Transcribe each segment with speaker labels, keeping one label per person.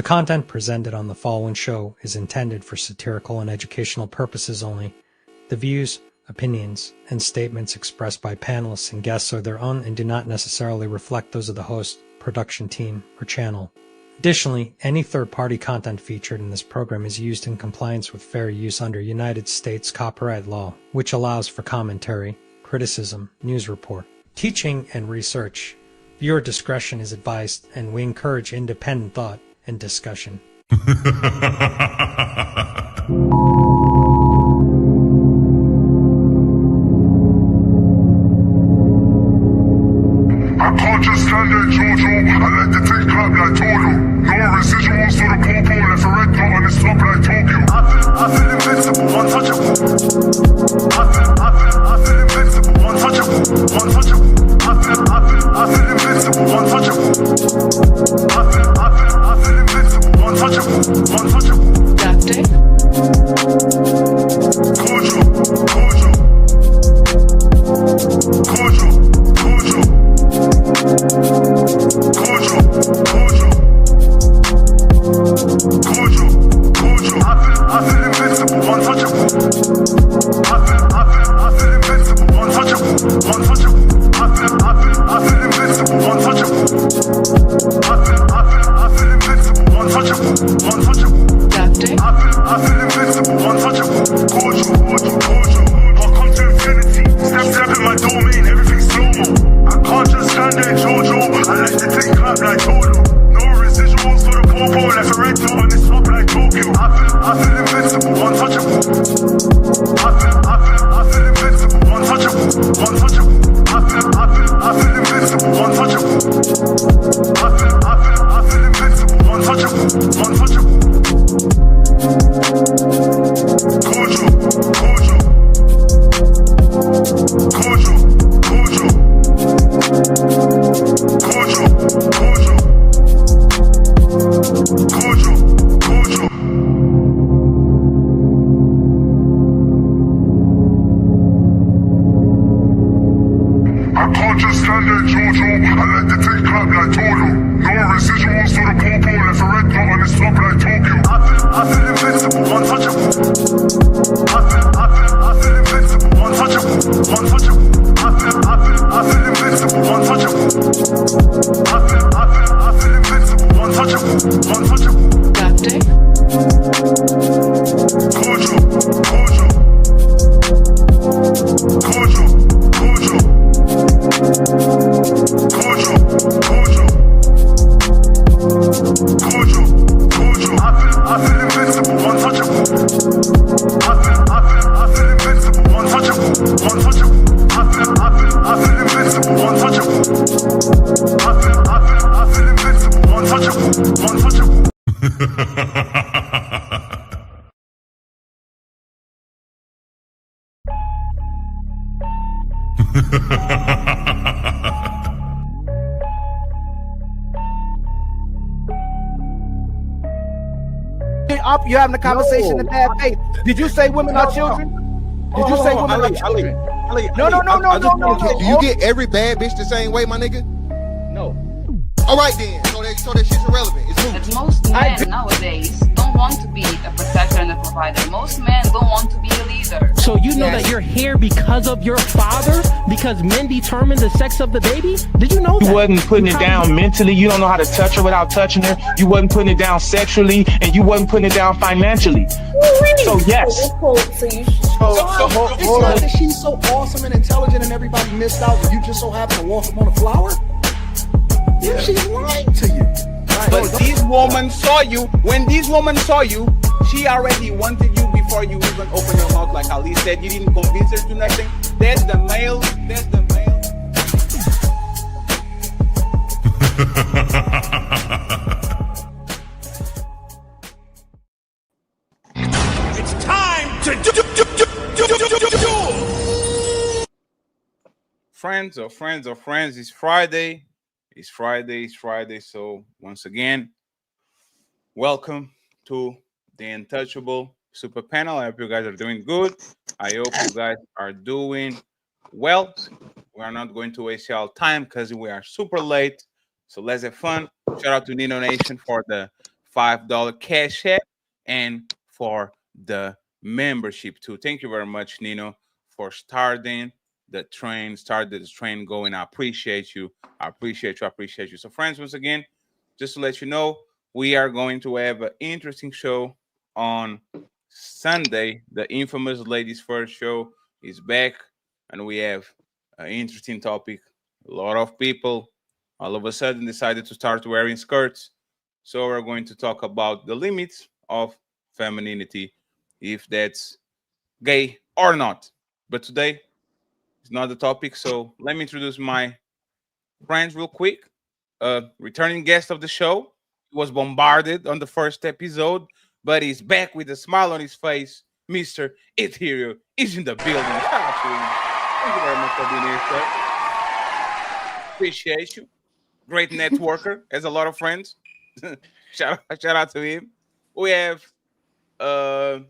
Speaker 1: The content presented on the following show is intended for satirical and educational purposes only. The views, opinions, and statements expressed by panelists and guests are their own and do not necessarily reflect those of the host, production team, or channel. Additionally, any third-party content featured in this program is used in compliance with fair use under United States copyright law, which allows for commentary, criticism, news report, teaching, and research. Viewer discretion is advised, and we encourage independent thought and discussion.
Speaker 2: I can't just stand there, Jojo. I let the thing clap like Toto. No residuals to the popo. Left a red dot on the stop like Tokyo. I feel invincible, untouchable. I feel invincible, untouchable. I feel invincible, untouchable. I feel invincible, untouchable.
Speaker 3: Doctor?
Speaker 2: Kojo. Kojo. Kojo. I feel invincible, untouchable. I feel invincible, untouchable. I feel invincible, untouchable. I feel invincible, untouchable.
Speaker 3: Doctor?
Speaker 2: I feel invincible, untouchable. Kojo. I come to infinity. Step in my domain, everything's slow-mo. I can't just stand there, Jojo. I let the thing clap like Toto. No residuals for the popo. Left a red dot on this top like Tokyo. I feel invincible, untouchable. I feel invincible, untouchable. I feel invincible, untouchable. I feel invincible, untouchable. Kojo. I can't just stand there, Jojo. I let the thing clap like Toto. No residuals to the popo. Left a red dot on the stop like Tokyo. I feel invincible, untouchable. I feel invincible, untouchable. I feel invincible, untouchable. I feel invincible, untouchable.
Speaker 3: Doctor?
Speaker 2: Kojo. I feel invincible, untouchable. I feel invincible, untouchable. I feel invincible, untouchable. I feel invincible, untouchable.
Speaker 4: Up, you're having a conversation in bad faith. Did you say women are children? Did you say women are children? No.
Speaker 5: Do you get every bad bitch the same way, my nigga?
Speaker 4: No.
Speaker 5: All right then. So that shit's irrelevant. It's moot.
Speaker 6: But most men nowadays don't want to be a protector and a provider. Most men don't want to be a leader.
Speaker 7: So you know that you're here because of your father? Because men determine the sex of the baby? Did you know that?
Speaker 8: You wasn't putting it down mentally. You don't know how to touch her without touching her. You wasn't putting it down sexually, and you wasn't putting it down financially. So yes.
Speaker 4: It's not that she's so awesome and intelligent and everybody missed out and you just so happen to walk up on a flower. Yeah, she's lying to you.
Speaker 9: But these women saw you. When these women saw you, she already wanted you before you even open your mouth. Like Ali said, you didn't convince her to nothing. There's the male.
Speaker 2: It's time to do.
Speaker 9: Friends, it's Friday. It's Friday. So once again, welcome to the Untouchable Super Panel. I hope you guys are doing good. I hope you guys are doing well. We are not going to waste y'all time because we are super late. So let's have fun. Shout out to Nino Nation for the $5 cash app, and for the membership too. Thank you very much, Nino, for starting the train. Started the train going. I appreciate you. I appreciate you. I appreciate you. So, friends, once again, just to let you know, we are going to have an interesting show on Sunday. The infamous Ladies First show is back, and we have an interesting topic. A lot of people all of a sudden decided to start wearing skirts. So we're going to talk about the limits of femininity, if that's gay or not. But today it's not the topic. So let me introduce my friends real quick. Returning guest of the show. He was bombarded on the first episode, but he's back with a smile on his face. Mr. Ethereal is in the building. Shout out to him. Thank you very much for being here, sir. Appreciate you. Great networker, has a lot of friends. shout out to him. We have a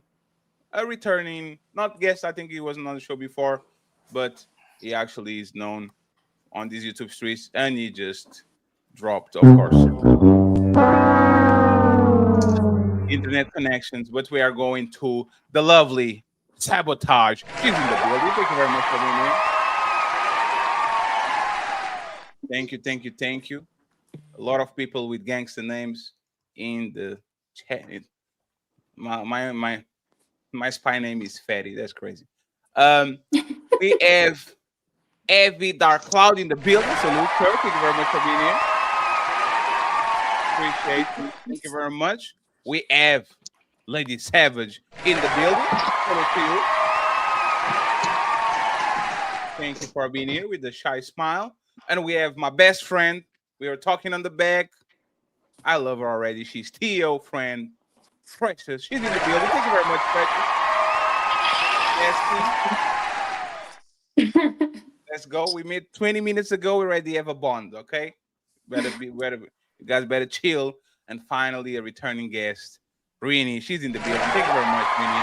Speaker 9: returning, not guest. I think he wasn't on the show before, but he actually is known on these YouTube streets, and he just dropped, of course, internet connections. But we are going to the lovely Sabotage. She's in the building. Thank you very much for being here. Thank you, thank you, thank you. A lot of people with gangster names in the chat. My spy name is Fatty. That's crazy. We have Evie Dark Cloud in the building. Salute her. Thank you very much for being here. Appreciate you. Thank you very much. We have Lady Savage in the building. Salute to you. Thank you for being here with the shy smile. And we have my best friend. We are talking on the back. I love her already. She's Theo friend. Precious. She's in the building. Thank you very much, Precious. Yes, let's go. We met 20 minutes ago. We already have a bond, okay? You guys better chill. And finally, a returning guest, Rini. She's in the building. Thank you very much, Rini.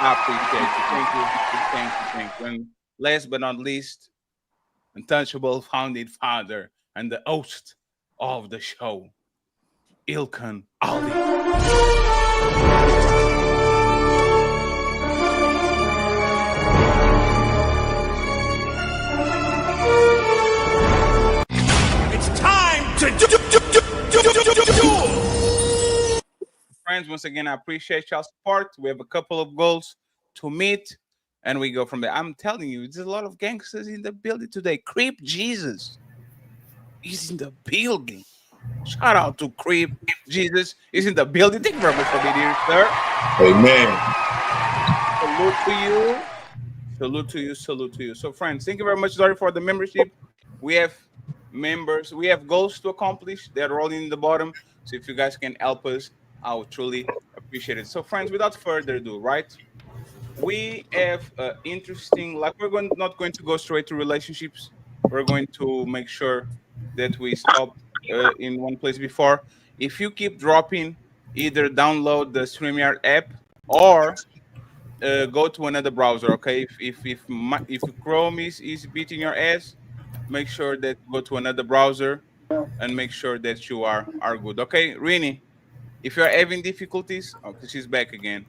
Speaker 9: I appreciate you. Thank you. And last but not least, Untouchable founding father and the host of the show, Ilkan Ali.
Speaker 2: It's time to do.
Speaker 9: Friends, once again, I appreciate y'all support. We have a couple of goals to meet, and we go from there. I'm telling you, there's a lot of gangsters in the building today. Crip Jesus is in the building. Shout out to Crip Jesus is in the building. Thank you very much for being here, sir.
Speaker 3: Amen.
Speaker 9: Salute to you. So, friends, thank you very much, Zari, for the membership. We have members. We have goals to accomplish. They're rolling in the bottom. So if you guys can help us, I would truly appreciate it. So, friends, without further ado, right? We have interesting, like we're not going to go straight to relationships. We're going to make sure that we stop in one place before. If you keep dropping, either download the StreamYard app or go to another browser. Okay, if Chrome is beating your ass, make sure that you go to another browser and make sure that you are good. Okay, Rini, if you're having difficulties, okay, she's back again.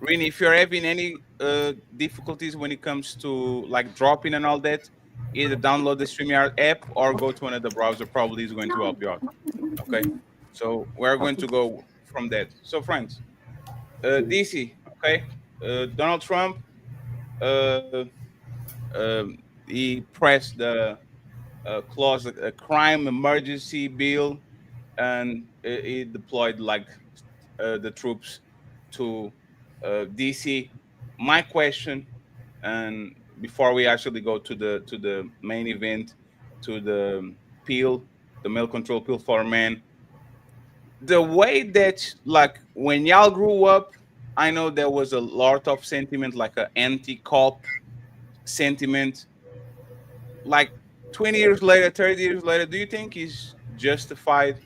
Speaker 9: Rini, if you're having any difficulties when it comes to like dropping and all that, either download the StreamYard app or go to another browser. Probably is going to help you out. Okay, so we're going to go from that. So, friends, DC, okay, Donald Trump, he pressed the clause, a crime emergency bill, and he deployed like the troops to DC. My question, and before we actually go to the main event, to the pill, the male control pill for men, the way that like when y'all grew up, I know there was a lot of sentiment, like an anti-cop sentiment. Like 20 years later, 30 years later, do you think it's justified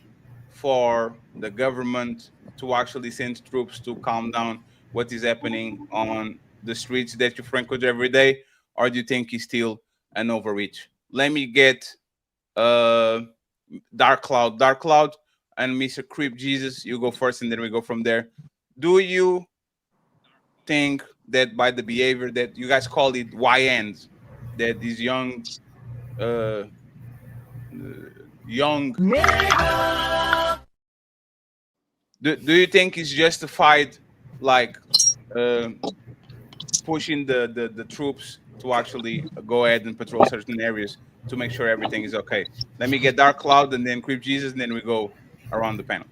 Speaker 9: for the government to actually send troops to calm down what is happening on the streets that you frequent every day, or do you think it's still an overreach? Let me get Dark Cloud, and Mr. Crip Jesus, you go first, and then we go from there. Do you think that by the behavior that you guys call it YNs, that these young young do you think it's justified, like pushing the troops to actually go ahead and patrol certain areas to make sure everything is okay? Let me get Dark Cloud and then Crip Jesus, and then we go around the panel.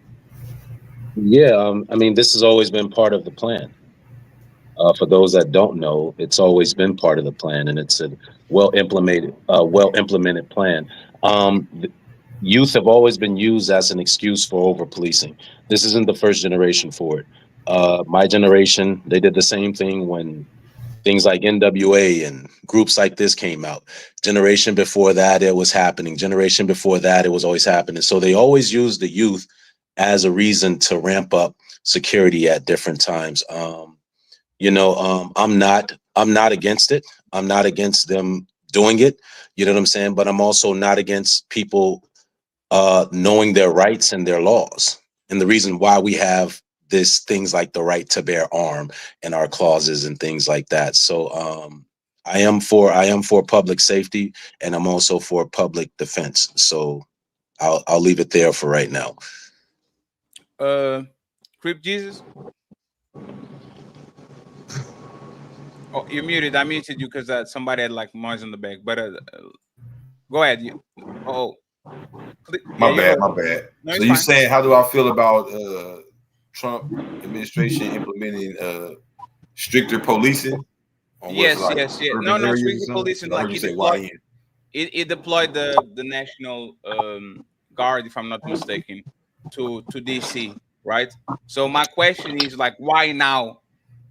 Speaker 3: Yeah, I mean, this has always been part of the plan. For those that don't know, it's always been part of the plan, and it's a well implemented plan. Youth have always been used as an excuse for over policing. This isn't the first generation for it. My generation, they did the same thing when things like NWA and groups like this came out. Generation before that, it was happening. Generation before that, it was always happening. So they always used the youth as a reason to ramp up security at different times. I'm not against it. I'm not against them doing it. You know what I'm saying? But I'm also not against people knowing their rights and their laws. And the reason why we have things like the right to bear arm in our clauses and things like that. So I am for public safety, and I'm also for public defense. So I'll leave it there for right now.
Speaker 9: Crip Jesus. Oh, you're muted. I muted you because somebody had like noise in the back. But go ahead.
Speaker 10: My bad.
Speaker 9: No,
Speaker 10: so you saying, how do I feel about Trump administration implementing stricter policing?
Speaker 9: Yes. No, stricter policing. Like it deployed the National Guard, if I'm not mistaken, to DC, right? So my question is, like, why now?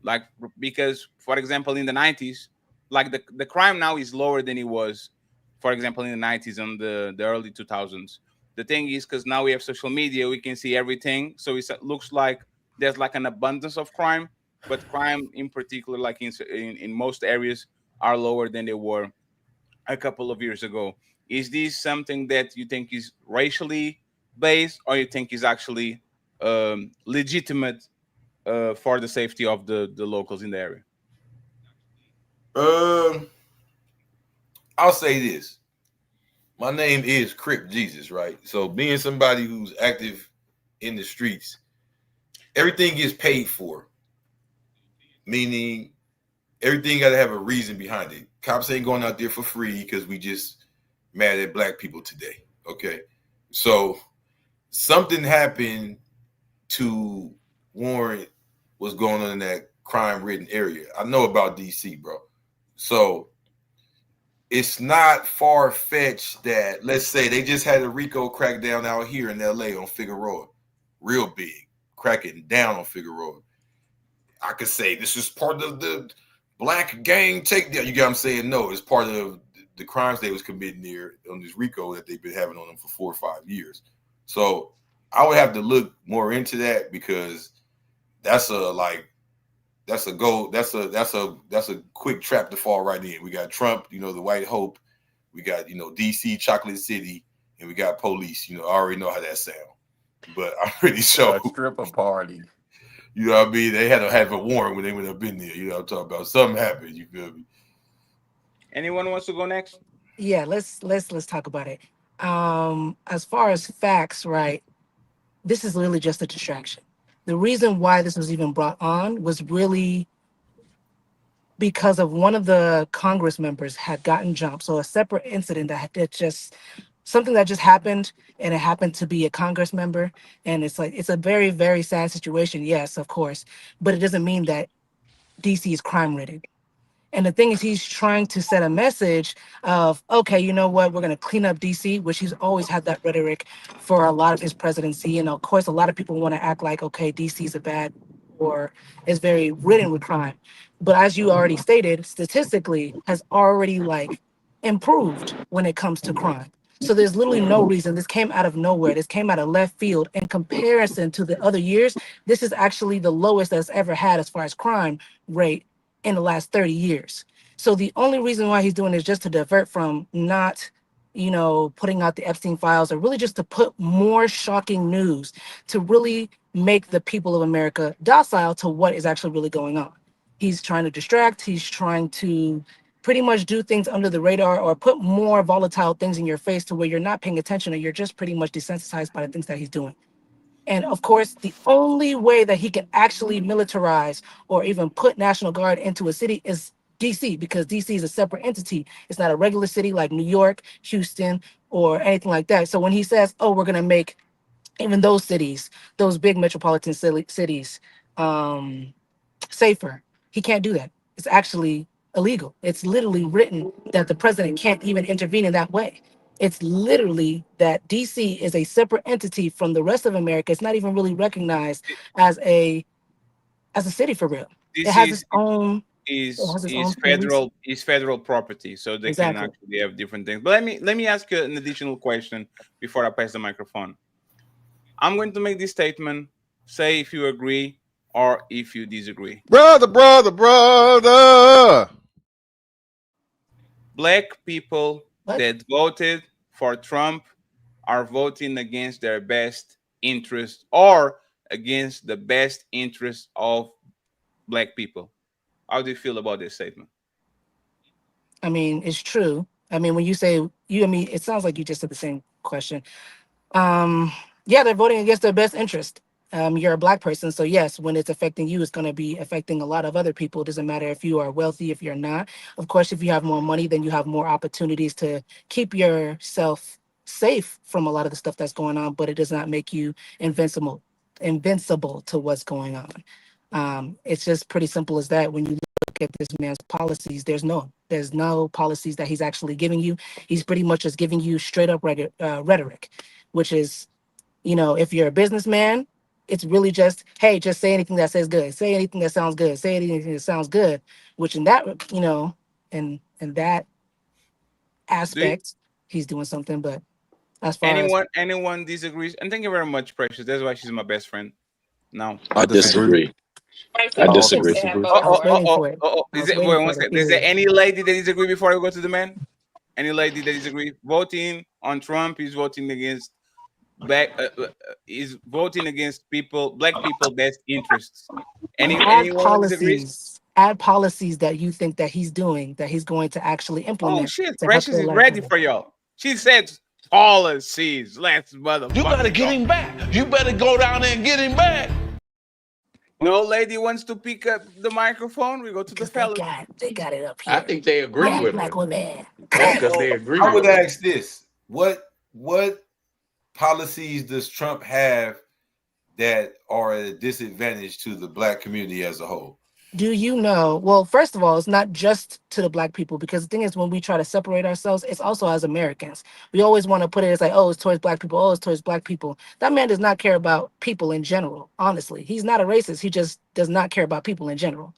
Speaker 9: Like, because, for example, in the 90s, like the crime now is lower than it was, for example, in the 90s and the early 2000s. The thing is, because now we have social media, we can see everything. So it looks like there's like an abundance of crime, but crime in particular, like in most areas, are lower than they were a couple of years ago. Is this something that you think is racially based, or you think is actually legitimate for the safety of the locals in the area?
Speaker 10: I'll say this. My name is Crip Jesus, right? So being somebody who's active in the streets, everything gets paid for. Meaning everything got to have a reason behind it. Cops ain't going out there for free because we just mad at black people today. Okay. So something happened to warrant what's going on in that crime-ridden area. I know about DC, bro. So it's not far-fetched that, let's say, they just had a RICO crackdown out here in LA on Figueroa. Real big. Cracking down on Figueroa. I could say this is part of the black gang takedown. You get what I'm saying? No, it's part of the crimes they was committing there on this RICO that they've been having on them for 4 or 5 years. So I would have to look more into that, because that's a quick trap to fall right in. We got Trump, the white hope. We got, DC, Chocolate City, and we got police. I already know how that sound. But I'm pretty sure.
Speaker 11: A stripper party.
Speaker 10: You know what I mean? They had to have a warrant when they went up in there. You know what I'm talking about? Something happened. You feel me?
Speaker 9: Anyone wants to go next?
Speaker 12: Yeah, let's talk about it. As far as facts, right? This is literally just a distraction. The reason why this was even brought on was really because of one of the Congress members had gotten jumped. So a separate incident something that just happened, and it happened to be a Congress member. And it's a very, very sad situation. Yes, of course. But it doesn't mean that DC is crime ridden. And the thing is, he's trying to set a message of, okay, you know what, we're going to clean up DC, which he's always had that rhetoric for a lot of his presidency. And of course, a lot of people want to act like, okay, DC is or is very ridden with crime. But as you already stated, statistically has already improved when it comes to crime. So there's literally no reason. This came out of nowhere. This came out of left field. In comparison to the other years, this is actually the lowest that's ever had as far as crime rate in the last 30 years. So the only reason why he's doing it is just to divert from not, putting out the Epstein files, are really just to put more shocking news to really make the people of America docile to what is actually really going on. He's trying to distract. He's trying to pretty much do things under the radar or put more volatile things in your face to where you're not paying attention or you're just pretty much desensitized by the things that he's doing. And of course, the only way that he can actually militarize or even put National Guard into a city is DC, because DC is a separate entity. It's not a regular city like New York, Houston, or anything like that. So when he says, oh, we're going to make even those cities, those big metropolitan cities, safer, he can't do that. It's actually illegal. It's literally written that the president can't even intervene in that way. It's literally that DC is a separate entity from the rest of America. It's not even really recognized as a city for real. It has its own
Speaker 9: federal property, so they can actually have different things. But let me ask you an additional question before I pass the microphone. I'm going to make this statement. Say if you agree or if you disagree.
Speaker 11: Brother.
Speaker 9: Black people that voted for Trump are voting against their best interest or against the best interest of Black people. How do you feel about this statement?
Speaker 12: I mean, it's true. I mean, when you say you, I mean, it sounds like you just said the same question. Yeah, they're voting against their best interest. You're a Black person, so yes, when it's affecting you, it's going to be affecting a lot of other people. It doesn't matter if you are wealthy, if you're not. Of course, if you have more money, then you have more opportunities to keep yourself safe from a lot of the stuff that's going on, but it does not make you invincible to what's going on. It's just pretty simple as that. When you look at this man's policies, there's no policies that he's actually giving you. He's pretty much just giving you straight up rhetoric, which is, if you're a businessman, it's really just, hey, just say anything that says good, say anything that sounds good, say anything that sounds good, which in that, in that aspect, he's doing something. But as far
Speaker 9: anyone disagrees, and thank you very much, Precious. That's why she's my best friend. No,
Speaker 3: I disagree. I disagree.
Speaker 9: Is there any lady that disagree before I go to the man? Any lady that disagree? Voting on Trump is voting against is voting against Black people best interests. Anyone disagrees?
Speaker 12: Add policies that you think that he's doing, that he's going to actually implement.
Speaker 9: Oh shit, Precious is ready for y'all. She said policies. Let's motherfucker.
Speaker 13: You better get him back. You better go down there and get him back.
Speaker 9: No lady wants to pick up the microphone. We go to the fellas.
Speaker 12: They got it up here.
Speaker 13: I think they agree with
Speaker 12: Black women.
Speaker 13: Because they agree.
Speaker 10: I would ask this: what policies does Trump have that are at a disadvantage to the Black community as a whole?
Speaker 12: Do you know? Well, first of all, it's not just to the Black people, because the thing is, when we try to separate ourselves, it's also as Americans. We always want to put it as like, oh, it's towards Black people. Oh, it's towards Black people. That man does not care about people in general. Honestly, he's not a racist. He just does not care about people in general.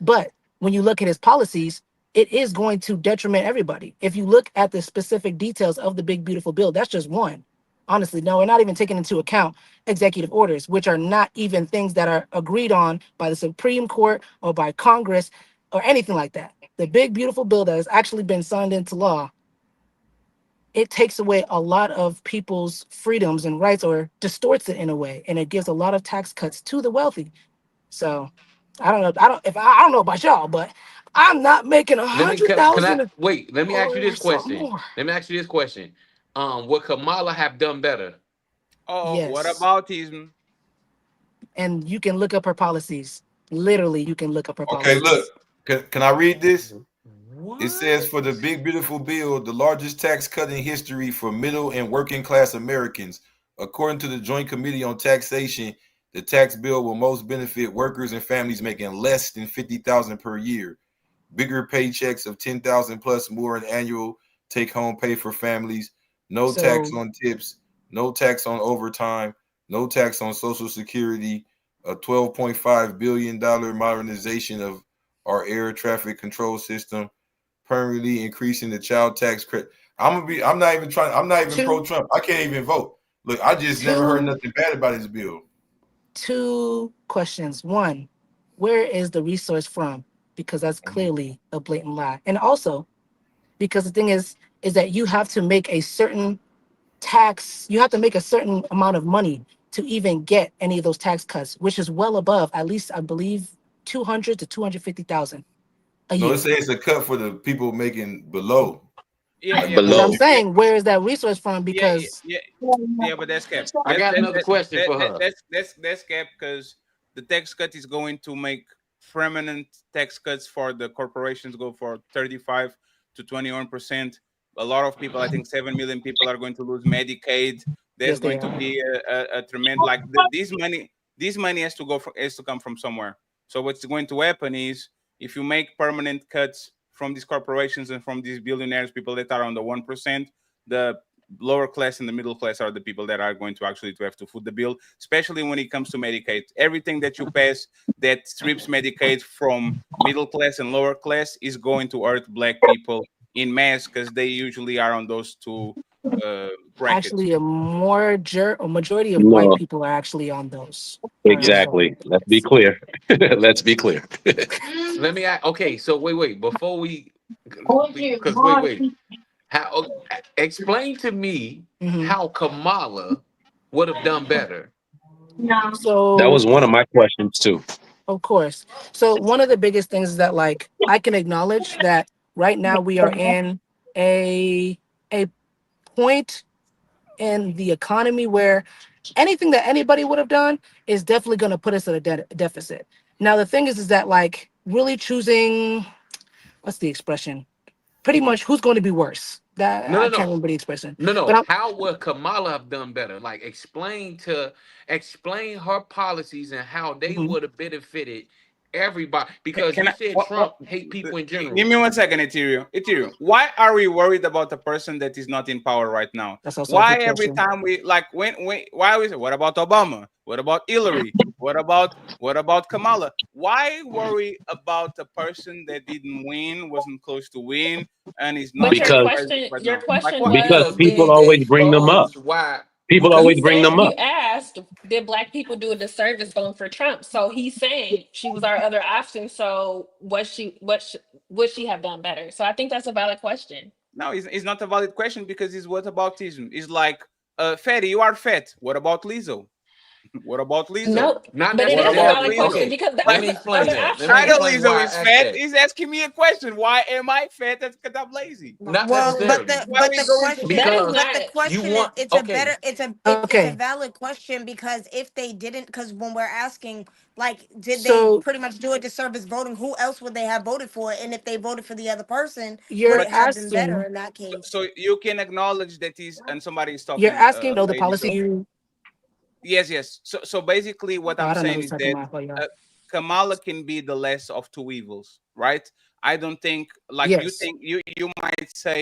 Speaker 12: But when you look at his policies, it is going to detriment everybody. If you look at the specific details of the big, beautiful bill, that's just one. Honestly, no, we're not even taking into account executive orders, which are not even things that are agreed on by the Supreme Court or by Congress or anything like that. The big, beautiful bill that has actually been signed into law, it takes away a lot of people's freedoms and rights, or distorts it in a way, and it gives a lot of tax cuts to the wealthy. So I don't know. I don't know about y'all, but I'm not making $100,000.
Speaker 13: Wait, let me ask you this question. Would Kamala have done better?
Speaker 9: Oh, yes. What about him?
Speaker 12: And you can look up her policies. Literally, you can look up her policies.
Speaker 10: Okay, look. Can I read this? What? It says, for the big, beautiful bill, the largest tax cut in history for middle and working class Americans. According to the Joint Committee on Taxation, the tax bill will most benefit workers and families making less than $50,000 per year. Bigger paychecks of $10,000 plus more in annual take-home pay for families. No tax on tips, no tax on overtime, no tax on Social Security, a $12.5 billion modernization of our air traffic control system, permanently increasing the child tax credit. I'm not even pro-Trump. I can't even vote. Look, I just never heard nothing bad about his bill.
Speaker 12: 2 questions. 1, where is the resource from? Because that's clearly a blatant lie. And also, because the thing is, is that you have to make a certain tax, you have to make a certain amount of money to even get any of those tax cuts, which is well above, at least I believe, 200 to 250,000 a
Speaker 10: No,
Speaker 12: year.
Speaker 10: it says it's a cut for the people making below.
Speaker 9: Yeah,
Speaker 10: Like
Speaker 9: yeah,
Speaker 12: But
Speaker 3: Below.
Speaker 12: I'm saying, where is that resource from?
Speaker 9: yeah, yeah,
Speaker 12: Because
Speaker 9: yeah, yeah, but that's cap.
Speaker 13: I got another question for her.
Speaker 9: That's cap because the tax cut is going to make permanent tax cuts for the corporations go for 35 to 21%. A lot of people, I think 7 million people, are going to lose Medicaid. There's
Speaker 12: yes, they
Speaker 9: going to
Speaker 12: are.
Speaker 9: be a tremendous this money has to come from somewhere. So what's going to happen is if you make permanent cuts from these corporations and from these billionaires, people that are on the 1%, the lower class and the middle class are the people that are going to actually to have to foot the bill, especially when it comes to Medicaid. Everything that you pass that strips Medicaid from middle class and lower class is going to hurt black people in mass because they usually are on those two brackets.
Speaker 12: Actually, a majority of white
Speaker 3: No,
Speaker 12: people are actually on those.
Speaker 3: exactly. Let's be clear. Let's be clear.
Speaker 13: Let me ask. Okay, so wait. Before because wait. How? Explain to me
Speaker 12: Mhm.
Speaker 13: how Kamala would have done better.
Speaker 3: That
Speaker 12: So,
Speaker 3: was one of my questions too.
Speaker 12: of course. So, one of the biggest things is that, like, I can acknowledge that right now we are in a a point in the economy where anything that anybody would have done is definitely going to put us at a deficit. Now, the thing is that, like, really choosing, what's the expression? Pretty much who's going to be worse. That
Speaker 13: No,
Speaker 12: I
Speaker 13: no,
Speaker 12: can't
Speaker 13: no.
Speaker 12: remember the expression, but
Speaker 13: No.
Speaker 12: I'm
Speaker 13: How would Kamala have done better? Like explain her policies and how they
Speaker 12: mhm.
Speaker 13: would have benefited everybody. Because
Speaker 9: Can
Speaker 13: you
Speaker 9: I?
Speaker 13: said Trump hate people in
Speaker 9: Give
Speaker 13: general.
Speaker 9: me 1 second, Ethereum. Ethereum, why are we worried about a person that is not in power right now?
Speaker 12: That's also a
Speaker 9: Why
Speaker 12: good
Speaker 9: every
Speaker 12: question.
Speaker 9: time we like when why we say what about Obama? What about Hillary? What about Kamala? Why worry about a person that didn't win, wasn't close to win, and is
Speaker 11: But
Speaker 9: not
Speaker 11: your
Speaker 9: like
Speaker 3: Because
Speaker 9: president
Speaker 11: question,
Speaker 9: right
Speaker 11: your
Speaker 9: now? Like
Speaker 11: question
Speaker 9: what?
Speaker 3: because
Speaker 11: was,
Speaker 13: Because we
Speaker 3: people
Speaker 11: did
Speaker 13: need to
Speaker 3: always bring them up.
Speaker 13: expose why.
Speaker 3: People
Speaker 11: you
Speaker 3: always bring
Speaker 11: said
Speaker 3: them
Speaker 11: you
Speaker 3: up.
Speaker 11: asked, did black people do a disservice voting for Trump? So he's saying she was our other option. So would she have done better? So I think that's a valid question.
Speaker 9: No, it's not a valid question because it's what aboutism. It's like Fatty, you are fat. What about Lizzo? What about Lizzo?
Speaker 11: No,
Speaker 13: Not
Speaker 11: but it
Speaker 9: What
Speaker 11: is a
Speaker 9: about
Speaker 11: valid
Speaker 13: necessarily.
Speaker 11: question
Speaker 9: Lizzo?
Speaker 13: Okay,
Speaker 11: because
Speaker 13: let
Speaker 11: that's
Speaker 13: me
Speaker 11: the
Speaker 13: explain
Speaker 11: other
Speaker 13: that. Let me
Speaker 9: I know
Speaker 11: option.
Speaker 13: explain
Speaker 9: Lizzo
Speaker 13: why
Speaker 9: is
Speaker 13: I asked
Speaker 9: fat.
Speaker 13: that.
Speaker 9: He's asking me a question. Why am I fat? That's because I'm lazy.
Speaker 13: Not
Speaker 14: Well, but
Speaker 13: necessarily.
Speaker 14: the
Speaker 9: Why
Speaker 14: but
Speaker 9: we
Speaker 14: the
Speaker 9: going to
Speaker 14: question
Speaker 11: That is
Speaker 9: Lizzo?
Speaker 13: Because
Speaker 14: but the
Speaker 11: not.
Speaker 13: you
Speaker 14: question is
Speaker 13: want
Speaker 14: it's a
Speaker 13: okay.
Speaker 14: better it's a
Speaker 12: Okay,
Speaker 14: valid question because if they didn't because when we're asking like did they
Speaker 12: so
Speaker 14: pretty much do a disservice voting, who else would they have voted for? And if they voted for the other person, would
Speaker 12: you're
Speaker 14: it
Speaker 9: But
Speaker 14: have been better
Speaker 12: asking,
Speaker 14: in that
Speaker 9: so,
Speaker 14: case?
Speaker 9: so you can acknowledge that he's and somebody is
Speaker 12: you're
Speaker 9: talking,
Speaker 12: asking though the
Speaker 9: lady.
Speaker 12: policy
Speaker 9: So
Speaker 12: you.
Speaker 9: yes. So basically, what
Speaker 12: Oh,
Speaker 9: I'm
Speaker 12: I don't know
Speaker 9: saying
Speaker 12: who's
Speaker 9: is
Speaker 12: talking
Speaker 9: that
Speaker 12: about. Oh, yeah.
Speaker 9: uh, Kamala can be the less of two evils, right? I don't think like you
Speaker 12: Yes.
Speaker 9: think you might say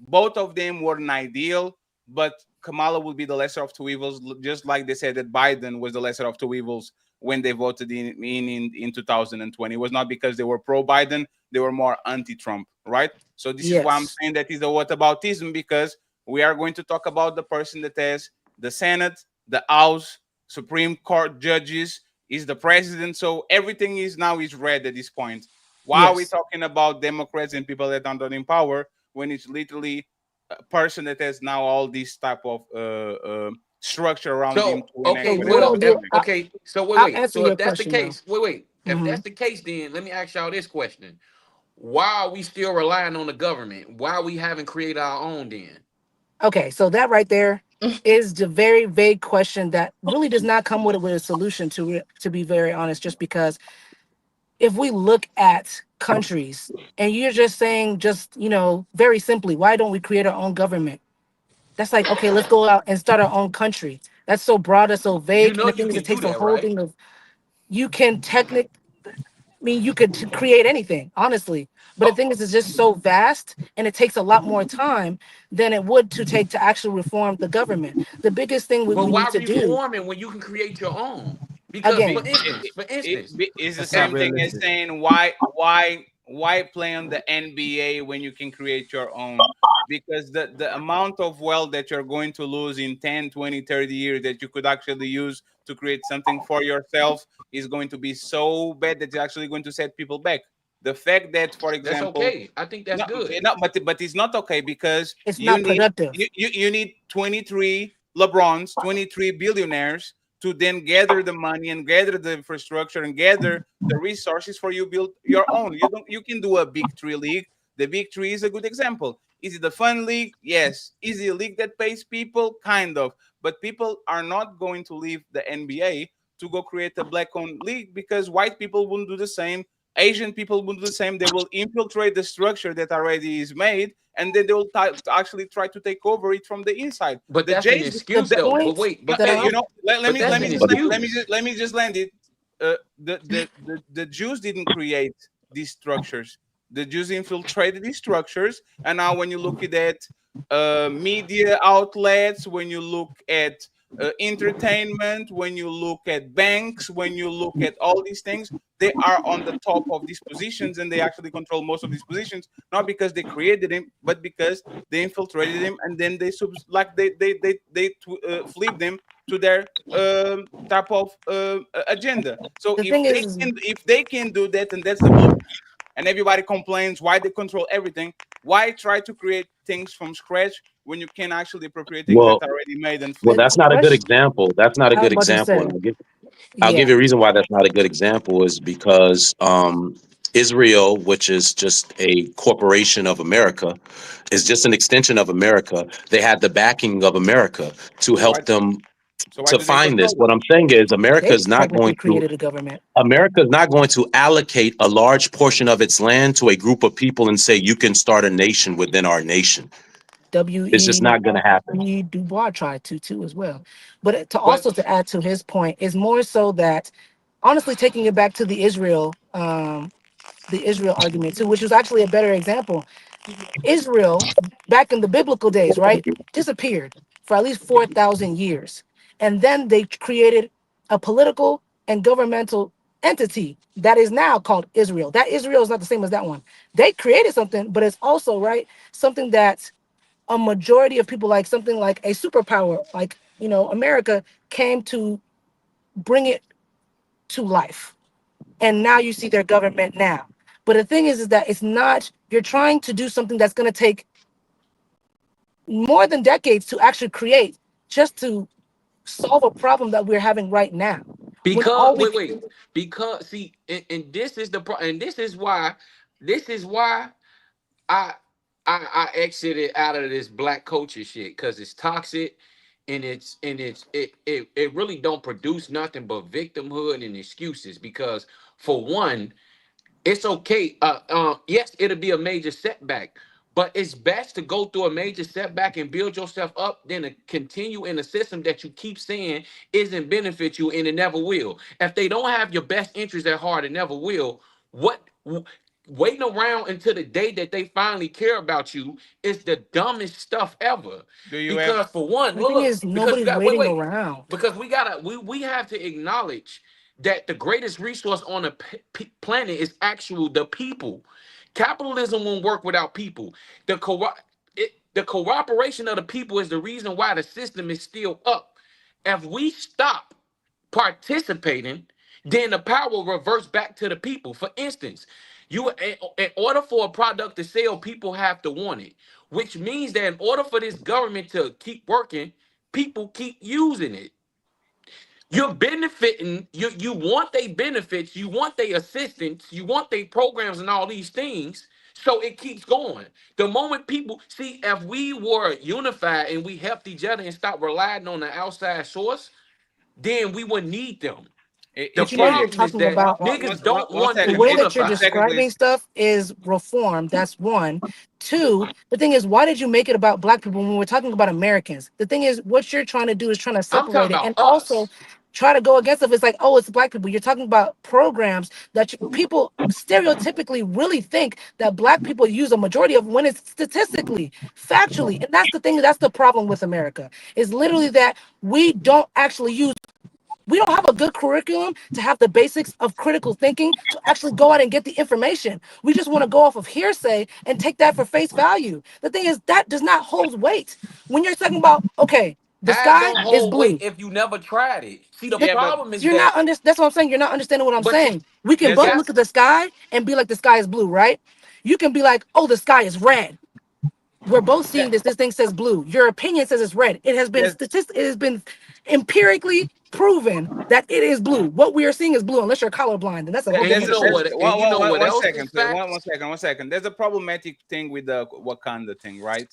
Speaker 9: both of them weren't ideal, but Kamala would be the lesser of two evils, just like they said that Biden was the lesser of two evils when they voted in 2020. It was not because they were pro Biden; they were more anti-Trump, right? So this is why I'm
Speaker 12: Yes.
Speaker 9: saying that is a whataboutism because we are going to talk about the person that has the Senate, the House, Supreme Court judges, is the president. So everything is now is red at this point. Why are we
Speaker 12: Yes.
Speaker 9: talking about Democrats and people that are not in power when it's literally a person that has now all this type of structure around him
Speaker 13: So
Speaker 9: to
Speaker 12: So
Speaker 9: enact
Speaker 13: okay,
Speaker 12: what
Speaker 9: whatever
Speaker 12: I'll
Speaker 13: well,
Speaker 9: they
Speaker 12: do,
Speaker 9: want?
Speaker 13: okay. So
Speaker 12: I'll
Speaker 13: wait.
Speaker 12: answer
Speaker 13: So
Speaker 12: your
Speaker 13: if that's the
Speaker 12: question though.
Speaker 13: case, wait. If
Speaker 12: Hmm.
Speaker 13: that's the case, then let me ask y'all this question: why are we still relying on the government? Why we haven't created our own then?
Speaker 12: Okay, so that right there is the very vague question that really does not come with a solution to it, to be very honest, just because if we look at countries and you're just saying just, very simply, why don't we create our own government? That's like, okay, let's go out and start our own country. That's so broad, that's so
Speaker 13: You
Speaker 12: vague. And
Speaker 13: know
Speaker 12: the
Speaker 13: you
Speaker 12: thing is,
Speaker 13: can
Speaker 12: it
Speaker 13: do
Speaker 12: takes a
Speaker 13: that,
Speaker 12: whole
Speaker 13: right?
Speaker 12: thing of, you can you could create anything, honestly. But the
Speaker 13: Oh,
Speaker 12: thing is, it's just so vast and it takes a lot more time than it would to take to actually reform the government. The biggest thing we
Speaker 13: but
Speaker 12: need
Speaker 13: why
Speaker 12: to do,
Speaker 13: reforming when you can create your own? Because
Speaker 12: again,
Speaker 13: for instance,
Speaker 9: It's the
Speaker 4: That's not
Speaker 9: same thing as
Speaker 4: realistic.
Speaker 9: saying why play on the NBA when you can create your own? Because the amount of wealth that you're going to lose in 10, 20, 30 years that you could actually use to create something for yourself is going to be so bad that it's actually going to set people back. The fact that, for
Speaker 13: That's
Speaker 9: example,
Speaker 13: okay. I think that's good.
Speaker 9: but it's not okay because
Speaker 12: It's
Speaker 9: you
Speaker 12: not
Speaker 9: need
Speaker 12: productive.
Speaker 9: you need 23 LeBrons, 23 billionaires to then gather the money and gather the infrastructure and gather the resources for you build your own. You can do a big three league. The big three is a good example. Is it a fun league? Yes. Is it a league that pays people? Kind of. But people are not going to leave the NBA to go create a black-owned league because white people wouldn't do the same. Asian people will do the same. They will infiltrate the structure that already is made, and then they will actually try to take over it from the inside.
Speaker 13: But
Speaker 9: The
Speaker 13: that's an
Speaker 9: Jays,
Speaker 13: excuse, though. But wait, but
Speaker 9: you know,
Speaker 13: but that's an excuse.
Speaker 9: let me just land it. The Jews didn't create these structures. The Jews infiltrated these structures, and now when you look at media outlets, when you look at entertainment, when you look at banks, when you look at all these things, they are on the top of these positions, and they actually control most of these positions, not because they created him, but because they infiltrated him, and then they flip them to their type of agenda. So if they can do that, and that's the blueprint, and everybody complains why they control everything, why try to create things from scratch when you can actually appropriate things that are already made and flip?
Speaker 3: That's not a good example. That's not a good example. And I'll give you a reason why that's not a good example is because Israel, which is just a corporation of America, is just an extension of America. They had the backing of America to help them to find this. What I'm saying is America is not going
Speaker 12: created a government.
Speaker 3: America is not going to allocate a large portion of its land to a group of people and say you can start a nation within our nation. It's just not going to happen.
Speaker 12: Du Bois tried to too as well, but to add to his point is more so that honestly taking it back to the Israel argument too, which was actually a better example. Israel back in the biblical days, right, disappeared for at least 4,000 years, and then they created a political and governmental entity that is now called Israel. That Israel is not the same as that one. They created something, but it's also something that a majority of people, like something like a superpower, like America, came to bring it to life. And now you see their government now. But the thing is that it's not, you're trying to do something that's going to take more than decades to actually create just to solve a problem that we're having right now.
Speaker 13: Because because see, and this is and this is why I exited out of this black culture shit, because it's toxic and it really don't produce nothing but victimhood and excuses. Because for one, it's okay. Yes, it'll be a major setback, but it's best to go through a major setback and build yourself up than to continue in a system that you keep saying isn't benefit you, and it never will. If they don't have your best interest at heart, it never will. Waiting around until the day that they finally care about you is the dumbest stuff ever. Because for one,
Speaker 12: nobody's waiting around.
Speaker 13: Because we have to acknowledge that the greatest resource on the planet is the people. Capitalism won't work without people. The cooperation of the people is the reason why the system is still up. If we stop participating, then the power reverts back to the people. For instance, in order for a product to sell, people have to want it, which means that in order for this government to keep working, people keep using it. You're benefiting, you want their benefits, you want their assistance, you want their programs and all these things, so it keeps going. The moment people see, if we were unified and we helped each other and stopped relying on the outside source, then we wouldn't need them. The problem is that niggas don't want to
Speaker 12: the way
Speaker 13: unify.
Speaker 12: that you're describing stuff is reform. That's one. Two, the thing is, why did you make it about black people when we're talking about Americans? The thing is, what you're trying to do is trying to separate it and also try to go against it. It's like, oh, it's black people. You're talking about programs that people stereotypically really think that black people use a majority of, when it's statistically, factually. And that's the thing. That's the problem with America, is literally that we don't have a good curriculum to have the basics of critical thinking to actually go out and get the information. We just want to go off of hearsay and take that for face value. The thing is, that does not hold weight. When you're talking about, okay, The
Speaker 13: How it
Speaker 12: sky
Speaker 13: don't
Speaker 12: is
Speaker 13: hold
Speaker 12: blue.
Speaker 13: weight if you never tried it? See, the
Speaker 9: Yeah, but
Speaker 13: problem is
Speaker 12: You're
Speaker 13: that,
Speaker 12: not that's what I'm saying. You're not understanding what I'm
Speaker 13: but
Speaker 12: saying. We can
Speaker 9: there's
Speaker 12: both
Speaker 9: a
Speaker 12: look at the sky and be like the sky is blue, right? You can be like, oh, the sky is red. We're both seeing this. This thing says blue. Your opinion says it's red. It has been
Speaker 9: there's
Speaker 12: it has been empirically proven that it is blue. What we are seeing is blue, unless you're colorblind, and that's a whole
Speaker 13: and
Speaker 9: there's
Speaker 13: you
Speaker 12: different
Speaker 13: know
Speaker 12: issue.
Speaker 13: what, and you know what
Speaker 9: one
Speaker 13: else is
Speaker 9: second, please. One
Speaker 13: facts?
Speaker 9: second, 1 second. There's a problematic thing with the Wakanda thing, right?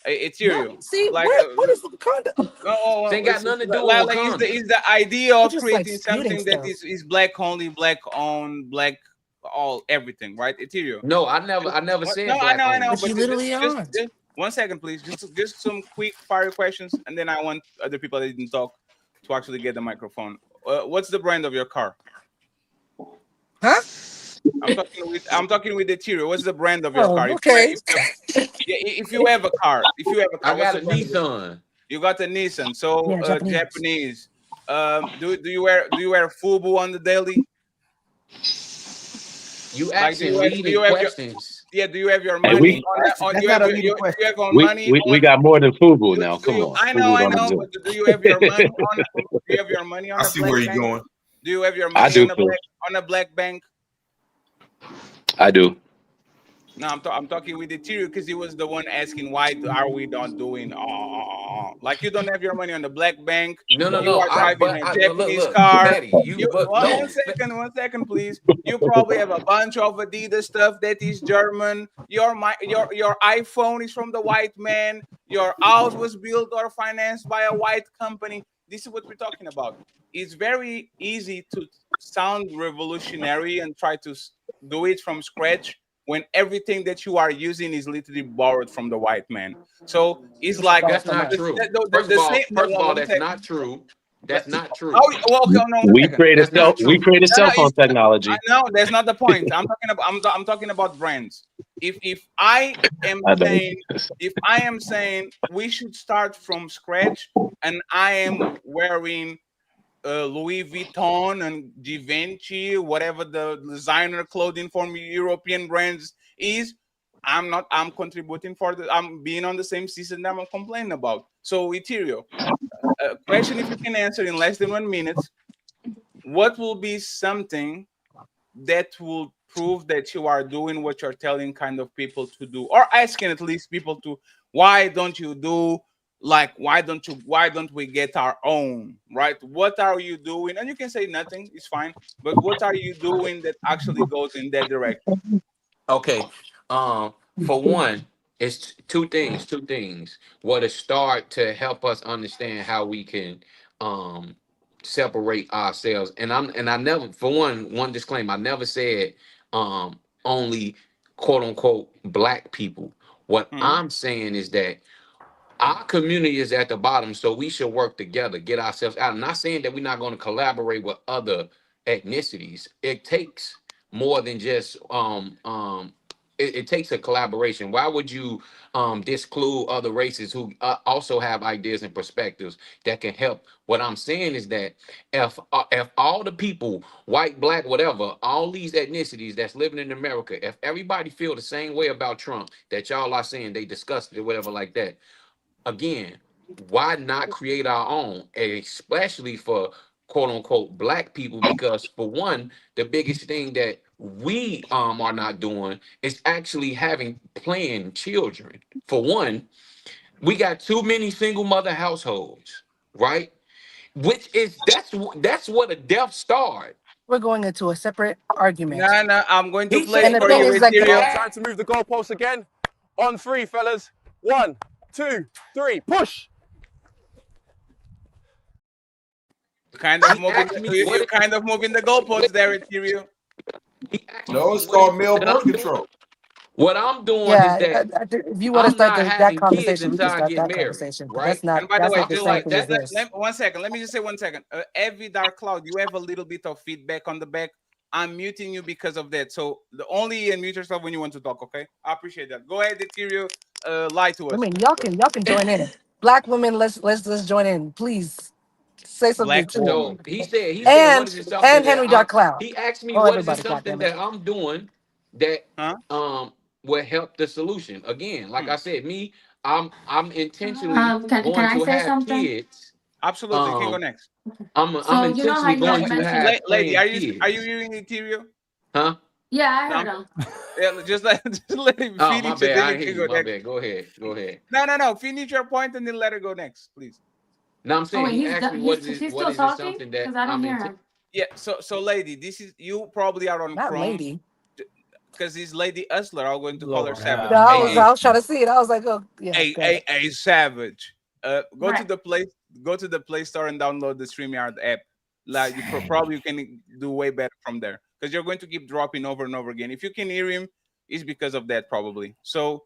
Speaker 12: No,
Speaker 9: Ethereal,
Speaker 12: see,
Speaker 9: like
Speaker 12: what is the conduct?
Speaker 13: It ain't got nothing to do with
Speaker 9: like
Speaker 13: Wakanda.
Speaker 9: is the idea
Speaker 12: You're
Speaker 9: of
Speaker 12: just like
Speaker 9: creating
Speaker 12: spewing
Speaker 9: something that
Speaker 12: stuff.
Speaker 9: is black only, black owned, black all everything, right? Ethereal.
Speaker 13: No, I never
Speaker 9: No,
Speaker 13: said
Speaker 9: I
Speaker 13: black
Speaker 9: know,
Speaker 13: owned.
Speaker 12: But
Speaker 9: but
Speaker 12: you literally aren't.
Speaker 9: just 1 second, please. Just some quick fire questions, and then I want other people that didn't talk to actually get the microphone. What's the brand of your car?
Speaker 12: Huh?
Speaker 9: I'm talking with Ethereal. What's the brand of your car?
Speaker 12: Oh, okay.
Speaker 9: If you have a car,
Speaker 13: I
Speaker 9: what's
Speaker 13: got
Speaker 9: the
Speaker 13: a
Speaker 9: brand of your car?
Speaker 13: Nissan.
Speaker 9: You got a Nissan, so
Speaker 12: Yeah, Japanese.
Speaker 9: Japanese. Do you wear FUBU on the daily?
Speaker 13: You
Speaker 9: Like
Speaker 13: asking
Speaker 9: do you
Speaker 13: leading
Speaker 9: have your
Speaker 13: questions.
Speaker 9: do you have your
Speaker 3: Hey,
Speaker 9: money
Speaker 3: we
Speaker 9: on that? On,
Speaker 4: That's
Speaker 9: you
Speaker 4: not
Speaker 9: have
Speaker 4: a
Speaker 9: your
Speaker 4: leading
Speaker 9: do you
Speaker 4: question.
Speaker 9: have your
Speaker 3: we
Speaker 9: money
Speaker 3: we, we
Speaker 9: on?
Speaker 3: got more than FUBU now.
Speaker 9: Do
Speaker 3: Come
Speaker 9: you?
Speaker 3: on,
Speaker 9: I
Speaker 3: FUBU
Speaker 9: know,
Speaker 3: don't
Speaker 9: but
Speaker 3: exist.
Speaker 9: do you have your money on? Do you have your money on
Speaker 10: I
Speaker 9: a
Speaker 10: see
Speaker 9: black
Speaker 10: where you're
Speaker 9: bank?
Speaker 10: going.
Speaker 9: Do you have your
Speaker 3: I
Speaker 9: money
Speaker 3: do
Speaker 9: on a
Speaker 3: too.
Speaker 9: black bank?
Speaker 3: I do.
Speaker 9: No, I'm talking with Ethereal because he was the one asking why are we not doing like you don't have your money on the black bank.
Speaker 13: No, no,
Speaker 9: You
Speaker 13: no.
Speaker 9: are driving a Japanese
Speaker 13: Look,
Speaker 9: car.
Speaker 13: Fatty, you but no.
Speaker 9: 1 second, please. You probably have a bunch of Adidas stuff that is German. Your iPhone is from the white man. Your house was built or financed by a white company. This is what we're talking about. It's very easy to sound revolutionary and try to do it from scratch when everything that you are using is literally borrowed from the white man. So it's like
Speaker 13: That's not true.
Speaker 9: the same.
Speaker 13: First of all,
Speaker 9: One
Speaker 13: that's
Speaker 9: second.
Speaker 13: not true. That's not true.
Speaker 9: Oh, well, okay, no, 1 second.
Speaker 13: That's not true.
Speaker 3: Cell phone technology.
Speaker 9: No, that's not the point. I'm talking about brands. If I am
Speaker 3: I know.
Speaker 9: saying we should start from scratch, and I am wearing Louis Vuitton and Givenchy, whatever the designer clothing from European brands is, I'm contributing for I'm being on the same season that I'm complaining about. So Ethereal, question if you can answer in less than 1 minute. What will be something that will prove that you are doing what you're telling kind of people to do, or asking at least people to, why don't you do, like, why don't we get our own, right? What are you doing? And you can say nothing, it's fine, but what are you doing that actually goes in that direction?
Speaker 13: Okay. For one, it's two things. What to start to help us understand how we can separate ourselves. And I never, for one disclaimer, I never said only quote unquote black people. What I'm saying is that our community is at the bottom, so we should work together, get ourselves out. I'm not saying that we're not going to collaborate with other ethnicities. It takes more than just it takes a collaboration. Why would you disclude other races who also have ideas and perspectives that can help? What I'm saying is that if all the people, white, black, whatever, all these ethnicities that's living in America, if everybody feel the same way about Trump that y'all are saying they discussed it or whatever like that, again, why not create our own, especially for quote unquote black people? Because for one, the biggest thing that we are not doing is actually playing children. For one, we got too many single mother households, right? Which is that's what a death started.
Speaker 12: We're going into a separate argument.
Speaker 9: No, I'm going to
Speaker 13: He
Speaker 9: play
Speaker 12: And
Speaker 13: said
Speaker 12: the
Speaker 9: for
Speaker 12: thing
Speaker 9: you,
Speaker 12: is, like,
Speaker 9: Ethereal.
Speaker 15: Time to move the goalposts again. On three, fellas. 1, 2, 3, push.
Speaker 9: Kind of moving, you're kind of moving the goalposts there, Ethereal.
Speaker 10: No, it's called male birth control.
Speaker 13: What I'm doing is
Speaker 12: yeah,
Speaker 13: that
Speaker 12: if you want to
Speaker 13: I'm
Speaker 12: start
Speaker 13: not
Speaker 12: that
Speaker 13: having kids
Speaker 12: conversation, we
Speaker 13: until
Speaker 12: can
Speaker 13: I
Speaker 12: start
Speaker 13: get
Speaker 12: that
Speaker 13: married,
Speaker 12: conversation. But
Speaker 13: right?
Speaker 9: And by the way,
Speaker 12: that's not the
Speaker 9: just
Speaker 12: same
Speaker 9: like
Speaker 12: thing as this.
Speaker 9: 1 second, let me just say 1 second. Every Dark Cloud, you have a little bit of feedback on the back. I'm muting you because of that. So the only unmute yourself when you want to talk, okay? I appreciate that. Go ahead, Ethereal. Lie to us.
Speaker 12: I mean, y'all can join in. Black women, let's join in, please. Say something
Speaker 9: Black
Speaker 12: too.
Speaker 9: woman.
Speaker 13: So he said, what is it something
Speaker 12: And
Speaker 13: that
Speaker 12: Henry Dark Cloud.
Speaker 13: he asked me,
Speaker 12: Oh,
Speaker 13: what is it
Speaker 12: everybody,
Speaker 13: something
Speaker 12: goddammit.
Speaker 13: that I'm doing that will help the solution? Again, like I said, I'm intentionally
Speaker 16: Can
Speaker 13: going
Speaker 16: I
Speaker 13: to
Speaker 16: say
Speaker 13: have
Speaker 16: something?
Speaker 13: kids
Speaker 9: Absolutely, you can go next.
Speaker 13: I'm intentionally going to have
Speaker 9: Lady,
Speaker 13: planned kids.
Speaker 9: are you hearing Ethereal?
Speaker 13: Huh?
Speaker 11: Yeah, I
Speaker 9: No,
Speaker 11: heard him.
Speaker 9: yeah, just let him
Speaker 13: Oh, my
Speaker 9: finish and
Speaker 13: bad.
Speaker 9: then
Speaker 13: I
Speaker 9: you
Speaker 13: hear
Speaker 9: can
Speaker 13: you.
Speaker 9: go
Speaker 13: My
Speaker 9: next.
Speaker 13: bad. Go ahead. Go ahead.
Speaker 9: No. Finish your point and then let her go next, please.
Speaker 13: No, I'm
Speaker 11: Oh
Speaker 13: saying
Speaker 11: wait,
Speaker 13: he asked me what
Speaker 11: he's
Speaker 13: what
Speaker 11: still
Speaker 13: is it
Speaker 11: talking
Speaker 13: something
Speaker 11: because
Speaker 13: that
Speaker 11: I don't
Speaker 13: I'm
Speaker 11: hear
Speaker 13: into.
Speaker 11: him.
Speaker 9: Yeah, so lady, this is you probably are on
Speaker 12: Not
Speaker 9: Chrome
Speaker 12: lady.
Speaker 9: because this lady Hustler, I'm going to call her
Speaker 1: Lord
Speaker 9: Savage.
Speaker 12: No,
Speaker 1: have
Speaker 12: I
Speaker 1: mercy.
Speaker 12: was trying to see it. I was like, oh yeah, got it.
Speaker 9: A Savage. Go to
Speaker 11: Right.
Speaker 9: the Play Store and download the StreamYard app. Like probably you can do way better from there because you're going to keep dropping over and over again. If you can hear him, it's because of that probably. So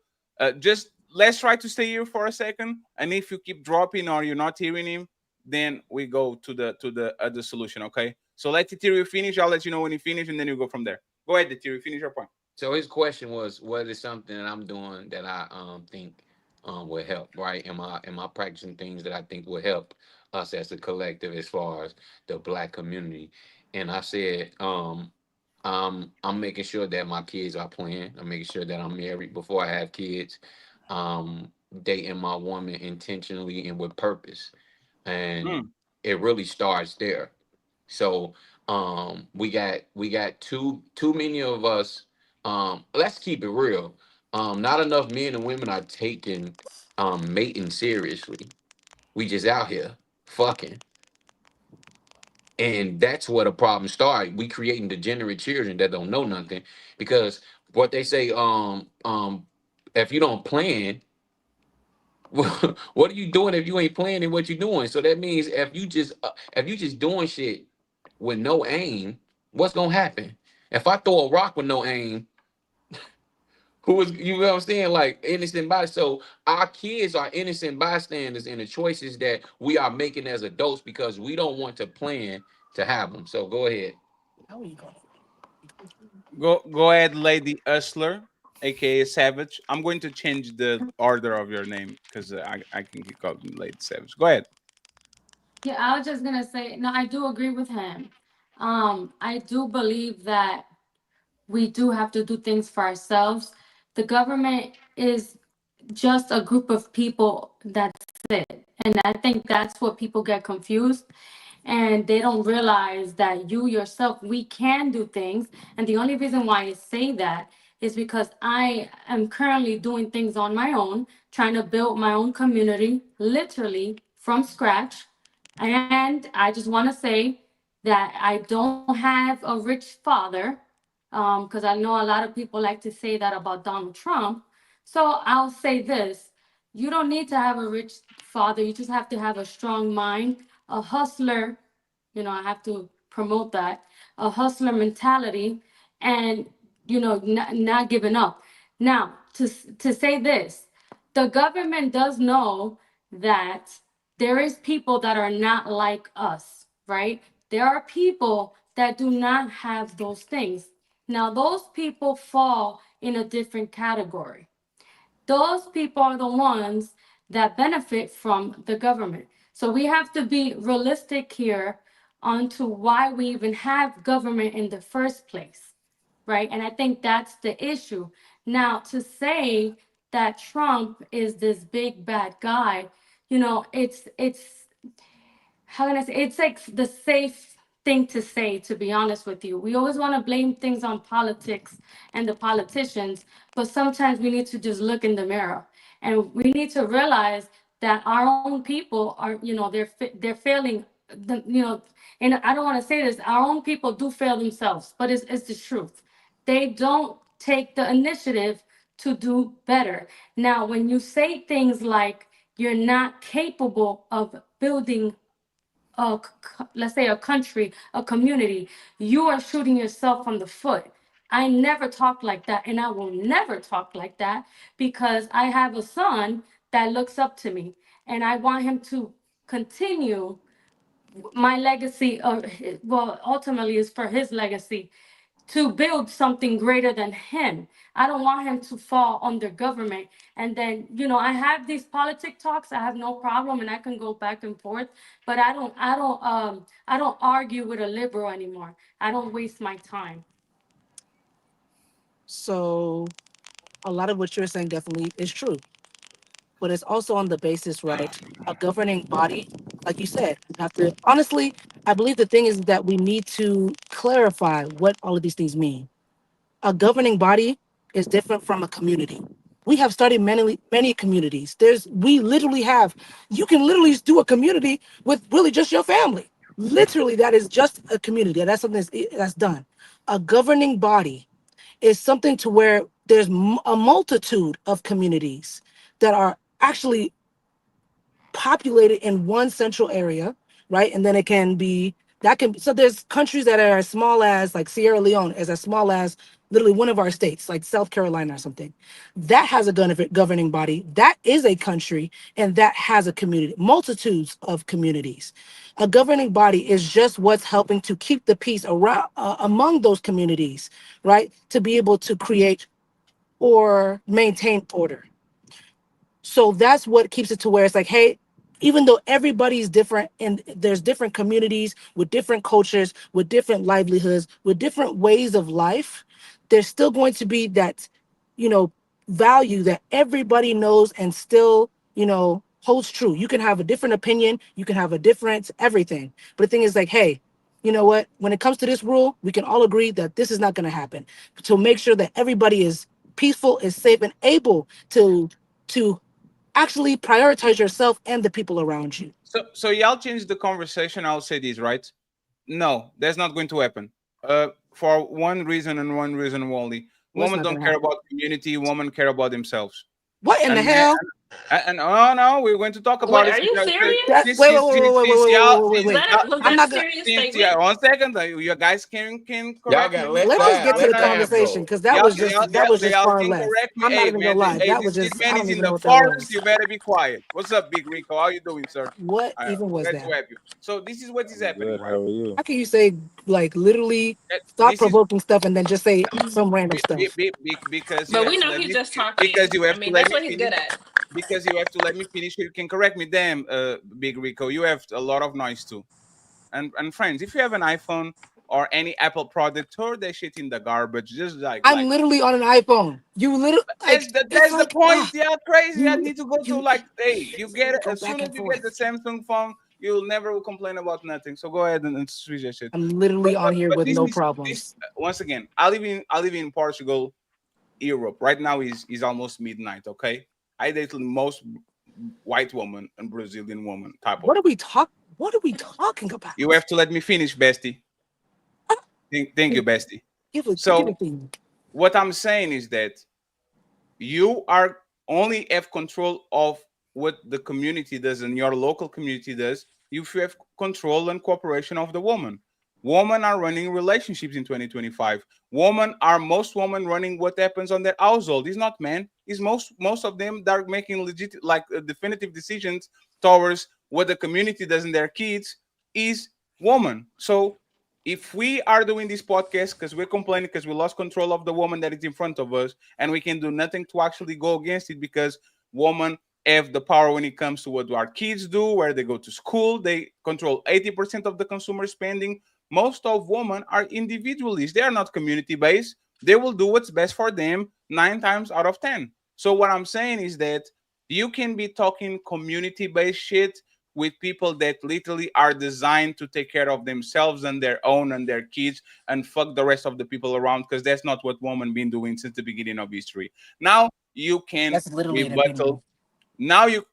Speaker 9: just let's try to stay here for a second, and if you keep dropping or you're not hearing him, then we go to the other solution. Okay. So let Ethereum finish. I'll let you know when he finish, and then you go from there. Go ahead, Ethereum. Finish your point.
Speaker 13: So his question was, what is something that I'm doing that I think will help, right? Am I practicing things that I think will help us as a collective as far as the black community? And I said, I'm making sure that my kids are playing. I'm making sure that I'm married before I have kids. Dating my woman intentionally and with purpose. And it really starts there. So we got too many of us. Let's keep it real. Not enough men and women are taking mating seriously. We just out here fucking. And that's where the problem started. We creating degenerate children that don't know nothing because what they say, if you don't plan, what are you doing if you ain't planning what you're doing? So that means if you just doing shit with no aim, what's gonna happen? If I throw a rock with no aim, who is you know what I'm saying? Like innocent by so our kids are innocent bystanders in the choices that we are making as adults because we don't want to plan to have them. So go ahead.
Speaker 12: How are you going?
Speaker 9: Go ahead, Lady Hustler, aka Savage. I'm going to change the order of your name because I can keep calling you Lady Savage. Go ahead.
Speaker 11: Yeah, I was just gonna say no. I do agree with him. I do believe that we do have to do things for ourselves. The government is just a group of people. That's it, and I think that's what people get confused. And they don't realize that you yourself, we can do things. And the only reason why I say that is because I am currently doing things on my own, trying to build my own community, literally from scratch. And I just want to say that I don't have a rich father, because I know a lot of people like to say that about Donald Trump. So I'll say this: you don't need to have a rich father. You just have to have a strong mind, a hustler. I have to promote that, a hustler mentality, and not giving up. Now, to say this, the government does know that there is people that are not like us, right? There are people that do not have those things. Now, those people fall in a different category. Those people are the ones that benefit from the government. So we have to be realistic here onto why we even have government in the first place, right? And I think that's the issue. Now, to say that Trump is this big bad guy, it's how can I say, it's like the safe thing to say, to be honest with you. We always want to blame things on politics and the politicians, but sometimes we need to just look in the mirror and we need to realize that our own people are, they're failing. And I don't want to say this, our own people do fail themselves, but it's the truth. They don't take the initiative to do better. Now, when you say things like you're not capable of building let's say a country, a community, you are shooting yourself on the foot. I never talk like that, and I will never talk like that because I have a son that looks up to me, and I want him to continue my legacy. Well, ultimately, is for his legacy to build something greater than him. I don't want him to fall under government. And then, I have these politic talks. I have no problem, and I can go back and forth. But I don't argue with a liberal anymore. I don't waste my time.
Speaker 12: So a lot of what you're saying definitely is true, but it's also on the basis, right? A governing body like you said, have to honestly, I believe the thing is that we need to clarify what all of these things mean. A governing body is different from a community. We have studied many communities. We literally have, you can literally do a community with really just your family. Literally, that is just a community. That's something that's done. A governing body is something to where there's a multitude of communities that are actually populated in one central area, right? And then it can be so there's countries that are as small as like Sierra Leone, as small as literally one of our states, like South Carolina or something. That has a governing body. That is a country, and that has a community, multitudes of communities. A governing body is just what's helping to keep the peace around among those communities, right? To be able to create or maintain order. So that's what keeps it to where it's like, hey, even though everybody's different and there's different communities with different cultures, with different livelihoods, with different ways of life, there's still going to be that, value that everybody knows and still, holds true. You can have a different opinion, you can have a different everything. But the thing is like, hey, you know what? When it comes to this rule, we can all agree that this is not going to happen. To make sure that everybody is peaceful, is safe, and able to actually prioritize yourself and the people around you.
Speaker 9: So y'all change the conversation. I'll say this, right? No, that's not going to happen. For one reason and one reason only. Women don't care about community. Women care about themselves.
Speaker 12: What in the hell?
Speaker 9: And oh no, we're going to talk about it.
Speaker 11: Are you serious?
Speaker 12: Wait. I'm not gonna.
Speaker 9: Yeah, 1 second. You guys can correct me.
Speaker 12: Let's just get to the conversation because that was just far left. I'm not even gonna lie. That was just.
Speaker 9: Man is in the forest. You better be quiet. What's up, Big Rico? How you doing, sir?
Speaker 12: What even was that?
Speaker 9: So this is what is happening.
Speaker 16: How are you?
Speaker 12: How can you say like literally thought-provoking stuff and then just say some random stuff?
Speaker 9: Because
Speaker 6: but we know he's just talking.
Speaker 9: Because you have to let
Speaker 6: that's
Speaker 9: me
Speaker 6: what he's
Speaker 9: finish.
Speaker 6: good at.
Speaker 9: Because you have to let me finish. You can correct me. Damn, Big Rico, you have a lot of noise too. And friends, if you have an iPhone or any Apple product, throw that shit in the garbage. Just
Speaker 12: I'm literally on an iPhone. You literally.
Speaker 9: That's the point. Yeah, crazy. I need to go to hey, you get it as soon as you get the Samsung phone. You'll never complain about nothing. So go ahead and switch that shit.
Speaker 12: I'm literally on here with no problems.
Speaker 9: Once again, I live in Portugal, Europe. Right now is almost midnight. Okay, I date most white woman and Brazilian woman type of.
Speaker 12: What are we talking about?
Speaker 9: You have to let me finish, bestie. Thank you, bestie. What I'm saying is that you are only have control of what the community does and your local community does. You have control and cooperation of the woman. Women are running relationships in 2025. Most women running what happens on their household. It's not men. It's most of them that are making definitive decisions towards what the community does in their kids is woman. So if we are doing this podcast because we're complaining because we lost control of the woman that is in front of us and we can do nothing to actually go against it because women have the power when it comes to what our kids do, where they go to school, they control 80% of the consumer spending. Most of women are individualists. They are not community-based. They will do what's best for them 9 times out of 10. So what I'm saying is that you can be talking community-based shit with people that literally are designed to take care of themselves and their own and their kids and fuck the rest of the people around, because that's not what women been doing since the beginning of history. Now you can rebuttal. Now you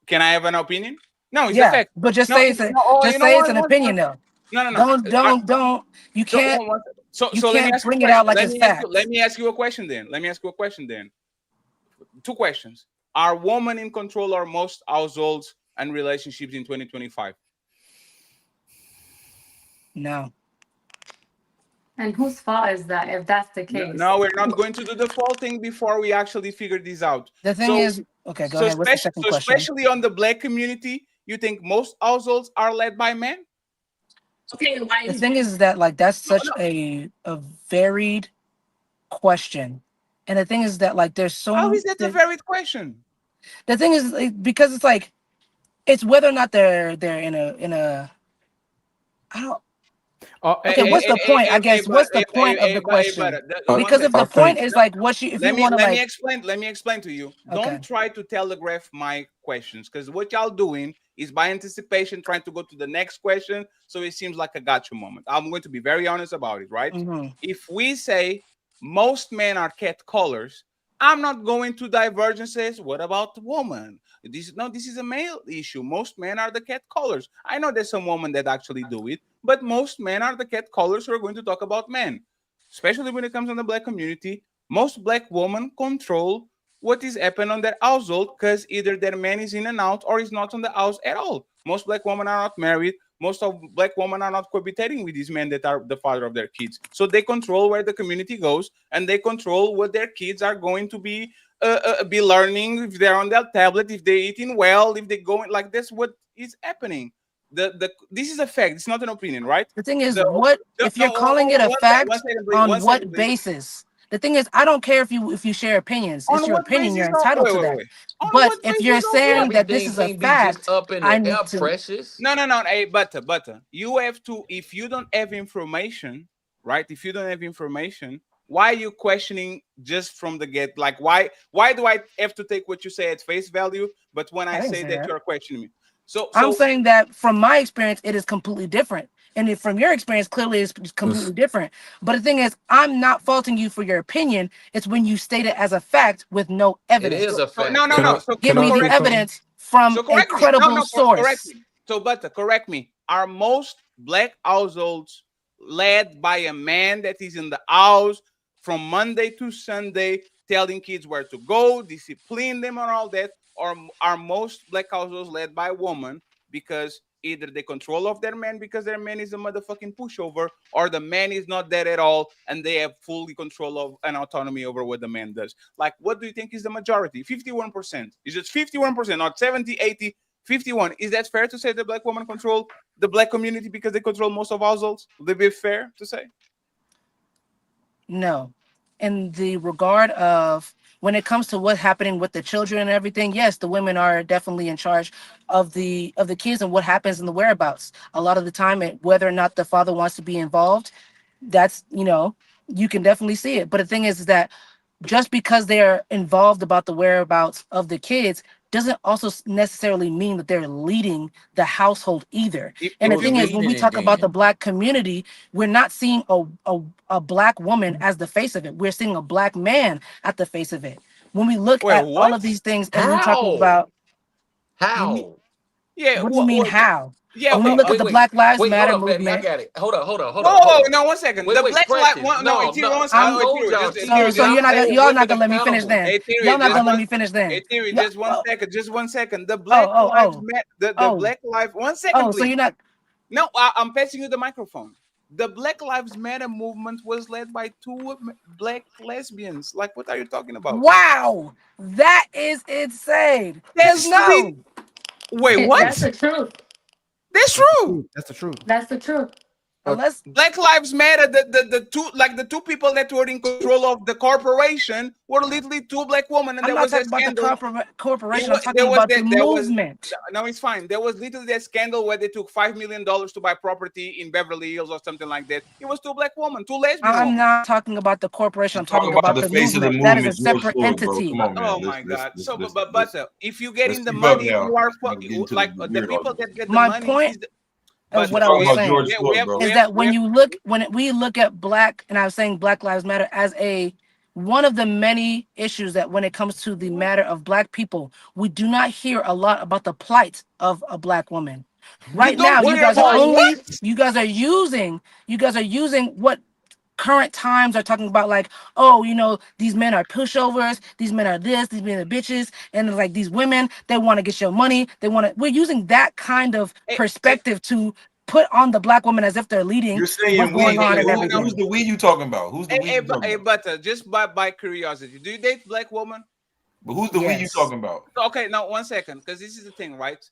Speaker 9: can I have an opinion? No, it's a fact.
Speaker 12: But just say it's an opinion though.
Speaker 9: No.
Speaker 12: Don't. You can't.
Speaker 9: So
Speaker 12: let me bring it out like it's fact.
Speaker 9: Let me ask you a question then. 2 questions. Are women in control of most households and relationships in 2025?
Speaker 12: No.
Speaker 11: And whose fault is that if that's the case?
Speaker 9: No, we're not going to do the fault thing before we actually figure this out.
Speaker 12: The thing is, okay, go ahead. What's the second question?
Speaker 9: Especially on the Black community, you think most households are led by men?
Speaker 11: Okay,
Speaker 12: the thing is that that's such a varied question, and the thing is that there's so.
Speaker 9: How is that a varied question?
Speaker 12: The thing is because it's whether or not they're in a. I don't. Okay, what's the point? I guess what's the point of the question? Because if the point is like what you, if you want to
Speaker 9: let
Speaker 12: like,
Speaker 9: me explain to you.
Speaker 12: Okay.
Speaker 9: Don't try to telegraph my questions, because what y'all doing is by anticipation trying to go to the next question, so it seems like a gotcha moment. I'm going to be very honest about it, right? If we say most men are cat callers, I'm not going to divergences. What about the woman? This is a male issue. Most men are the cat callers. I know there's some women that actually do it, but most men are the cat callers who are going to talk about men, especially when it comes on the black community. Most black women control what is happening on their household, because either their man is in and out or is not on the house at all. Most black women are not married. Most of black women are not cohabitating with these men that are the father of their kids. So they control where the community goes, and they control what their kids are going to be learning, if they're on their tablet, if they're eating well, if they're going like this. What is happening? This is a fact. It's not an opinion, right?
Speaker 12: the thing is, what if you're calling it a fact on what basis? The thing is, I don't care if you share opinions. It's your opinion. You're entitled to that. But if you're saying that this is a fact, I need to.
Speaker 13: Precious.
Speaker 9: No. Hey, butter. You have to. If you don't have information, right? If you don't have information, why are you questioning just from the get? Like, why do I have to take what you say at face value? But when I say that, you're questioning me. So
Speaker 12: I'm saying that from my experience, it is completely different. And if from your experience, clearly it's completely different. But the thing is, I'm not faulting you for your opinion. It's when you state it as a fact with no evidence.
Speaker 13: It is a fact.
Speaker 9: No. So
Speaker 12: give me the evidence from a credible source.
Speaker 9: Correct me. So, Butter, correct me. Are most black households led by a man that is in the house from Monday to Sunday, telling kids where to go, discipline them and all that? Or are most black households led by a woman, because either they control of their man because their man is a motherfucking pushover, or the man is not there at all and they have fully control of and autonomy over what the man does? Like, what do you think is the majority? 51%. Is it 51%, not 70, 80, 51? Is that fair to say that black women control the black community because they control most of households? Would it be fair to say?
Speaker 12: No. In the regard of when it comes to what's happening with the children and everything, yes, the women are definitely in charge of the kids and what happens in the whereabouts. A lot of the time, whether or not the father wants to be involved, that's, you can definitely see it. But the thing is that just because they're involved about the whereabouts of the kids doesn't also necessarily mean that they're leading the household either. And the thing is, when we talk about the black community, we're not seeing a black woman as the face of it. We're seeing a black man at the face of it. When we look at all of these things and we talk about
Speaker 13: how.
Speaker 9: Yeah.
Speaker 12: What do you mean how?
Speaker 9: Yeah,
Speaker 12: when we look at the Black Lives Matter
Speaker 13: hold on,
Speaker 12: movement.
Speaker 13: Fatty, I got it. Hold on.
Speaker 9: Whoa, no, 1 second.
Speaker 13: Wait,
Speaker 9: the Black Lives
Speaker 12: So y'all not gonna let me finish then. Y'all not gonna let me finish then.
Speaker 9: Hey, Theory, just 1 second. The Black Lives Matter. The Black Lives. 1 second, please.
Speaker 12: So you're not.
Speaker 9: No, I'm passing you the microphone. The Black Lives Matter movement was led by 2 black lesbians. Like, what are you talking about?
Speaker 12: Wow, that is insane.
Speaker 9: That's
Speaker 12: no.
Speaker 9: Wait, what?
Speaker 11: That's the truth.
Speaker 9: That's true.
Speaker 4: That's the truth.
Speaker 11: That's the truth.
Speaker 12: Unless
Speaker 9: Black Lives Matter, the two people that were in control of the corporation were literally 2 black women, and
Speaker 12: I'm
Speaker 9: there
Speaker 12: not
Speaker 9: was a
Speaker 12: talking
Speaker 9: scandal.
Speaker 12: about the corporation. I'm talking about the movement.
Speaker 9: No, it's fine. There was literally a scandal where they took $5 million to buy property in Beverly Hills or something like that. It was 2 black women, 2 lesbian
Speaker 12: I'm
Speaker 9: women.
Speaker 12: not talking about the corporation. I'm talking about the movement. That is a separate entity.
Speaker 9: Oh my God! So, but if you get in the money, you are fucking like the people that get the money.
Speaker 12: My point. Of what I was saying is that when we look at black, and I was saying Black Lives Matter as one of the many issues that when it comes to the matter of black people, we do not hear a lot about the plight of a black woman. Right now, you guys are using what current times are talking about, like, oh, these men are pushovers, these men are this, these men are bitches, and like these women, they want to get your money, we're using that kind of perspective to put on the black woman as if they're leading.
Speaker 10: You're saying
Speaker 12: what's going on and everything.
Speaker 10: Who's the we you talking about? Who's the we you talking about?
Speaker 9: But just by curiosity, do you date black women?
Speaker 10: But who's the we you talking about?
Speaker 9: Okay, now 1 second, because this is the thing, right?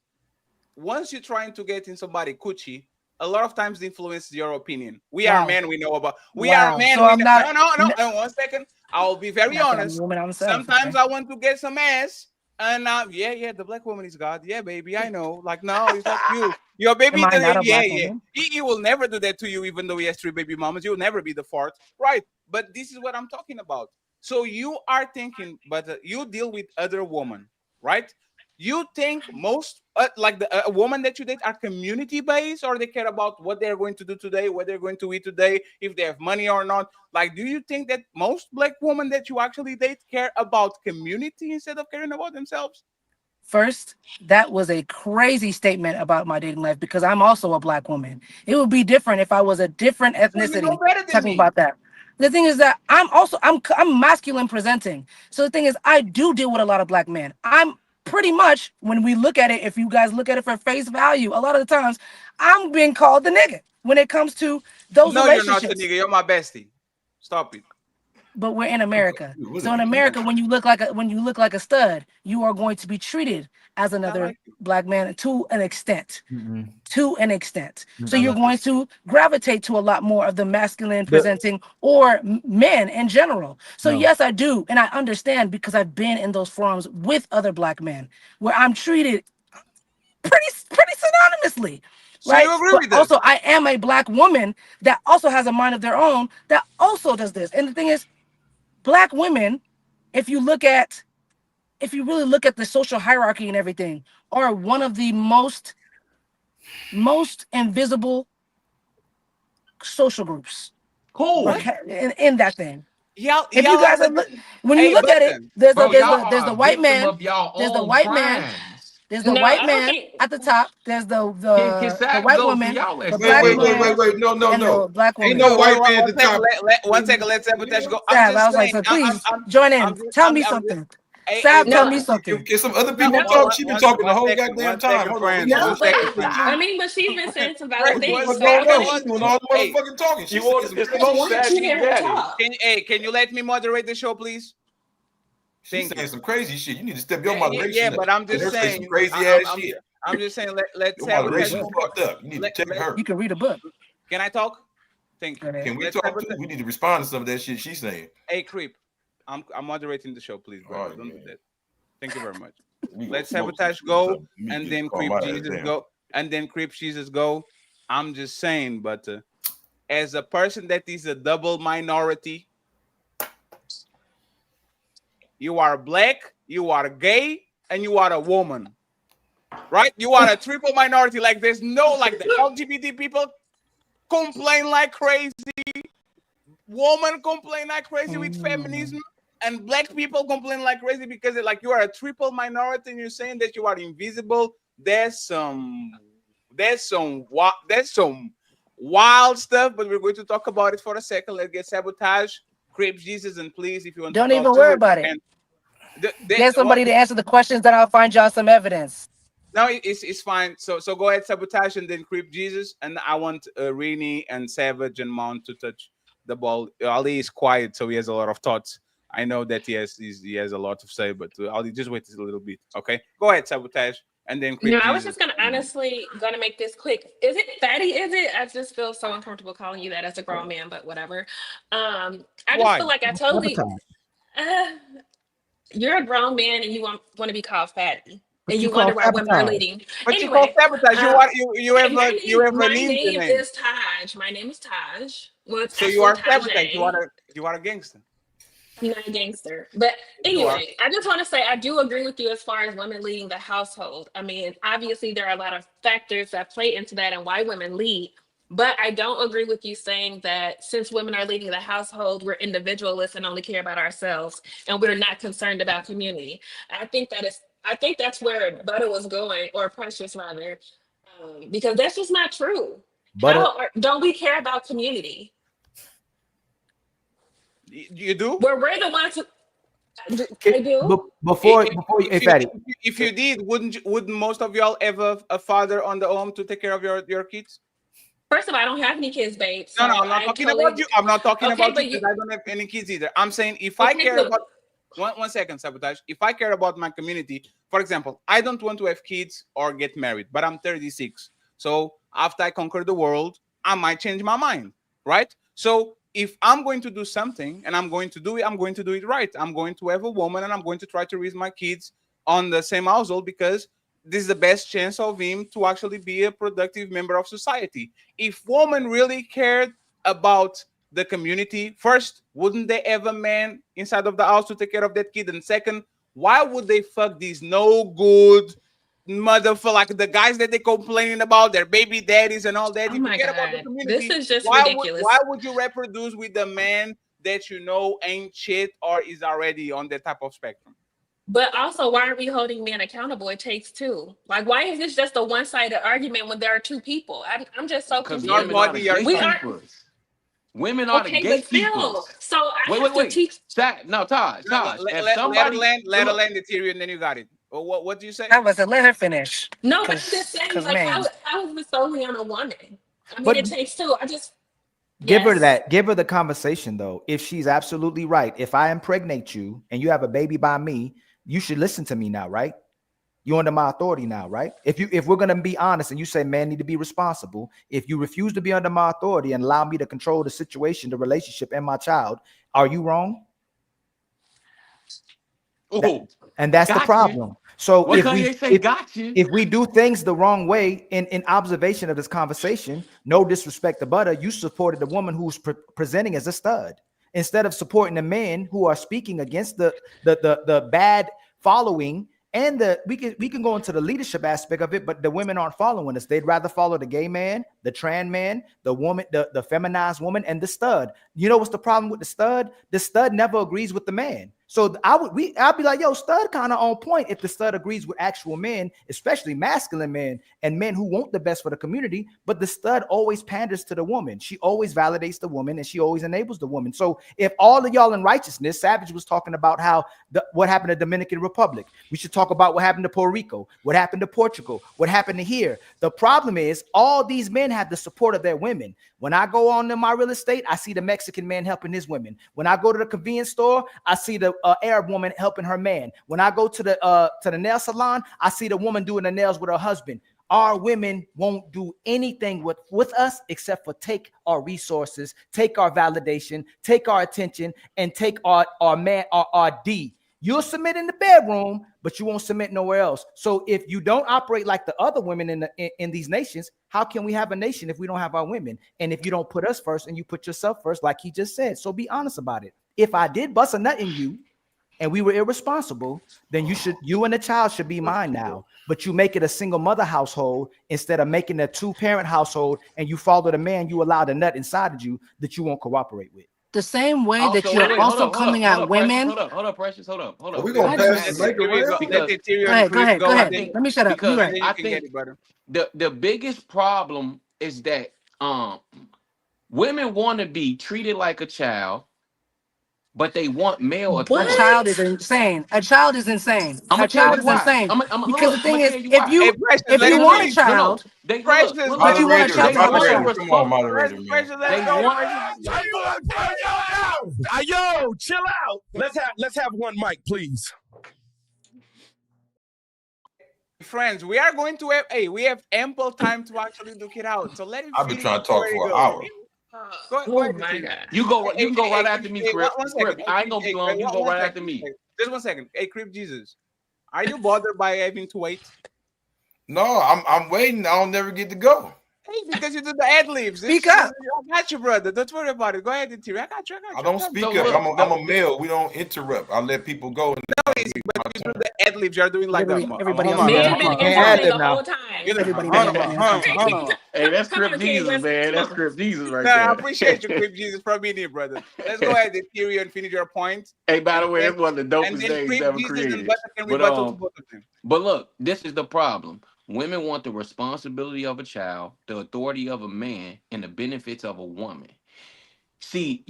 Speaker 9: Once you're trying to get in somebody coochie, a lot of times influences your opinion. We are men, we know about. We are men.
Speaker 12: So
Speaker 9: no. 1 second. I'll be very honest. Sometimes I want to get some ass, And the black woman is God. Yeah, baby, I know. Like, no, it's not you. Your baby,
Speaker 12: Am I not a black woman?
Speaker 9: He will never do that to you, even though he has 3 baby mamas. You'll never be the fourth, right? But this is what I'm talking about. So you are thinking, but you deal with other women, right? You think most like the woman that you date are community based, or they care about what they're going to do today, what they're going to eat today, if they have money or not? Like, do you think that most black women that you actually date care about community instead of caring about themselves?
Speaker 12: First, that was a crazy statement about my dating life because I'm also a black woman. It would be different if I was a different
Speaker 9: So you
Speaker 12: ethnicity
Speaker 9: know better than
Speaker 12: talking
Speaker 9: me.
Speaker 12: about that. The thing is that I'm masculine presenting. So the thing is, I do deal with a lot of black men. I'm pretty much, when we look at it, if you guys look at it for face value, a lot of the times I'm being called the nigga when it comes to those
Speaker 9: No, you're not the
Speaker 12: relationships.
Speaker 9: nigga. You're my bestie. Stop it.
Speaker 12: But we're in America. So in America, when you look like a stud, you are going to be treated as another black man to an extent. To an extent. So you're going to gravitate to a lot more of the masculine presenting or men in general. So yes, I do. And I understand because I've been in those forums with other black men where I'm treated pretty synonymously.
Speaker 9: So
Speaker 12: right?
Speaker 9: you agree
Speaker 12: But
Speaker 9: with that?
Speaker 12: also, I am a black woman that also has a mind of their own that also does this. And the thing is, black women, if you really look at the social hierarchy and everything, are one of the most invisible social groups.
Speaker 13: Cool.
Speaker 12: In that thing.
Speaker 9: Yeah,
Speaker 12: if you guys when you look at it, there's the white man, there's the white man, there's the white man at the top, there's the white woman, the black man,
Speaker 10: wait, no,
Speaker 12: and the black woman.
Speaker 10: Ain't no white man at the top.
Speaker 9: One second, let Sabotage go.
Speaker 12: Sav, I was like, so please join in. Tell me something. Sav, tell me something.
Speaker 10: Can some other people talk? She's been talking the whole goddamn time. Hold on.
Speaker 6: No, but I mean, but she's been saying some valid things.
Speaker 10: What's going on? She's doing all the motherfucking talking.
Speaker 13: You want to
Speaker 9: Can you let me moderate the show, please?
Speaker 10: She's saying some crazy shit. You need to step your moderation.
Speaker 9: Yeah, but I'm just saying
Speaker 10: some crazy ass shit.
Speaker 9: I'm just saying let
Speaker 10: your moderation fucked up. You need to check her.
Speaker 12: You can read a book.
Speaker 9: Can I talk? Thank you.
Speaker 10: Can we talk? We need to respond to some of that shit she's saying.
Speaker 9: Hey, Crip, I'm moderating the show, please, bro. Don't do that. Thank you very much. Let Sabotage go, and then Crip Jesus go, and then Crip Jesus go. I'm just saying, but as a person that is a double minority, you are black, you are gay, and you are a woman, right? You are a triple minority. Like there's no like the LGBT people complain like crazy, women complain like crazy with feminism. And black people complain like crazy because like you are a triple minority and you're saying that you are invisible. There's some wild stuff, but we're going to talk about it for a second. Let's get Sabotage, Crip Jesus, and please, if you want
Speaker 12: Don't
Speaker 9: to
Speaker 12: even worry about it. Get somebody to answer the questions, then I'll find y'all some evidence.
Speaker 9: No, it's fine. So go ahead, Sabotage, and then Crip Jesus, and I want Rini and Savage and Mount to touch the ball. Ali is quiet, so he has a lot of thoughts. I know that he has a lot to say, but I'll just wait a little bit. Okay, go ahead, Sabotage, and then Crip.
Speaker 6: No, I was just gonna make this quick. Is it fatty? Is it? I just feel so uncomfortable calling you that as a grown man, but whatever. I just feel like I totally. You're a grown man and you want to be called fatty, and you wonder why women are leading.
Speaker 9: But
Speaker 6: anyway,
Speaker 9: you call Sabotage. You have
Speaker 6: my
Speaker 9: name
Speaker 6: is Taj. My name is Taj. Well,
Speaker 9: so you are Sabotage. You are a gangster.
Speaker 6: Not a gangster. But anyway, I just want to say I do agree with you as far as women leading the household. I mean, obviously there are a lot of factors that play into that and why women lead. But I don't agree with you saying that since women are leading the household, we're individualists and only care about ourselves and we're not concerned about community. I think that's where Butter was going, or Precious rather, because that's just not true. Don't we care about community?
Speaker 9: You do?
Speaker 6: We're the ones who. I do.
Speaker 15: Before
Speaker 9: if you did, wouldn't most of y'all have a father on the home to take care of your kids?
Speaker 6: First of all, I don't have any kids, babe. So
Speaker 9: no, I'm not talking about you. I'm not talking about you because I don't have any kids either. I'm saying if I care about one second, Sabotage. If I care about my community, for example, I don't want to have kids or get married, but I'm 36. So after I conquer the world, I might change my mind, right? So if I'm going to do something and I'm going to do it right. I'm going to have a woman and I'm going to try to raise my kids on the same household because this is the best chance of him to actually be a productive member of society. If women really cared about the community, first, wouldn't they have a man inside of the house to take care of that kid? And second, why would they fuck these no good motherfucker, like the guys that they complaining about their baby daddies and all that?
Speaker 6: Oh
Speaker 9: If you
Speaker 6: my
Speaker 9: care about the
Speaker 6: God. This
Speaker 9: community,
Speaker 6: is just
Speaker 9: why
Speaker 6: ridiculous.
Speaker 9: would you reproduce with the man that you know ain't shit or is already on that type of spectrum?
Speaker 6: But also, why are we holding men accountable? It takes two. Like, why is this just a one-sided argument when there are two people? I'm just so
Speaker 13: Because
Speaker 6: confused.
Speaker 13: women are the
Speaker 6: We are
Speaker 13: gatekeepers. Women are the
Speaker 6: okay, but still,
Speaker 13: gatekeepers.
Speaker 6: so I have to
Speaker 13: Wait.
Speaker 6: teach.
Speaker 13: No, Taj. If
Speaker 9: Let
Speaker 13: somebody
Speaker 9: her land the theory, and then you got it. Or what do you say?
Speaker 12: I was let her finish.
Speaker 6: No, but I'm just saying, like,
Speaker 12: man.
Speaker 6: how is this solely on a woman? I mean,
Speaker 16: But
Speaker 6: it takes two.
Speaker 16: give her
Speaker 6: Yes.
Speaker 16: that. Give her the conversation though. If she's absolutely right, if I impregnate you and you have a baby by me, you should listen to me now, right? You're under my authority now, right? If we're gonna be honest and you say men need to be responsible, if you refuse to be under my authority and allow me to control the situation, the relationship, and my child, are you wrong? And that's the problem. So
Speaker 13: What
Speaker 16: if
Speaker 13: Kanye say? Gotcha.
Speaker 16: if we do things the wrong way in observation of this conversation, no disrespect to Butter, you supported the woman who's presenting as a stud instead of supporting the men who are speaking against the bad following. And we can go into the leadership aspect of it, but the women aren't following us. They'd rather follow the gay man, the trans man, the woman, the feminized woman, and the stud. You know what's the problem with the stud? The stud never agrees with the man. So I'd be like, yo, stud kind of on point if the stud agrees with actual men, especially masculine men and men who want the best for the community. But the stud always panders to the woman. She always validates the woman and she always enables the woman. So if all of y'all in righteousness, Savage was talking about how what happened to Dominican Republic. We should talk about what happened to Puerto Rico, what happened to Portugal, what happened to here. The problem is all these men have the support of their women. When I go on to my real estate, I see the Mexican man helping his women. When I go to the convenience store, I see the Arab woman helping her man. When I go to the nail salon, I see the woman doing the nails with her husband. Our women won't do anything with us except for take our resources, take our validation, take our attention, and take our D. You'll submit in the bedroom, but you won't submit nowhere else. So if you don't operate like the other women in these nations, how can we have a nation if we don't have our women? And if you don't put us first and you put yourself first, like he just said. So be honest about it. If I did bust a nut in you and we were irresponsible, then you and the child should be mine now. But you make it a single mother household instead of making a 2-parent household, and you follow the man you allowed a nut inside of you that you won't cooperate with.
Speaker 12: The same way that you're also coming at women.
Speaker 13: Hold up, Precious. Hold up.
Speaker 10: Are we gonna pass the mic around?
Speaker 12: Go ahead. Let me shut up.
Speaker 13: Because I think the biggest problem is that women want to be treated like a child, but they want male authority.
Speaker 12: A child is insane. A child is insane.
Speaker 13: A
Speaker 12: child is insane. Because the thing is, if you want a child,
Speaker 10: Moderator, come on, moderator, man.
Speaker 15: Yo, chill out. Let's have one mic, please.
Speaker 9: Friends, we are going to have we have ample time to actually duke it out. So let him.
Speaker 10: I've been trying to talk for an hour.
Speaker 9: Go ahead.
Speaker 13: You can go right after me, Crip. I ain't gonna be long. You go right after me.
Speaker 9: Just 1 second. Hey, Crip Jesus, are you bothered by having to wait?
Speaker 10: No, I'm waiting. I don't never get to go.
Speaker 9: Hey, because you did the ad libs.
Speaker 12: Speak up.
Speaker 9: I got you, brother. Don't worry about it. Go ahead, Interior. I got you.
Speaker 10: I don't speak up. I'm a male. We don't interrupt. I let people go.
Speaker 9: No, easy, but you do the ad libs. You're doing like that.
Speaker 12: Everybody
Speaker 6: else the whole time.
Speaker 9: Hold on.
Speaker 13: Hey, that's Crip Jesus, man. That's Crip Jesus right
Speaker 9: there.
Speaker 13: there.
Speaker 9: I appreciate you, Crip Jesus, for being here, brother. Let's go ahead, Interior, and finish your point.
Speaker 13: Hey, by the way, that's one of the dopest things ever created. But look, this is the problem. Women want the responsibility of a child, the authority of a man, and the benefits of a woman. See,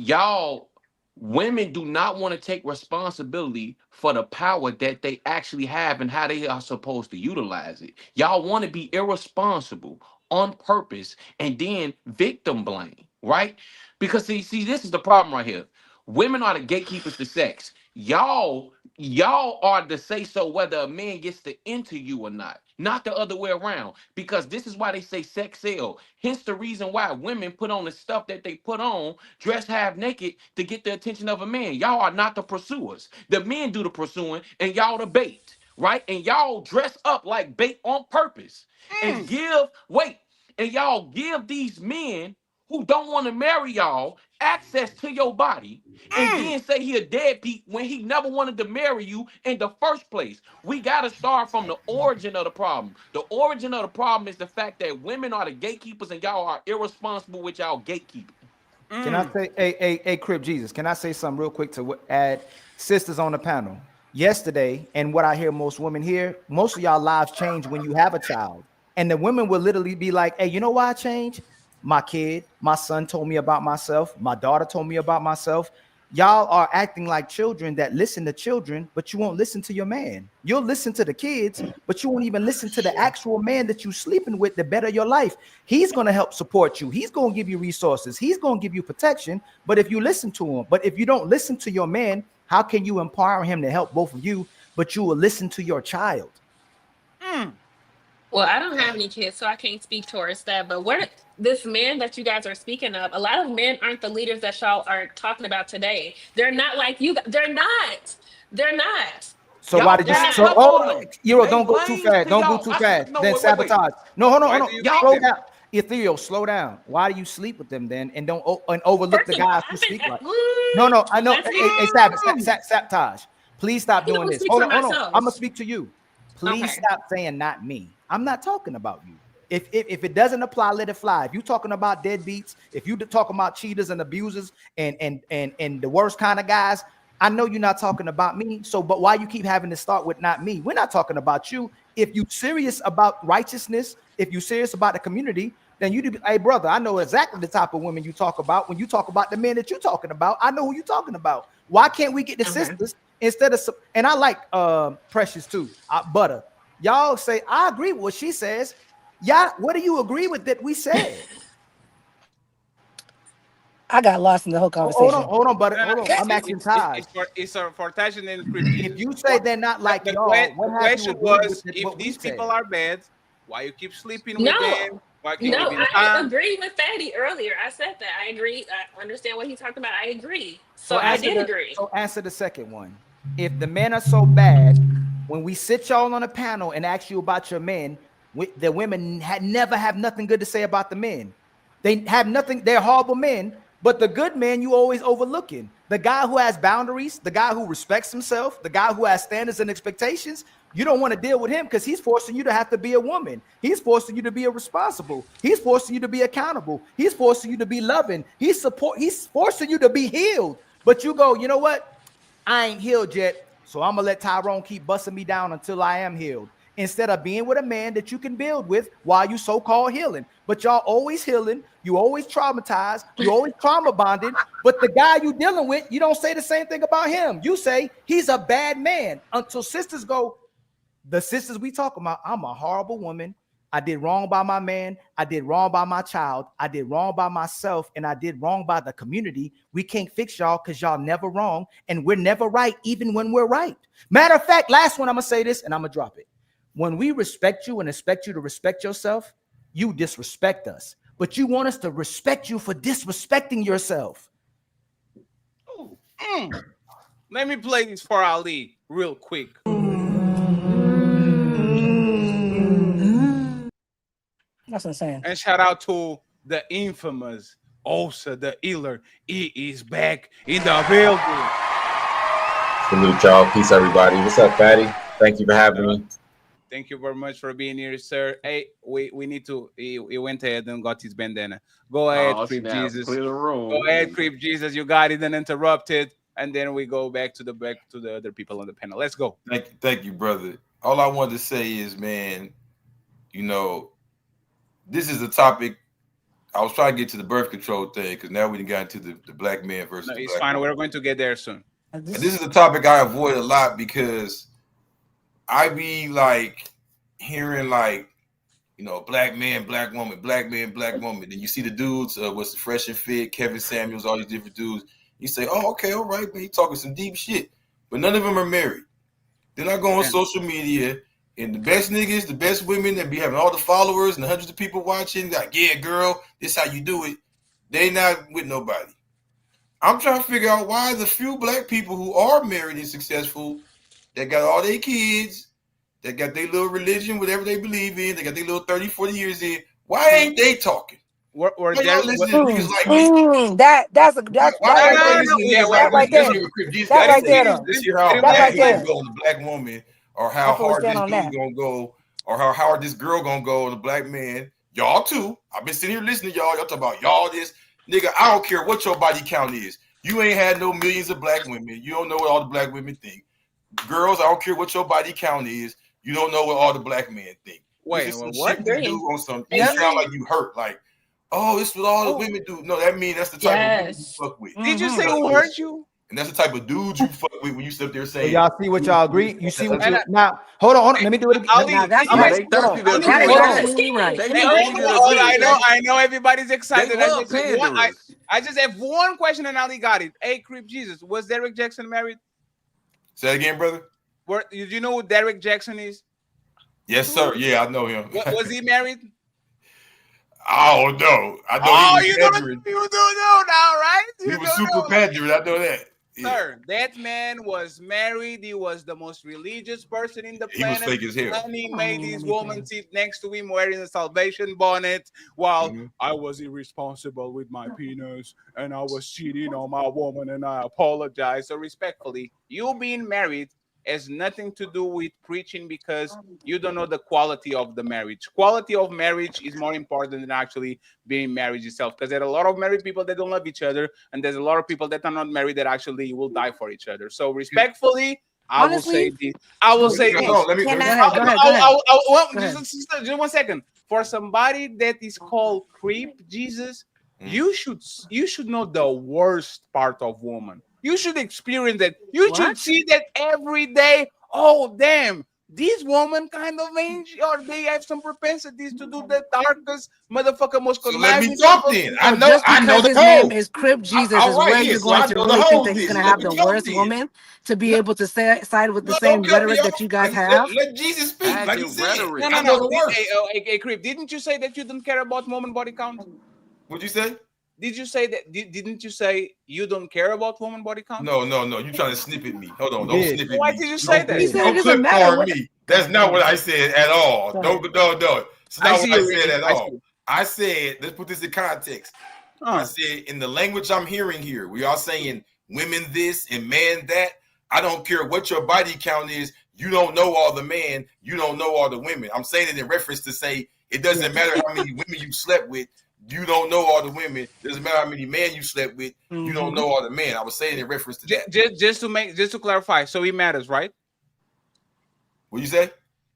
Speaker 13: women do not want to take responsibility for the power that they actually have and how they are supposed to utilize it. Y'all want to be irresponsible on purpose and then victim blame, right? Because see, this is the problem right here. Women are the gatekeepers to sex. Y'all are the say so whether a man gets to enter you or not the other way around. Because this is why they say sex sell. Hence the reason why women put on the stuff that they put on, dress half naked to get the attention of a man. Y'all are not the pursuers. The men do the pursuing and y'all the bait. right? And y'all dress up like bait on purpose and y'all give these men who don't want to marry y'all access to your body and then say he a deadbeat when he never wanted to marry you in the first place. We got to start from the origin of the problem. The origin of the problem is the fact that women are the gatekeepers and y'all are irresponsible with y'all gatekeeping.
Speaker 16: Can I say, hey, Crip Jesus, can I say something real quick to add sisters on the panel? Yesterday, and what I hear most women hear, most of y'all lives change when you have a child. And the women will literally be like, hey, you know why I changed? My kid, my son told me about myself. My daughter told me about myself. Y'all are acting like children that listen to children, but you won't listen to your man. You'll listen to the kids, but you won't even listen to the actual man that you're sleeping with to better your life. He's going to help support you. He's going to give you resources. He's going to give you protection. But if you listen to him, but if you don't listen to your man, how can you empower him to help both of you, but you will listen to your child?
Speaker 6: Well, I don't have any kids, so I can't speak towards that. But this man that you guys are speaking of, a lot of men aren't the leaders that y'all are talking about today. They're not like you. They're not. They're not.
Speaker 16: So why did you? So Euro, don't go too fast. Don't go too fast. Then sabotage. No, hold on. Slow down. Ethereal, slow down. Why do you sleep with them then, and don't overlook the guys who sleep like? No, I know. Hey, sabotage. Please stop doing this. Hold on. I'm gonna speak to you. Please stop saying not me. I'm not talking about you. If it doesn't apply, let it fly. If you're talking about deadbeats, if you're talking about cheaters and abusers and the worst kind of guys, I know you're not talking about me. So, but why you keep having to start with not me? We're not talking about you. If you're serious about righteousness, if you're serious about the community, then you do. Hey, brother, I know exactly the type of women you talk about. When you talk about the men that you're talking about, I know who you're talking about. Why can't we get the sisters instead of? And I like Precious too, Butter. Y'all say I agree with what she says. Yeah, what do you agree with that we said?
Speaker 12: I got lost in the whole conversation.
Speaker 16: Hold on, Butter. Hold on. I'm asking Taj.
Speaker 9: It's for Taj and then Crip.
Speaker 16: If you say they're not like
Speaker 9: the
Speaker 16: y'all,
Speaker 9: the question was, if these people are bad, why you keep sleeping with them?
Speaker 6: I agreed with Fatty earlier. I said that. I agree. I understand what he's talking about. I agree. So I did agree.
Speaker 16: So answer the second one. If the men are so bad, when we sit y'all on a panel and ask you about your men, the women never have nothing good to say about the men. They have nothing. They're horrible men. But the good man, you always overlooking. The guy who has boundaries, the guy who respects himself, the guy who has standards and expectations, you don't want to deal with him because he's forcing you to have to be a woman. He's forcing you to be responsible. He's forcing you to be accountable. He's forcing you to be loving. He's forcing you to be healed. But you go, you know what? I ain't healed yet, so I'm going to let Tyrone keep busting me down until I am healed. Instead of being with a man that you can build with while you so-called healing. But y'all always healing, you always traumatized, you always trauma bonded. But the guy you dealing with, you don't say the same thing about him. You say he's a bad man until sisters go, the sisters we talk about, I'm a horrible woman. I did wrong by my man. I did wrong by my child. I did wrong by myself. And I did wrong by the community. We can't fix y'all because y'all never wrong. And we're never right, even when we're right. Matter of fact, last one, I'm going to say this and I'm going to drop it. When we respect you and expect you to respect yourself, you disrespect us. But you want us to respect you for disrespecting yourself.
Speaker 9: Let me play this for Ali real quick.
Speaker 12: That's insane.
Speaker 9: And shout out to the infamous Osa the Healer. He is back in the building.
Speaker 17: Salute y'all. Peace, everybody. What's up, Fatty? Thank you for having me.
Speaker 9: Thank you very much for being here, sir. Hey, we need to. He went ahead and got his bandana. Go ahead, Crip Jesus.
Speaker 13: Clear the room.
Speaker 9: Go ahead, Crip Jesus. You got it uninterrupted, and then we go back to the other people on the panel. Let's go.
Speaker 10: Thank you, brother. All I wanted to say is, man, you know, this is a topic. I was trying to get to the birth control thing because now we got into the black man versus.
Speaker 9: No,
Speaker 10: the
Speaker 9: it's
Speaker 10: black
Speaker 9: fine.
Speaker 10: woman.
Speaker 9: We're going to get there soon.
Speaker 10: And this is a topic I avoid a lot because I be like hearing like, you know, black man, black woman, black man, black woman. Then you see the dudes, what's the Fresh and Fit, Kevin Samuels, all these different dudes. You say, oh, okay, all right, man, you talking some deep shit. But none of them are married. Then I go on social media and the best niggas, the best women that be having all the followers and hundreds of people watching, like, yeah, girl, this how you do it. They not with nobody. I'm trying to figure out why the few black people who are married and successful that got all their kids They got their little religion, whatever they believe in. They got their little 30, 40 years in. Why ain't they talking?
Speaker 9: Why
Speaker 10: y'all listen to niggas like me?
Speaker 14: That's
Speaker 10: Why
Speaker 14: right
Speaker 10: y'all
Speaker 14: there.
Speaker 10: listen to niggas
Speaker 14: That
Speaker 10: like
Speaker 14: right
Speaker 10: me? Let's
Speaker 14: there.
Speaker 10: hear what Crip Jesus
Speaker 14: That
Speaker 10: got to
Speaker 14: right
Speaker 10: say.
Speaker 14: there, though.
Speaker 10: Let's hear how
Speaker 14: That
Speaker 10: bad
Speaker 14: right
Speaker 10: he's
Speaker 14: there.
Speaker 10: gonna go on the black woman, or how
Speaker 14: I fully
Speaker 10: hard this
Speaker 14: stand on
Speaker 10: dude
Speaker 14: that.
Speaker 10: gonna go, or how hard this girl gonna go on the black man. Y'all too. I've been sitting here listening to y'all. Y'all talking about y'all this. Nigga, I don't care what your body count is. You ain't had no millions of black women. You don't know what all the black women think. Girls, I don't care what your body count is. You don't know what all the black men think.
Speaker 9: Wait,
Speaker 10: this is some
Speaker 9: what?
Speaker 10: shit you do on some. You sound like you hurt. Like, oh, this is what all the women do. No, that means that's the type of women you fuck with.
Speaker 9: Did you say who hurt you?
Speaker 10: And that's the type of dudes you fuck with when you sit there
Speaker 16: So
Speaker 10: saying.
Speaker 16: y'all see what y'all agree? You see what
Speaker 10: And
Speaker 16: you now? Hold on. Let me do it again.
Speaker 9: Ali,
Speaker 14: Now that's
Speaker 9: I'm
Speaker 14: right.
Speaker 13: They thirsty to
Speaker 9: Ali,
Speaker 13: agree with
Speaker 9: hold on.
Speaker 13: that.
Speaker 14: Right.
Speaker 13: They
Speaker 9: Hey,
Speaker 13: thirsty to
Speaker 9: hold
Speaker 13: agree
Speaker 9: on.
Speaker 13: with that.
Speaker 9: I know everybody's excited.
Speaker 13: They love panderers.
Speaker 9: I just have one question and Ali got it. Hey, Crip Jesus, was Derek Jackson married?
Speaker 10: Say that again, brother.
Speaker 9: Do you know who Derek Jackson is?
Speaker 10: Yes, sir. Yeah, I know him.
Speaker 9: Was he married?
Speaker 10: I don't know. I know he was pandering.
Speaker 9: You don't know now, right?
Speaker 10: He was super pandering. I know that.
Speaker 9: Sir, that man was married. He was the most religious person in the
Speaker 10: He was
Speaker 9: planet.
Speaker 10: fake as hell.
Speaker 9: And he made his woman sit next to him wearing a salvation bonnet while I was irresponsible with my penis and I was cheating on my woman and I apologize. So respectfully, you being married has nothing to do with preaching because you don't know the quality of the marriage. Quality of marriage is more important than actually being married itself, because there are a lot of married people that don't love each other, and there's a lot of people that are not married that actually will die for each other. So respectfully, I will say this. I will say this.
Speaker 14: Go ahead.
Speaker 9: Just 1 second. For somebody that is called Crip Jesus, you should know the worst part of woman. You should experience that. You should see that every day. Oh, damn. These women kind of range, or they have some propensities to do the darkest motherfucker most conniving.
Speaker 10: So let me talk then. I know the
Speaker 12: his
Speaker 10: code.
Speaker 12: name is Crip Jesus
Speaker 10: All
Speaker 12: is
Speaker 10: right,
Speaker 12: where
Speaker 10: yeah,
Speaker 12: you're
Speaker 10: so
Speaker 12: going
Speaker 10: I
Speaker 12: to
Speaker 10: know
Speaker 12: really
Speaker 10: the
Speaker 12: think
Speaker 10: hoes
Speaker 12: that he's
Speaker 10: then.
Speaker 12: going to
Speaker 10: Let
Speaker 12: have
Speaker 10: me
Speaker 12: the
Speaker 10: talk
Speaker 12: worst
Speaker 10: then.
Speaker 12: woman to be able to side with the
Speaker 10: No,
Speaker 12: same
Speaker 10: don't cut me
Speaker 12: rhetoric that
Speaker 10: off.
Speaker 12: you guys have.
Speaker 10: Let Jesus speak, like you said.
Speaker 9: No.
Speaker 10: I know the worst.
Speaker 9: Hey, Crip, didn't you say that you don't care about woman body count?
Speaker 10: What'd you say?
Speaker 9: Did you say that? Didn't you say you don't care about woman body count?
Speaker 10: No. You trying to snippet me? Hold on, don't snippet me.
Speaker 9: Why did you say that?
Speaker 12: He said it
Speaker 10: Don't
Speaker 12: doesn't
Speaker 10: clip
Speaker 12: matter
Speaker 10: farm
Speaker 12: what.
Speaker 10: me. That's not what I said at all. No. It's not what I said at all. I said, let's put this in context. I said, in the language I'm hearing here, we are saying women this and man that. I don't care what your body count is. You don't know all the men. You don't know all the women. I'm saying it in reference to say it doesn't matter how many women you slept with. You don't know all the women. Doesn't matter how many men you slept with. You don't know all the men. I was saying in reference to that.
Speaker 9: Just to clarify, so it matters, right?
Speaker 10: What you say?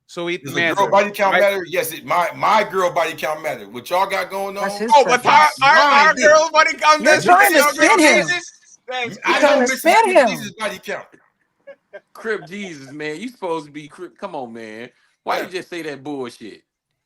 Speaker 9: So it
Speaker 10: Does
Speaker 9: matters.
Speaker 10: a girl body count
Speaker 9: right?
Speaker 10: matter? Yes, my girl body count matter. What y'all got going on?
Speaker 9: But our girl body count.
Speaker 12: You're trying to spin him.
Speaker 10: I know Mr. Jesus body count.
Speaker 13: Crip Jesus, man. You supposed to be Crip. Come on, man. Why you just say that bullshit?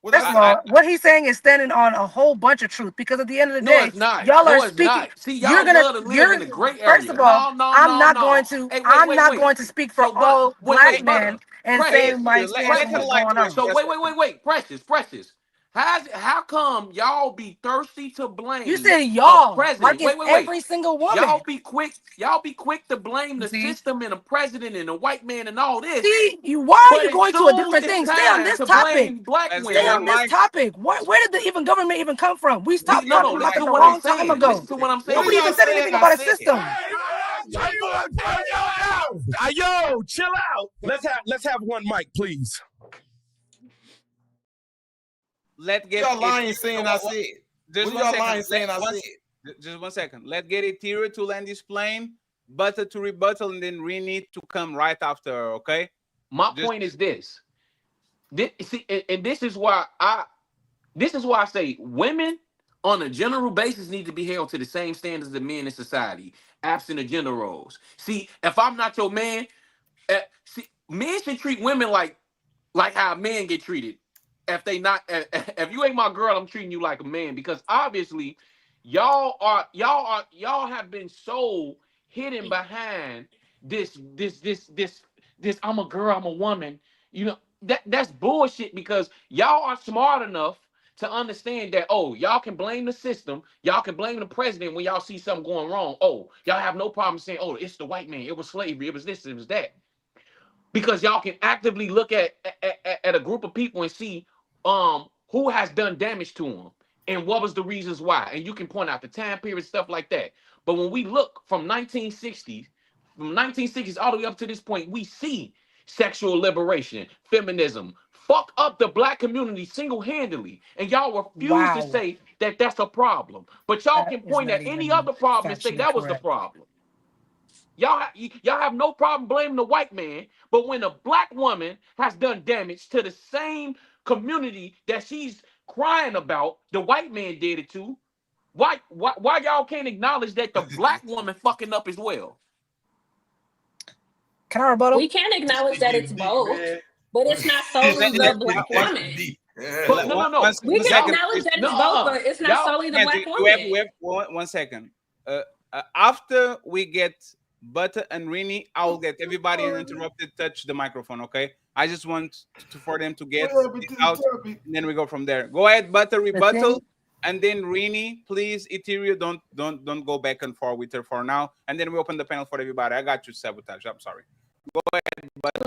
Speaker 12: First of all, what he's saying is standing on a whole bunch of truth, because at the end of the
Speaker 13: No,
Speaker 12: day,
Speaker 13: it's not.
Speaker 12: y'all
Speaker 13: No,
Speaker 12: are
Speaker 13: it's
Speaker 12: speaking.
Speaker 13: not. See, y'all
Speaker 12: You're gonna.
Speaker 13: love to live in the gray area.
Speaker 12: First of all,
Speaker 13: No.
Speaker 12: I'm not going to.
Speaker 13: Hey,
Speaker 12: I'm
Speaker 13: wait.
Speaker 12: not going to speak for all black men and say my experience is going on.
Speaker 13: So wait. Precious. How come y'all be thirsty to blame?
Speaker 12: You said y'all,
Speaker 13: president?
Speaker 12: like it's every single woman.
Speaker 13: Y'all be quick to blame the system and the president and the white man and all this.
Speaker 12: See, why are you going to a different thing? Stay on this topic. Stay on this topic. Where did the even government even come from? We stopped talking about that a long time ago.
Speaker 13: Listen to what I'm saying.
Speaker 12: Nobody even said anything about a system.
Speaker 15: Yo, chill out. Let's have one mic, please.
Speaker 10: Y'all lying saying I said.
Speaker 9: Just
Speaker 10: what y'all lying saying I said?
Speaker 9: Just 1 second. Let's get Ethereum to land this plane, Butter to rebuttal, and then we need to come right after. Okay.
Speaker 13: My point is this. See, and this is why I say women on a general basis need to be held to the same standards of men in society, absent of gender roles. See, if I'm not your man, men should treat women like how men get treated. If you ain't my girl, I'm treating you like a man, because obviously y'all have been so hidden behind this I'm a girl, I'm a woman. You know, that's bullshit, because y'all are smart enough to understand that, oh, y'all can blame the system, y'all can blame the president when y'all see something going wrong. Oh, y'all have no problem saying, oh, it's the white man, it was slavery, it was this, it was that. because y'all can actively look at a group of people and see who has done damage to them and what was the reasons why, and you can point out the time period, stuff like that. But when we look from 1960s all the way up to this point, we see sexual liberation, feminism fuck up the black community single-handedly, and y'all refuse to say that that's a problem, but y'all can point at any other problem and say that was the problem. Y'all have no problem blaming the white man, but when a black woman has done damage to the same community that she's crying about, the white man did it too. Why y'all can't acknowledge that the black woman fucking up as well?
Speaker 12: Can I rebuttal?
Speaker 6: We can acknowledge that it's both, but it's not solely the black woman.
Speaker 13: But no.
Speaker 6: We can acknowledge that it's both, but it's not solely the black woman.
Speaker 9: We have 1 second. After we get Butter and Rini, I will get everybody uninterrupted touch the microphone, okay? I just want for them to get it out, and then we go from there. Go ahead, Butter, rebuttal, and then Rini, please, Ethereal, don't go back and forth with her for now, and then we open the panel for everybody. I got you, Sabotage. I'm sorry. Go ahead, Butter.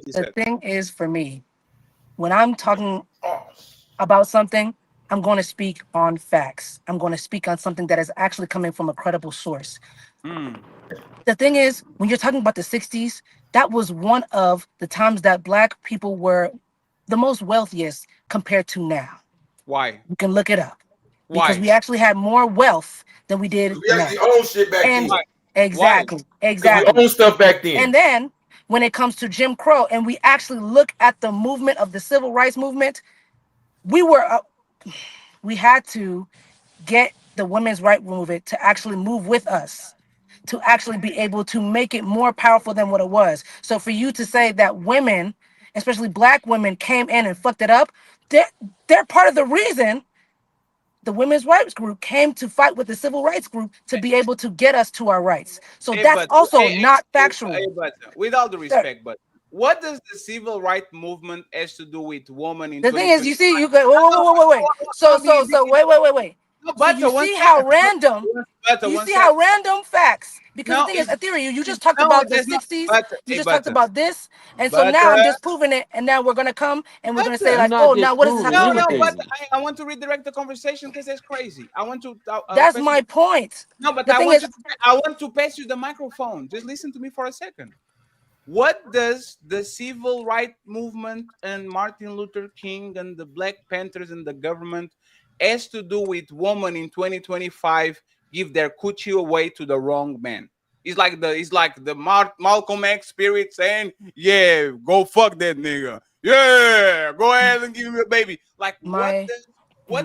Speaker 12: The thing is, for me, when I'm talking about something, I'm going to speak on facts. I'm going to speak on something that is actually coming from a credible source. The thing is, when you're talking about the 60s, that was one of the times that black people were the most wealthiest compared to now.
Speaker 9: Why?
Speaker 12: You can look it up.
Speaker 9: Why?
Speaker 12: Because we actually had more wealth than we did
Speaker 10: We actually owned shit back then.
Speaker 12: Exactly.
Speaker 10: We owned stuff back then.
Speaker 12: And then when it comes to Jim Crow, and we actually look at the movement of the civil rights movement, we had to get the women's right movement to actually move with us, to actually be able to make it more powerful than what it was. So for you to say that women, especially black women, came in and fucked it up, they're part of the reason the women's rights group came to fight with the civil rights group to be able to get us to our rights. So that's also not factual.
Speaker 9: With all the respect, but what does the civil rights movement has to do with women in
Speaker 12: the thing is, you see, you go wait. So wait. So you see how random how random facts, because the thing is, Ethereal, you just talked about the 60s, you just talked about this, and so now I'm just proving it, and now we're gonna come and we're gonna say like, oh, now what does this have to do with this?
Speaker 9: But I want to redirect the conversation because that's crazy. I want to.
Speaker 12: That's my point.
Speaker 9: No, but I want to pass you the microphone. Just listen to me for a second. What does the civil rights movement and Martin Luther King and the Black Panthers and the government has to do with women in 2025 give their coochie away to the wrong man? It's like the Malcolm X spirit saying, "Yeah, go fuck that nigga. Yeah, go ahead and give me a baby." Like what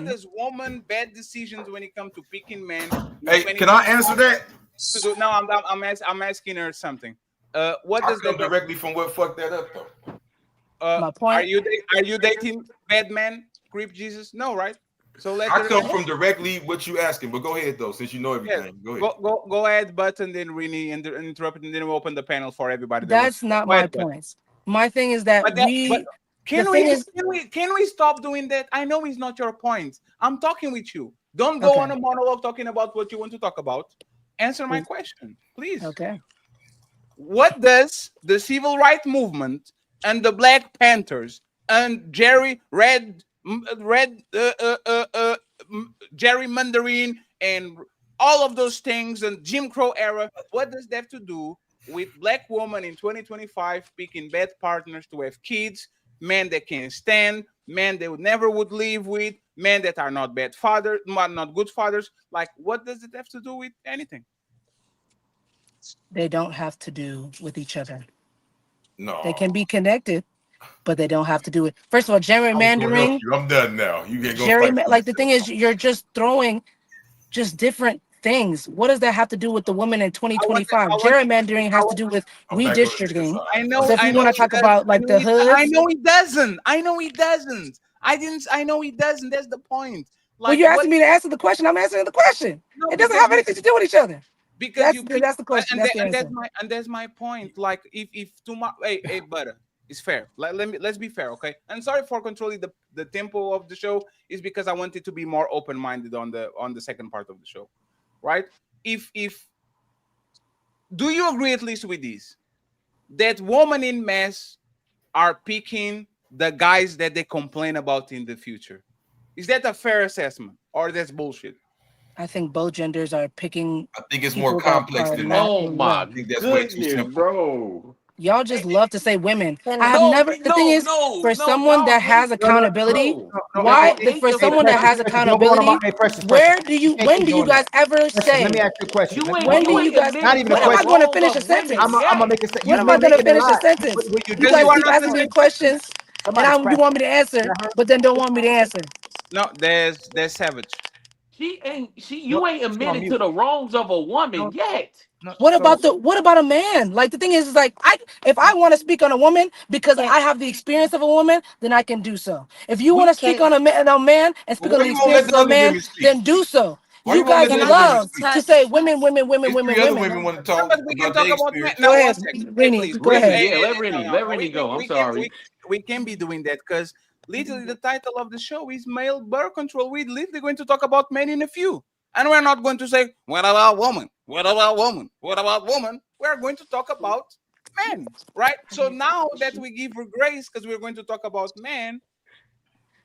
Speaker 9: does woman bad decisions when it comes to picking men?
Speaker 10: Hey, can I answer that?
Speaker 9: No, I'm asking her something. What does
Speaker 10: that directly from what fucked that up though?
Speaker 12: My point.
Speaker 9: Are you dating bad men, Crip Jesus? No, right? So
Speaker 10: I come from directly what you asking, but go ahead though, since you know everything.
Speaker 9: Go ahead. Go ahead, but and then Rini interrupt, and then we'll open the panel for everybody.
Speaker 12: That's not my point. My thing is that
Speaker 9: can we stop doing that? I know it's not your point. I'm talking with you. Don't go on a monologue talking about what you want to talk about. Answer my question, please.
Speaker 12: Okay.
Speaker 9: What does the civil rights movement and the Black Panthers and gerrymandering and all of those things and Jim Crow era, what does that have to do with black women in 2025 picking bad partners to have kids, men that can't stand, men they never would live with, men that are not bad fathers, not good fathers? Like, what does it have to do with anything?
Speaker 12: They don't have to do with each other.
Speaker 10: No.
Speaker 12: They can be connected, but they don't have to do it. First of all, gerrymandering.
Speaker 10: I'm done now. You can go.
Speaker 12: Like the thing is, you're just throwing just different things. What does that have to do with the women in 2025? Gerrymandering has to do with redistricting.
Speaker 9: I know.
Speaker 12: So if you want to talk about like the hood,
Speaker 9: I know it doesn't. I know it doesn't. That's the point.
Speaker 12: Like, well, you're asking me to answer the question. I'm answering the question. No, it doesn't have anything to do with each other.
Speaker 9: Because
Speaker 12: that's the question.
Speaker 9: That's my point. Like if tomorrow, hey, Butter, it's fair. Let's be fair, okay? And sorry for controlling the tempo of the show. Is because I wanted to be more open-minded on the second part of the show, right? If do you agree at least with this? that women in mass are picking the guys that they complain about in the future. Is that a fair assessment, or that's bullshit?
Speaker 12: I think both genders are picking.
Speaker 10: I think it's
Speaker 12: people
Speaker 10: more
Speaker 12: that
Speaker 10: complex
Speaker 12: are
Speaker 10: than
Speaker 12: not
Speaker 10: that.
Speaker 13: Oh
Speaker 12: doing well.
Speaker 13: my
Speaker 10: I think that's way too
Speaker 13: goodness,
Speaker 10: simple.
Speaker 13: bro.
Speaker 12: Y'all just love to say women. I have
Speaker 13: No,
Speaker 12: never. The thing is, for someone
Speaker 13: y'all
Speaker 12: that has
Speaker 13: hate
Speaker 12: accountability,
Speaker 13: y'all
Speaker 12: for
Speaker 13: hate the
Speaker 12: someone that has
Speaker 16: Precious, don't go on
Speaker 12: accountability,
Speaker 16: about. Hey, Precious,
Speaker 12: where do
Speaker 16: you
Speaker 12: you?
Speaker 16: can't
Speaker 12: When
Speaker 16: keep
Speaker 12: do you
Speaker 16: doing that.
Speaker 12: guys ever
Speaker 16: Precious, let me
Speaker 12: say?
Speaker 16: ask you a question.
Speaker 12: When do you guys?
Speaker 16: Not even a
Speaker 12: When am I
Speaker 16: question.
Speaker 12: going to finish a sentence?
Speaker 16: I'm gonna make it.
Speaker 12: When
Speaker 16: You've
Speaker 12: am I
Speaker 16: been
Speaker 12: going to
Speaker 16: making it
Speaker 12: finish a
Speaker 16: lie.
Speaker 12: sentence?
Speaker 16: What you
Speaker 12: You
Speaker 16: do
Speaker 12: guys
Speaker 16: is
Speaker 12: keep asking me questions, and
Speaker 16: somebody's
Speaker 12: you want me
Speaker 16: cracking.
Speaker 12: to answer, but then don't want me to answer.
Speaker 9: No, there's Savage.
Speaker 12: No,
Speaker 13: You ain't
Speaker 12: she's on
Speaker 13: admitted
Speaker 12: mute.
Speaker 13: to the wrongs of a woman yet.
Speaker 12: What about a man? Like the thing is like if I want to speak on a woman because I have the experience of a woman, then I can do so. If you want to speak on a man and speak on
Speaker 10: Why
Speaker 12: the
Speaker 10: you won't let
Speaker 12: experiences
Speaker 10: the
Speaker 12: of a
Speaker 10: other
Speaker 12: man,
Speaker 10: women speak?
Speaker 12: then do so.
Speaker 10: Why
Speaker 12: You
Speaker 10: you won't let
Speaker 12: guys
Speaker 10: the other women
Speaker 12: love
Speaker 10: speak?
Speaker 12: to say women.
Speaker 10: There's 3 other women want to talk
Speaker 9: But we can
Speaker 10: about
Speaker 9: talk
Speaker 10: their
Speaker 9: about men.
Speaker 10: experience.
Speaker 9: Now,
Speaker 12: Go
Speaker 9: one
Speaker 12: ahead,
Speaker 9: second. Hey,
Speaker 12: Rennie.
Speaker 9: please.
Speaker 12: Go
Speaker 13: Rennie,
Speaker 12: ahead.
Speaker 13: yeah, let Rennie go. I'm sorry.
Speaker 9: We can be doing that because literally the title of the show is male birth control. We're literally going to talk about men in a few. And we're not going to say, what about woman? What about woman? What about woman? We're going to talk about men, right? So now that we give her grace because we're going to talk about men,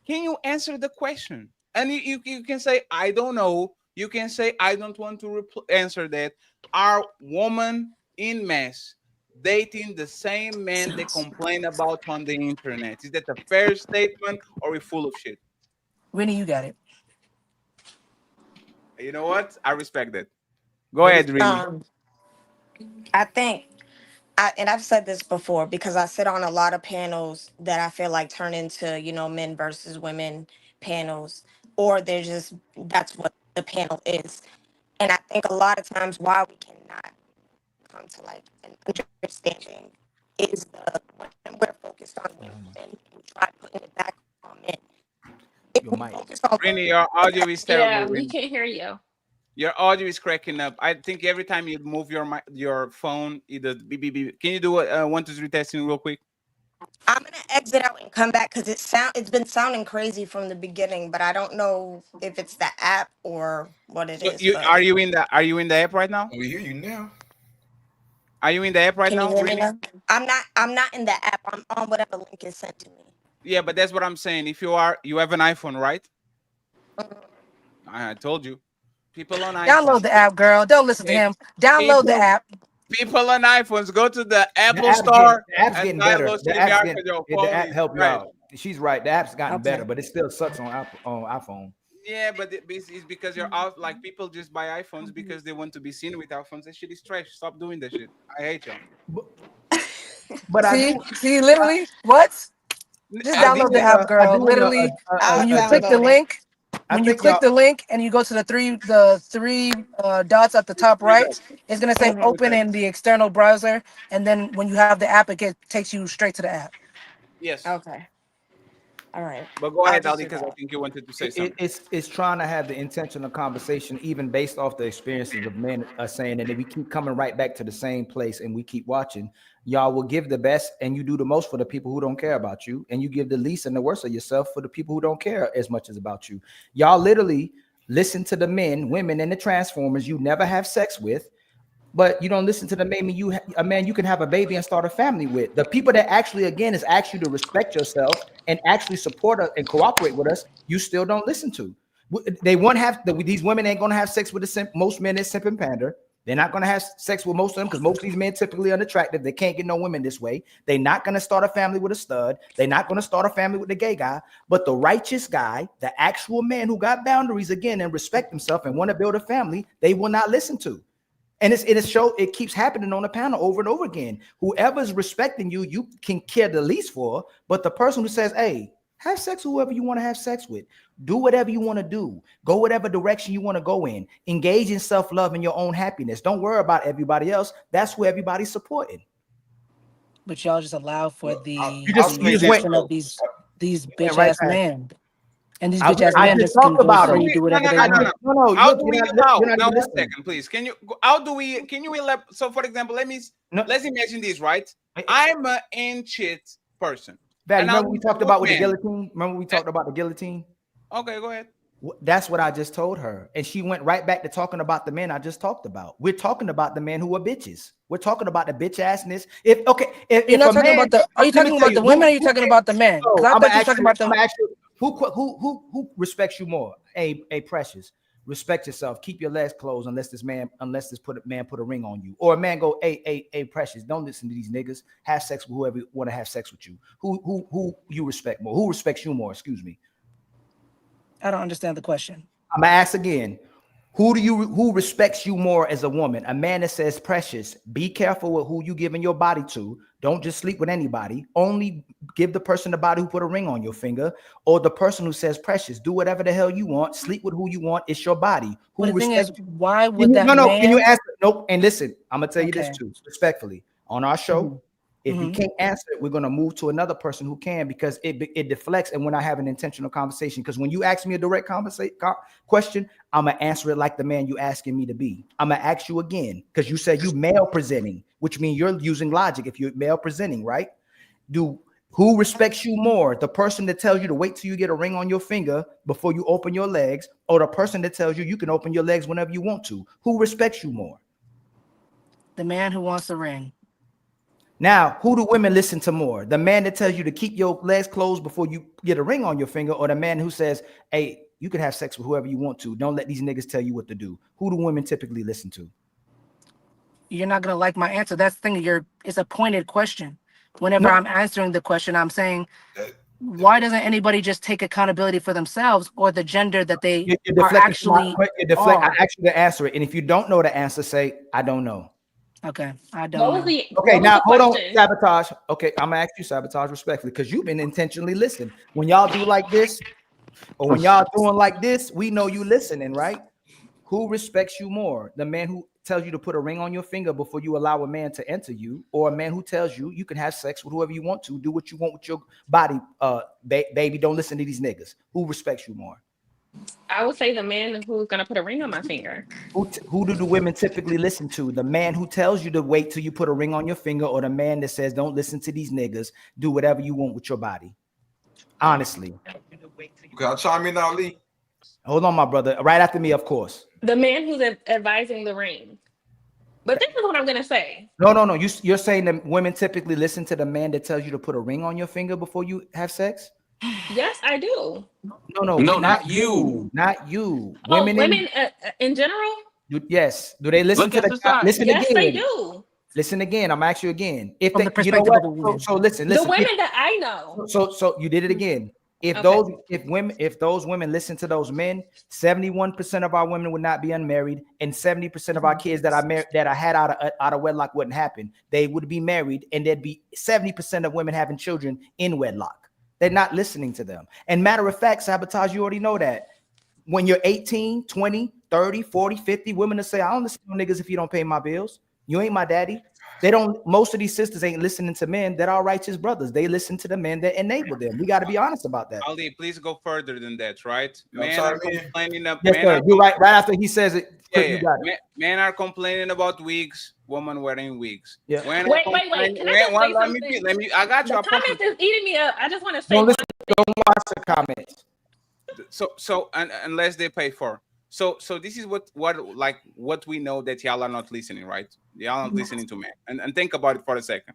Speaker 9: can you answer the question? And you can say, I don't know. You can say, I don't want to answer that. Are women in mass dating the same men they complain about on the internet? Is that a fair statement or are we full of shit?
Speaker 12: Rennie, you got it.
Speaker 9: You know what? I respect that. Go ahead, Rini.
Speaker 14: I think, and I've said this before because I sit on a lot of panels that I feel like turn into, men versus women panels, or they're just, that's what the panel is. And I think a lot of times why we cannot come to like an understanding is when we're focused on women and we try putting it back on men. If we focus on
Speaker 9: Rini, your audio is terrible,
Speaker 6: Yeah, we
Speaker 9: Rini.
Speaker 6: can't hear you.
Speaker 9: Your audio is cracking up. I think every time you move your phone, either beep, beep, beep. Can you do a 1, 2, 3 testing real quick?
Speaker 14: I'm gonna exit out and come back because it's been sounding crazy from the beginning, but I don't know if it's the app or what it
Speaker 9: So
Speaker 14: is. But
Speaker 9: are you in the app right now?
Speaker 10: We hear you now.
Speaker 9: Are you in the app right
Speaker 14: can you
Speaker 9: now,
Speaker 14: hear me
Speaker 9: Rini?
Speaker 14: now? I'm not in the app. I'm on whatever link is sent to me.
Speaker 9: Yeah, but that's what I'm saying. If you have an iPhone, right? I told you. People on iPhone.
Speaker 12: Download the app, girl. Don't listen to him. Download the app.
Speaker 9: People on iPhones, go to the Apple Store
Speaker 16: The app's
Speaker 9: and
Speaker 16: getting better.
Speaker 9: download
Speaker 16: The app's
Speaker 9: StreamYard
Speaker 16: getting
Speaker 9: for your
Speaker 16: the
Speaker 9: phone.
Speaker 16: app help you
Speaker 9: Right.
Speaker 16: out. She's right. The app's gotten
Speaker 14: Okay.
Speaker 16: better, but it still sucks on iPhone.
Speaker 9: Yeah, but it's because you're out. Like people just buy iPhones because they want to be seen with iPhones. That shit is trash. Stop doing that shit. I hate y'all.
Speaker 16: But
Speaker 12: See, literally, what? Just
Speaker 16: I do
Speaker 12: download the
Speaker 16: in
Speaker 12: app, girl.
Speaker 16: a
Speaker 12: Literally, when you click the link, and you go to the three dots at the top right, it's gonna say open in the external browser, and then when you have the app, takes you straight to the app.
Speaker 9: Yes.
Speaker 14: Okay. All right.
Speaker 9: But go
Speaker 14: I'll
Speaker 9: ahead,
Speaker 14: just
Speaker 9: Ali,
Speaker 14: do
Speaker 9: because I
Speaker 14: that.
Speaker 9: think you wanted to say something.
Speaker 16: It's trying to have the intentional conversation, even based off the experiences of men are saying, and if we keep coming right back to the same place and we keep watching, y'all will give the best and you do the most for the people who don't care about you, and you give the least and the worst of yourself for the people who don't care as much as about you. Y'all literally listen to the men, women, and the transformers you never have sex with, but you don't listen to the man you can have a baby and start a family with. The people that actually, again, is ask you to respect yourself and actually support us and cooperate with us, you still don't listen to. They won't have these women ain't gonna have sex with the simp. Most men is simp and pander. They're not gonna have sex with most of them because most of these men typically unattractive. They can't get no women this way. They're not gonna start a family with a stud. They're not gonna start a family with the gay guy. But the righteous guy, the actual man who got boundaries again and respect himself and want to build a family, they will not listen to. And it keeps happening on the panel over and over again. Whoever's respecting you, you can care the least for, but the person who says, hey, have sex with whoever you want to have sex with. Do whatever you want to do. Go whatever direction you want to go in. Engage in self-love and your own happiness. Don't worry about everybody else. That's who everybody's supporting.
Speaker 12: But y'all just allow for the
Speaker 16: wait.
Speaker 12: of these bitch
Speaker 16: right
Speaker 12: ass men. And these
Speaker 16: I
Speaker 12: bitch ass men
Speaker 16: just
Speaker 12: just can
Speaker 16: talked
Speaker 12: go
Speaker 16: about
Speaker 12: free,
Speaker 16: them.
Speaker 12: do whatever they want.
Speaker 16: No.
Speaker 9: How
Speaker 16: Look,
Speaker 9: do we
Speaker 16: you're
Speaker 9: allow?
Speaker 16: not
Speaker 9: Now,
Speaker 16: even
Speaker 9: one
Speaker 16: listening.
Speaker 9: second, please. Can you elaborate? So, for example, let's imagine this, right? I'm an ancient person.
Speaker 16: Val,
Speaker 9: and
Speaker 16: remember
Speaker 9: I'm
Speaker 16: we talked
Speaker 9: a
Speaker 16: about with the
Speaker 9: man.
Speaker 16: guillotine? Remember we talked about the guillotine?
Speaker 9: Okay, go ahead.
Speaker 16: That's what I just told her. And she went right back to talking about the men I just talked about. We're talking about the men who are bitches. We're talking about the bitch assness. If
Speaker 12: You're not
Speaker 16: a
Speaker 12: talking
Speaker 16: man,
Speaker 12: about the. Are you
Speaker 16: let me
Speaker 12: talking
Speaker 16: tell
Speaker 12: about
Speaker 16: you,
Speaker 12: the women? Or are you talking about the men? Because I
Speaker 16: I'm
Speaker 12: thought
Speaker 16: gonna
Speaker 12: you were
Speaker 16: ask
Speaker 12: talking
Speaker 16: you,
Speaker 12: about the.
Speaker 16: I'm gonna ask you, who respects you more? A Precious. Respect yourself. Keep your legs closed unless this man put a ring on you. Or a man go, hey, Precious, don't listen to these niggas. Have sex with whoever want to have sex with you. Who you respect more? Who respects you more? Excuse me.
Speaker 12: I don't understand the question.
Speaker 16: I'm gonna ask again. Who respects you more as a woman? A man that says, Precious, be careful with who you giving your body to. Don't just sleep with anybody. Only give the person the body who put a ring on your finger, or the person who says, Precious, do whatever the hell you want, sleep with who you want. It's your body.
Speaker 12: But
Speaker 16: Who
Speaker 12: the thing is,
Speaker 16: respects?
Speaker 12: why would that
Speaker 16: No. Can you
Speaker 12: man?
Speaker 16: answer? Nope. And listen, I'm gonna tell you this
Speaker 12: Okay.
Speaker 16: too, respectfully, on our show.
Speaker 12: Mhm.
Speaker 16: If you
Speaker 12: Mhm.
Speaker 16: can't answer it, we're going to move to another person who can, because it deflects and when I have an intentional conversation. Because when you ask me a direct question, I'm going to answer it like the man you asking me to be. I'm going to ask you again, because you said you male presenting, which means you're using logic if you're male presenting, right? Who respects you more? The person that tells you to wait till you get a ring on your finger before you open your legs, or the person that tells you can open your legs whenever you want to? Who respects you more?
Speaker 12: The man who wants a ring.
Speaker 16: Now, who do women listen to more? The man that tells you to keep your legs closed before you get a ring on your finger, or the man who says, hey, you can have sex with whoever you want to. Don't let these niggas tell you what to do. Who do women typically listen to?
Speaker 12: You're not gonna like my answer. That's the thing. It's a pointed question. Whenever I'm answering the question, I'm saying, why doesn't anybody just take accountability for themselves or the gender that they
Speaker 16: You're
Speaker 12: are actually
Speaker 16: I
Speaker 12: are?
Speaker 16: asked you to answer it. And if you don't know the answer, say, I don't know.
Speaker 12: Okay, I
Speaker 6: What
Speaker 12: don't
Speaker 6: was
Speaker 12: know.
Speaker 6: the
Speaker 16: Okay,
Speaker 6: what was
Speaker 16: now
Speaker 6: the
Speaker 16: hold on,
Speaker 6: question?
Speaker 16: Sabotage. Okay, I'm gonna ask you, Sabotage, respectfully, because you've been intentionally listening. When y'all do like this, or when y'all doing like this, we know you listening, right? Who respects you more? The man who tells you to put a ring on your finger before you allow a man to enter you, or a man who tells you you can have sex with whoever you want to, do what you want with your body, baby, don't listen to these niggas. Who respects you more?
Speaker 6: I would say the man who's gonna put a ring on my finger.
Speaker 16: Who do the women typically listen to? The man who tells you to wait till you put a ring on your finger, or the man that says don't listen to these niggas, do whatever you want with your body? Honestly.
Speaker 10: Can I chime in, Ali?
Speaker 16: Hold on, my brother. Right after me, of course.
Speaker 6: The man who's advising the ring. But this is what I'm gonna say.
Speaker 16: No. You're saying that women typically listen to the man that tells you to put a ring on your finger before you have sex?
Speaker 6: Yes, I do.
Speaker 16: No,
Speaker 13: No,
Speaker 16: not
Speaker 13: not
Speaker 16: you.
Speaker 13: you.
Speaker 16: Not you.
Speaker 6: Oh,
Speaker 16: Women
Speaker 6: women in general?
Speaker 16: yes. Do they listen
Speaker 13: Look
Speaker 16: to
Speaker 13: at
Speaker 16: the listen
Speaker 13: society.
Speaker 6: Yes, they
Speaker 16: again?
Speaker 6: do.
Speaker 16: Listen again. I'm asking you again. If
Speaker 12: From
Speaker 16: they,
Speaker 12: the
Speaker 16: you know
Speaker 12: perspective
Speaker 16: what?
Speaker 12: of a woman.
Speaker 16: So listen.
Speaker 6: The
Speaker 16: If,
Speaker 6: women that I know.
Speaker 16: so you did it again. If
Speaker 6: Okay.
Speaker 16: those women listen to those men, 71% of our women would not be unmarried, and 70% of our kids that I had out of wedlock wouldn't happen. They would be married, and there'd be 70% of women having children in wedlock. They're not listening to them. And matter of fact, Sabotage, you already know that. When you're 18, 20, 30, 40, 50, women will say, I don't listen to niggas if you don't pay my bills. You ain't my daddy. They don't, most of these sisters ain't listening to men that are righteous brothers. They listen to the men that enable them. We got to be honest about that.
Speaker 9: Ali, please go further than that, right?
Speaker 10: Can I
Speaker 9: Men
Speaker 10: chime
Speaker 9: are
Speaker 10: in?
Speaker 9: complaining of
Speaker 16: Yes,
Speaker 9: men
Speaker 16: sir.
Speaker 9: are
Speaker 16: You're right. Right after he says it, Crip, you got it.
Speaker 9: men are complaining about wigs, women wearing wigs.
Speaker 16: Yeah.
Speaker 9: When
Speaker 6: Wait. Can I just say something?
Speaker 9: let me I got you.
Speaker 6: The
Speaker 9: I promise.
Speaker 6: comments is eating me up. I just want to say
Speaker 16: Don't
Speaker 6: one
Speaker 16: listen.
Speaker 6: thing.
Speaker 16: Don't watch the comments.
Speaker 9: So unless they pay for. So this is what we know that y'all are not listening, right? Y'all are not listening to men. And think about it for a second.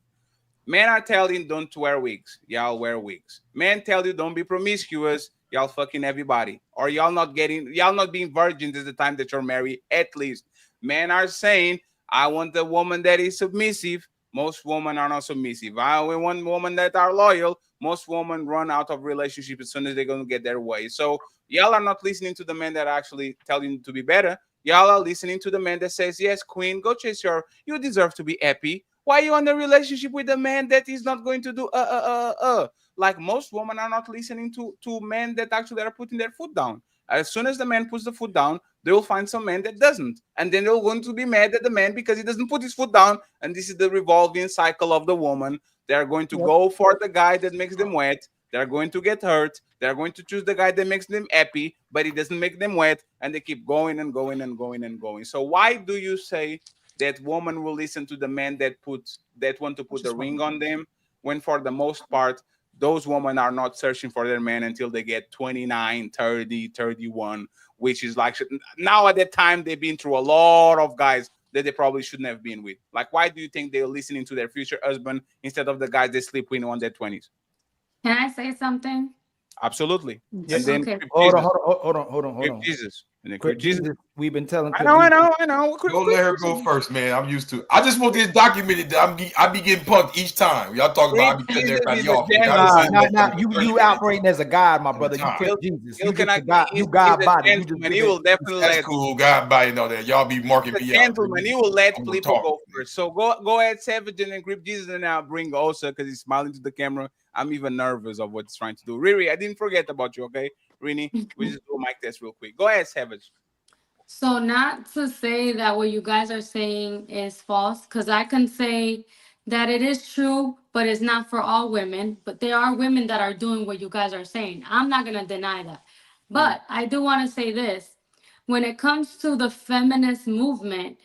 Speaker 9: Men are telling don't wear wigs. Y'all wear wigs. Men tell you don't be promiscuous. Y'all fucking everybody. Or y'all not being virgins at the time that you're married, at least. Men are saying, I want a woman that is submissive. Most women are not submissive. I want women that are loyal. Most women run out of relationship as soon as they're going to get their way. So y'all are not listening to the men that actually tell you to be better. Y'all are listening to the man that says, yes, queen, go chase you deserve to be happy. Why are you in a relationship with a man that is not going to do Like most women are not listening to men that actually are putting their foot down. As soon as the man puts the foot down, they will find some man that doesn't. And then they're going to be mad at the man because he doesn't put his foot down. And this is the revolving cycle of the woman. They're going to go for the guy that makes them wet. They're going to get hurt. They're going to choose the guy that makes them happy, but he doesn't make them wet. And they keep going and going and going and going. So why do you say that woman will listen to the men that want to put the ring on them, when for the most part those women are not searching for their man until they get 29, 30, 31, which is like now at that time they've been through a lot of guys that they probably shouldn't have been with. Like, why do you think they're listening to their future husband instead of the guys they sleep with on their 20s?
Speaker 11: Can I say something?
Speaker 9: Absolutely.
Speaker 11: Yes.
Speaker 9: And then
Speaker 11: Okay.
Speaker 16: Hold on.
Speaker 9: Jesus. And then
Speaker 16: Crip Jesus, we've been telling.
Speaker 9: I know.
Speaker 10: Don't let her go first, man. I'm used to it. I just want this documented that I be getting punked each time. Y'all talk about I be cutting everybody off.
Speaker 16: You operating as a god, my brother. You Crip Jesus. You God body.
Speaker 9: He will definitely
Speaker 10: That's cool. God body and all that. Y'all be marking me out.
Speaker 9: Gentleman, he will let people go first. So go ahead, Savage, and then Crip Jesus, and I'll bring Osa because he's smiling to the camera. I'm even nervous of what he's trying to do. Riri, I didn't forget about you, okay? Rini, we just do a mic test real quick. Go ahead, Savage.
Speaker 11: So not to say that what you guys are saying is false, because I can say that it is true, but it's not for all women. But there are women that are doing what you guys are saying. I'm not going to deny that. But I do want to say this. When it comes to the feminist movement,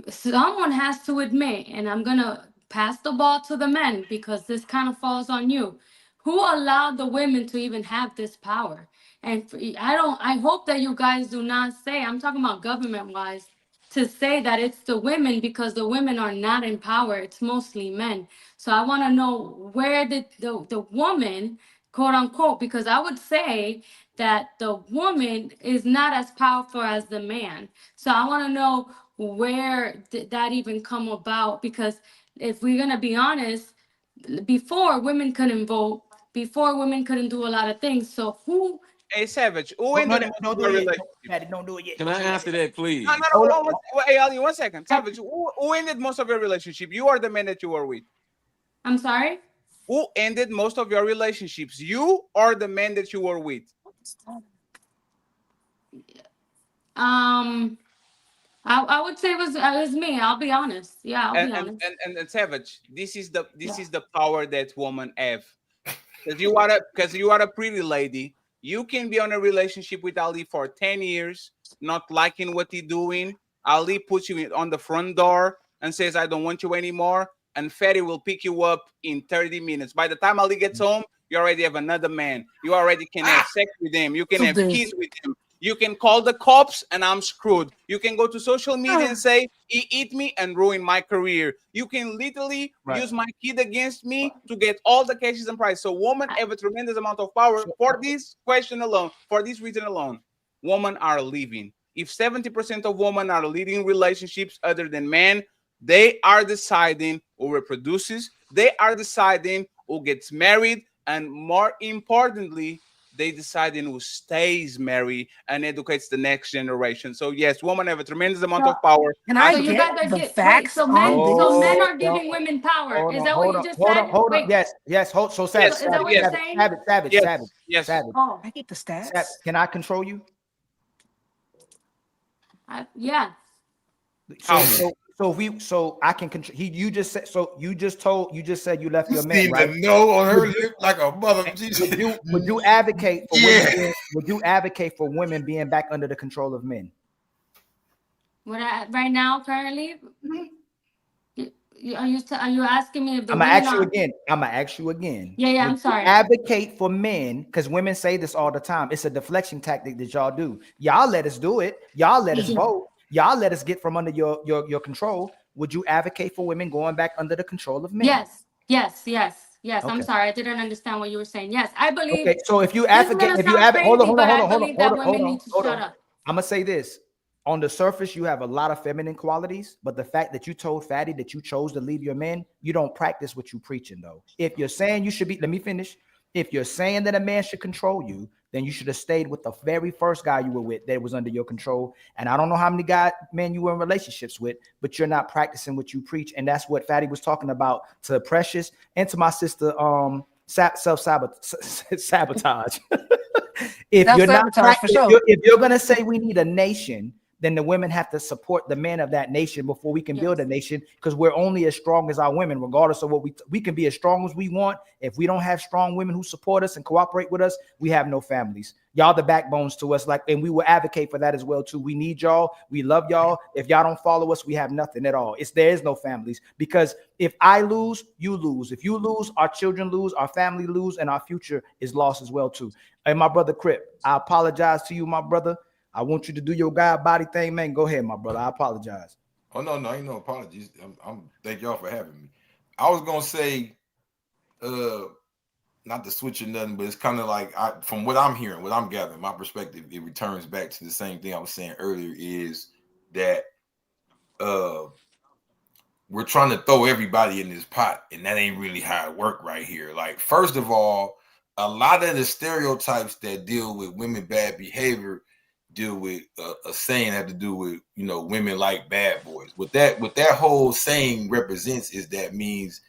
Speaker 11: someone has to admit, and I'm going to pass the ball to the men because this kind of falls on you. Who allowed the women to even have this power? And I hope that you guys do not say, I'm talking about government wise, to say that it's the women, because the women are not in power. It's mostly men. So I want to know, where did the woman, quote unquote, because I would say that the woman is not as powerful as the man. So I want to know, where did that even come about? Because if we're going to be honest, before, women couldn't vote. Before, women couldn't do a lot of things. So who?
Speaker 9: Hey, Savage, who ended most of your relationship?
Speaker 16: Don't do it yet.
Speaker 13: Can I answer that, please?
Speaker 9: No. Hey, Ali, 1 second. Savage, who ended most of your relationship? You or the man that you were with?
Speaker 11: I'm sorry?
Speaker 9: Who ended most of your relationships? You or the man that you were with?
Speaker 11: I would say it was me. I'll be honest. Yeah, I'll be honest.
Speaker 9: And Savage, this is the power that women have. Because you are a pretty lady. You can be on a relationship with Ali for 10 years, not liking what he's doing. Ali puts you on the front door and says, I don't want you anymore. And Fetty will pick you up in 30 minutes. By the time Ali gets home, you already have another man. You already can have sex with him. You can have kids with him. You can call the cops and I'm screwed. You can go to social media and say, he eat me and ruin my career. You can literally use my kid against me to get all the cases and prize. So women have a tremendous amount of power. For this question alone, for this reason alone, women are leaving. If 70% of women are leading relationships other than men, they are deciding who reproduces. They are deciding who gets married. And more importantly, they deciding who stays married and educates the next generation. So yes, women have a tremendous amount of power.
Speaker 12: Can I get the facts?
Speaker 11: So men are giving women power. Is that what you just said?
Speaker 16: Hold on. Yes. So Savage.
Speaker 11: Is that what you're saying?
Speaker 16: Savage.
Speaker 11: Oh,
Speaker 12: I get the stats.
Speaker 16: Can I control you?
Speaker 11: Yeah.
Speaker 16: So I can control. You just said you left your man, right?
Speaker 10: No on her lip like a mother.
Speaker 16: Would you advocate for women? Would you advocate for women being back under the control of men?
Speaker 11: Right now, currently, are you asking me if the
Speaker 16: I'm gonna ask you again.
Speaker 11: Yeah. I'm sorry.
Speaker 16: Advocate for men, because women say this all the time. It's a deflection tactic that y'all do. Y'all let us do it. Y'all let us vote. Y'all let us get from under your control. Would you advocate for women going back under the control of men?
Speaker 11: Yes.
Speaker 16: Okay.
Speaker 11: I'm sorry, I didn't understand what you were saying. Yes, I believe.
Speaker 16: Okay, so if you advocate, hold on.
Speaker 11: I'm
Speaker 16: gonna say this. On the surface, you have a lot of feminine qualities, but the fact that you told Fatty that you chose to leave your men, you don't practice what you preaching though. If you're saying you should be, let me finish. If you're saying that a man should control you, then you should have stayed with the very first guy you were with that was under your control. And I don't know how many men you were in relationships with, but you're not practicing what you preach. And that's what Fatty was talking about to Precious and to my sister, self-sabotage. If you're going to say we need a nation then the women have to support the men of that nation before we can build a nation, because we're only as strong as our women, regardless of what we can be as strong as we want. If we don't have strong women who support us and cooperate with us, we have no families. Y'all the backbones to us, and we will advocate for that as well too. We need y'all. We love y'all. If y'all don't follow us, we have nothing at all. There is no families, because if I lose, you lose. If you lose, our children lose, our family lose, and our future is lost as well too. And my brother Crip, I apologize to you, my brother. I want you to do your God body thing, man. Go ahead, my brother. I apologize.
Speaker 10: Oh no, ain't no apologies. I'm thank y'all for having me. I was gonna say, not to switch or nothing, but it's kind of like from what I'm hearing, what I'm gathering, my perspective, it returns back to the same thing I was saying earlier, is that we're trying to throw everybody in this pot, and that ain't really how it works right here. Like, first of all, a lot of the stereotypes that deal with women bad behavior deal with a saying have to do with, women like bad boys. What that whole saying represents is that means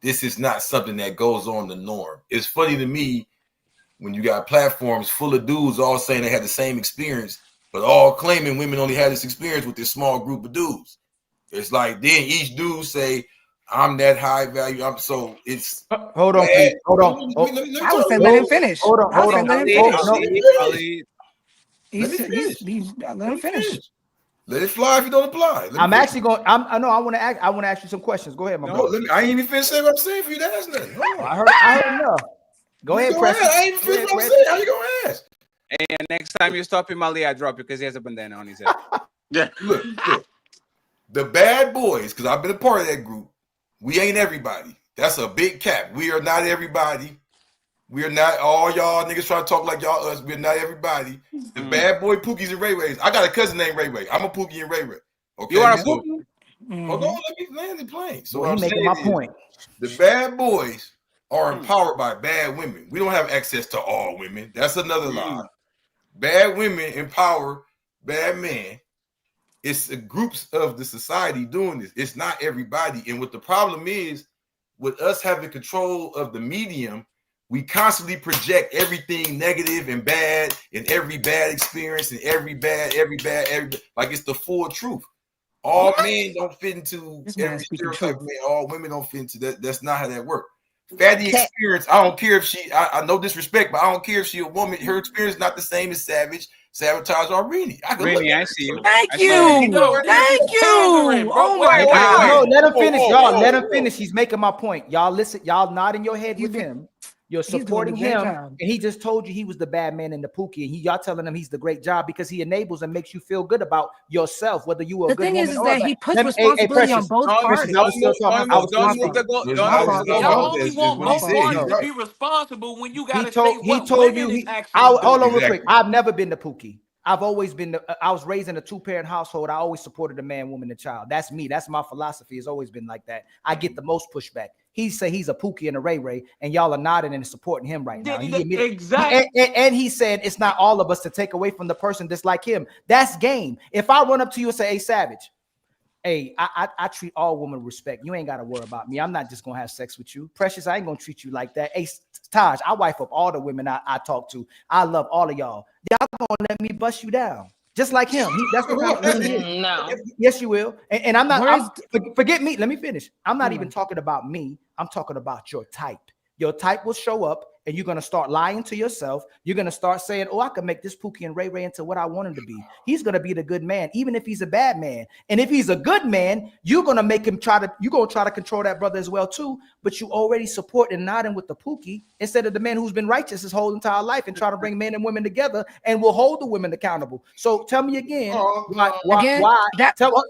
Speaker 10: this is not something that goes on the norm. It's funny to me when you got platforms full of dudes all saying they had the same experience, but all claiming women only had this experience with this small group of dudes. It's like then each dude say, I'm that high value. So it's
Speaker 16: hold on, please. Hold on.
Speaker 12: I was saying let him finish.
Speaker 16: Hold on.
Speaker 12: Let him finish.
Speaker 10: Let it fly if you don't apply.
Speaker 16: I want to ask you some questions. Go ahead, my brother.
Speaker 10: I ain't even finished saying what I'm saying for you to ask nothing.
Speaker 16: I heard enough. Go ahead, Preston.
Speaker 10: I ain't even finished what I'm saying. How you gonna ask?
Speaker 9: And next time you stop him, Ali, I drop you because he has a bandana on his head.
Speaker 10: Yeah. Look. The bad boys, because I've been a part of that group, we ain't everybody. That's a big cap. We are not everybody. We are not all y'all niggas trying to talk like y'all us. We're not everybody. The bad boy Pookies and Ray Rays. I got a cousin named Ray Ray. I'm a Pookie and Ray Ray. Okay.
Speaker 9: You are a Pookie?
Speaker 10: Hold on, let me land the plane. So
Speaker 16: I'm making my point.
Speaker 10: The bad boys are empowered by bad women. We don't have access to all women. That's another lie. Bad women empower bad men. It's groups of the society doing this. It's not everybody. And what the problem is, with us having control of the medium, we constantly project everything negative and bad, and every bad experience, and every bad, like it's the full truth. All men don't fit into every stereotype, man. All women don't fit into that. That's not how that works. Fatty experience, I don't care if I know disrespect, but I don't care if she a woman. Her experience is not the same as Sabotage or Rini.
Speaker 9: I see you.
Speaker 12: Thank you. Oh my God.
Speaker 16: No, let him finish, y'all. Let him finish. He's making my point. Y'all listen. Y'all nodding your head with him. You're supporting him, and he just told you he was the bad man in the Pookie, and y'all telling him he's the great job because he enables and makes you feel good about yourself, whether you are a good woman or not.
Speaker 12: The thing is that he puts responsibility on both parties.
Speaker 13: Y'all only want both parties to be responsible when you got to say what women is actually doing.
Speaker 16: Hold on real quick. I've never been the Pookie. I've always been I was raised in a two-parent household. I always supported a man, woman, and child. That's me. That's my philosophy. It's always been like that. I get the most pushback. He say he's a Pookie and a Ray Ray, and y'all are nodding and supporting him right now.
Speaker 13: Exactly.
Speaker 16: And he said it's not all of us to take away from the person that's like him. That's game. If I run up to you and say, "Hey, Savage, hey, I treat all women with respect. You ain't got to worry about me. I'm not just gonna have sex with you, Precious. I ain't gonna treat you like that. Hey, Taj, I wife up all the women I talk to. I love all of y'all. Y'all gonna let me bust you down." Just like him. That's what kind of
Speaker 6: No.
Speaker 16: Yes, you will. And I'm not, forget me. Let me finish. I'm not even talking about me. I'm talking about your type. Your type will show up and you're going to start lying to yourself. You're going to start saying, oh, I can make this Pookie and Ray Ray into what I want him to be. He's going to be the good man, even if he's a bad man. And if he's a good man, you're going to make him try to control that brother as well too. But you already support and nodding with the Pookie instead of the man who's been righteous his whole entire life and try to bring men and women together and will hold the women accountable. So tell me again, why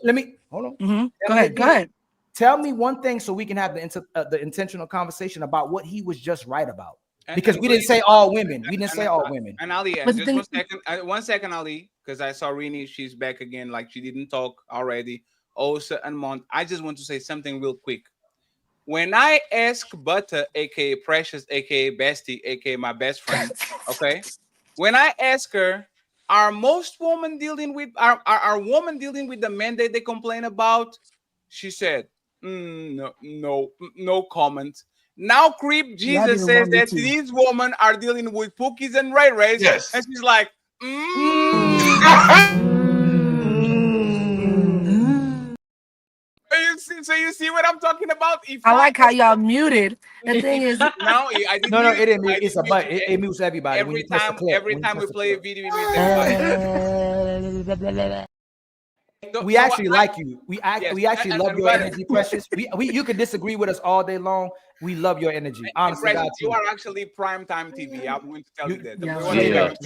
Speaker 16: let me hold on.
Speaker 12: Go ahead.
Speaker 16: Tell me one thing so we can have the intentional conversation about what he was just right about. Because we didn't say all women. We didn't say all women.
Speaker 9: And Ali, just 1 second, Ali, because I saw Rini. She's back again. Like she didn't talk already. Osa and Mont. I just want to say something real quick. When I ask Butter, aka Precious, aka Bestie, aka my best friend, okay. When I ask her, are most women dealing with are women dealing with the men that they complain about? She said, no comment. Now Crip Jesus says that these women are dealing with Pookies and Ray Rays.
Speaker 10: Yes.
Speaker 9: And she's like, you see what I'm talking about? If
Speaker 12: I like how y'all muted. The thing is,
Speaker 9: no, I didn't.
Speaker 16: No,
Speaker 9: mute
Speaker 16: it
Speaker 9: you.
Speaker 16: didn't mute. It's a but. It mutes everybody. When
Speaker 9: Every
Speaker 16: you press the
Speaker 9: time,
Speaker 16: clip,
Speaker 9: every
Speaker 16: when you
Speaker 9: time
Speaker 16: press
Speaker 9: we
Speaker 16: the
Speaker 9: play a
Speaker 16: clip.
Speaker 9: video, we mute everybody.
Speaker 16: We actually like you. We actually
Speaker 9: and-
Speaker 16: love
Speaker 9: and
Speaker 16: your
Speaker 9: what-
Speaker 16: energy, Precious. We you can disagree with us all day long. We love your energy. Honestly,
Speaker 9: Precious,
Speaker 16: God,
Speaker 9: you
Speaker 16: too.
Speaker 9: are actually primetime TV. I'm going to tell you that.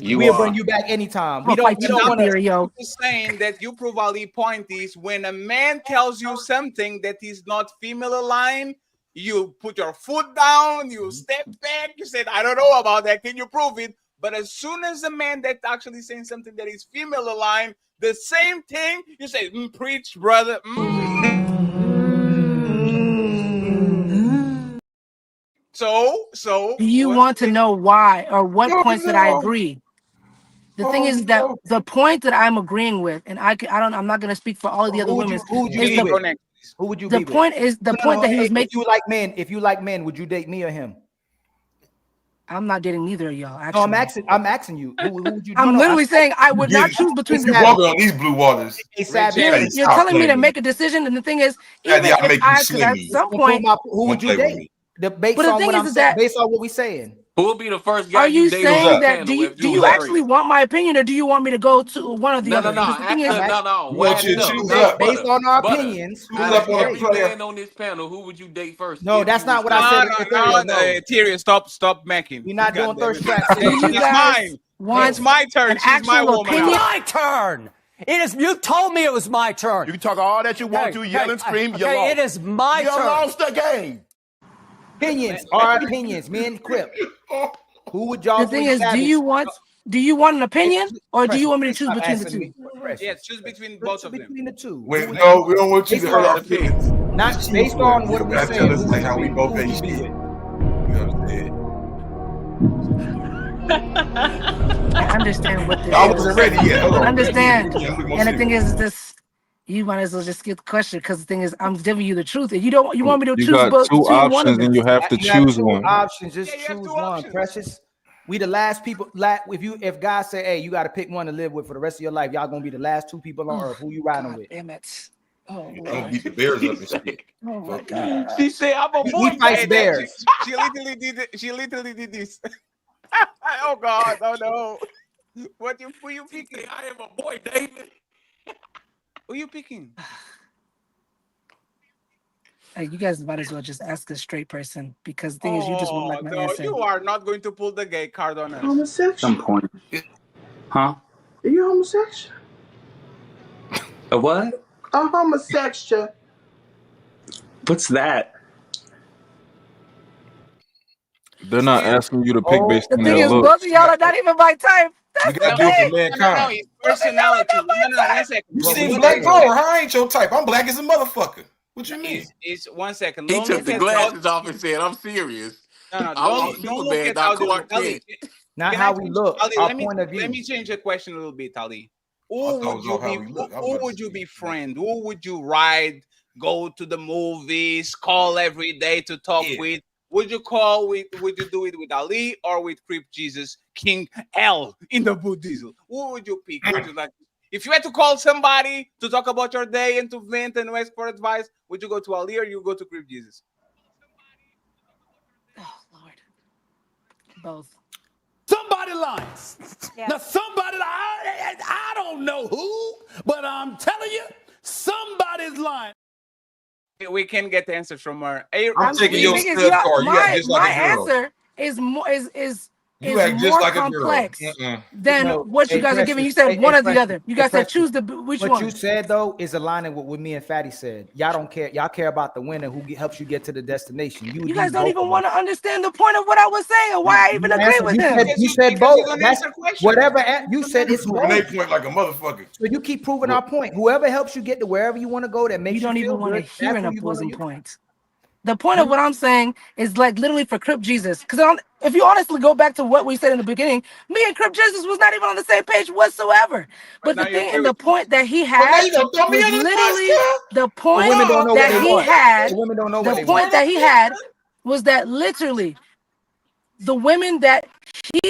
Speaker 12: Yeah,
Speaker 16: We'll bring you back anytime. We don't want to.
Speaker 9: I'm just saying that you prove Ali point is when a man tells you something that is not female aligned, you put your foot down, you step back, you said, I don't know about that. Can you prove it? But as soon as a man that's actually saying something that is female aligned, the same thing, you say, preach, brother. So
Speaker 12: do you want to know why or what points that I agree? The thing is that the point that I'm agreeing with, and I'm not going to speak for all of the other women.
Speaker 16: Who would you be with? Who would you be with?
Speaker 12: The point is the point that he was making.
Speaker 16: If you like men, would you date me or him?
Speaker 12: I'm not dating neither of y'all. Actually,
Speaker 16: No, I'm asking you. Who would you?
Speaker 12: I'm literally saying I would not choose between the two.
Speaker 10: Walking on these blue waters.
Speaker 12: You're telling me to make a decision, and the thing is, even if because at some point,
Speaker 16: who would you date? Based
Speaker 12: but the
Speaker 16: on
Speaker 12: thing
Speaker 16: what
Speaker 12: is
Speaker 16: I'm saying,
Speaker 12: that
Speaker 16: based on what we're saying.
Speaker 13: Who will be the first guy
Speaker 12: are you
Speaker 13: date
Speaker 12: saying
Speaker 13: on the
Speaker 12: that?
Speaker 13: panel
Speaker 12: Do you actually want my opinion, or do you want me to go to one or the other?
Speaker 13: No.
Speaker 12: Because the thing is,
Speaker 16: Based on our opinions,
Speaker 13: Out of every man on this panel, who would you date first?
Speaker 16: No, that's not what I said.
Speaker 9: Tyrion, stop making.
Speaker 16: We're not doing thirst traps.
Speaker 9: It's mine. It's my turn. She's my woman.
Speaker 18: It's my turn. It is. You told me it was my turn.
Speaker 19: You can talk all that you want to, yell and scream. You lost.
Speaker 18: It is my turn.
Speaker 19: You lost the game.
Speaker 16: Opinions, our opinions, me and Crip. Who would y'all?
Speaker 12: The thing is, do you want an opinion, or do you want me to choose between the two?
Speaker 9: Yeah, choose between both of them.
Speaker 16: Between the two.
Speaker 10: Wait, no, we don't want you to hurt our feelings.
Speaker 16: Not based on what we say.
Speaker 10: Tell us like how we both hate shit. You understand?
Speaker 12: I understand what this.
Speaker 10: I wasn't ready yet. Hold on.
Speaker 12: I understand.
Speaker 10: Yeah,
Speaker 12: And the thing is, this. You might as well just skip the question because the thing is, I'm giving you the truth, and you want me to choose both.
Speaker 20: Two options, and you have to choose one.
Speaker 16: Options, just choose one. Precious. We the last people. If God say, "Hey, you got to pick one to live with for the rest of your life," y'all gonna be the last two people on earth. Who you riding with?
Speaker 12: Damn it! Oh,
Speaker 10: I'm gonna beat the Bears up and shit.
Speaker 12: Oh my God!
Speaker 13: She said, "I'm a boy."
Speaker 16: He fights bears.
Speaker 9: She literally did it. She literally did this. Oh God! Oh no! Who you picking?
Speaker 13: I am a boy, David.
Speaker 9: Who you picking?
Speaker 12: Hey, you guys might as well just ask a straight person because the thing is, you just won't like my
Speaker 9: No,
Speaker 12: answer.
Speaker 9: you are not going to pull the gay card on us.
Speaker 21: Homosexual.
Speaker 20: Some point. Huh?
Speaker 21: Are you homosexual?
Speaker 20: A what?
Speaker 21: A homosexual.
Speaker 20: What's that?
Speaker 22: They're not asking you to pick based
Speaker 12: The
Speaker 22: on
Speaker 12: thing
Speaker 22: their
Speaker 12: is,
Speaker 22: looks.
Speaker 12: both of y'all are not even my type. That's the thing.
Speaker 9: No, it's personality. No, 1 second.
Speaker 10: You see black power? I ain't your type. I'm black as a motherfucker. What you mean?
Speaker 9: It's 1 second.
Speaker 13: He
Speaker 9: Don't
Speaker 13: took
Speaker 9: look
Speaker 13: the
Speaker 9: at
Speaker 13: glasses off and said, "I'm serious."
Speaker 9: No,
Speaker 13: don't
Speaker 9: look at how they look. Ali,
Speaker 16: Not
Speaker 9: can
Speaker 16: how
Speaker 9: I
Speaker 16: we
Speaker 9: change-
Speaker 16: look.
Speaker 9: Ali,
Speaker 16: Our
Speaker 9: let me,
Speaker 16: point of view.
Speaker 9: Let me change the question a little bit, Ali. Who
Speaker 10: thought it
Speaker 9: would
Speaker 10: was
Speaker 9: you
Speaker 10: all how
Speaker 9: be?
Speaker 10: we look.
Speaker 9: Who would you be friend? Who would you ride? Go to the movies? Call every day to talk with? Would you do it with Ali or with Crip Jesus, King L in the Buddhism? Who would you pick? Would you like? If you had to call somebody to talk about your day and to vent and ask for advice, would you go to Ali or you go to Crip Jesus?
Speaker 12: Oh Lord, both.
Speaker 18: Somebody lies. Now somebody I don't know who, but I'm telling you, somebody's lying.
Speaker 9: We can get answers from her.
Speaker 10: I'm taking your stud card. You act just like a girl.
Speaker 12: My answer is more
Speaker 10: You act just
Speaker 12: more
Speaker 10: like a girl.
Speaker 12: complex than what you guys are giving. You said one or the other. You guys said choose which one.
Speaker 16: What you said though is aligning with what me and Fatty said. Y'all don't care. Y'all care about the winner who helps you get to the destination.
Speaker 12: You guys don't even want to understand the point of what I was saying or why I even agree with him.
Speaker 16: You said both. That's whatever you said. It's both.
Speaker 10: They point like a motherfucker.
Speaker 16: So you keep proving our point. Whoever helps you get to wherever you want to go, that makes
Speaker 12: you don't
Speaker 16: feel
Speaker 12: even want to
Speaker 16: good,
Speaker 12: hear
Speaker 16: that's
Speaker 12: an
Speaker 16: who you wanna
Speaker 12: opposing
Speaker 16: use.
Speaker 12: point. The point of what I'm saying is like literally for Crip Jesus. Because if you honestly go back to what we said in the beginning, me and Crip Jesus was not even on the same page whatsoever. But the thing and the point that he had was literally the point that he had. The point that he had was that literally the women that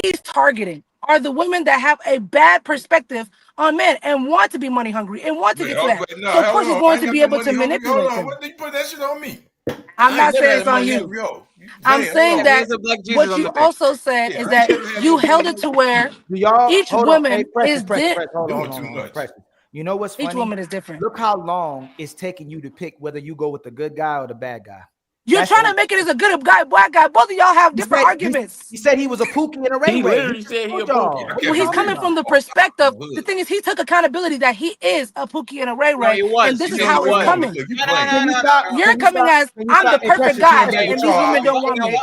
Speaker 12: he's targeting are the women that have a bad perspective on men and want to be money hungry and want to get to that.
Speaker 10: No,
Speaker 12: So of course he's going to be able to
Speaker 10: Hold
Speaker 12: manipulate
Speaker 10: on,
Speaker 12: them.
Speaker 10: what did you put that shit on me?
Speaker 12: I'm not
Speaker 10: never
Speaker 12: saying
Speaker 10: had
Speaker 12: it's on
Speaker 10: money
Speaker 12: you.
Speaker 10: hungry, yo.
Speaker 12: I'm saying that
Speaker 9: Here's a black Jesus
Speaker 12: what
Speaker 9: on
Speaker 12: you
Speaker 9: the picture.
Speaker 12: also said is that you held it to where
Speaker 16: Y'all,
Speaker 12: each
Speaker 16: hold on. Hey,
Speaker 12: woman is
Speaker 16: Precious, hold
Speaker 10: doing
Speaker 16: on,
Speaker 10: too much.
Speaker 16: Precious. You know what's funny?
Speaker 12: Each woman is different.
Speaker 16: Look how long it's taking you to pick whether you go with the good guy or the bad guy.
Speaker 12: You're trying to make it as a good guy, black guy. Both of y'all have different arguments.
Speaker 16: He said he was a Pookie and a Ray
Speaker 13: He
Speaker 16: Ray.
Speaker 13: literally said he a Pookie.
Speaker 12: Well, he's coming from the perspective. The thing is, he took accountability that he is a Pookie and a Ray Ray, and this is how it's coming. You're coming as I'm the perfect guy, and these women don't want me.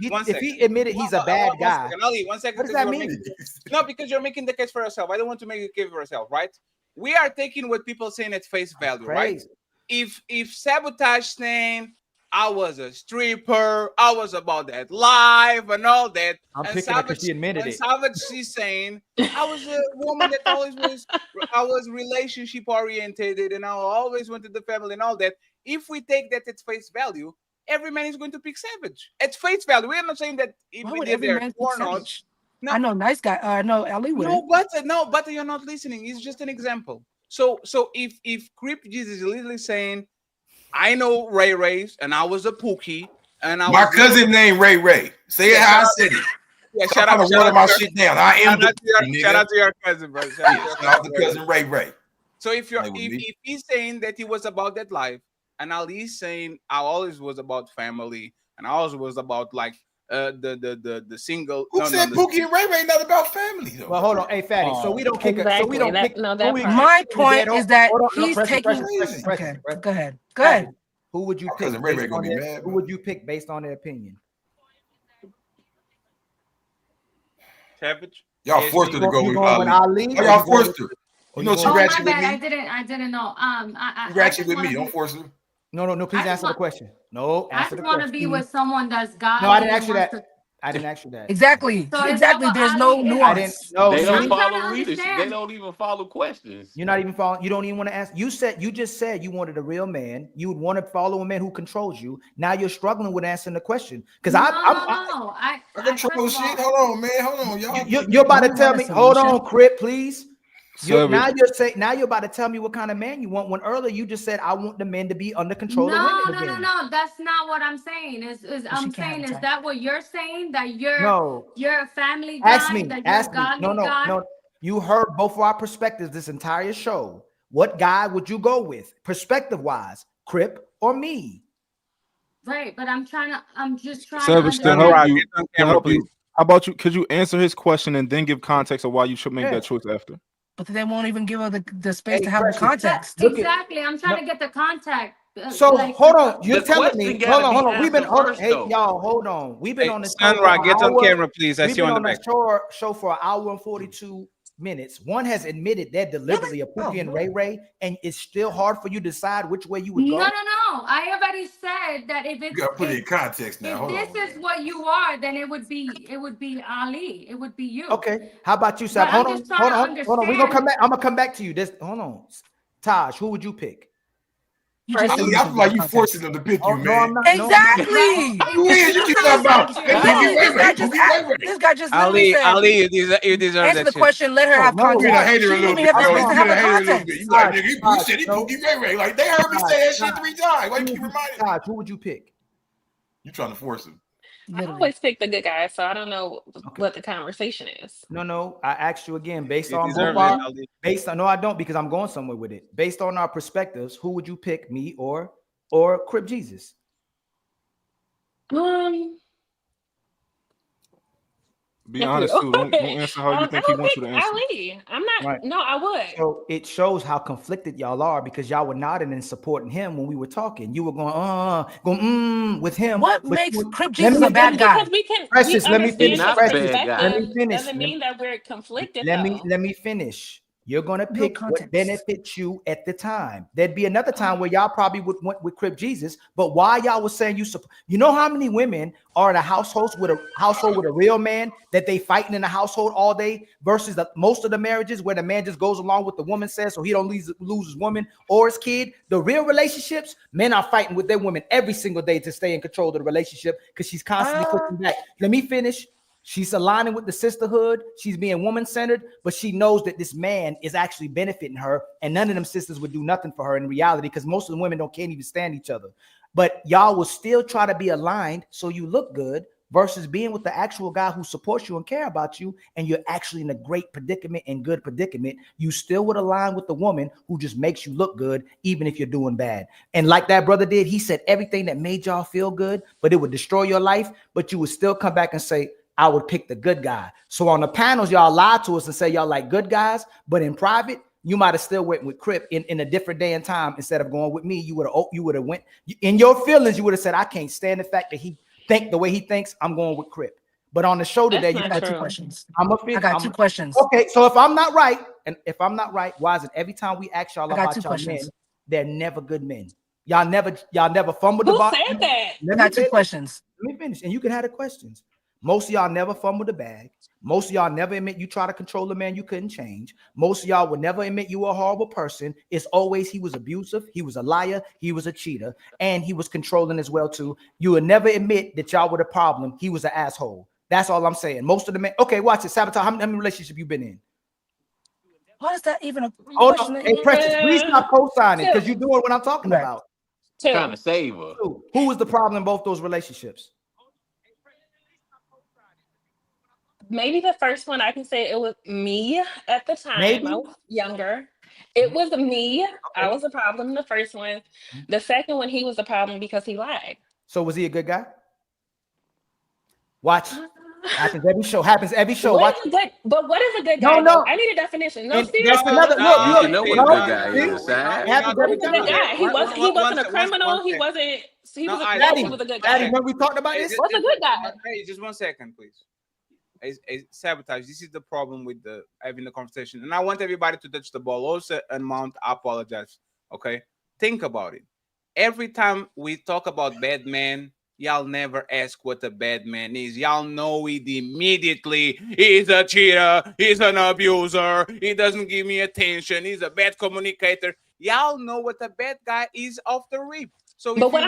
Speaker 16: If he admitted he's a bad guy,
Speaker 9: one second.
Speaker 16: what does that mean?
Speaker 9: No, because you're making the case for yourself. I don't want to make a case for yourself, right? We are taking what people saying at face value, right? If Sabotage saying I was a stripper, I was about that life and all that.
Speaker 16: I'm picking up because she admitted it.
Speaker 9: Savage, she's saying I was a woman that always was. I was relationship oriented, and I always wanted the family and all that. If we take that at face value, every man is going to pick Savage at face value. We are not saying that if we did there or not.
Speaker 12: No. I know nice guy. I know Ali would.
Speaker 9: But you're not listening. It's just an example. So if Crip Jesus is literally saying, I know Ray Rays and I was a Pookie and I
Speaker 10: my cousin named Ray Ray. Say it how I said it.
Speaker 9: Yeah, shout out
Speaker 10: to my shit down. I am
Speaker 9: shout out to your cousin, bro. Shout
Speaker 10: out to cousin Ray Ray.
Speaker 9: So if he's saying that he was about that life, and Ali's saying I always was about family, and I always was about like the single.
Speaker 10: Who said Pookie and Ray Ray not about family though?
Speaker 16: Well, hold on, hey Fatty. So we don't kick. So we don't pick.
Speaker 12: My point is that he's taking. Okay, go ahead. Go ahead.
Speaker 16: Who would you pick? Who would you pick based on their opinion?
Speaker 9: Savage.
Speaker 10: Y'all forced her to go with Ali. Y'all forced her. You know she ratchet with me.
Speaker 11: I didn't know.
Speaker 10: You ratchet with me. Don't force her.
Speaker 16: No. Please answer the question. No,
Speaker 11: I just want to be with someone that's God.
Speaker 16: No, I didn't ask you that. I didn't ask you that.
Speaker 12: Exactly.
Speaker 11: So
Speaker 12: exactly. There's no nuance.
Speaker 13: They don't follow leadership. They don't even follow questions.
Speaker 16: You're not even following. You don't even want to ask. You just said you wanted a real man. You would want to follow a man who controls you. Now you're struggling with answering the question because
Speaker 11: I
Speaker 10: control shit. Hold on, man. Hold on, y'all.
Speaker 16: You're about to tell me. Hold on, Crip, please. Now you're about to tell me what kind of man you want when earlier you just said I want the men to be under control of women again.
Speaker 11: No. That's not what I'm saying. I'm saying is that what you're saying that you're a family guy?
Speaker 16: Ask me. No. You heard both of our perspectives this entire show. What guy would you go with, perspective wise, Crip or me?
Speaker 11: Right, but I'm just trying
Speaker 22: Savage,
Speaker 11: to
Speaker 22: help you. How about you? Could you answer his question and then give context of why you should make that choice after?
Speaker 12: But they won't even give her the space to have the context.
Speaker 11: Exactly. I'm trying to get the contact.
Speaker 16: So hold on. You're telling me. Hold on. We've been hey y'all. Hold on. We've been on this.
Speaker 9: Sandra, get on camera, please. I see you on the back.
Speaker 16: Show for an hour and 42 minutes. One has admitted they're deliberately a Pookie and Ray Ray, and it's still hard for you to decide which way you would go.
Speaker 11: No. I already said that if it's
Speaker 10: you gotta put it in context now.
Speaker 11: If this is what you are, then it would be Ali. It would be you.
Speaker 16: Okay. How about you, Sam? Hold on. We're gonna come back. I'm gonna come back to you. Hold on. Taj, who would you pick?
Speaker 10: I feel like you forcing them to pick you, man.
Speaker 12: Exactly.
Speaker 10: You keep talking about
Speaker 12: this guy just
Speaker 9: Ali, you deserve
Speaker 12: answer the question. Let her have context.
Speaker 10: You hate her a little bit.
Speaker 12: You
Speaker 10: like, nigga, you said he Pookie Ray Ray. Like they heard me say that shit 3 times. Why you keep reminding me?
Speaker 16: Taj, who would you pick?
Speaker 10: You trying to force him?
Speaker 6: I always pick the good guy, so I don't know what the conversation is.
Speaker 16: No. I asked you again based on no, I don't because I'm going somewhere with it. Based on our perspectives, who would you pick, me or Crip Jesus?
Speaker 22: Be honest too. Don't answer how you think he wants you to answer.
Speaker 6: Ali. I'm not. Right. No, I would.
Speaker 16: So it shows how conflicted y'all are because y'all were nodding and supporting him when we were talking. You were going with him.
Speaker 12: What makes Crip Jesus a bad guy?
Speaker 6: Because we can.
Speaker 16: Precious, let me finish.
Speaker 6: Doesn't mean that we're conflicted.
Speaker 16: Let me finish. You're gonna pick what benefits you at the time. There'd be another time where y'all probably would went with Crip Jesus, but why y'all was saying you know how many women are in a household with a real man that they fighting in the household all day versus most of the marriages where the man just goes along with the woman says so he don't lose his woman or his kid. The real relationships, men are fighting with their women every single day to stay in control of the relationship because she's constantly pushing back. Let me finish. She's aligning with the sisterhood. She's being woman-centered, but she knows that this man is actually benefiting her, and none of them sisters would do nothing for her in reality, because most of the women can't even stand each other. But y'all will still try to be aligned so you look good, versus being with the actual guy who supports you and care about you, and you're actually in a great predicament and good predicament. You still would align with the woman who just makes you look good, even if you're doing bad. And like that brother did, he said everything that made y'all feel good, but it would destroy your life, but you would still come back and say, I would pick the good guy. So on the panels, y'all lied to us and say y'all like good guys, but in private, you might have still went with Crip in a different day and time. Instead of going with me, you would have went in your feelings. You would have said, I can't stand the fact that he think the way he thinks. I'm going with Crip. But on the show today, you got 2 questions. I got 2 questions. Okay, so if I'm not right, why is it every time we ask y'all about y'all men, they're never good men? Y'all never fumbled the ball.
Speaker 6: Who said that?
Speaker 16: I got 2 questions. Let me finish, and you can have the questions. Most of y'all never fumbled the bag. Most of y'all never admit you try to control a man you couldn't change. Most of y'all would never admit you were a horrible person. It's always he was abusive, he was a liar, he was a cheater, and he was controlling as well too. You would never admit that y'all were the problem. He was an asshole. That's all I'm saying. Most of the men. Okay, watch it. Sabotage. How many relationships you been in?
Speaker 12: Why is that even a
Speaker 16: question? Hey, Precious, please stop co-signing, because you're doing what I'm talking about.
Speaker 13: Trying to save her.
Speaker 16: Who was the problem in both those relationships?
Speaker 6: Maybe the first one I can say it was me at the time.
Speaker 16: Maybe?
Speaker 6: I was younger. It was me. Okay. I was a problem in the first one. The second one, he was a problem because he lied.
Speaker 16: So was he a good guy? Watch. Happens every show. Happens every show. Watch.
Speaker 6: But what is a good guy?
Speaker 16: No.
Speaker 6: I need a definition. No,
Speaker 16: and
Speaker 6: seriously.
Speaker 16: that's another look.
Speaker 13: You know what a good guy is.
Speaker 16: Happens every time.
Speaker 6: Good guy. He wasn't a criminal. He was a good guy.
Speaker 16: Remember we talked about this?
Speaker 6: What's a good guy?
Speaker 9: Hey, just 1 second, please. Sabotage. This is the problem with having the conversation, and I want everybody to touch the ball. Also, and Mount, I apologize. Okay, think about it. Every time we talk about bad men, y'all never ask what a bad man is. Y'all know it immediately. He's a cheater. He's an abuser. He doesn't give me attention. He's a bad communicator. Y'all know what a bad guy is off the rip. So, if you know what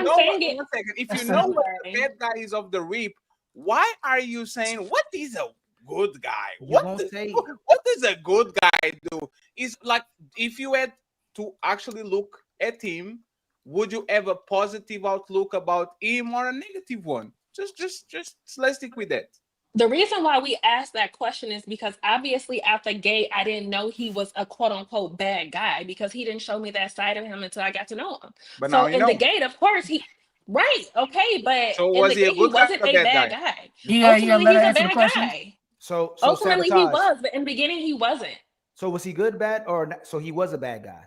Speaker 9: a bad guy is off the rip, why are you saying what is a good guy? What does a good guy do? Is like, if you had to actually look at him, would you have a positive outlook about him or a negative one? Just let's stick with that.
Speaker 6: The reason why we asked that question is because obviously at the gate, I didn't know he was a quote unquote bad guy, because he didn't show me that side of him until I got to know him.
Speaker 9: But
Speaker 6: so in the gate, of course, right, okay, but
Speaker 9: so was he
Speaker 6: wasn't a bad guy.
Speaker 12: Yeah,
Speaker 6: ultimately, he's a bad guy.
Speaker 16: So
Speaker 6: ultimately,
Speaker 16: Sabotage.
Speaker 6: he was, but in the beginning, he wasn't.
Speaker 16: So was he good, bad, or not? So he was a bad guy?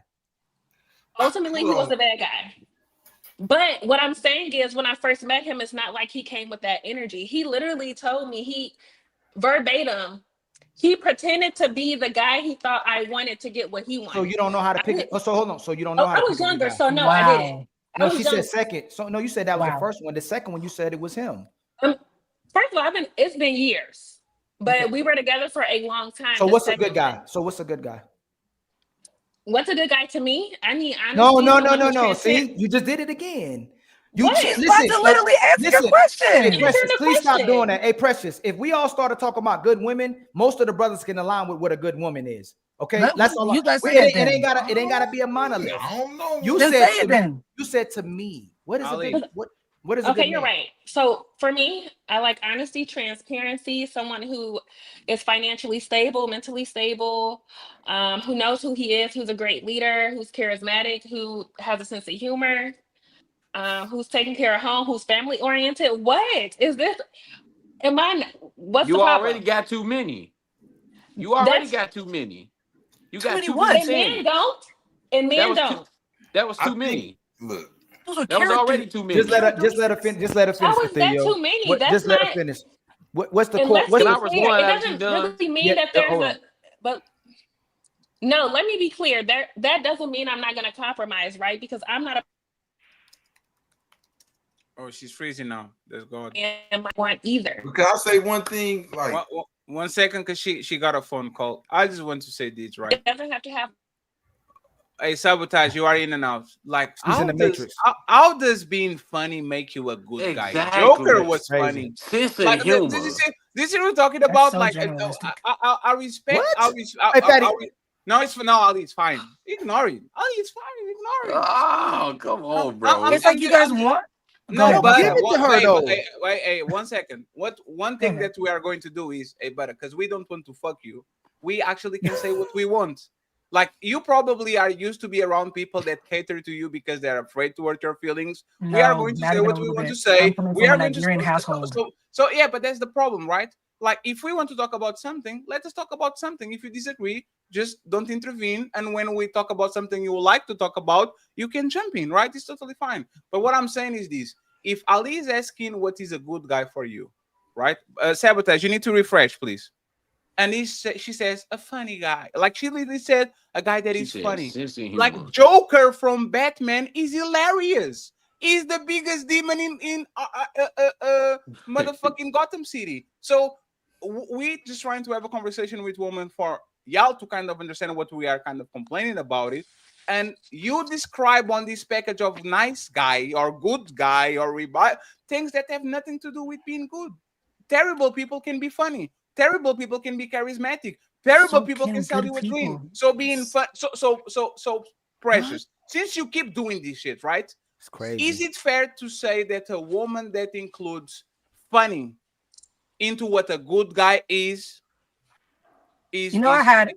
Speaker 6: Ultimately, he was a bad guy. But what I'm saying is, when I first met him, it's not like he came with that energy. He literally told me, verbatim, he pretended to be the guy he thought I wanted to get what he wanted.
Speaker 16: So you don't know how to pick it. So hold on. So you don't know how to pick
Speaker 6: I was younger,
Speaker 16: guy.
Speaker 6: so no, I didn't.
Speaker 16: No, she said second. So no, you said that was the first one. The second one, you said it was him.
Speaker 6: First of all, it's been years, but we were together for a long time.
Speaker 16: So what's a good guy? What's a good guy
Speaker 6: to me? I mean, honestly,
Speaker 16: no. See, you just did it again. You
Speaker 12: listen, literally answer your question.
Speaker 16: Hey, Precious, please stop doing that. Hey, Precious, if we all started talking about good women, most of the brothers can align with what a good woman is. Okay, that's all. It ain't gotta be a monolith.
Speaker 10: I don't know.
Speaker 16: You said to me, what is a good? What is a good
Speaker 6: okay? You're
Speaker 16: man?
Speaker 6: right. So for me, I like honesty, transparency, someone who is financially stable, mentally stable, who knows who he is, who's a great leader, who's charismatic, who has a sense of humor, who's taking care of home, who's family oriented. What is this? What's the problem?
Speaker 13: You already got too many. You got too many. You got too many.
Speaker 6: And men don't. And men don't.
Speaker 13: That was too many.
Speaker 10: Look.
Speaker 13: That was already too many.
Speaker 16: Just let her finish.
Speaker 6: How is that too many?
Speaker 16: Just let her finish. What's the core?
Speaker 6: It doesn't really mean that there's but no, let me be clear. That doesn't mean I'm not gonna compromise, right? Because I'm not a
Speaker 9: she's freezing now. Let's go.
Speaker 6: And I want either.
Speaker 10: Can I say one thing? Like
Speaker 9: 1 second, because she got a phone call. I just want to say this, right?
Speaker 6: It doesn't have to have.
Speaker 9: Hey, Sabotage, you are in and out. Like,
Speaker 16: He's in the Matrix.
Speaker 9: How does being funny make you a good guy?
Speaker 13: Exactly.
Speaker 9: Joker was
Speaker 16: Crazy.
Speaker 9: funny.
Speaker 13: Sense
Speaker 9: Like,
Speaker 13: and humor.
Speaker 9: this is what we're talking
Speaker 12: That's
Speaker 9: about.
Speaker 12: so
Speaker 9: Like,
Speaker 12: generalistic.
Speaker 9: I respect.
Speaker 16: What? Hey, Fatty.
Speaker 9: No, Ali, it's fine. Ignore it. Ali, it's fine. Ignore it.
Speaker 13: Oh, come on, bro.
Speaker 12: It's like you guys want. Go ahead,
Speaker 9: but
Speaker 16: give it to her, though.
Speaker 9: Wait, 1 second. One thing that we are going to do is, but because we don't want to fuck you, we actually can say what we want. Like, you probably are used to be around people that cater to you because they're afraid to hurt your feelings.
Speaker 12: No,
Speaker 9: we are going to
Speaker 12: not
Speaker 9: say
Speaker 12: even
Speaker 9: what
Speaker 12: a
Speaker 9: we
Speaker 12: little
Speaker 9: want
Speaker 12: bit.
Speaker 9: to say.
Speaker 12: I'm coming
Speaker 9: We
Speaker 12: from
Speaker 9: are
Speaker 12: a
Speaker 9: going to
Speaker 12: Nigerian household.
Speaker 9: So yeah, but that's the problem, right? Like, if we want to talk about something, let us talk about something. If you disagree, just don't intervene. And when we talk about something you would like to talk about, you can jump in, right? It's totally fine. But what I'm saying is this: if Ali is asking what is a good guy for you, right? Sabotage, you need to refresh, please. And she says a funny guy. Like, she literally said a guy that is funny. Like, Joker from Batman is hilarious. He's the biggest demon in motherfucking Gotham City. So we just trying to have a conversation with women for y'all to kind of understand what we are kind of complaining about it. And you describe on this package of nice guy or good guy or things that have nothing to do with being good. Terrible people can be funny. Terrible people can be charismatic. Terrible people can sell you a dream. So being fun, so Precious. Since you keep doing this shit, right?
Speaker 16: It's crazy.
Speaker 9: Is it fair to say that a woman that includes funny into what a good guy is?
Speaker 12: I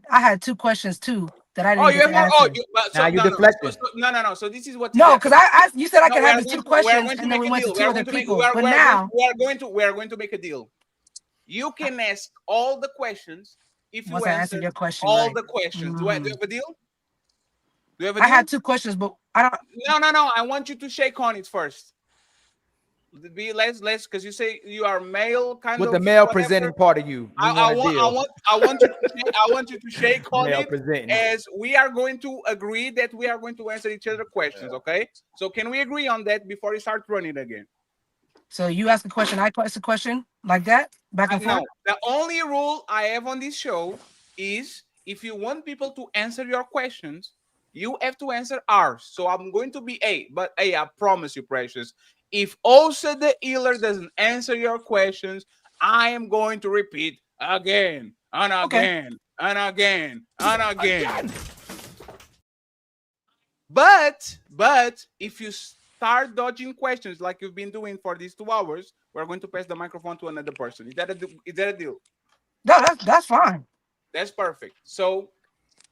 Speaker 12: had two questions too that I didn't get to answer.
Speaker 16: You deflected.
Speaker 9: No. So this is what.
Speaker 12: No, because I asked. You said I could have the two questions, and then we went to two other people. But now
Speaker 9: we are going to make a deal. You can ask all the questions if you answer
Speaker 12: your question
Speaker 9: all the questions. Do you have a deal? Do you have a deal?
Speaker 12: I had two questions, but I don't.
Speaker 9: No. I want you to shake on it first. Be less, because you say you are male, kind
Speaker 16: with
Speaker 9: of
Speaker 16: the male
Speaker 9: whatever.
Speaker 16: presenting part of you.
Speaker 9: I want you to shake on it
Speaker 16: presenting.
Speaker 9: As we are going to agree that we are going to answer each other questions. Okay, so can we agree on that before you start running again?
Speaker 12: So you ask a question, I ask a question, like that, back and forth.
Speaker 9: No, the only rule I have on this show is if you want people to answer your questions, you have to answer ours. So I'm going to be A, but A, I promise you, Precious. If also the healer doesn't answer your questions, I am going to repeat again and again and again and again. But if you start dodging questions like you've been doing for these 2 hours, we're going to pass the microphone to another person. Is that a deal?
Speaker 12: No, that's fine.
Speaker 9: That's perfect. So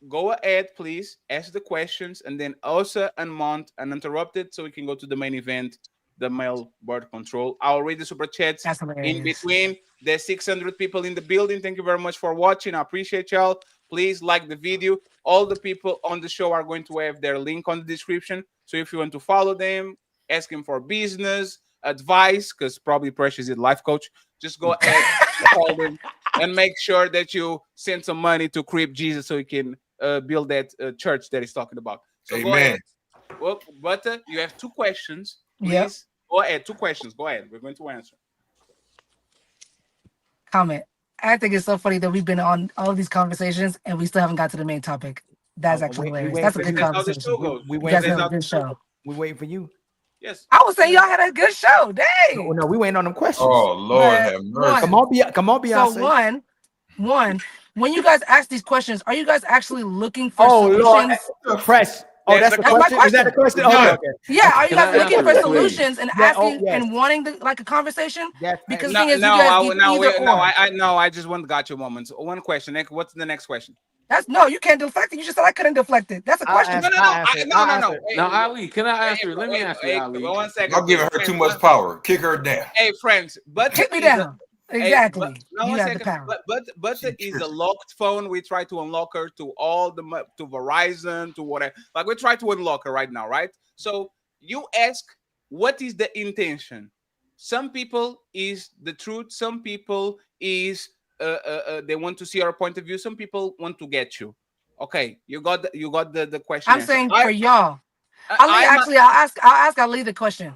Speaker 9: go ahead, please, ask the questions, and then also unmount uninterrupted so we can go to the main event, the male birth control. I'll read the super chats in between. There's 600 people in the building. Thank you very much for watching. I appreciate y'all. Please like the video. All the people on the show are going to have their link on the description. So if you want to follow them, ask them for business advice, because probably Precious is a life coach, just go ahead, call them, and make sure that you send some money to Crip Jesus so he can build that church that he's talking about. So
Speaker 10: Amen.
Speaker 9: Go ahead. Well, but you have 2 questions. Please go ahead. 2 questions. Go ahead. We're going to answer.
Speaker 12: Comment. I think it's so funny that we've been on all of these conversations and we still haven't got to the main topic. That's actually hilarious. That's a good conversation.
Speaker 16: We
Speaker 12: waiting for the show.
Speaker 16: We waiting for you.
Speaker 9: Yes.
Speaker 12: I was saying y'all had a good show. Dang.
Speaker 16: No, we waiting on them questions.
Speaker 10: Oh Lord, have mercy.
Speaker 16: Come on, Beyonce.
Speaker 12: So one, when you guys ask these questions, are you guys actually looking for solutions?
Speaker 16: Lord, press. Oh, that's the question. Is that the question?
Speaker 12: No.
Speaker 16: Okay.
Speaker 12: Yeah, are you guys looking for
Speaker 20: please?
Speaker 12: solutions and asking and wanting a conversation?
Speaker 16: Yes.
Speaker 12: Because the thing is, you guys give either or.
Speaker 9: I just want got your moments. One question. What's the next question?
Speaker 12: You can't deflect it. You just said I couldn't deflect it. That's a question.
Speaker 9: No.
Speaker 13: Now, Ali, can I answer? Let me answer, Ali.
Speaker 9: 1 second.
Speaker 10: I'm giving her too much power. Kick her down.
Speaker 9: Hey, friends, but
Speaker 12: kick me down. Exactly.
Speaker 9: You have the power. But is a locked phone. We try to unlock her to to Verizon, to whatever. Like, we try to unlock her right now, right? So you ask, what is the intention? Some people is the truth. Some people is they want to see your point of view. Some people want to get you. Okay, you got the question.
Speaker 12: I'm saying for y'all. I'll ask Ali the question.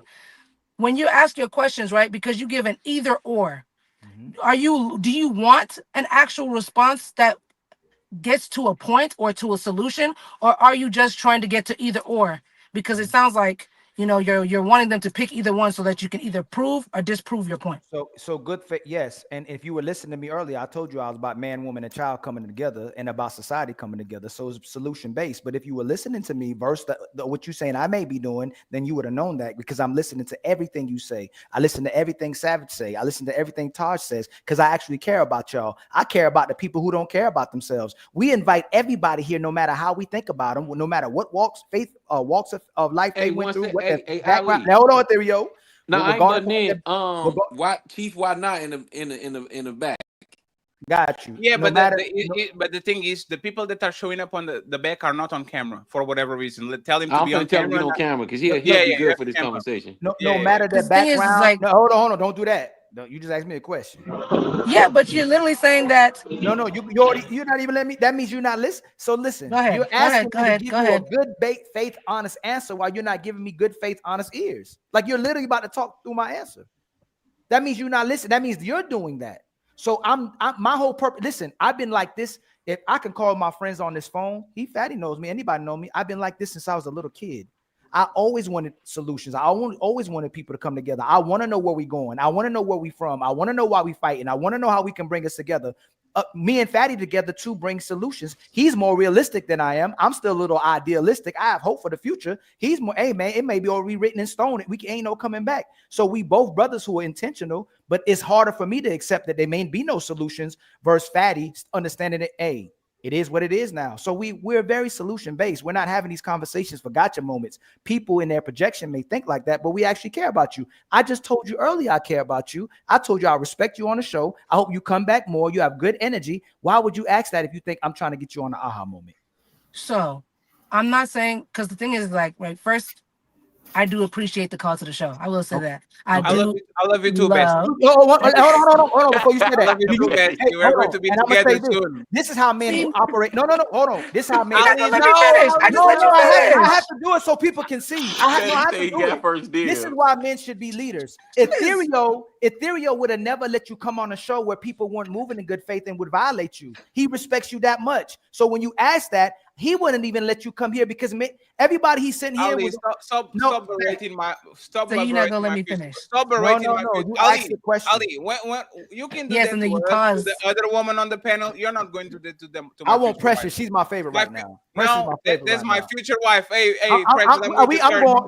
Speaker 12: When you ask your questions, right? Because you give an either or. Do you want an actual response that gets to a point or to a solution, or are you just trying to get to either or? Because it sounds like, you know, you're wanting them to pick either one so that you can either prove or disprove your point.
Speaker 16: So good for yes. And if you were listening to me earlier, I told you I was about man, woman, and child coming together and about society coming together. So it's solution based. But if you were listening to me versus what you're saying I may be doing, then you would have known that, because I'm listening to everything you say. I listen to everything Savage say. I listen to everything Taj says, because I actually care about y'all. I care about the people who don't care about themselves. We invite everybody here, no matter how we think about them, no matter what walks of life they went through. What background. Now, hold on, Theo.
Speaker 13: No, I ain't butting in. Why, Chief? Why not in the back?
Speaker 16: Got you.
Speaker 9: Yeah,
Speaker 16: No
Speaker 9: but
Speaker 16: matter,
Speaker 9: but the thing is, the people that are showing up on the back are not on camera for whatever reason. Tell him to
Speaker 13: I'm
Speaker 9: be
Speaker 13: gonna
Speaker 9: on
Speaker 13: tell
Speaker 9: camera.
Speaker 13: him get on camera because he'll be good for this conversation.
Speaker 16: no matter their background. No, hold on, don't do that. No, you just asked me a question.
Speaker 12: Yeah, but you're literally saying that.
Speaker 16: No, you're not even letting me. That means you're not listening. So listen,
Speaker 12: Go ahead,
Speaker 16: you're asking
Speaker 12: go
Speaker 16: me
Speaker 12: ahead,
Speaker 16: to give
Speaker 12: go
Speaker 16: you
Speaker 12: ahead.
Speaker 16: a good faith, honest answer while you're not giving me good faith, honest ears. Like you're literally about to talk through my answer. That means you're not listening. That means you're doing that. So I'm my whole purpose. Listen, I've been like this. If I can call my friends on this phone, Fatty knows me. Anybody know me? I've been like this since I was a little kid. I always wanted solutions. I always wanted people to come together. I want to know where we're going. I want to know where we're from. I want to know why we fighting. I want to know how we can bring us together. Me and Fatty together to bring solutions. He's more realistic than I am. I'm still a little idealistic. I have hope for the future. He's more, hey man, it may be already written in stone. We ain't no coming back. So we both brothers who are intentional, but it's harder for me to accept that there may be no solutions versus Fatty understanding that, hey, it is what it is now. So we're very solution based. We're not having these conversations for gotcha moments. People in their projection may think like that, but we actually care about you. I just told you earlier I care about you. I told you I respect you on the show. I hope you come back more. You have good energy. Why would you ask that if you think I'm trying to get you on the aha moment?
Speaker 12: So I'm not saying, because the thing is, like, right, first, I do appreciate the call to the show. I will say that. I love
Speaker 9: you too, Best.
Speaker 16: Hold on. Before you say that,
Speaker 9: I love you too, Best. You are going to be together soon.
Speaker 16: This is how men operate. No, hold on. This is how men.
Speaker 12: Let me finish. I just let you finish.
Speaker 16: I have to do it so people can see. I have to do it. This is why men should be leaders. Ethereal would have never let you come on a show where people weren't moving in good faith and would violate you. He respects you that much. So when you ask that, he wouldn't even let you come here because everybody he's sitting here
Speaker 9: Ali,
Speaker 16: with.
Speaker 9: Stop berating my. Stop.
Speaker 12: So you're not gonna let me finish.
Speaker 9: Stop berating my.
Speaker 16: You asked the question.
Speaker 9: Ali, when you can do
Speaker 12: yes,
Speaker 9: that
Speaker 12: and then
Speaker 9: to
Speaker 12: you
Speaker 9: her,
Speaker 12: pause.
Speaker 9: to the other woman on the panel, you're not going to do that to them.
Speaker 16: I want Precious. She's my favorite right now.
Speaker 9: No, that's my future wife. Hey,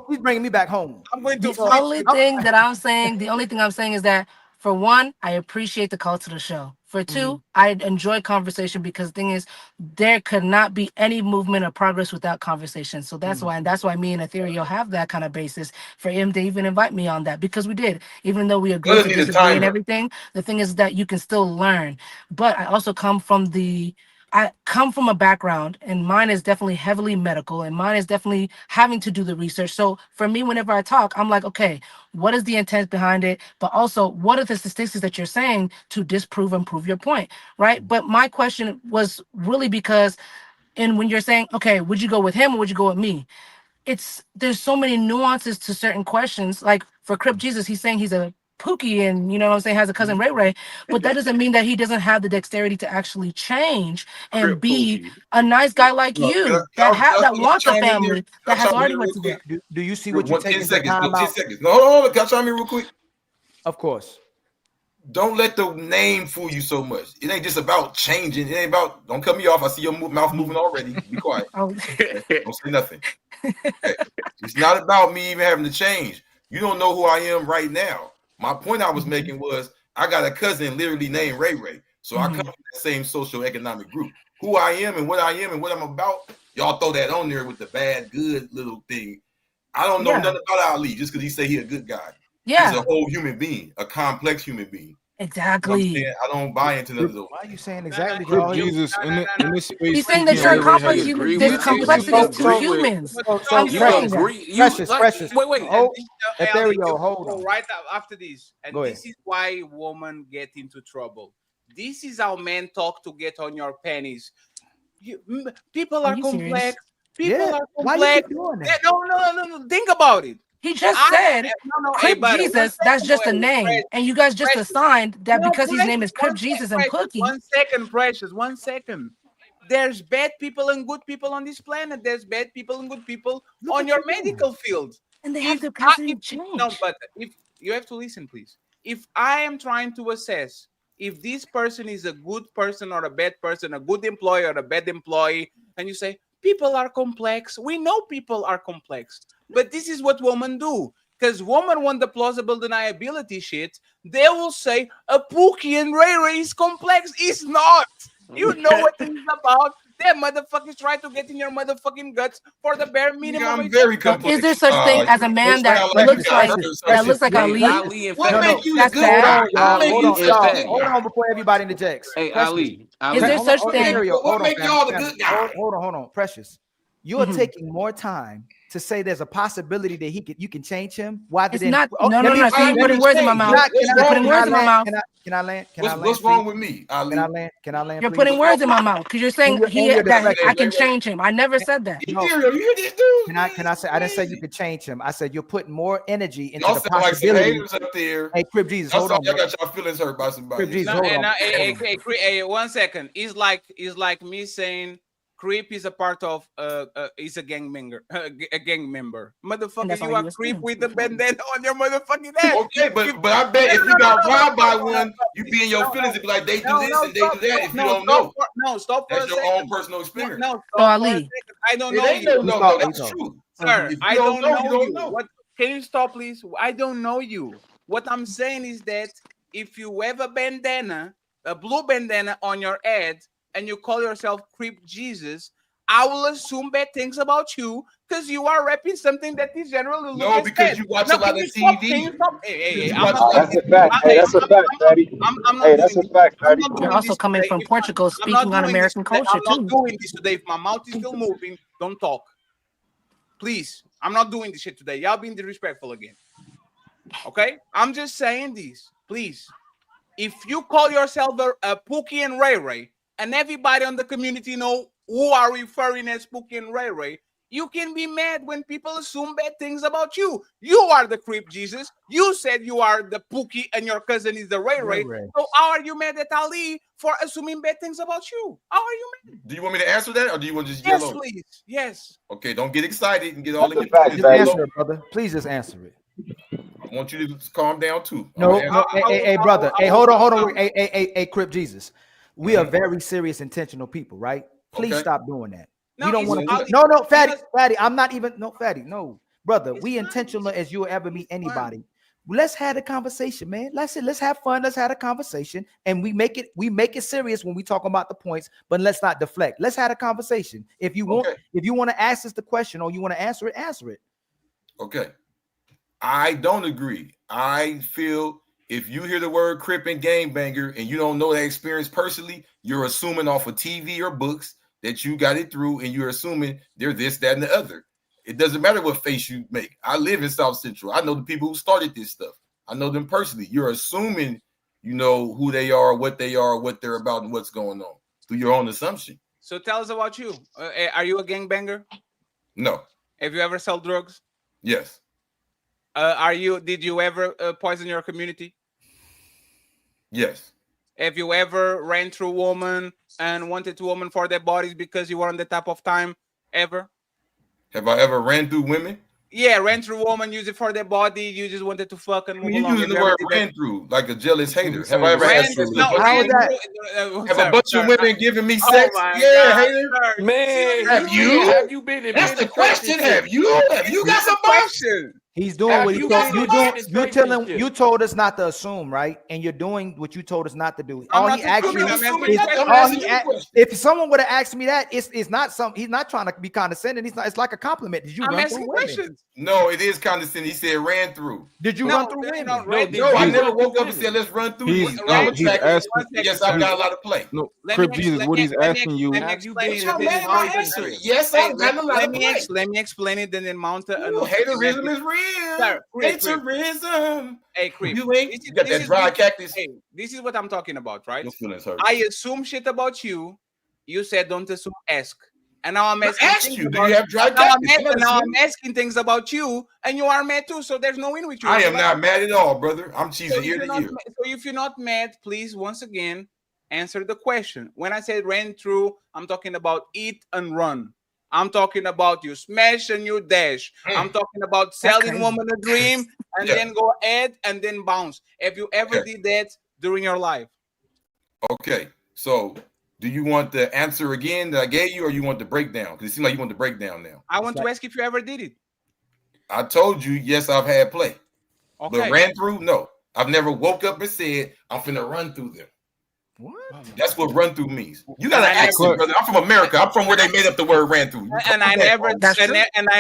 Speaker 16: She's bringing me back home.
Speaker 9: I'm going to.
Speaker 12: The only thing I'm saying is that, for one, I appreciate the call to the show. For two, I enjoy conversation, because the thing is, there could not be any movement or progress without conversation. So that's why me and Ethereal have that kind of basis for him to even invite me on that, because we did, even though we agreed to disagree and everything. The thing is that you can still learn. But I also come from a background, and mine is definitely heavily medical, and mine is definitely having to do the research. So for me, whenever I talk, I'm like, okay, what is the intent behind it? But also, what are the statistics that you're saying to disprove and prove your point, right? But my question was really because, and when you're saying, okay, would you go with him or would you go with me? There's so many nuances to certain questions. Like for Crip Jesus, he's saying he's a Pookie and, you know what I'm saying, has a cousin Ray Ray, but that doesn't mean that he doesn't have the dexterity to actually change and be a nice guy like you that wants a family, that has already went to that.
Speaker 16: Do you see what you're taking
Speaker 10: 10 seconds.
Speaker 16: time
Speaker 10: 10
Speaker 16: out?
Speaker 10: seconds. No, hold on. Can I chime in real quick?
Speaker 16: Of course.
Speaker 10: Don't let the name fool you so much. It ain't just about changing. It ain't about, don't cut me off. I see your mouth moving already. Be quiet. Don't say nothing. Okay. It's not about me even having to change. You don't know who I am right now. My point I was making was, I got a cousin literally named Ray Ray. So I come from that same socioeconomic group. Who I am and what I'm about, y'all throw that on there with the bad, good little thing. I don't know nothing about Ali just because he say he a good guy.
Speaker 12: Yeah.
Speaker 10: He's a whole human being, a complex human being.
Speaker 12: Exactly.
Speaker 10: You know I don't buy into none of those.
Speaker 16: Why are you saying exactly?
Speaker 22: Jesus, in this space,
Speaker 12: he's saying that you're complex. There's complexity to humans. I'm saying
Speaker 16: Precious.
Speaker 12: Wait.
Speaker 16: Ethereal, hold on.
Speaker 9: Right after this, and
Speaker 16: Go
Speaker 9: this is why women get into trouble. This is how men talk to get on your panties. People are complex. People are complex.
Speaker 16: Why you keep doing that?
Speaker 9: No. Think about it.
Speaker 12: He just said Crip Jesus, that's just a name. And you guys just assigned that because his name is Crip Jesus and Cookie.
Speaker 9: 1 second, Precious. 1 second. there's bad people and good people on this planet. There's bad people and good people on your medical field.
Speaker 12: And they have the capacity to change.
Speaker 9: No, but if you have to listen, please. If I am trying to assess if this person is a good person or a bad person, a good employee or a bad employee, and you say people are complex, we know people are complex, but this is what women do. Because women want the plausible deniability shit. They will say a Pookie and Ray Ray is complex. It's not. You know what it's about. Them motherfuckers try to get in your motherfucking guts for the bare minimum.
Speaker 10: I'm very complex.
Speaker 12: Is there such thing as a man that looks like Ali?
Speaker 10: What make you
Speaker 12: That's
Speaker 10: good?
Speaker 12: bad.
Speaker 16: Hold on before everybody interjects.
Speaker 13: Hey,
Speaker 16: Precious.
Speaker 13: Ali.
Speaker 12: Is there such thing?
Speaker 10: What make y'all the good guy?
Speaker 16: Hold on, Precious. You are taking more time to say there's a possibility that you can change him. Why
Speaker 12: It's
Speaker 16: did
Speaker 12: not. No. So you're putting words in my mouth. You're putting words in my mouth.
Speaker 16: Can I land?
Speaker 10: What's wrong with me, Ali?
Speaker 16: Can I land?
Speaker 12: You're
Speaker 16: please?
Speaker 12: putting words in my mouth because you're saying that I can change him. I never said that.
Speaker 10: You hear this dude?
Speaker 16: Can I say? I didn't say you could change him. I said you're putting more energy into
Speaker 10: Y'all
Speaker 16: the
Speaker 10: sound like some
Speaker 16: possibility.
Speaker 10: haters up there.
Speaker 16: Hey, Crip Jesus,
Speaker 10: Y'all
Speaker 16: hold on.
Speaker 10: got y'all feelings hurt by somebody.
Speaker 16: Crip Jesus, hold on.
Speaker 9: Hey, 1 second. It's like me saying Crip is a part of is a gang member. A gang member. Motherfucker, you are Crip with the bandana on your motherfucking head.
Speaker 10: Okay, but I bet if you got robbed by one, you be in your feelings and be like, they do this and they do that if you don't know.
Speaker 9: Stop for
Speaker 10: That's
Speaker 9: a
Speaker 10: your
Speaker 9: second.
Speaker 10: own personal experience.
Speaker 9: No, stop for a second. I don't know you.
Speaker 10: No, that's true.
Speaker 9: Sir,
Speaker 10: If you
Speaker 9: I don't know
Speaker 10: you.
Speaker 9: you. What? Can you stop, please? I don't know you. What I'm saying is that if you have a bandana, a blue bandana on your head, and you call yourself Crip Jesus, I will assume bad things about you because you are repping something that is generally looked
Speaker 10: No,
Speaker 9: as
Speaker 10: because
Speaker 9: bad.
Speaker 10: you watch
Speaker 9: No,
Speaker 10: a lot
Speaker 9: can
Speaker 10: of
Speaker 9: you stop?
Speaker 10: TV.
Speaker 9: Can you stop? Hey,
Speaker 17: That's a fact. Hey, that's a fact, Fatty. Hey, that's a fact, Fatty.
Speaker 12: You're also coming from Portugal, speaking on American culture
Speaker 9: I'm not
Speaker 12: too.
Speaker 9: doing this today. If my mouth is still moving, don't talk. Please, I'm not doing this shit today. Y'all being disrespectful again. Okay? I'm just saying this. Please. If you call yourself a Pookie and Ray Ray, and everybody on the community know who are referring as Pookie and Ray Ray, you can be mad when people assume bad things about you. You are the Crip Jesus. You said you are the Pookie and your cousin is the Ray Ray. So how are you mad at Ali for assuming bad things about you? How are you mad?
Speaker 10: Do you want me to answer that or do you want to just
Speaker 9: Yes,
Speaker 10: yell?
Speaker 9: please. Yes.
Speaker 10: Okay, don't get excited and get all in your
Speaker 16: Just answer it, brother. Please just answer it.
Speaker 10: I want you to calm down too.
Speaker 16: No, hey, brother. Hey, hold on. Hey, Crip Jesus. We are very serious, intentional people, right? Please stop doing that. We don't want to. No, Fatty. I'm not even. No, Fatty. No, brother. We intentional as you'll ever meet anybody. Let's have a conversation, man. Let's have fun. Let's have a conversation, and we make it serious when we talk about the points. But let's not deflect. Let's have a conversation. If you want to ask us the question or you want to answer it, answer it.
Speaker 10: Okay. I don't agree. I feel if you hear the word Crip and gangbanger and you don't know that experience personally, you're assuming off of TV or books that you got it through, and you're assuming they're this, that, and the other. It doesn't matter what face you make. I live in South Central. I know the people who started this stuff. I know them personally. You're assuming you know who they are, what they're about, and what's going on through your own assumption.
Speaker 9: So tell us about you. Are you a gangbanger?
Speaker 10: No.
Speaker 9: Have you ever sold drugs?
Speaker 10: Yes.
Speaker 9: Did you ever poison your community?
Speaker 10: Yes.
Speaker 9: Have you ever ran through women and wanted women for their bodies because you were on the top of time? Ever?
Speaker 10: Have I ever ran through women?
Speaker 9: Yeah, ran through women, use it for their body. You just wanted to fuck and move along.
Speaker 10: Using the word ran through like a jealous hater. Have I ever have a bunch of women giving me sex? Hater.
Speaker 13: Man,
Speaker 10: have you
Speaker 13: been in?
Speaker 10: That's the question. Have you got some question?
Speaker 16: He's doing what you told us not to assume, right? And you're doing what you told us not to do. If someone would have asked me that, it's not something. He's not trying to be condescending. It's like a compliment. Did you run through women?
Speaker 10: No, it is condescending. He said ran through.
Speaker 16: Did you run through women?
Speaker 10: No, I never woke up and said let's run through.
Speaker 22: He's asking.
Speaker 10: Yes, I've got a lot of play.
Speaker 22: No, Crip Jesus, what he's asking you.
Speaker 10: Yes, I've got a lot of play.
Speaker 9: Let me explain it, and then mount it.
Speaker 10: Haterism is real. Haterism.
Speaker 9: Hey, Crip.
Speaker 10: You got that dry cactus.
Speaker 9: Hey, this is what I'm talking about, right?
Speaker 10: Your feelings hurt.
Speaker 9: I assume shit about you. You said don't assume, ask. And now I'm asking
Speaker 10: you. Do you have dry cactus?
Speaker 9: Now I'm asking things about you, and you are mad too. So there's no win with you.
Speaker 10: I am not mad at all, brother. I'm cheesing ear to ear.
Speaker 9: So if you're not mad, please, once again, Answer the question. When I said ran through, I'm talking about eat and run. I'm talking about you smash and you dash. I'm talking about selling woman a dream and then go ahead and then bounce. Have you ever did that during your life?
Speaker 10: Okay, so do you want the answer again that I gave you, or you want the breakdown? Because it seems like you want the breakdown now.
Speaker 9: I want to ask if you ever did it.
Speaker 10: I told you, yes, I've had play.
Speaker 9: Okay.
Speaker 10: But ran through, no. I've never woke up and said, I'm finna run through them.
Speaker 16: What?
Speaker 10: That's what run through means. You got an accent, brother. I'm from America. I'm from where they made up the word ran through.
Speaker 9: And I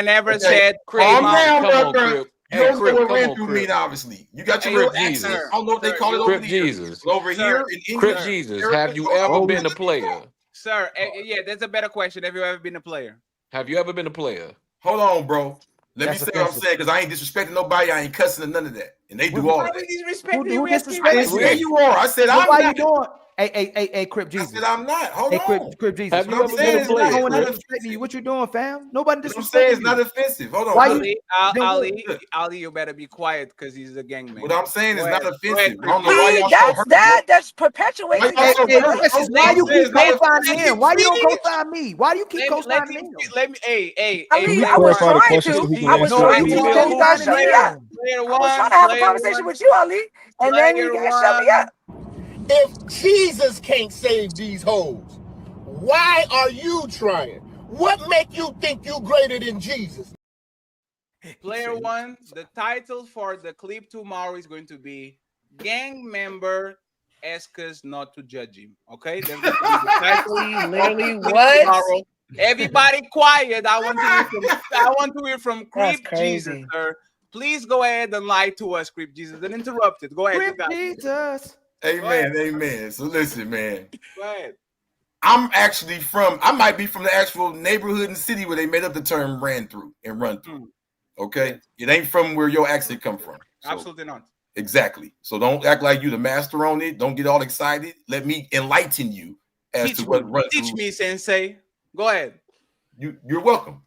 Speaker 9: never said
Speaker 10: calm down,
Speaker 13: Come on,
Speaker 10: brother.
Speaker 13: Crip.
Speaker 10: You don't know
Speaker 13: Crip,
Speaker 10: what
Speaker 13: come
Speaker 10: ran
Speaker 13: on,
Speaker 10: through
Speaker 13: Crip.
Speaker 10: mean, obviously. You got
Speaker 13: Hey,
Speaker 10: your
Speaker 13: Crip
Speaker 10: accent.
Speaker 13: Jesus.
Speaker 10: I don't know what they call it
Speaker 13: Crip
Speaker 10: over here.
Speaker 13: Jesus.
Speaker 10: But over here in English.
Speaker 13: Crip Jesus. Have you ever been a player?
Speaker 9: Sir, yeah, that's a better question. Have you ever been a player?
Speaker 13: Have you ever been a player?
Speaker 10: Hold on, bro. Let
Speaker 16: That's
Speaker 10: me say what I'm
Speaker 16: offensive.
Speaker 10: saying, because I ain't disrespecting nobody. I ain't cussing or none of that. And they do all of that.
Speaker 16: Who
Speaker 10: I
Speaker 16: disrespecting
Speaker 10: didn't say you are. I said
Speaker 16: Well,
Speaker 10: I'm
Speaker 16: why
Speaker 10: not.
Speaker 16: you doing? Hey, Crip Jesus.
Speaker 10: I said I'm not. Hold
Speaker 16: Hey,
Speaker 10: on.
Speaker 16: Crip Jesus.
Speaker 13: Have you
Speaker 10: What I'm
Speaker 13: ever
Speaker 10: saying
Speaker 13: been a
Speaker 10: is
Speaker 13: player,
Speaker 10: not,
Speaker 16: No one
Speaker 13: Crip?
Speaker 16: disrespecting you. What you doing, fam? Nobody
Speaker 10: what I'm saying is
Speaker 16: disrespecting
Speaker 10: not
Speaker 16: you.
Speaker 10: offensive. Hold on.
Speaker 16: Why
Speaker 10: brother.
Speaker 16: you?
Speaker 9: Ali, you better be quiet because he's a gangman.
Speaker 10: What I'm saying is
Speaker 9: Go
Speaker 10: not
Speaker 9: ahead.
Speaker 10: offensive.
Speaker 9: Go
Speaker 10: I
Speaker 9: ahead,
Speaker 10: don't know why y'all so hurt.
Speaker 12: That's
Speaker 10: Why
Speaker 12: perpetuating
Speaker 10: y'all
Speaker 12: that.
Speaker 10: so
Speaker 16: Hey,
Speaker 10: hurt?
Speaker 16: Precious,
Speaker 10: Bro?
Speaker 16: why you
Speaker 10: I'm saying
Speaker 16: keep
Speaker 10: it's not
Speaker 16: co-signing
Speaker 10: offensive.
Speaker 16: him? Why you don't co-sign me? Why do you keep co-signing him?
Speaker 9: Hey,
Speaker 12: I mean,
Speaker 22: you
Speaker 12: I was
Speaker 22: clarify the
Speaker 12: trying
Speaker 22: question so
Speaker 12: to.
Speaker 22: he can
Speaker 12: I was
Speaker 22: answer
Speaker 16: No,
Speaker 12: trying
Speaker 16: you
Speaker 12: to
Speaker 16: keep
Speaker 12: until you guys
Speaker 16: co-signing
Speaker 12: shut me up.
Speaker 16: him.
Speaker 9: Player
Speaker 12: I was
Speaker 9: one,
Speaker 12: trying to have a
Speaker 9: player
Speaker 12: conversation
Speaker 9: one,
Speaker 12: with you, Ali, and then you
Speaker 9: player
Speaker 12: guys shut me
Speaker 9: one.
Speaker 12: up.
Speaker 19: If Jesus can't save these hoes, why are you trying? What make you think you greater than Jesus?
Speaker 9: Player one, the title for the clip tomorrow is going to be Gang Member Ask Us Not to Judge Him. Okay? That's going to be the title.
Speaker 12: Literally,
Speaker 9: of the clip
Speaker 12: what?
Speaker 9: tomorrow. Everybody quiet. I want to hear from
Speaker 12: That's
Speaker 9: Crip Jesus,
Speaker 12: crazy.
Speaker 9: sir. Please go ahead and lie to us, Crip Jesus, and interrupt it. Go ahead. You
Speaker 16: Crip
Speaker 9: got it.
Speaker 16: Jesus.
Speaker 10: Amen. So listen, man.
Speaker 9: Go ahead.
Speaker 10: I'm actually I might be from the actual neighborhood and city where they made up the term ran through and run through. Okay? It ain't from where your accent come from. So,
Speaker 9: Absolutely not.
Speaker 10: exactly. So don't act like you the master on it. Don't get all excited. Let me enlighten you as to what run through.
Speaker 9: Teach me, Sensei. Go ahead.
Speaker 10: You're welcome.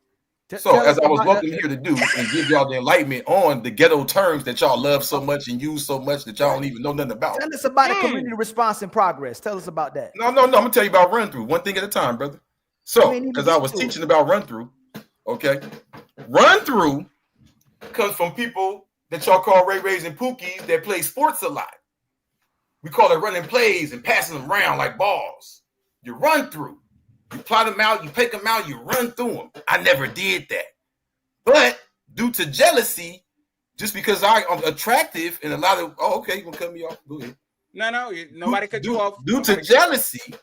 Speaker 10: So
Speaker 16: Tell
Speaker 10: as
Speaker 16: us
Speaker 10: I was
Speaker 16: about
Speaker 10: welcome here to do and give y'all the enlightenment on the ghetto terms that y'all love so much and use so much that y'all don't even know nothing about.
Speaker 16: Tell us about the community response in progress. Tell us about that.
Speaker 10: No. I'm gonna tell you about run through one thing at a time, brother. So because I was teaching about run through, okay, run through comes from people that y'all call Ray Rays and Pookies that play sports a lot. We call it running plays and passing them around like balls. You run through. You plot them out, you pick them out, you run through them. I never did that. But due to jealousy, just because I'm attractive and a lot of, okay, you gonna cut me off? Go ahead.
Speaker 9: No, nobody cut you off.
Speaker 10: Due to jealousy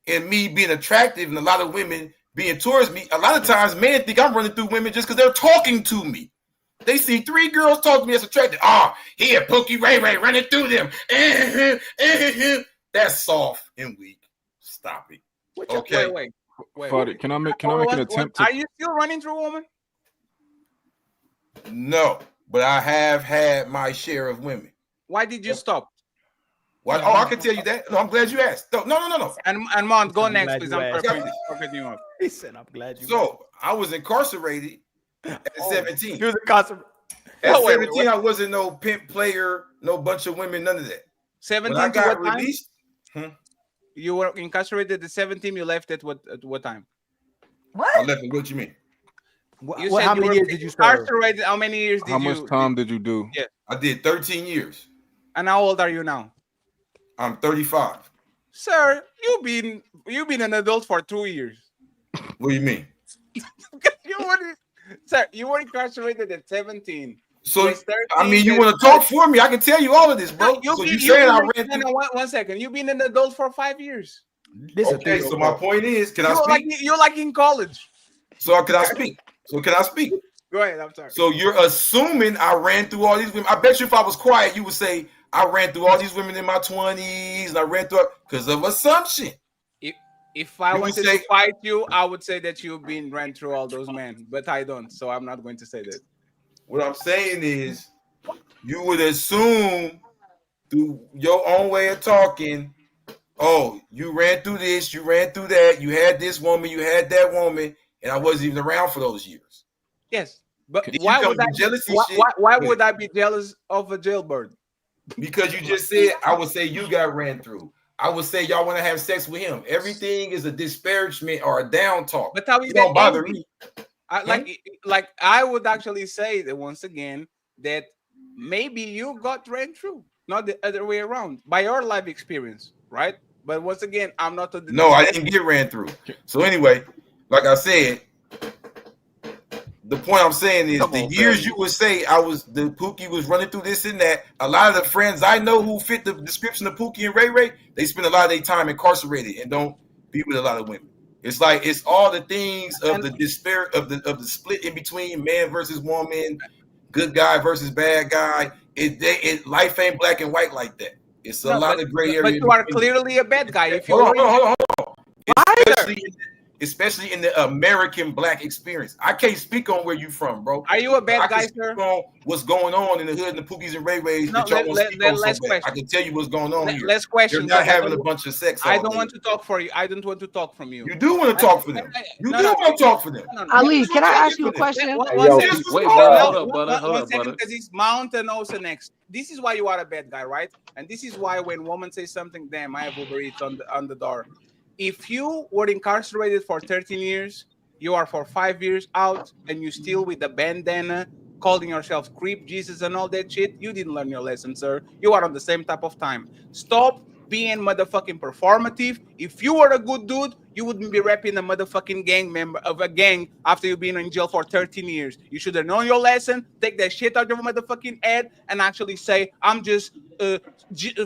Speaker 10: and me being attractive and a lot of women being towards me, a lot of times men think I'm running through women just because they're talking to me. They see 3 girls talk to me as attractive. Here, Pookie Ray Ray running through them. That's soft and weak. Stop it. Okay.
Speaker 9: Wait.
Speaker 22: Can I make an attempt to?
Speaker 9: Are you still running through a woman?
Speaker 10: No, but I have had my share of women.
Speaker 9: Why did you stop?
Speaker 10: Well, I can tell you that. No, I'm glad you asked. No.
Speaker 9: And Mont, go next, please. I'm
Speaker 10: perfect.
Speaker 9: you up.
Speaker 16: He said, "I'm glad you."
Speaker 10: So I was incarcerated at 17.
Speaker 16: He was incarcerated.
Speaker 10: At 17, I wasn't no pimp player, no bunch of women, none of that.
Speaker 9: 17
Speaker 10: when I got
Speaker 9: what time?
Speaker 10: released,
Speaker 9: You were incarcerated at 17. You left at what time?
Speaker 10: I left. What you mean?
Speaker 9: You said
Speaker 16: how many years did you serve?
Speaker 9: Incarcerated. How many years did you?
Speaker 22: How much time did you do?
Speaker 9: Yeah,
Speaker 10: I did 13 years.
Speaker 9: And how old are you now?
Speaker 10: I'm 35.
Speaker 9: Sir, you've been an adult for 2 years.
Speaker 10: What do you mean?
Speaker 9: You were incarcerated at 17.
Speaker 10: So I mean, you want to talk for me? I can tell you all of this, bro. So you saying I ran through?
Speaker 9: One second. You've been an adult for 5 years.
Speaker 10: Okay, so my point is, can I speak?
Speaker 9: You're like in college.
Speaker 10: So can I speak?
Speaker 9: Go ahead. I'm sorry.
Speaker 10: So you're assuming I ran through all these women. I bet you if I was quiet, you would say I ran through all these women in my 20s and I ran through because of assumption.
Speaker 9: If I wanted to fight you, I would say that you've been ran through all those men, but I don't, so I'm not going to say that.
Speaker 10: What I'm saying is, you would assume through your own way of talking, oh, you ran through this, you ran through that, you had this woman, you had that woman, and I wasn't even around for those years.
Speaker 9: Yes, but why would I be jealous of a jailbird?
Speaker 10: Because you just said I would say you got ran through. I would say y'all want to have sex with him. Everything is a disparagement or a down talk.
Speaker 9: But how is
Speaker 10: It
Speaker 9: that
Speaker 10: don't bother
Speaker 9: envy?
Speaker 10: me.
Speaker 9: Like I would actually say that once again that maybe you got ran through, not the other way around, by your life experience, right? But once again, I'm not.
Speaker 10: No, I didn't get ran through. So anyway, like I said, the point I'm saying is the years you would say the Pookie was running through this and that. A lot of the friends I know who fit the description of Pookie and Ray Ray, they spend a lot of their time incarcerated and don't be with a lot of women. It's like it's all the things of the despair of the split in between man versus woman, good guy versus bad guy. Life ain't black and white like that. It's a lot of gray area.
Speaker 9: But you are clearly a bad guy. If you
Speaker 10: hold on. Especially in the American black experience. I can't speak on where you from, bro.
Speaker 9: Are you a bad guy, sir?
Speaker 10: What's going on in the hood and the Pookies and Ray Rays?
Speaker 9: No, last question.
Speaker 10: I can tell you what's going on here.
Speaker 9: Last question.
Speaker 10: They're not having a bunch of sex.
Speaker 9: I don't want to talk for you. I don't want to talk from you.
Speaker 10: You do want to talk for them. You do want to talk for them.
Speaker 5: Ali, can I ask you a question?
Speaker 9: One second, because it's Mount and also next. This is why you are a bad guy, right? And this is why when women say something, damn, I have overreach on the door. If you were incarcerated for 13 years, you are for 5 years out, and you still with the bandana, calling yourself Crip, Jesus, and all that shit, you didn't learn your lesson, sir. You are on the same type of time. Stop being motherfucking performative. If you were a good dude, you wouldn't be rapping a motherfucking gang member of a gang after you've been in jail for 13 years. You should have known your lesson, take that shit out of your motherfucking head, and actually say, I'm just a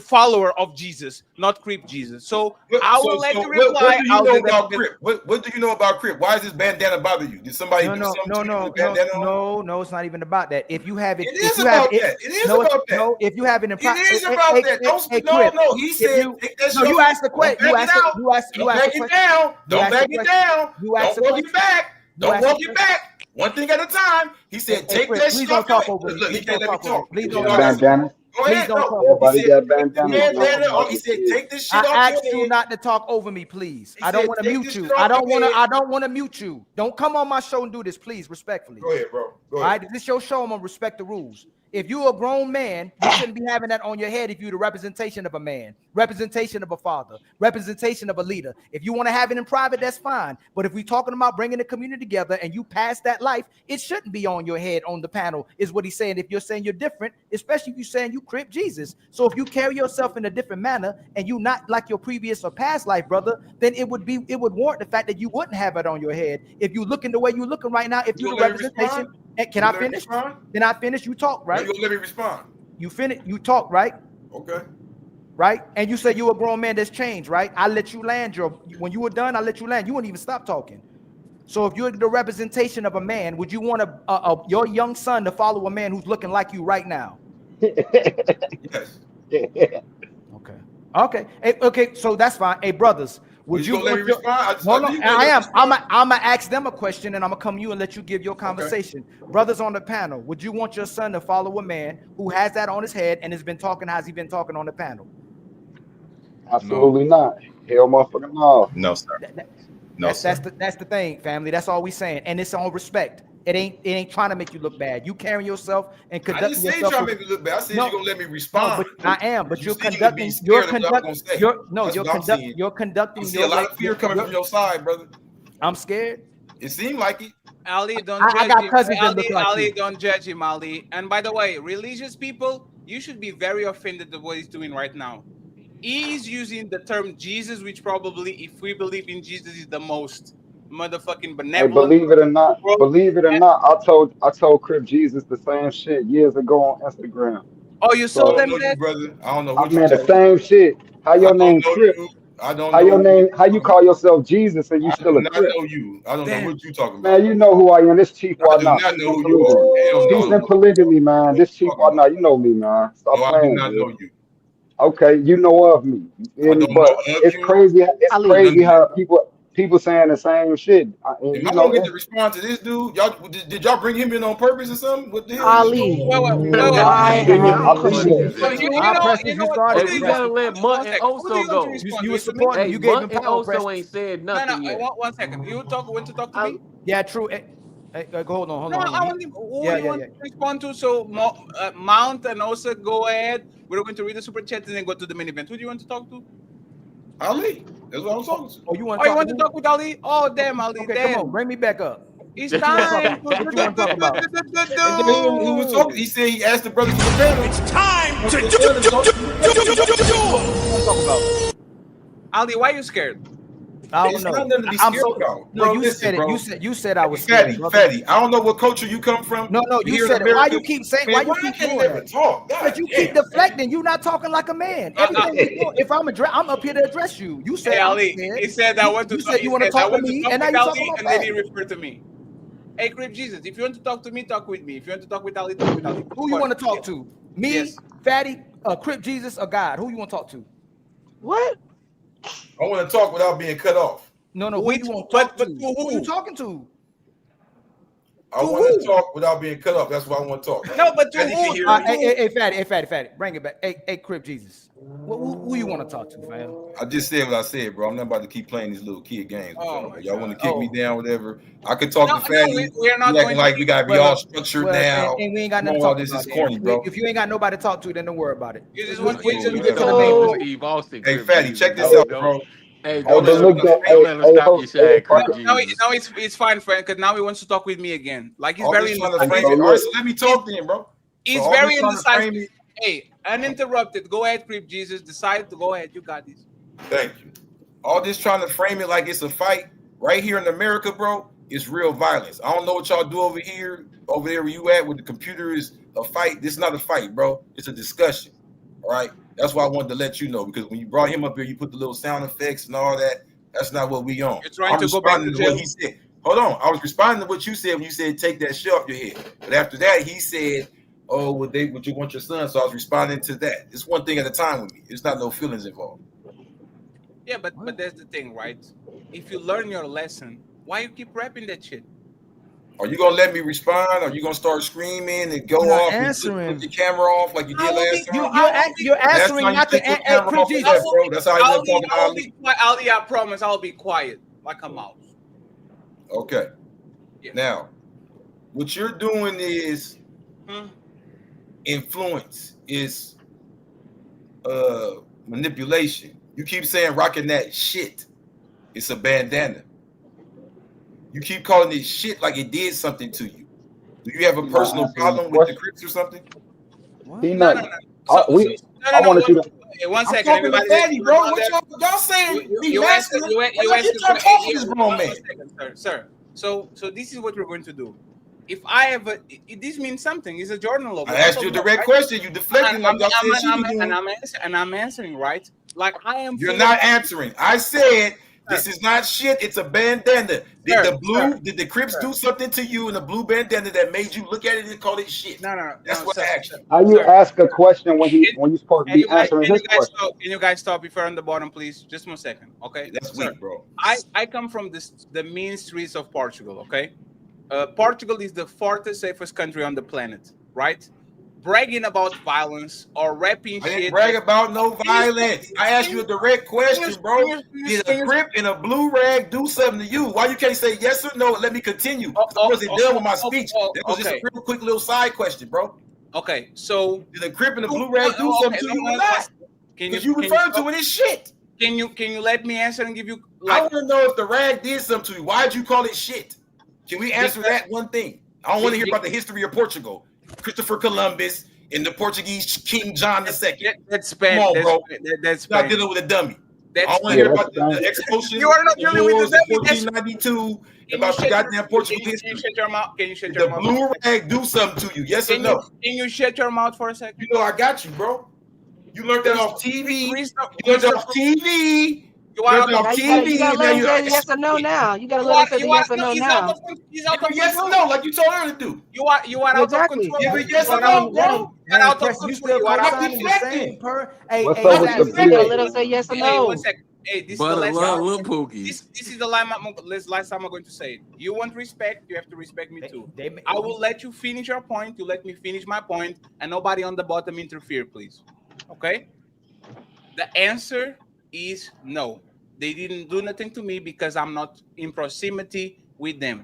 Speaker 9: follower of Jesus, not Crip Jesus. So I will let you reply.
Speaker 10: What do you know about Crip? What do you know about Crip? Why does this bandana bother you? Did somebody do something to you with bandana on?
Speaker 16: No, it's not even about that. If you have it,
Speaker 10: it is about that. It is about that.
Speaker 16: No, if you have it in private,
Speaker 10: it is about that. No. He said,
Speaker 16: you asked the question. You asked the question.
Speaker 10: Don't back it down. Don't walk it back. Don't walk it back. One thing at a time. He said, take that shit off. Look, he can't let me talk.
Speaker 16: Please
Speaker 10: don't
Speaker 16: talk.
Speaker 10: Go ahead.
Speaker 16: Everybody got
Speaker 10: bandana. He said, take this shit off.
Speaker 16: I asked you not to talk over me, please. I don't want to mute you. I don't want to mute you. Don't come on my show and do this, please, respectfully.
Speaker 10: Go ahead, bro.
Speaker 16: All right, this is your show. I'm gonna respect the rules. If you're a grown man, you shouldn't be having that on your head if you're the representation of a man, representation of a father, representation of a leader. If you want to have it in private, that's fine. But if we're talking about bringing the community together and you pass that life, it shouldn't be on your head on the panel, is what he's saying. If you're saying you're different, especially if you're saying you Crip Jesus. So if you carry yourself in a different manner and you not like your previous or past life, brother, then it would warrant the fact that you wouldn't have it on your head. If you looking the way you're looking right now, if you're the representation. Can I finish? Can I finish? You talk, right?
Speaker 10: You let me respond.
Speaker 16: You finish. You talk, right?
Speaker 10: Okay.
Speaker 16: Right? And you say you're a grown man that's changed, right? I let you land when you were done, I let you land. You wouldn't even stop talking. So if you're the representation of a man, would you want your young son to follow a man who's looking like you right now?
Speaker 10: Yes.
Speaker 16: Okay. Okay. So that's fine. Hey, brothers. Would you
Speaker 10: let me respond?
Speaker 16: I'm gonna ask them a question, and I'm gonna come to you and let you give your conversation. Okay. Brothers on the panel, would you want your son to follow a man who has that on his head and has been talking? Has he been talking on the panel?
Speaker 7: Absolutely not. Hell, motherfucker, no.
Speaker 22: No, sir.
Speaker 16: That's the thing, family. That's all we saying, and it's on respect. It ain't trying to make you look bad. You carrying yourself and conducting yourself.
Speaker 10: I didn't say trying to make me look bad. I said you're gonna let me respond.
Speaker 16: No, but I am. But you're conducting. You're conducting.
Speaker 10: I see a lot of fear coming from your side, brother.
Speaker 16: I'm scared.
Speaker 10: It seemed like it.
Speaker 9: Ali, don't judge him. Ali, don't judge him, Ali. And by the way, religious people, you should be very offended at what he's doing right now. He's using the term Jesus, which probably, if we believe in Jesus, is the most motherfucking benevolent.
Speaker 7: Hey, believe it or not, I told Crip Jesus the same shit years ago on Instagram.
Speaker 9: Oh, you saw them,
Speaker 10: brother? I don't know.
Speaker 7: I mean the same shit. How your name Crip?
Speaker 10: I don't
Speaker 7: how
Speaker 10: know
Speaker 7: your name? How you call yourself Jesus and you still a Crip?
Speaker 10: I don't know you. I don't know what you talking about.
Speaker 7: Man, you know who I am. This Chief
Speaker 10: I do not know who you are.
Speaker 7: He's in polygamy, man. This Chief Whatnot. You know me, man. Stop playing.
Speaker 10: I do not know you.
Speaker 7: Okay, you know of me. But it's crazy. It's crazy how people saying the same shit.
Speaker 10: If I don't get to respond to this dude, y'all did y'all bring him in on purpose or something? What the hell?
Speaker 5: Ali,
Speaker 9: you
Speaker 13: gotta let Mutt and Oso go.
Speaker 16: You were supporting. You gave him power.
Speaker 13: Oso ain't said nothing yet.
Speaker 9: 1 second. You want to talk to me?
Speaker 16: Yeah, true. Hold on.
Speaker 9: I want him. Who you want to respond to? So Mount and also go ahead. We're going to read the super chat and then go to the main event. Who do you want to talk to?
Speaker 10: Ali. That's what I'm talking to.
Speaker 16: Oh, you want
Speaker 2: Oh,
Speaker 16: to
Speaker 2: you
Speaker 16: talk
Speaker 2: want
Speaker 16: to
Speaker 2: to
Speaker 16: me?
Speaker 2: talk with Ali? Oh, damn, Ali.
Speaker 16: Okay,
Speaker 2: damn.
Speaker 16: come on, bring me back up.
Speaker 2: It's
Speaker 16: What you want to talk
Speaker 2: time.
Speaker 16: about? What you want to talk about?
Speaker 10: And then he was talking. He said he asked the brothers for the panel.
Speaker 18: It's time to
Speaker 2: Ali, why you scared?
Speaker 16: I don't
Speaker 10: It's
Speaker 16: know.
Speaker 10: not nothing to be
Speaker 16: I'm
Speaker 10: scared
Speaker 16: so
Speaker 10: about.
Speaker 16: no.
Speaker 10: Bro,
Speaker 16: You
Speaker 10: listen,
Speaker 16: said it.
Speaker 10: bro.
Speaker 16: You said I was scared,
Speaker 10: Fatty,
Speaker 16: brother.
Speaker 10: Fatty. I don't know what culture you come from.
Speaker 16: No,
Speaker 10: But
Speaker 16: you
Speaker 10: here in
Speaker 16: said it. Why
Speaker 10: America,
Speaker 16: you keep saying?
Speaker 10: man,
Speaker 16: Why you
Speaker 10: I
Speaker 16: keep
Speaker 10: can't
Speaker 16: doing
Speaker 10: never
Speaker 16: that?
Speaker 10: talk? God
Speaker 16: Because you
Speaker 10: damn,
Speaker 16: keep deflecting. You not talking like a man. Everything we do. If I'm up here to address you. You said
Speaker 2: Hey,
Speaker 16: I'm
Speaker 2: Ali.
Speaker 16: scared.
Speaker 2: He said I want to
Speaker 16: You
Speaker 2: talk.
Speaker 16: said
Speaker 2: He
Speaker 16: you want to
Speaker 2: said I
Speaker 16: talk to
Speaker 2: want to
Speaker 16: me,
Speaker 2: talk
Speaker 16: and now
Speaker 2: with
Speaker 16: you
Speaker 2: Ali,
Speaker 16: talking about
Speaker 2: and then he
Speaker 16: Fatty.
Speaker 2: referred to me. Hey, Crip Jesus, if you want to talk to me, talk with me. If you want to talk with Ali, talk with Ali.
Speaker 16: Who you want to talk to? Me,
Speaker 2: Yes.
Speaker 16: Fatty, Crip Jesus, or God? Who you want to talk to?
Speaker 5: What?
Speaker 10: I want to talk without being cut off.
Speaker 16: No, who
Speaker 2: Which,
Speaker 16: you want to talk
Speaker 2: but
Speaker 16: to?
Speaker 2: to
Speaker 16: Who you
Speaker 2: who?
Speaker 16: talking to?
Speaker 10: I want to talk without being cut off. That's why I want to talk.
Speaker 2: No, but to
Speaker 10: Fatty can
Speaker 2: who?
Speaker 10: hear me.
Speaker 16: Hey, Fatty, bring it back. Hey, Crip Jesus. Who you want to talk to, fam?
Speaker 10: I just said what I said, bro. I'm not about to keep playing these little kid games.
Speaker 2: Oh my
Speaker 10: y'all want to
Speaker 2: God.
Speaker 10: kick me down, whatever. I could talk to
Speaker 2: No,
Speaker 10: Fatty.
Speaker 2: we are not
Speaker 10: You
Speaker 2: going
Speaker 10: acting
Speaker 2: to
Speaker 10: like
Speaker 2: be.
Speaker 10: we gotta be all structured now.
Speaker 16: And we ain't got
Speaker 10: Come
Speaker 16: nothing
Speaker 10: on,
Speaker 16: to
Speaker 10: all
Speaker 16: talk
Speaker 10: this
Speaker 16: about.
Speaker 10: is corny, bro.
Speaker 16: If you ain't got nobody to talk to, then don't worry about it.
Speaker 2: You just want to.
Speaker 16: We
Speaker 2: So,
Speaker 16: get to the main point.
Speaker 13: Eve Austin,
Speaker 10: Hey,
Speaker 13: Crip
Speaker 10: Fatty,
Speaker 13: Jesus.
Speaker 10: check this out, bro.
Speaker 13: Hey,
Speaker 7: Hey, but look though.
Speaker 13: don't let him stop you, Shaq, Crip Jesus.
Speaker 2: now it's fine, friend. Because now he wants to talk with me again. Like he's
Speaker 10: All
Speaker 2: very
Speaker 10: this trying to
Speaker 2: indecisive.
Speaker 10: frame it. All right, so let me talk then, bro. So
Speaker 2: He's
Speaker 10: all
Speaker 2: very
Speaker 10: this trying to
Speaker 2: indecisive.
Speaker 10: frame it.
Speaker 2: Hey, uninterrupted. Go ahead, Crip Jesus. Decide to go ahead. You got this.
Speaker 10: Thank you. All this trying to frame it like it's a fight right here in America, bro, it's real violence. I don't know what y'all do over here, over there where you at, with the computer is a fight. This is not a fight, bro. It's a discussion. All right. That's why I wanted to let you know, because when you brought him up here, you put the little sound effects and all that. That's not what we on.
Speaker 2: You're trying
Speaker 10: I'm
Speaker 2: to go back
Speaker 10: responding
Speaker 2: to
Speaker 10: to what
Speaker 2: jail.
Speaker 10: he said. Hold on. I was responding to what you said when you said take that shit off your head. But after that, he said, oh, would you want your son? So I was responding to that. It's one thing at a time with me. It's not no feelings involved.
Speaker 2: Yeah, but that's the thing, right? If you learn your lesson, why you keep rapping that shit?
Speaker 10: Are you gonna let me respond? Are you gonna start screaming and go off and put your camera off like you did last time?
Speaker 16: You're answering not the
Speaker 10: camera off that, bro. That's how I left talking to Ali.
Speaker 2: Ali, I promise I'll be quiet like a mouse.
Speaker 10: Okay. Yeah. Now, what you're doing is influence, is manipulation. You keep saying rocking that shit. It's a bandana. You keep calling it shit like it did something to you. Do you have a personal problem with the Crips or something?
Speaker 7: He not. I wanted you to.
Speaker 2: One
Speaker 10: I'm
Speaker 2: second,
Speaker 10: talking
Speaker 2: everybody.
Speaker 10: to Fatty, bro. What y'all saying?
Speaker 2: You asked
Speaker 10: talk to this grown man.
Speaker 2: Sir. So this is what we're going to do. If I have this means something. It's a journal.
Speaker 10: I asked you a direct question. You deflecting like y'all said you be doing.
Speaker 2: And I'm answering, right? Like I am.
Speaker 10: You're not answering. I said this is not shit. It's a bandana. Did the Crips do something to you in a blue bandana that made you look at it and call it shit?
Speaker 2: No.
Speaker 10: That's what I asked you.
Speaker 7: How you ask a question when you supposed to be answering his question?
Speaker 2: Can you guys stop if you're on the bottom, please? Just 1 second, okay?
Speaker 10: That's weak, bro.
Speaker 2: I come from the mean streets of Portugal, okay? Portugal is the fourth safest country on the planet, right? Bragging about violence or rapping shit.
Speaker 10: I didn't brag about no violence. I asked you a direct question, bro. Did a Crip in a blue rag do something to you? Why you can't say yes or no and let me continue? I wasn't done with my speech. That was just a real quick little side question, bro.
Speaker 2: Okay, so
Speaker 10: did a Crip in a blue rag do something to you or not? Because you referred to it as shit.
Speaker 2: Can you let me answer and give you?
Speaker 10: I want to know if the rag did something to you. Why'd you call it shit? Can we answer that one thing? I don't want to hear about the history of Portugal. Christopher Columbus and the Portuguese King John II.
Speaker 2: That's Spanish.
Speaker 10: Come on, bro.
Speaker 2: That's
Speaker 10: not dealing with a dummy. I don't want to hear about the expulsion.
Speaker 2: You are not dealing with the dummy.
Speaker 10: 1492 about the goddamn Portuguese history.
Speaker 2: Can you shut your mouth? Can you shut
Speaker 10: Did
Speaker 2: your
Speaker 10: the
Speaker 2: mouth?
Speaker 10: blue rag do something to you? Yes or no?
Speaker 2: Can you shut your mouth for a second?
Speaker 10: You know I got you, bro. You learned that off TV. You learned that off TV.
Speaker 5: You gotta let him say yes or no now. You gotta let him say yes or no now.
Speaker 2: He's out of
Speaker 10: yes or no, like you told her to do.
Speaker 2: You are out of control.
Speaker 10: Give it yes or no, bro.
Speaker 2: You're out of control. You are out of
Speaker 10: deflecting.
Speaker 7: What's up with the
Speaker 5: Let him say yes or no.
Speaker 2: 1 second. Hey, this is the last this is the last time I'm going to say it. You want respect, you have to respect me too. I will let you finish your point. You let me finish my point, and nobody on the bottom interfere, please. Okay? The answer is no. They didn't do nothing to me because I'm not in proximity with them.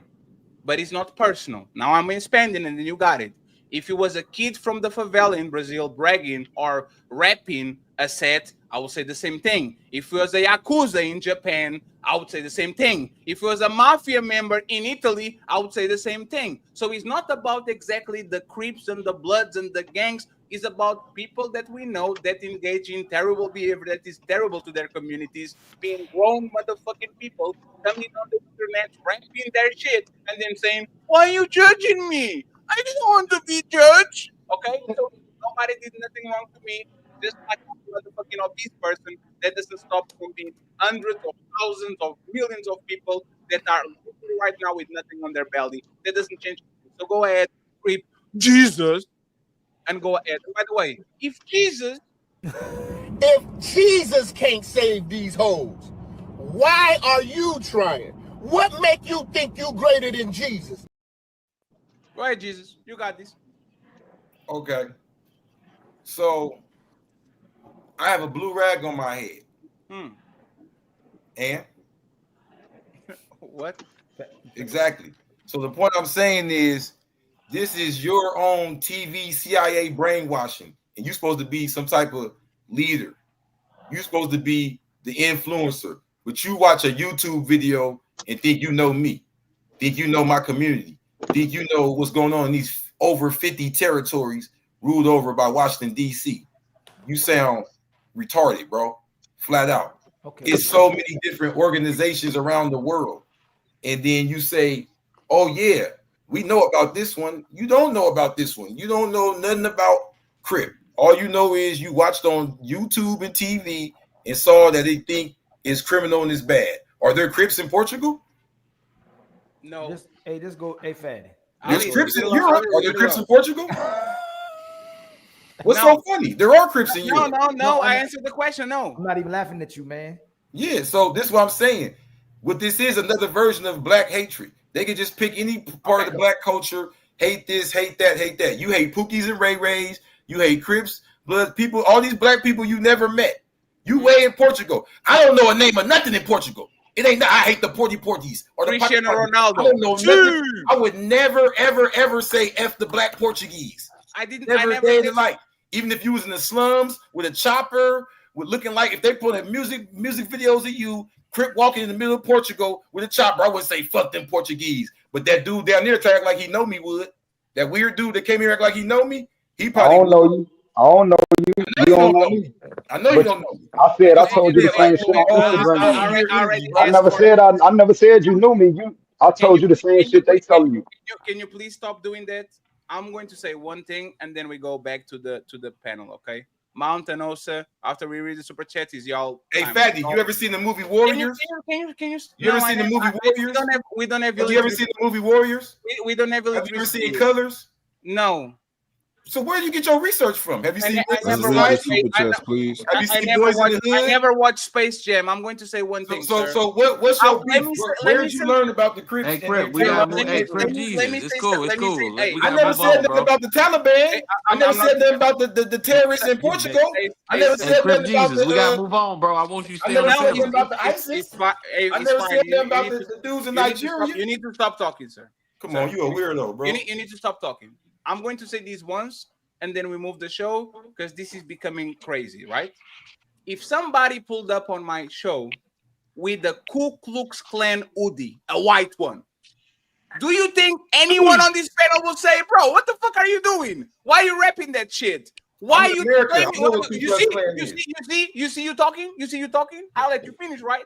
Speaker 2: But it's not personal. Now I'm expanding and then you got it. If it was a kid from the favela in Brazil bragging or rapping a set, I would say the same thing. If it was a Yakuza in Japan, I would say the same thing. If it was a mafia member in Italy, I would say the same thing. So it's not about exactly the Crips and the Bloods and the gangs. It's about people that we know that engage in terrible behavior that is terrible to their communities, being grown motherfucking people coming on the internet, rapping their shit, and then saying, "Why are you judging me? I didn't want to be judged." Okay, so nobody did nothing wrong to me. Just like a motherfucking obese person, that doesn't stop from being hundreds of thousands of millions of people that are literally right now with nothing on their belly. That doesn't change. So go ahead, creep Jesus, and go ahead. And by the way, if Jesus
Speaker 19: can't save these hoes, why are you trying? What make you think you greater than Jesus?
Speaker 2: Go ahead, Jesus. You got this.
Speaker 10: Okay. So I have a blue rag on my head. And
Speaker 2: what?
Speaker 10: Exactly. So the point I'm saying is, this is your own TV CIA brainwashing, and you're supposed to be some type of leader. You're supposed to be the influencer, but you watch a YouTube video and think you know me, think you know my community, think you know what's going on in these over 50 territories ruled over by Washington, D.C. You sound retarded, bro. Flat out. Okay. It's so many different organizations around the world. And then you say, oh, yeah, we know about this one. You don't know about this one. You don't know nothing about Crip. All you know is you watched on YouTube and TV and saw that they think is criminal and is bad. Are there Crips in Portugal?
Speaker 2: No.
Speaker 16: Just go, Fatty.
Speaker 10: There's Crips in Europe. Are there Crips in Portugal? What's so funny? There are Crips in Europe.
Speaker 2: No. I answered the question. No.
Speaker 16: I'm not even laughing at you, man.
Speaker 10: Yeah, so this is what I'm saying. What this is another version of black hatred. They can just pick any part of the black culture, hate this, hate that, hate that. You hate Pookies and Ray Rays. You hate Crips, Bloods, people, all these black people you never met. You way in Portugal. I don't know a name of nothing in Portugal. It ain't. I hate the Portuguese or the
Speaker 2: Cristiano Ronaldo.
Speaker 10: I don't know nothing. I would never, ever say F the black Portuguese.
Speaker 2: I didn't.
Speaker 10: Never day in life. Even if you was in the slums with a chopper, with looking like if they put in music videos of you, Crip walking in the middle of Portugal with a chopper, I would say fuck them Portuguese. But that dude down there act like he know me would. That weird dude that came here act like he know me. He probably.
Speaker 7: I don't know you. I don't know you. You don't know me.
Speaker 10: I know you don't know me.
Speaker 7: I told you the same shit on Instagram. I never said you knew me. I told you the same shit they telling you.
Speaker 2: Can you please stop doing that? I'm going to say one thing and then we go back to the panel, okay? Mountain Osa, after we read the super chat, is y'all.
Speaker 10: Hey, Fatty, you ever seen the movie Warriors?
Speaker 2: Can you
Speaker 10: you ever seen the movie Warriors?
Speaker 2: We don't have.
Speaker 10: Have you ever seen the movie Warriors?
Speaker 2: We don't have.
Speaker 10: Have you ever seen Colors?
Speaker 2: No.
Speaker 10: So where do you get your research from? Have you seen?
Speaker 2: I never watched Space Jam. I'm going to say one thing.
Speaker 10: So what's your where did you learn about the Crips?
Speaker 13: Hey, Crip, we got Crip Jesus. It's cool. It's cool.
Speaker 10: I never said nothing about the Taliban. I never said nothing about the terrorists in Portugal. I never said nothing about the.
Speaker 13: We gotta move on, bro. I want you to stay
Speaker 10: on
Speaker 13: the
Speaker 10: the
Speaker 13: table.
Speaker 10: about the ISIS. I never said nothing about the dudes in Nigeria.
Speaker 2: You need to stop talking, sir.
Speaker 10: Come on, you a weirdo, bro.
Speaker 2: You need to stop talking. I'm going to say these once. And then we move the show because this is becoming crazy, right? If somebody pulled up on my show with the Ku Klux Klan hoodie, a white one, do you think anyone on this panel will say, bro, what the fuck are you doing? Why are you rapping that shit? Why are you You see you talking? I'll let you finish, right?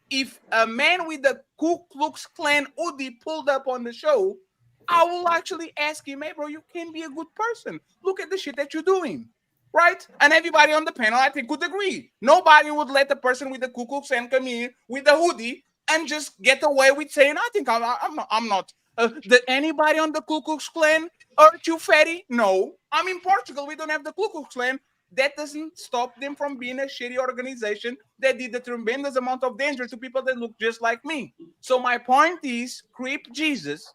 Speaker 2: If a man with the Ku Klux Klan hoodie pulled up on the show, I will actually ask him, hey, bro, you can be a good person. Look at the shit that you're doing, right? And everybody on the panel, I think, would agree. Nobody would let the person with the Ku Klux Klan come in with the hoodie and just get away with saying, I think I'm not. Did anybody on the Ku Klux Klan hurt you, Fatty? No. I'm in Portugal. We don't have the Ku Klux Klan. That doesn't stop them from being a shitty organization that did a tremendous amount of danger to people that look just like me. So my point is, Crip Jesus,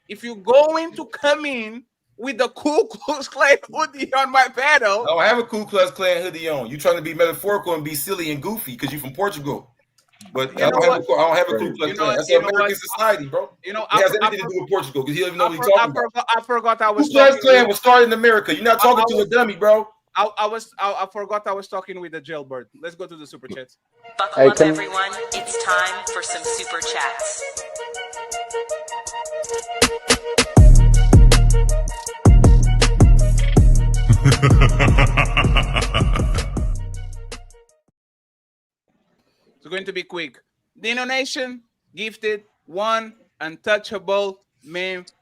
Speaker 2: if you're going to come in with the Ku Klux Klan hoodie on my panel.
Speaker 10: I don't have a Ku Klux Klan hoodie on. You trying to be metaphorical and be silly and goofy because you're from Portugal. But I don't have a Ku Klux Klan. That's American society, bro. It has anything to do with Portugal because he don't even know what he's talking about.
Speaker 2: I forgot I was.
Speaker 10: Ku Klux Klan was started in America. You're not talking to a dummy, bro.
Speaker 2: I forgot I was talking with the jailbird. Let's go to the super chats.
Speaker 3: Buckle up, everyone. It's time for some super chats.
Speaker 2: It's going to be quick. Dino Nation gifted one untouchable membership.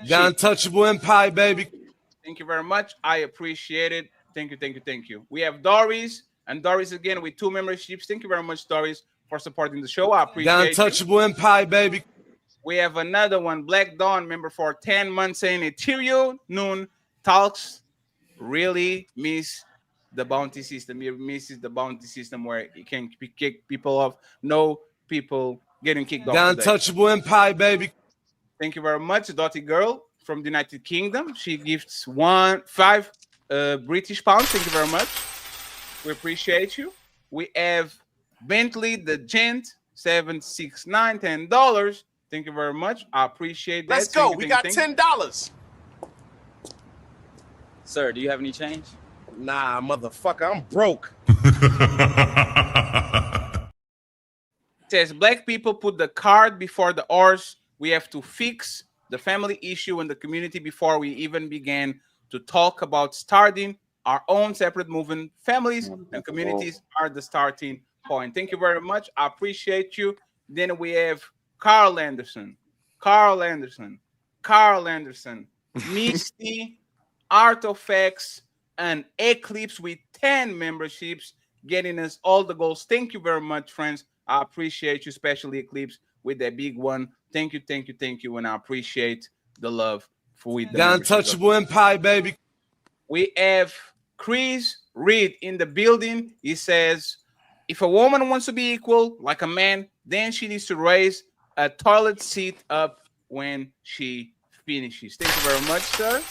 Speaker 8: The Untouchable Empire, baby.
Speaker 2: Thank you very much. I appreciate it. Thank you. We have Doris, and Doris again with 2 memberships. Thank you very much, Doris, for supporting the show. I appreciate it.
Speaker 8: The Untouchable Empire, baby.
Speaker 2: We have another one, Black Dawn, member for 10 months, saying Ethereum Noon talks really miss the bounty system. He misses the bounty system where you can kick people off. No people getting kicked off.
Speaker 8: The Untouchable Empire, baby.
Speaker 2: Thank you very much, Dottie Girl from the United Kingdom. She gives 5 British pounds. Thank you very much. We appreciate you. We have Bentley the Gent 769 $10. Thank you very much. I appreciate that.
Speaker 15: Let's go. We got $10.
Speaker 23: Sir, do you have any change?
Speaker 15: Nah, motherfucker, I'm broke.
Speaker 2: It says black people put the cart before the horse. We have to fix the family issue in the community before we even began to talk about starting our own separate movement. Families and communities are the starting point. Thank you very much. I appreciate you. Then we have Carl Anderson, Misty, Artifacts, and Eclipse with 10 memberships, getting us all the goals. Thank you very much, friends. I appreciate you, especially Eclipse with that big one. Thank you. And I appreciate the love for the
Speaker 8: Untouchable Empire, baby.
Speaker 2: We have Chris Reed in the building. He says, if a woman wants to be equal like a man, then she needs to raise a toilet seat up when she finishes. Thank you very much, sir.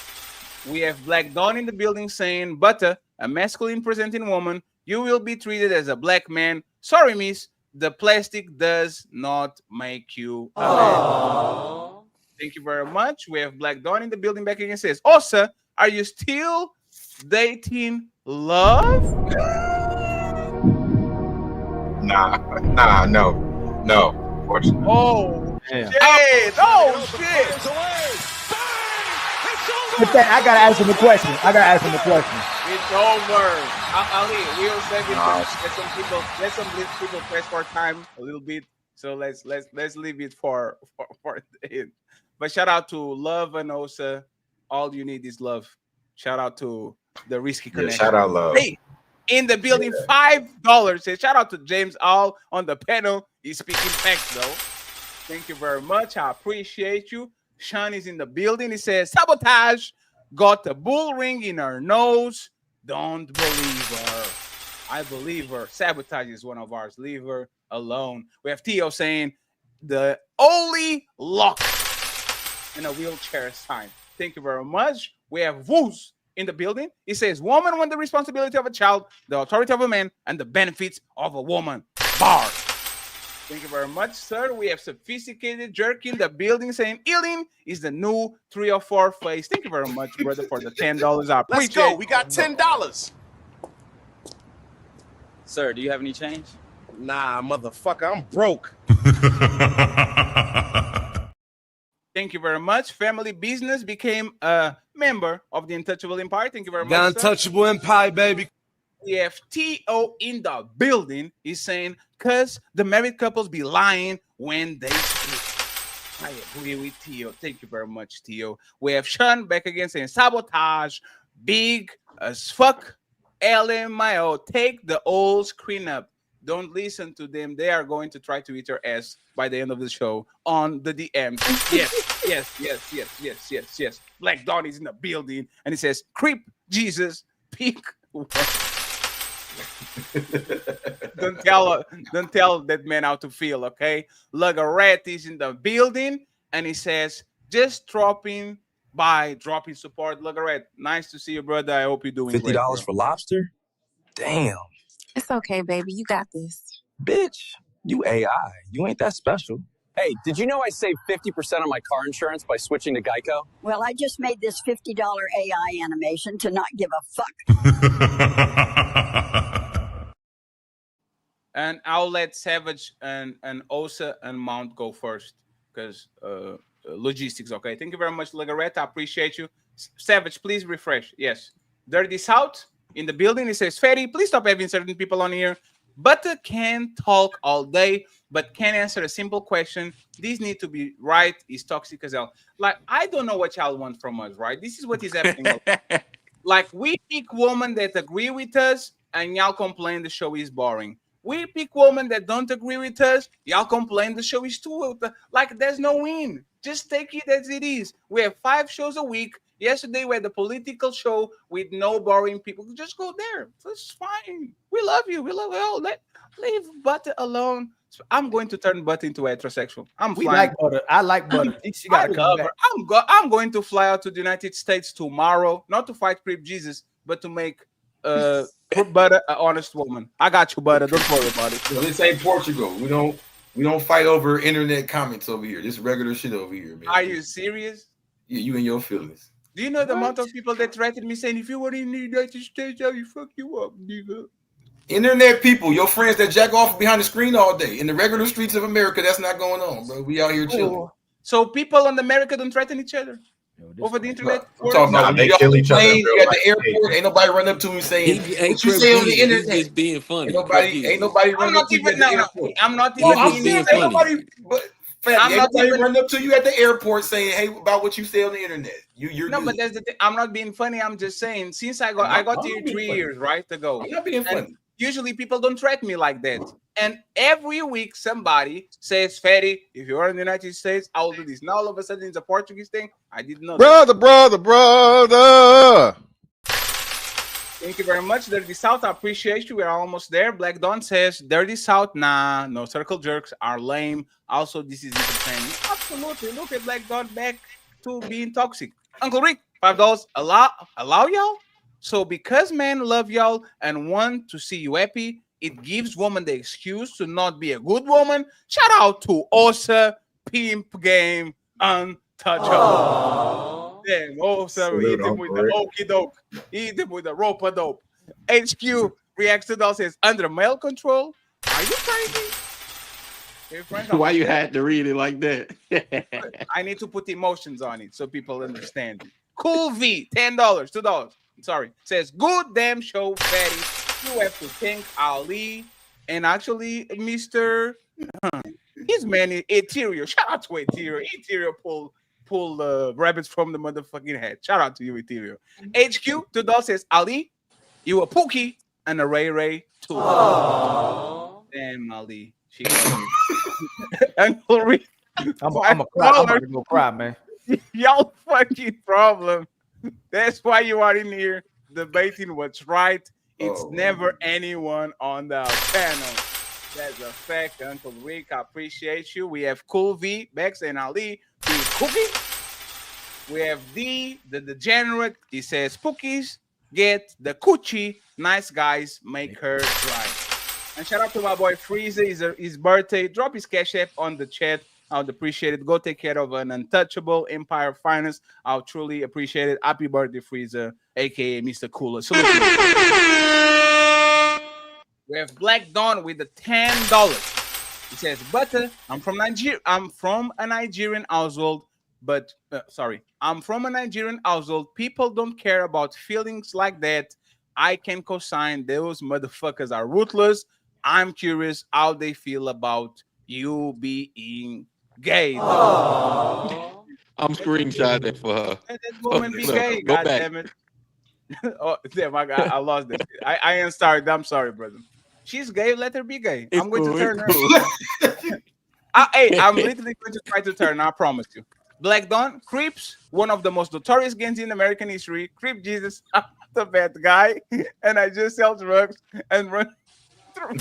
Speaker 2: We have Black Dawn in the building saying, Butter, a masculine presenting woman, you will be treated as a black man. Sorry, miss, the plastic does not make you a man. Thank you very much. We have Black Dawn in the building back again. Says, Osa, are you still dating love?
Speaker 17: No. Unfortunately.
Speaker 2: Oh,
Speaker 17: damn.
Speaker 2: Shit! Oh, shit!
Speaker 16: I gotta ask him a question.
Speaker 2: It's over. Ali, we'll save it. Let some people press for time a little bit. So let's leave it for it. But shout out to Love and Osa. All you need is love. Shout out to the Risky Connection.
Speaker 17: Shout out Love.
Speaker 2: Hey, in the building, $5. Say shout out to James All on the panel. He's speaking facts though. Thank you very much. I appreciate you. Sean is in the building. He says, Sabotage got a bull ring in her nose. Don't believe her. I believe her. Sabotage is one of ours. Leave her alone. We have Theo saying, the only lock in a wheelchair sign. Thank you very much. We have Woos in the building. He says, woman with the responsibility of a child, the authority of a man, and the benefits of a woman. Bar. Thank you very much, sir. We have Sophisticated Jerk in the building saying Ealing is the new 3 or 4 face. Thank you very much, brother, for the $10. I
Speaker 15: Let's go. We got $10.
Speaker 23: Sir, do you have any change?
Speaker 15: Nah, motherfucker, I'm broke.
Speaker 2: Thank you very much. Family Business became a member of the Untouchable Empire. Thank you very much,
Speaker 8: The Untouchable Empire, baby.
Speaker 2: We have T.O. in the building. He's saying, because the married couples be lying when they speak. I agree with T.O. Thank you very much, T.O. We have Sean back again saying, Sabotage, big as fuck, LMIO, take the old screen up. Don't listen to them. They are going to try to eat your ass by the end of the show on the DM. Yes. Black Dawn is in the building. And he says, Crip, Jesus, pick one. Don't tell that man how to feel, okay? Lagaret is in the building, and he says, just dropping support. Lagaret, nice to see you, brother. I hope you're doing
Speaker 24: $50
Speaker 2: great,
Speaker 24: for lobster? Damn.
Speaker 25: It's okay, baby. You got this.
Speaker 24: Bitch,
Speaker 15: You AI. You ain't that special.
Speaker 1: Hey, did you know I saved 50% on my car insurance by switching to Geico?
Speaker 4: Well, I just made this $50 AI animation to not give a fuck.
Speaker 2: And I'll let Savage and Osa and Mount go first because logistics. Okay, thank you very much, Legarette. I appreciate you. Savage, please refresh. Yes, Dirty South in the building. It says, Ferry, please stop having certain people on here. Butter can talk all day, but can't answer a simple question. These need to be right. Is toxic as hell. Like, I don't know what y'all want from us, right? This is what is happening. Like, we pick women that agree with us, and y'all complain the show is boring. We pick women that don't agree with us. Y'all complain the show is too. Like, there's no win. Just take it as it is. We have 5 shows a week. Yesterday we had the political show with no boring people. Just go there. It's fine. We love you. We love you all. Leave Butter alone. I'm going to turn Butter into heterosexual.
Speaker 16: We like Butter. I like Butter. She gotta come back.
Speaker 2: I'm going to fly out to the United States tomorrow, not to fight Crip Jesus, but to make Butter an honest woman. I got you, Butter. Don't worry about it.
Speaker 10: Well, this ain't Portugal. We don't fight over internet comments over here. This is regular shit over here, man.
Speaker 2: Are you serious?
Speaker 10: Yeah, you and your feelings.
Speaker 2: Do you know the amount of people that threatened me saying, if you were in the United States, I will fuck you up, nigga?
Speaker 10: Internet people, your friends that jack off behind the screen all day. In the regular streets of America, that's not going on, bro. We out here chilling.
Speaker 2: So people in America don't threaten each other over the internet?
Speaker 10: I'm talking about
Speaker 17: they kill each other.
Speaker 10: You at the airport, ain't nobody run up to me saying, what you say on the internet?
Speaker 13: He's just being funny.
Speaker 10: Ain't nobody run up to you at the airport.
Speaker 2: I'm not even
Speaker 13: being funny.
Speaker 10: Ain't nobody run up to you at the airport saying, hey, about what you say on the internet. You're
Speaker 2: no,
Speaker 10: good.
Speaker 2: but that's the thing. I'm not being funny. I'm just saying, since I got here 3 years, right, ago.
Speaker 10: I'm not being funny.
Speaker 2: Usually people don't threaten me like that. And every week somebody says, Fatty, if you are in the United States, I will do this. Now all of a sudden it's a Portuguese thing. I didn't know
Speaker 22: brother.
Speaker 2: Thank you very much, Dirty South. I appreciate you. We're almost there. Black Dawn says, Dirty South, nah, no circle jerks are lame. Also, this is entertaining. Absolutely. Look at Black Dawn back to being toxic. Uncle Rick, $5. Allow y'all? So because men love y'all and want to see you happy, it gives women the excuse to not be a good woman. Shout out to Osa, Pimp Game, Untouchables. Damn, Osa, hit him with the okie doke. Hit him with the rope a dope. HQ reacts to that, says, under male control? Are you crazy?
Speaker 13: Why you had to read it like that?
Speaker 2: I need to put emotions on it so people understand it. Cool V, $10, $2. Sorry, says good damn show, Fatty. You have to thank Ali and actually Mr. His man Ethereal. Shout out to Ethereal. Ethereal pull rabbits from the motherfucking head. Shout out to you, Ethereal. HQ $2 says Ali, you a Pookie and a Ray too. Damn Ali, she Uncle Rick.
Speaker 16: I'm gonna cry. I'm about to go cry, man.
Speaker 2: Y'all fucking problem. That's why you are in here debating what's right. It's never anyone on the panel. That's a fact, Uncle Rick. I appreciate you. We have Cool V, Bex, and Ali. Cookie. We have D, the degenerate. He says, Spookies, get the coochie. Nice guys, make her cry. And shout out to my boy Freezer. His birthday. Drop his cash app on the chat. I would appreciate it. Go take care of an untouchable Empire Finance. I'll truly appreciate it. Happy birthday, Freezer, aka Mr. Cooler. Salute you. We have Black Dawn with the $10. He says, Butter, I'm from Nigeria. I'm from a Nigerian household, but I'm from a Nigerian household. People don't care about feelings like that. I can co-sign. Those motherfuckers are ruthless. I'm curious how they feel about you being gay.
Speaker 13: I'm screenshotting for her.
Speaker 2: That woman be gay.
Speaker 13: Go
Speaker 2: God
Speaker 13: back.
Speaker 2: damn it. Oh, damn, I lost this. I am sorry. I'm sorry, brother. She's gay. Let her be gay. I'm going to turn her. Hey, I'm literally going to try to turn her. I promise you. Black Dawn, Crips, one of the most notorious gangs in American history. Crip Jesus, I'm the bad guy, and I just sell drugs and run through.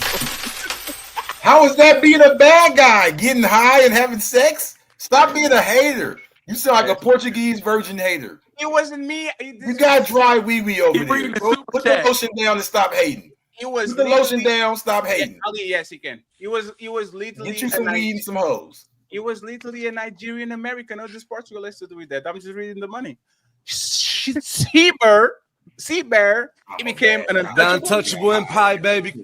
Speaker 10: How is that being a bad guy? Getting high and having sex? Stop being a hater. You sound like a Portuguese virgin hater.
Speaker 2: It wasn't me.
Speaker 10: You got dry wee-wee over there. Put the lotion down and stop hating.
Speaker 2: He was
Speaker 10: Put the lotion down. Stop hating.
Speaker 2: Yeah, Ali, yes, he can. He was literally.
Speaker 10: Get you some weed and some hoes.
Speaker 2: He was literally a Nigerian American. Or just Portugal has to do with that. I'm just reading the money. Seabear. He became an
Speaker 8: untouchable empire, baby.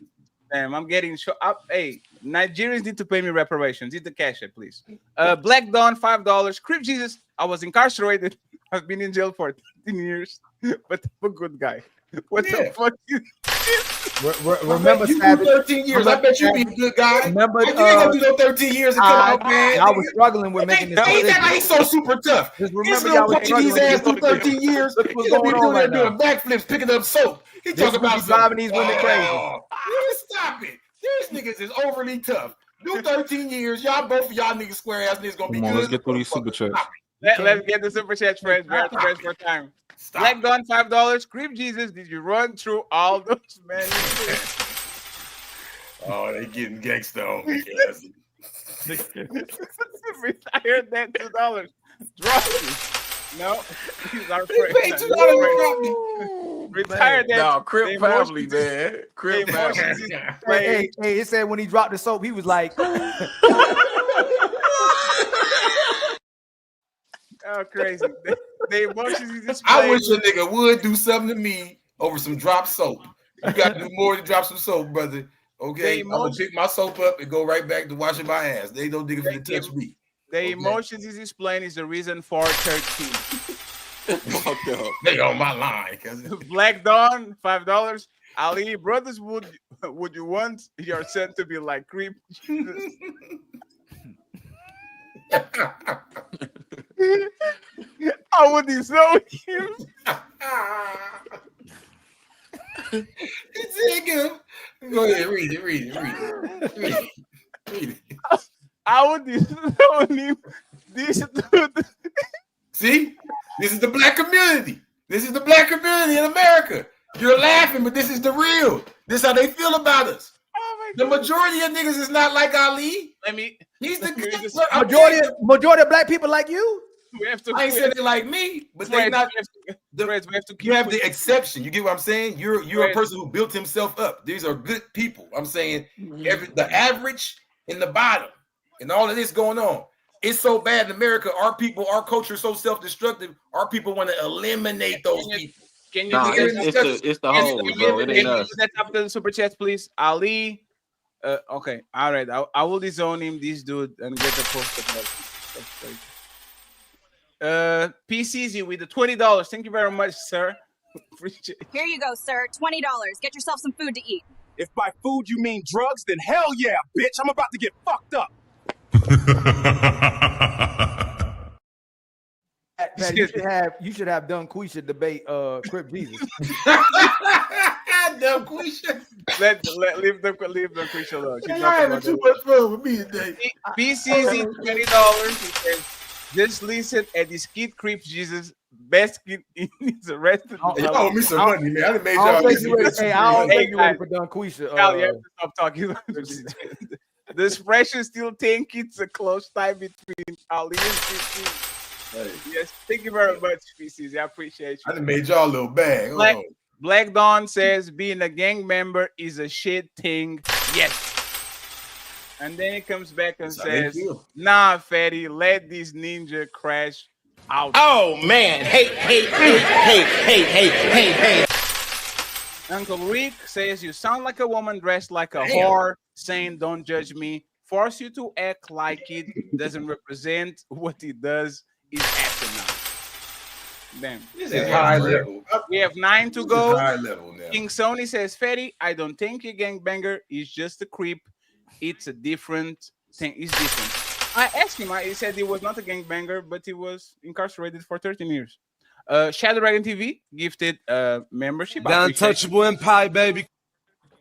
Speaker 2: Damn, I'm getting up. Hey, Nigerians need to pay me reparations. Hit the cash it, please. Black Dawn, $5. Crip Jesus, I was incarcerated. I've been in jail for 13 years, but I'm a good guy. What the fuck?
Speaker 16: Remember,
Speaker 10: you
Speaker 16: Savage,
Speaker 10: 13 years. I bet you be a good guy.
Speaker 16: Remember,
Speaker 10: you ain't gonna do no 13 years and come out, man.
Speaker 16: I was struggling with making this decision.
Speaker 10: He's so super tough.
Speaker 16: Just
Speaker 10: This
Speaker 16: remember,
Speaker 10: little
Speaker 16: y'all was
Speaker 10: Portuguese ass
Speaker 16: struggling.
Speaker 10: through 13 years.
Speaker 16: Look what's
Speaker 10: He's gonna be
Speaker 16: going on
Speaker 10: doing
Speaker 16: right
Speaker 10: there
Speaker 16: now.
Speaker 10: doing backflips, picking up soap. He
Speaker 16: This
Speaker 10: talking about
Speaker 16: nigga driving these women crazy.
Speaker 10: Stop it. These niggas is overly tough. Do 13 years. Y'all, both of y'all niggas, square ass niggas gonna be
Speaker 22: Come on,
Speaker 10: good.
Speaker 22: let's get through these super chats.
Speaker 2: Let's get the super chat, friends. We have to waste more time. Black Dawn, $5. Crip Jesus, did you run through all those men?
Speaker 10: Oh, they getting gangsta on me.
Speaker 2: Retired that $2. Drop me. No, he's our
Speaker 10: He
Speaker 2: friend.
Speaker 10: paid $2 to drop me.
Speaker 2: Retired that.
Speaker 13: No, Crip family, man. Crip family.
Speaker 16: Hey, it said when he dropped the soap, he was like,
Speaker 2: oh, crazy. The emotions he displayed.
Speaker 10: I wish a nigga would do something to me over some drop soap. You got to do more than drop some soap, brother. Okay, I'm gonna pick my soap up and go right back to washing my ass. They don't nigga finna touch me.
Speaker 2: The emotions he's displaying is the reason for 13.
Speaker 10: They on my line.
Speaker 2: Black Dawn, $5. Ali, brothers, would you want your son to be like Crip? I would disown him.
Speaker 10: Go ahead, read it.
Speaker 2: I would disown him. This dude.
Speaker 10: See, this is the black community. This is the black community in America. You're laughing, but this is the real. This is how they feel about us.
Speaker 2: Oh
Speaker 10: the majority of niggas is not like Ali. He's the
Speaker 16: majority of black people like you.
Speaker 2: We have to.
Speaker 10: I ain't saying they like me, but they not.
Speaker 2: We have to
Speaker 10: you have the exception. You get what I'm saying? You're a person who built himself up. These are good people. I'm saying the average and the bottom, and all of this going on. It's so bad in America. Our people, our culture is so self-destructive. Our people want to eliminate those people.
Speaker 2: Can you
Speaker 13: it's the whole, bro. It ain't us.
Speaker 2: Let's up the super chats, please. Ali. Okay. All right. I will disown him, this dude, and get the post. PCZ with the $20. Thank you very much, sir. Appreciate it.
Speaker 11: Here you go, sir. $20. Get yourself some food to eat.
Speaker 18: If by food you mean drugs, then hell yeah, bitch. I'm about to get fucked up.
Speaker 16: Pat, you should have done Quisha debate Crip Jesus.
Speaker 10: Dumb Quisha.
Speaker 2: Leave the Quisha alone. She's
Speaker 10: Y'all
Speaker 2: not
Speaker 10: having too much fun with me today.
Speaker 2: PCZ $20. He says, just listen at this kid Crip Jesus. Best kid in his arrested.
Speaker 10: You owe me some money, man. I done made y'all.
Speaker 16: I don't think you ready for Don Quisha.
Speaker 2: Cal, you have to stop talking. The expression still think it's a close tie between Ali and PC. Yes, thank you very much, PCs. I appreciate you.
Speaker 10: I done made y'all a little bag.
Speaker 2: Black Dawn says being a gang member is a shit thing. Yes. And then he comes back and says, nah, Fatty, let this ninja crash out.
Speaker 18: Oh, man. Hey.
Speaker 2: Uncle Rick says, you sound like a woman dressed like a whore, saying don't judge me. Force you to act like it doesn't represent what it does is asinine. Damn.
Speaker 10: This is high level.
Speaker 2: We have 9 to go.
Speaker 10: High level now.
Speaker 2: King Sony says, Fatty, I don't think a gangbanger is just a creep. It's a different thing. It's different. I asked him. He said he was not a gangbanger, but he was incarcerated for 13 years. Shadow Dragon TV gifted membership.
Speaker 8: The Untouchable Empire, baby.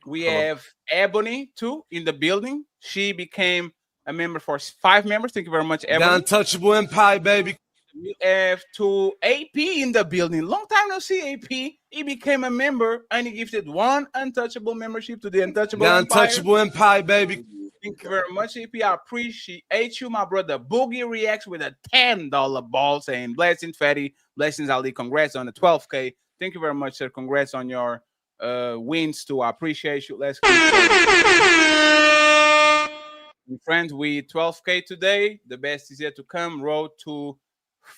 Speaker 2: We have Ebony too in the building. She became a member for 5 members. Thank you very much, Ebony.
Speaker 8: The Untouchable Empire, baby.
Speaker 2: We have 2 AP in the building. Long time no see AP. He became a member and he gifted 1 untouchable membership to the Untouchable
Speaker 8: The
Speaker 2: Empire.
Speaker 8: Untouchable Empire, baby.
Speaker 2: Thank you very much, AP. I appreciate you. My brother Boogie reacts with a $10 ball saying, blessings, Fatty. Blessings, Ali. Congrats on the 12K. Thank you very much, sir. Congrats on your wins too. I appreciate you. Let's keep going. Friends, we 12K today. The best is yet to come. Road to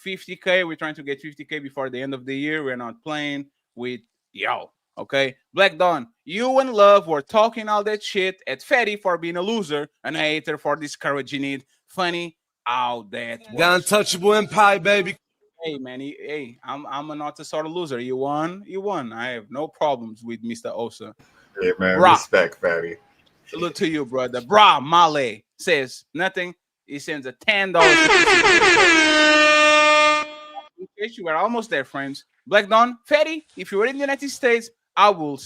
Speaker 2: 50K. We're trying to get 50K before the end of the year. We're not playing with y'all. Okay, Black Dawn, you and Love were talking all that shit at Fetty for being a loser and a hater for discouraging it. Funny how that works.
Speaker 8: Got untouchable empire, baby.
Speaker 2: Hey man, hey, I'm not a sort of loser. You won. I have no problems with Mr. Osa.
Speaker 17: Yeah, man.
Speaker 2: Bra.
Speaker 17: Respect, Fatty.
Speaker 2: Salute to you, brother. Bra Male says nothing. He sends a $10. We're almost there, friends. Black Dawn, Fetty, if you're in the United States, I will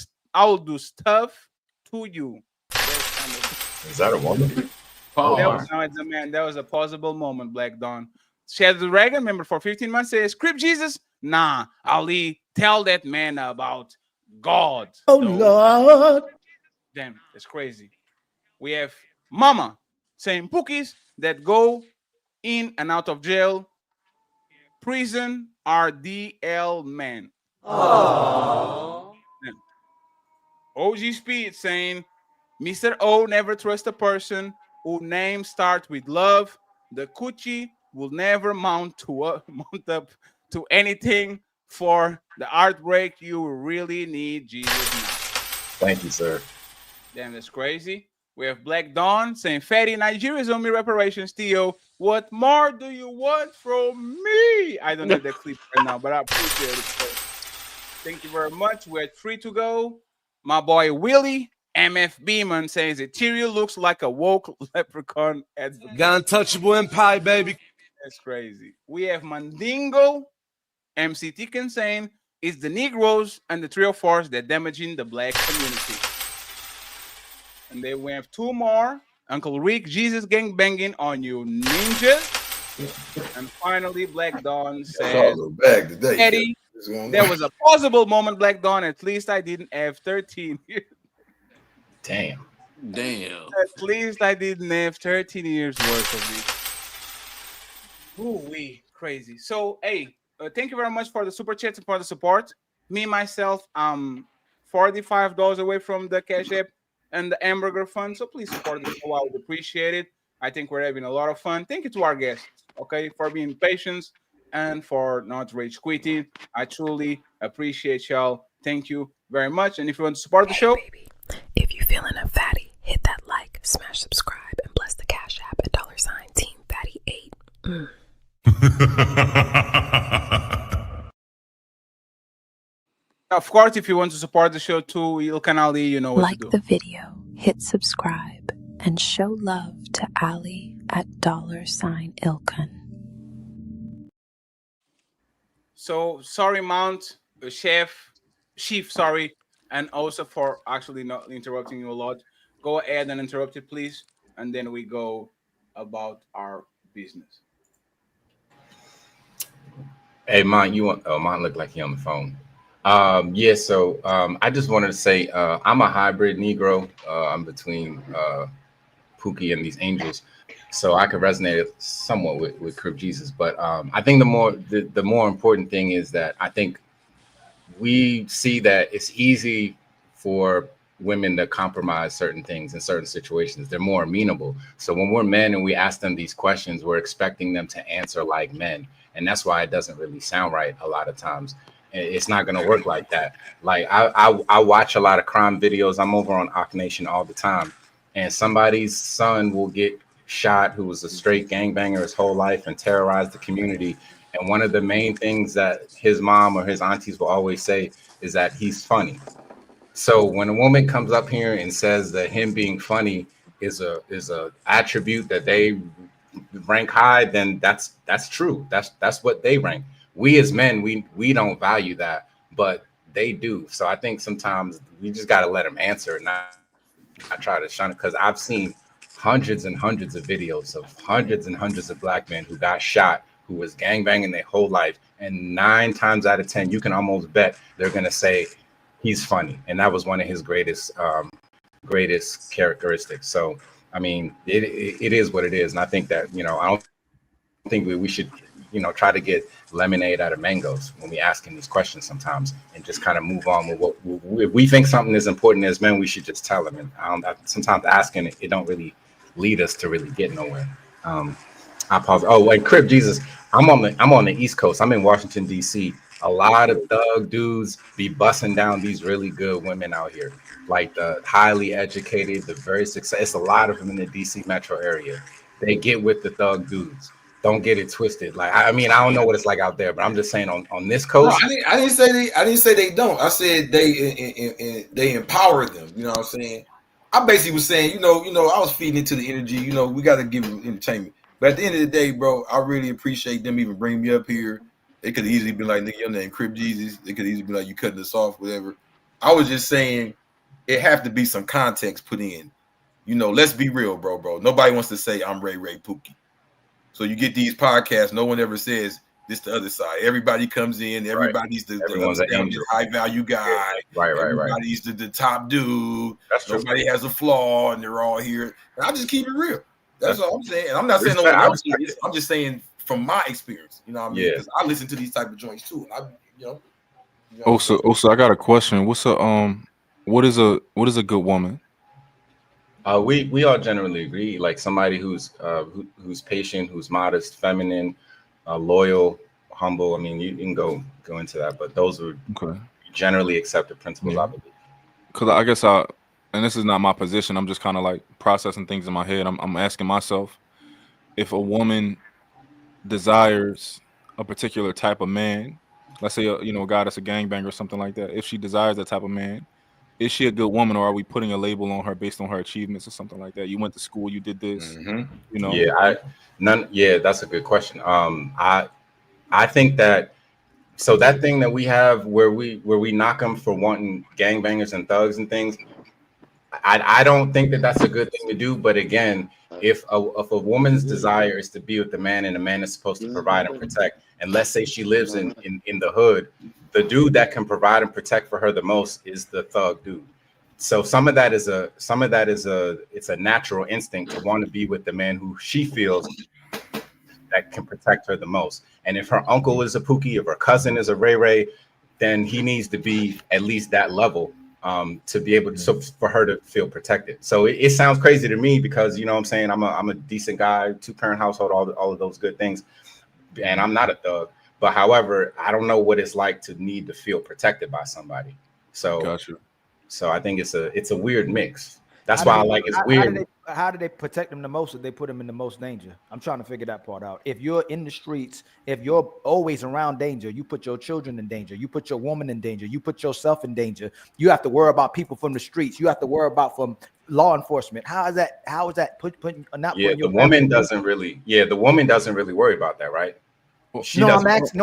Speaker 2: do stuff to you.
Speaker 17: Is that a woman?
Speaker 2: It's a man. That was a possible moment, Black Dawn. Shadow Dragon, member for 15 months, says, Crip Jesus, nah, Ali, tell that man about God.
Speaker 18: Oh, Lord.
Speaker 2: Damn, it's crazy. We have Mama saying, Pookies that go in and out of jail, prison are DL men. Aww. OG Speed saying, Mr. O never trust a person whose name starts with love. The coochie will never mount up to anything. For the heartbreak, you really need Jesus now.
Speaker 17: Thank you, sir.
Speaker 2: Damn, that's crazy. We have Black Dawn saying, Fatty, Nigeria's on me reparations, Theo. What more do you want from me? I don't have that clip right now, but I appreciate it. So, thank you very much. We're at 3 to go. My boy Willie, MF Beeman, says, Ethereal looks like a woke leprechaun.
Speaker 8: Got untouchable empire, baby.
Speaker 2: That's crazy. We have Mandingo, MC Ticken saying, it's the Negroes and the 304s that damaging the black community. And then we have 2 more. Uncle Rick, Jesus gang banging on you ninjas. And finally, Black Dawn says, Eddie, there was a plausible moment, Black Dawn. At least I didn't have 13 years.
Speaker 17: Damn.
Speaker 2: At least I didn't have 13 years worth of it. Ooh, we crazy. So, hey, thank you very much for the super chats and for the support. Me, myself, I'm $45 away from the Cash App and the Hamburger Fund. So please support the show. I would appreciate it. I think we're having a lot of fun. Thank you to our guests, okay, for being patient and for not rage quitting. I truly appreciate y'all. Thank you very much. And if you want to support the show,
Speaker 6: baby, if you're feeling a fatty, hit that like, smash subscribe, and bless the Cash App at $Team Fatty 8.
Speaker 2: Of course, if you want to support the show too, Il Canali, you know what
Speaker 6: like
Speaker 2: to do.
Speaker 6: The video, hit subscribe, and show love to Ali at $Ilkan.
Speaker 2: So sorry, Mount, Chief, sorry, and also for actually not interrupting you a lot. Go ahead and interrupt it, please, and then we go about our business.
Speaker 17: Hey, Mont, Mont looked like he on the phone. So I just wanted to say I'm a hybrid Negro. I'm between Pookie and these angels, so I could resonate somewhat with Crip Jesus. But I think the more important thing is that I think we see that it's easy for women to compromise certain things in certain situations. They're more amenable. So when we're men and we ask them these questions, we're expecting them to answer like men, and that's why it doesn't really sound right a lot of times. It's not going to work like that. Like I watch a lot of crime videos. I'm over on Ock Nation all the time, and somebody's son will get shot who was a straight gangbanger his whole life and terrorized the community. And one of the main things that his mom or his aunties will always say is that he's funny. So when a woman comes up here and says that him being funny is a attribute that they rank high, then that's true. That's what they rank. We as men, we don't value that, but they do. So I think sometimes we just got to let them answer and not try to shun it, because I've seen hundreds and hundreds of videos of hundreds and hundreds of black men who got shot, who was gangbanging their whole life. And 9 times out of 10, you can almost bet they're going to say he's funny. And that was one of his greatest characteristics. So, I mean, it is what it is. And I think that, I don't think we should try to get lemonade out of mangoes when we asking these questions sometimes, and just kind of move on with what if we think something is important as men, we should just tell them. And sometimes asking it don't really lead us to really get nowhere. I pause. Oh, and Crip Jesus, I'm on the East Coast. I'm in Washington D.C. A lot of thug dudes be busting down these really good women out here, like the highly educated, the very successful. It's a lot of them in the D.C. metro area. They get with the thug dudes. Don't get it twisted. Like, I mean, I don't know what it's like out there, but I'm just saying on this coast.
Speaker 10: No, I didn't say they don't. I said they empower them. You know what I'm saying? I basically was saying, I was feeding into the energy. We got to give them entertainment. But at the end of the day, bro, I really appreciate them even bringing me up here. They could easily be like, nigga, your name Crip Jesus. They could easily be like, you cutting us off, whatever. I was just saying it have to be some context put in. Let's be real, bro. Nobody wants to say I'm Ray Pookie. So you get these podcasts, no one ever says this the other side. Everybody comes in, everybody's
Speaker 17: Everyone's
Speaker 10: the high value guy.
Speaker 17: Right.
Speaker 10: Everybody's the top dude.
Speaker 17: That's
Speaker 10: Nobody has a flaw, and they're all here. And I just keep it real. That's all I'm saying. And I'm not saying no
Speaker 17: Respect.
Speaker 10: one else. I'm just saying from my experience. You know what I mean?
Speaker 17: Yeah.
Speaker 10: Because I listen to these type of joints too. And
Speaker 22: So I got a question. What is a good woman?
Speaker 17: We all generally agree, like somebody who's patient, who's modest, feminine, loyal, humble. I mean, you can go into that, but those are generally accepted principles, I believe.
Speaker 22: Because I guess and this is not my position. I'm just kind of like processing things in my head. I'm asking myself, if a woman desires a particular type of man, let's say a guy that's a gangbanger or something like that, if she desires that type of man, is she a good woman, or are we putting a label on her based on her achievements or something like that? You went to school, you did this,
Speaker 17: Yeah, that's a good question. I think that that thing that we have where we knock them for wanting gangbangers and thugs and things, I don't think that that's a good thing to do. But again, if a woman's desire is to be with the man, and the man is supposed to provide and protect, and let's say she lives in the hood, the dude that can provide and protect for her the most is the thug dude. So some of that is it's a natural instinct to want to be with the man who she feels that can protect her the most. And if her uncle is a Pookie, if her cousin is a Ray, then he needs to be at least that level to be able to, for her to feel protected. So it sounds crazy to me because, what I'm saying, I'm a decent guy, 2-parent household, all of those good things, and I'm not a thug. But however, I don't know what it's like to need to feel protected by somebody. So,
Speaker 22: Gotcha.
Speaker 17: So I think it's a weird mix. That's why I like it's weird.
Speaker 16: How do they protect them the most if they put them in the most danger? I'm trying to figure that part out. If you're in the streets, if you're always around danger, you put your children in danger, you put your woman in danger, you put yourself in danger. You have to worry about people from the streets. You have to worry about from law enforcement. How is that putting not putting your
Speaker 17: the woman doesn't really worry about that, right?
Speaker 16: I'm asking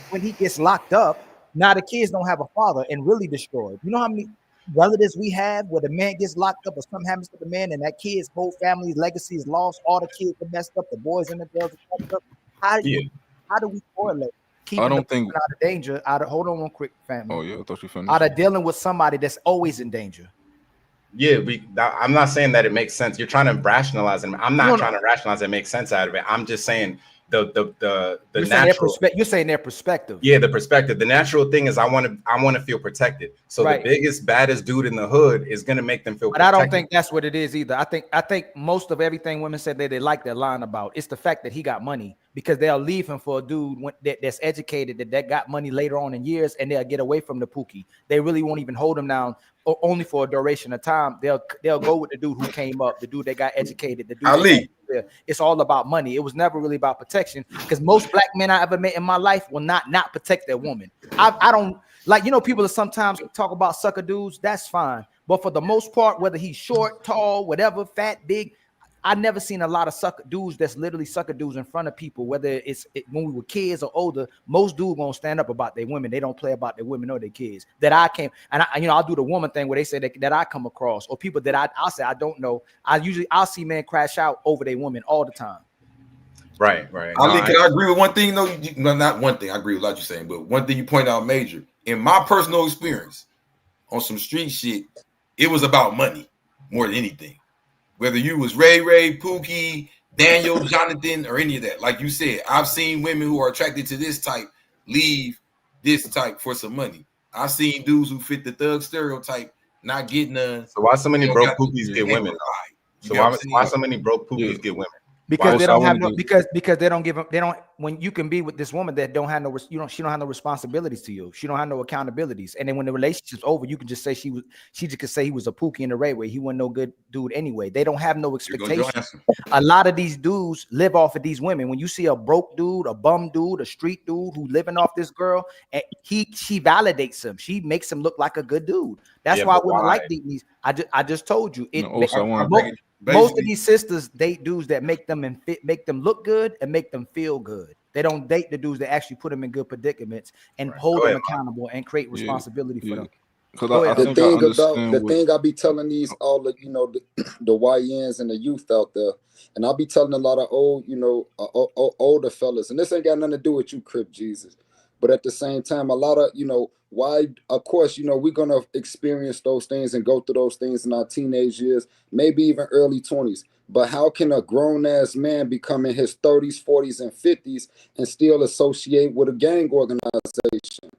Speaker 16: when he gets locked up, now the kids don't have a father and really destroyed. You know how many relatives we have where the man gets locked up or something happens to the man and that kid's whole family's legacy is lost, all the kids are messed up, the boys and the girls are messed up. How do we correlate?
Speaker 22: I don't think
Speaker 16: out of danger, hold on one quick, family.
Speaker 22: Oh yeah, I thought you finished.
Speaker 16: Out of dealing with somebody that's always in danger.
Speaker 17: Yeah, I'm not saying that it makes sense. You're trying to rationalize it. I'm not trying to rationalize it, make sense out of it. I'm just saying the natural.
Speaker 16: You're saying their perspective.
Speaker 17: Yeah, the perspective. The natural thing is I want to feel protected. So the biggest, baddest dude in the hood is gonna make them feel.
Speaker 16: But I don't think that's what it is either. I think most of everything women said they like their line about. It's the fact that he got money, because they'll leave him for a dude that's educated that got money later on in years, and they'll get away from the Pookie. They really won't even hold him down. Only for a duration of time. They'll go with the dude who came up, the dude that got educated, the dude
Speaker 10: Ali.
Speaker 16: It's all about money. It was never really about protection, because most black men I ever met in my life will not protect their woman. I don't like, people sometimes talk about sucker dudes, that's fine, but for the most part, whether he's short, tall, whatever, fat, big, I never seen a lot of sucker dudes that's literally sucker dudes in front of people, whether when we were kids or older. Most dudes gonna stand up about their women. They don't play about their women or their kids. That I came, and I'll do the woman thing where they say that I come across, or people that I'll say I don't know. I'll see men crash out over their women all the time.
Speaker 17: Right.
Speaker 10: Ali, can I agree with one thing though? No, not one thing. I agree with what you're saying, but one thing you point out major. In my personal experience, on some street shit, it was about money more than anything. Whether you was Ray, Pookie, Daniel, Jonathan, or any of that. Like you said, I've seen women who are attracted to this type leave this type for some money. I've seen dudes who fit the thug stereotype not get none.
Speaker 17: So why so many broke pookies get women? So why so many broke pookies get women?
Speaker 16: Because they don't have no because they don't give them, they don't, when you can be with this woman that don't have no, she don't have no responsibilities to you, she don't have no accountabilities, and then when the relationship's over, you can just say she just could say he was a pookie in the right way, he wasn't no good dude anyway. They don't have no expectations. A lot of these dudes live off of these women. When you see a broke dude, a bum dude, a street dude who living off this girl, and she validates him, she makes him look like a good dude. That's why women like these. I just told you it. Most of these sisters date dudes that make them look good and make them feel good. They don't date the dudes that actually put them in good predicaments and hold them accountable and create responsibility for them.
Speaker 14: The thing I be telling these all the the YNs and the youth out there, and I'll be telling a lot of old older fellas, and this ain't got nothing to do with you, Crip Jesus, but at the same time, a lot of why, of course, we're gonna experience those things and go through those things in our teenage years, maybe even early 20s. But how can a grown-ass man become in his 30s, 40s, and 50s and still associate with a gang organization?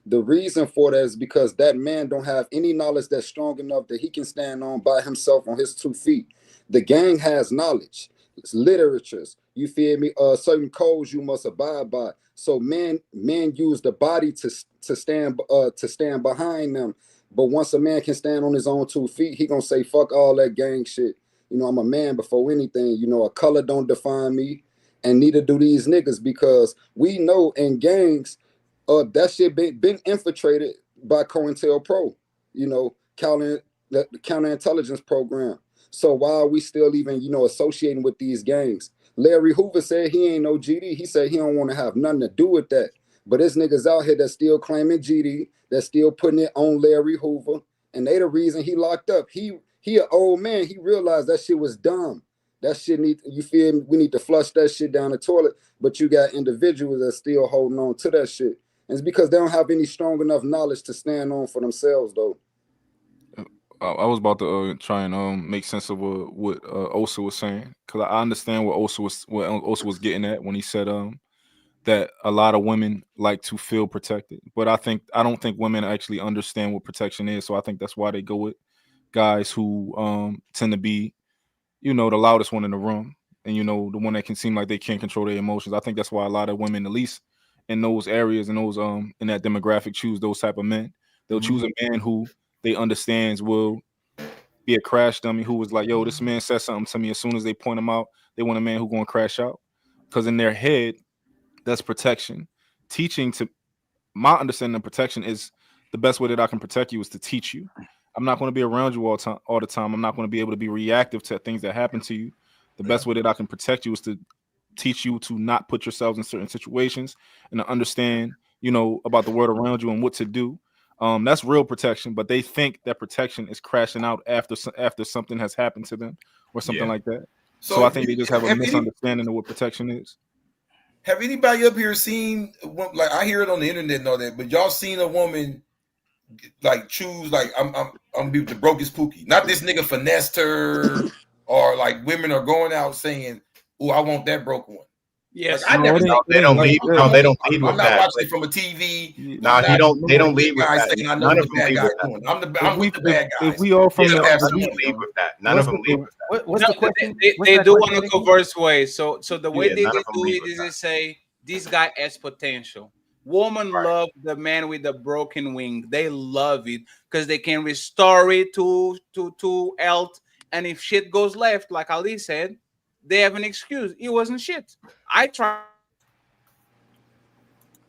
Speaker 14: The reason for that is because that man don't have any knowledge that's strong enough that he can stand on by himself on his 2 feet. The gang has knowledge, it's literatures, you feel me? Certain codes you must abide by. So men use the body to stand behind them. But once a man can stand on his own 2 feet, he gonna say fuck all that gang shit. I'm a man before anything. A color don't define me, and neither do these niggas, because we know in gangs, that shit been infiltrated by COINTELPRO, the counterintelligence program. So why are we still even, associating with these gangs? Larry Hoover said he ain't no GD. He said he don't want to have nothing to do with that. But there's niggas out here that still claiming GD, that still putting it on Larry Hoover, and they the reason he locked up. He an old man. He realized that shit was dumb. That shit you feel me? We need to flush that shit down the toilet. But you got individuals that still holding on to that shit. And it's because they don't have any strong enough knowledge to stand on for themselves, though.
Speaker 22: I was about to try and make sense of what Osa was saying, because I understand what Osa was getting at when he said that a lot of women like to feel protected, but I don't think women actually understand what protection is. So I think that's why they go with guys who tend to be, the loudest one in the room, and the one that can seem like they can't control their emotions. I think that's why a lot of women, at least in those areas and those in that demographic, choose those type of men. They'll choose a man who they understands will be a crash dummy, who was like, yo, this man said something to me. As soon as they point him out, they want a man who going to crash out, because in their head, that's protection. My understanding of protection is the best way that I can protect you is to teach you. I'm not going to be around you all the time. I'm not going to be able to be reactive to things that happen to you. The best way that I can protect you is to teach you to not put yourselves in certain situations and to understand, about the world around you and what to do. That's real protection, but they think that protection is crashing out after something has happened to them or something like that. So I think they just have a misunderstanding of what protection is.
Speaker 10: Have anybody up here seen, like, I hear it on the internet and all that, but y'all seen a woman like choose, like, I'm gonna be the brokest pookie? Not this nigga finessed her, or like women are going out saying, "Oh, I want that broke one."
Speaker 2: Yes,
Speaker 10: like,
Speaker 17: they don't lead with that.
Speaker 10: I'm not watching it from a TV.
Speaker 17: No, they don't lead with that. None of them lead with that.
Speaker 10: I'm with the bad guys.
Speaker 22: If we all from
Speaker 17: none of them lead with that. None of them lead with that.
Speaker 16: What's the question?
Speaker 2: They do on a converse way. So the way they do it is they say this guy has potential. Women love the man with the broken wing. They love it because they can restore it to health. And if shit goes left, like Ali said, they have an excuse. It wasn't shit. I tried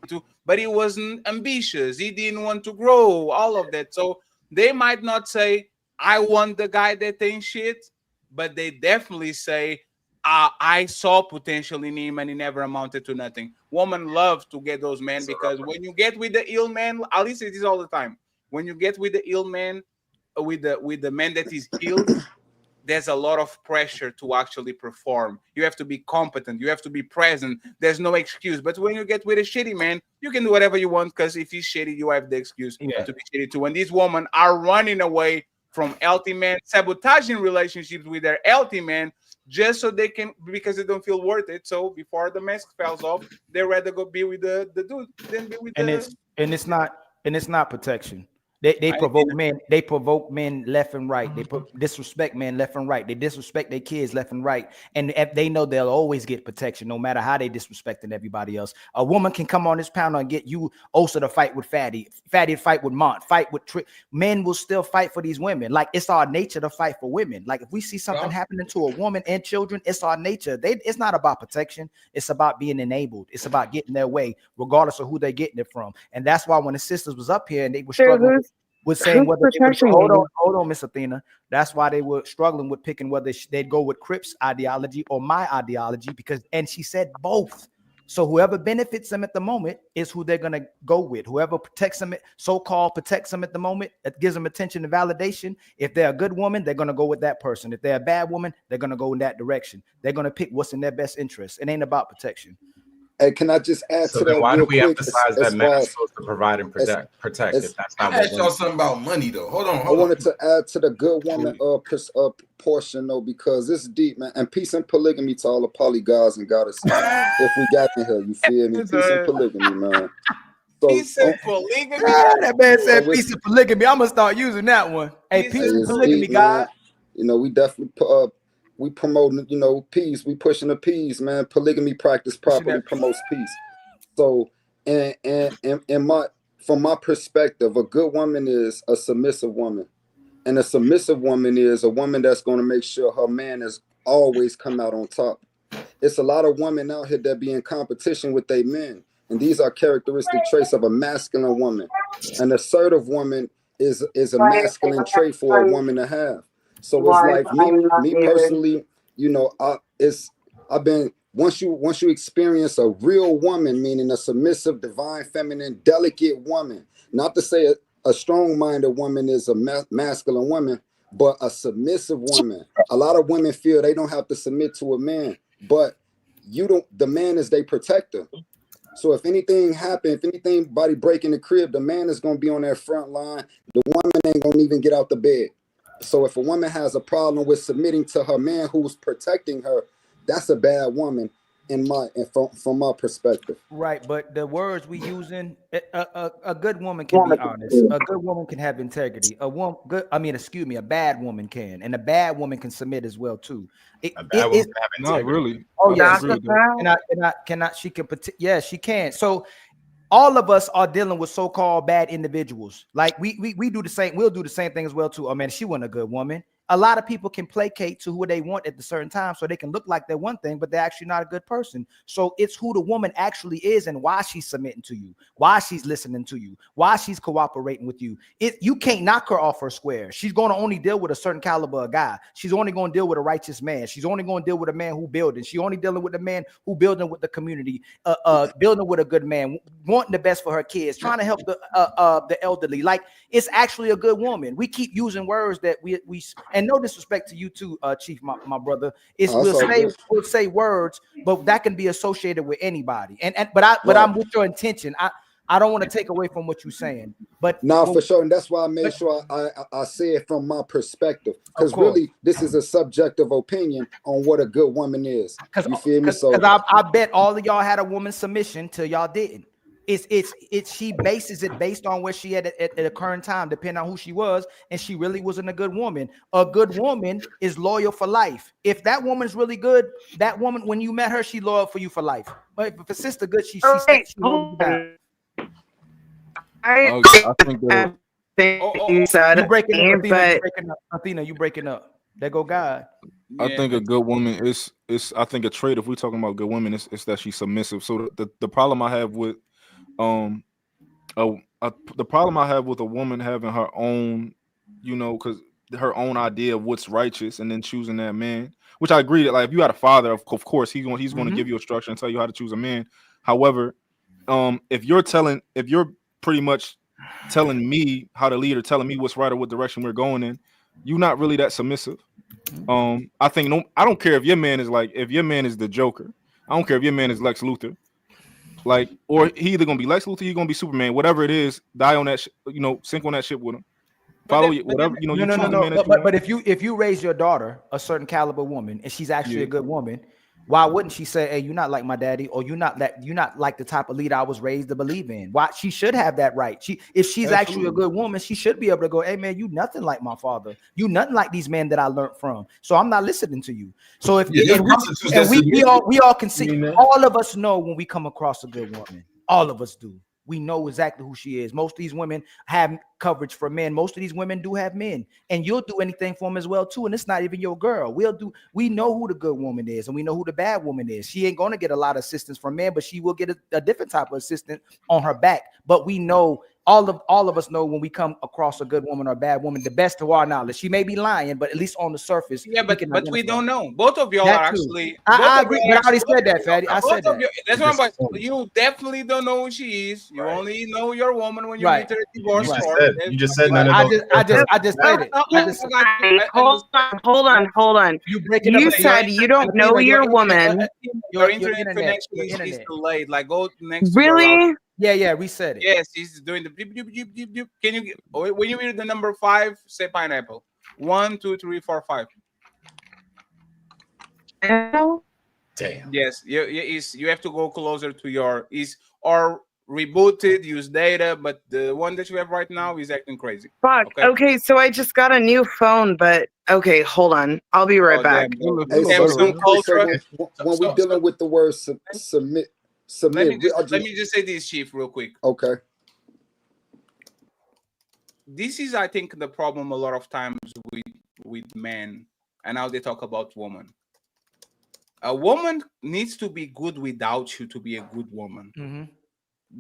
Speaker 2: to, but he wasn't ambitious. He didn't want to grow, all of that. So they might not say, I want the guy that ain't shit, but they definitely say, I saw potential in him and he never amounted to nothing. Women love to get those men because when you get with the ill man, Ali says this all the time. When you get with the ill man, with the man that is ill, there's a lot of pressure to actually perform. You have to be competent. You have to be present. There's no excuse. But when you get with a shitty man, you can do whatever you want because if he's shitty, you have the excuse to be shitty too. And these women are running away from healthy men, sabotaging relationships with their healthy men just so they can, because they don't feel worth it. So before the mask falls off, they rather go be with the dude than be with
Speaker 16: it's not protection. They provoke men. They provoke men left and right. They disrespect men left and right. They disrespect their kids left and right. And if they know they'll always get protection, no matter how they disrespecting everybody else. A woman can come on this panel and get you Osa to fight with Fatty to fight with Mont, fight with Trick. Men will still fight for these women. Like, it's our nature to fight for women. Like, if we see something happening to a woman and children, it's our nature. It's not about protection. It's about being enabled. It's about getting their way, regardless of who they're getting it from. And that's why when the sisters was up here and they were struggling with saying whether they would, hold on, Miss Athena. That's why they were struggling with picking whether they'd go with Crip's ideology or my ideology, and she said both. So whoever benefits them at the moment is who they're gonna go with. Whoever protects them, so-called protects them at the moment, that gives them attention and validation. If they're a good woman, they're gonna go with that person. If they're a bad woman, they're gonna go in that direction. They're gonna pick what's in their best interest. It ain't about protection.
Speaker 14: Hey, can I just add to that?
Speaker 17: Why do we
Speaker 14: quick,
Speaker 17: emphasize that men are supposed to provide and protect if that's not
Speaker 10: I asked y'all something about money though. Hold on.
Speaker 14: I wanted to add to the good woman portion though, because it's deep, man. And peace and polygamy to all the poly guys and goddesses. If we got in here, you feel me? Peace and polygamy, man. So,
Speaker 2: peace and polygamy.
Speaker 16: That man said peace and polygamy. I'm gonna start using that one. Hey, peace and polygamy, guys.
Speaker 14: You know, we definitely we promoting, you know, peace. We pushing the peace, man. Polygamy practice properly promotes peace. So, from my perspective, a good woman is a submissive woman, and a submissive woman is a woman that's going to make sure her man is always come out on top. It's a lot of women out here that be in competition with their men, and these are characteristic traits of a masculine woman. An assertive woman is a masculine trait for a woman to have. So it's like me personally, you know, I've been once you experience a real woman, meaning a submissive, divine, feminine, delicate woman. Not to say a strong-minded woman is a masculine woman, but a submissive woman. A lot of women feel they don't have to submit to a man, but you don't. The man is their protector. So if anything happen, if anybody break in the crib, the man is gonna be on that front line. The woman ain't gonna even get out the bed. So if a woman has a problem with submitting to her man who's protecting her, that's a bad woman from my perspective.
Speaker 16: Right, but the words we using, a good woman can be honest. A good woman can have integrity. A bad woman can, and a bad woman can submit as well too.
Speaker 22: Not really.
Speaker 16: Oh yeah, she can. Yeah, she can. So all of us are dealing with so-called bad individuals. Like we do the same. We'll do the same thing as well too. Oh man, she wasn't a good woman. A lot of people can placate to who they want at a certain time, so they can look like they're one thing, but they're actually not a good person. So it's who the woman actually is and why she's submitting to you, why she's listening to you, why she's cooperating with you. You can't knock her off her square. She's going to only deal with a certain caliber of guy. She's only going to deal with a righteous man. She's only going to deal with a man who building. She's only dealing with a man who building with the community, building with a good man, wanting the best for her kids, trying to help the elderly. Like, it's actually a good woman. We keep using words that we and no disrespect to you too, Chief, my brother. We'll say words, but that can be associated with anybody. But I'm with your intention. I don't want to take away from what you're saying. But
Speaker 14: for sure, and that's why I made sure I say it from my perspective, because really this is a subjective opinion on what a good woman is. You feel me? So
Speaker 16: I bet all of y'all had a woman's submission till y'all didn't. She bases it based on where she at the current time, depending on who she was, and she really wasn't a good woman. A good woman is loyal for life. If that woman's really good, that woman, when you met her, she loyal for you for life. But if a sister good, she loyal back.
Speaker 22: I think
Speaker 16: you breaking up. Athena, you breaking up. There go God.
Speaker 22: I think a good woman is I think a trait, if we're talking about good women, it's that she's submissive. So the problem I have with the problem I have with a woman having her own, because her own idea of what's righteous and then choosing that man, which I agree that, like, if you had a father, of course he's going to give you a structure and tell you how to choose a man. However, if you're pretty much telling me how to lead or telling me what's right or what direction we're going in, you're not really that submissive. I don't care if your man is the Joker. I don't care if your man is Lex Luthor. Like, or he either gonna be Lex Luthor, he gonna be Superman, whatever it is, die on that, sink on that ship with him. Follow whatever you know. You choose the man that you want.
Speaker 16: But if you raise your daughter a certain caliber woman and she's actually a good woman, why wouldn't she say, "Hey, you're not like my daddy," or you're not like the type of leader I was raised to believe in"? Why she should have that right. If she's actually a good woman, she should be able to go, "Hey, man, you nothing like my father. You nothing like these men that I learned from. So I'm not listening to you." So if we all can see, all of us know when we come across a good woman. All of us do. We know exactly who she is. Most of these women have coverage for men. Most of these women do have men, and you'll do anything for them as well too. And it's not even your girl. We know who the good woman is, and we know who the bad woman is. She ain't gonna get a lot of assistance from men, but she will get a different type of assistance on her back. But we know all of us know when we come across a good woman or a bad woman, the best to our knowledge. She may be lying, but at least on the surface,
Speaker 2: but we don't know. Both of y'all are actually.
Speaker 16: I agree, but I already said that, Fatty. I said that.
Speaker 2: That's what I'm. You definitely don't know who she is. You only know your woman when you meet her at divorce court.
Speaker 17: You just said none of those.
Speaker 16: I just said it.
Speaker 12: Hold on. You said you don't know your woman.
Speaker 2: Your internet connection is delayed. Like go next.
Speaker 12: Really?
Speaker 16: Yeah, reset it.
Speaker 2: Yes, he's doing the beep, beep, beep, beep, beep. Can you when you read the number 5, say pineapple. 1, 2, 3, 4, 5.
Speaker 12: Damn.
Speaker 2: Yes, you have to go closer to your or rebooted, use data, but the one that you have right now is acting crazy.
Speaker 12: Fuck. Okay, so I just got a new phone, but okay, hold on. I'll be right back.
Speaker 14: When we dealing with the word submit.
Speaker 2: Let me just say this, Chief, real quick.
Speaker 14: Okay.
Speaker 2: This is, I think, the problem a lot of times with men and how they talk about women. A woman needs to be good without you to be a good woman.
Speaker 16: Mm-hmm.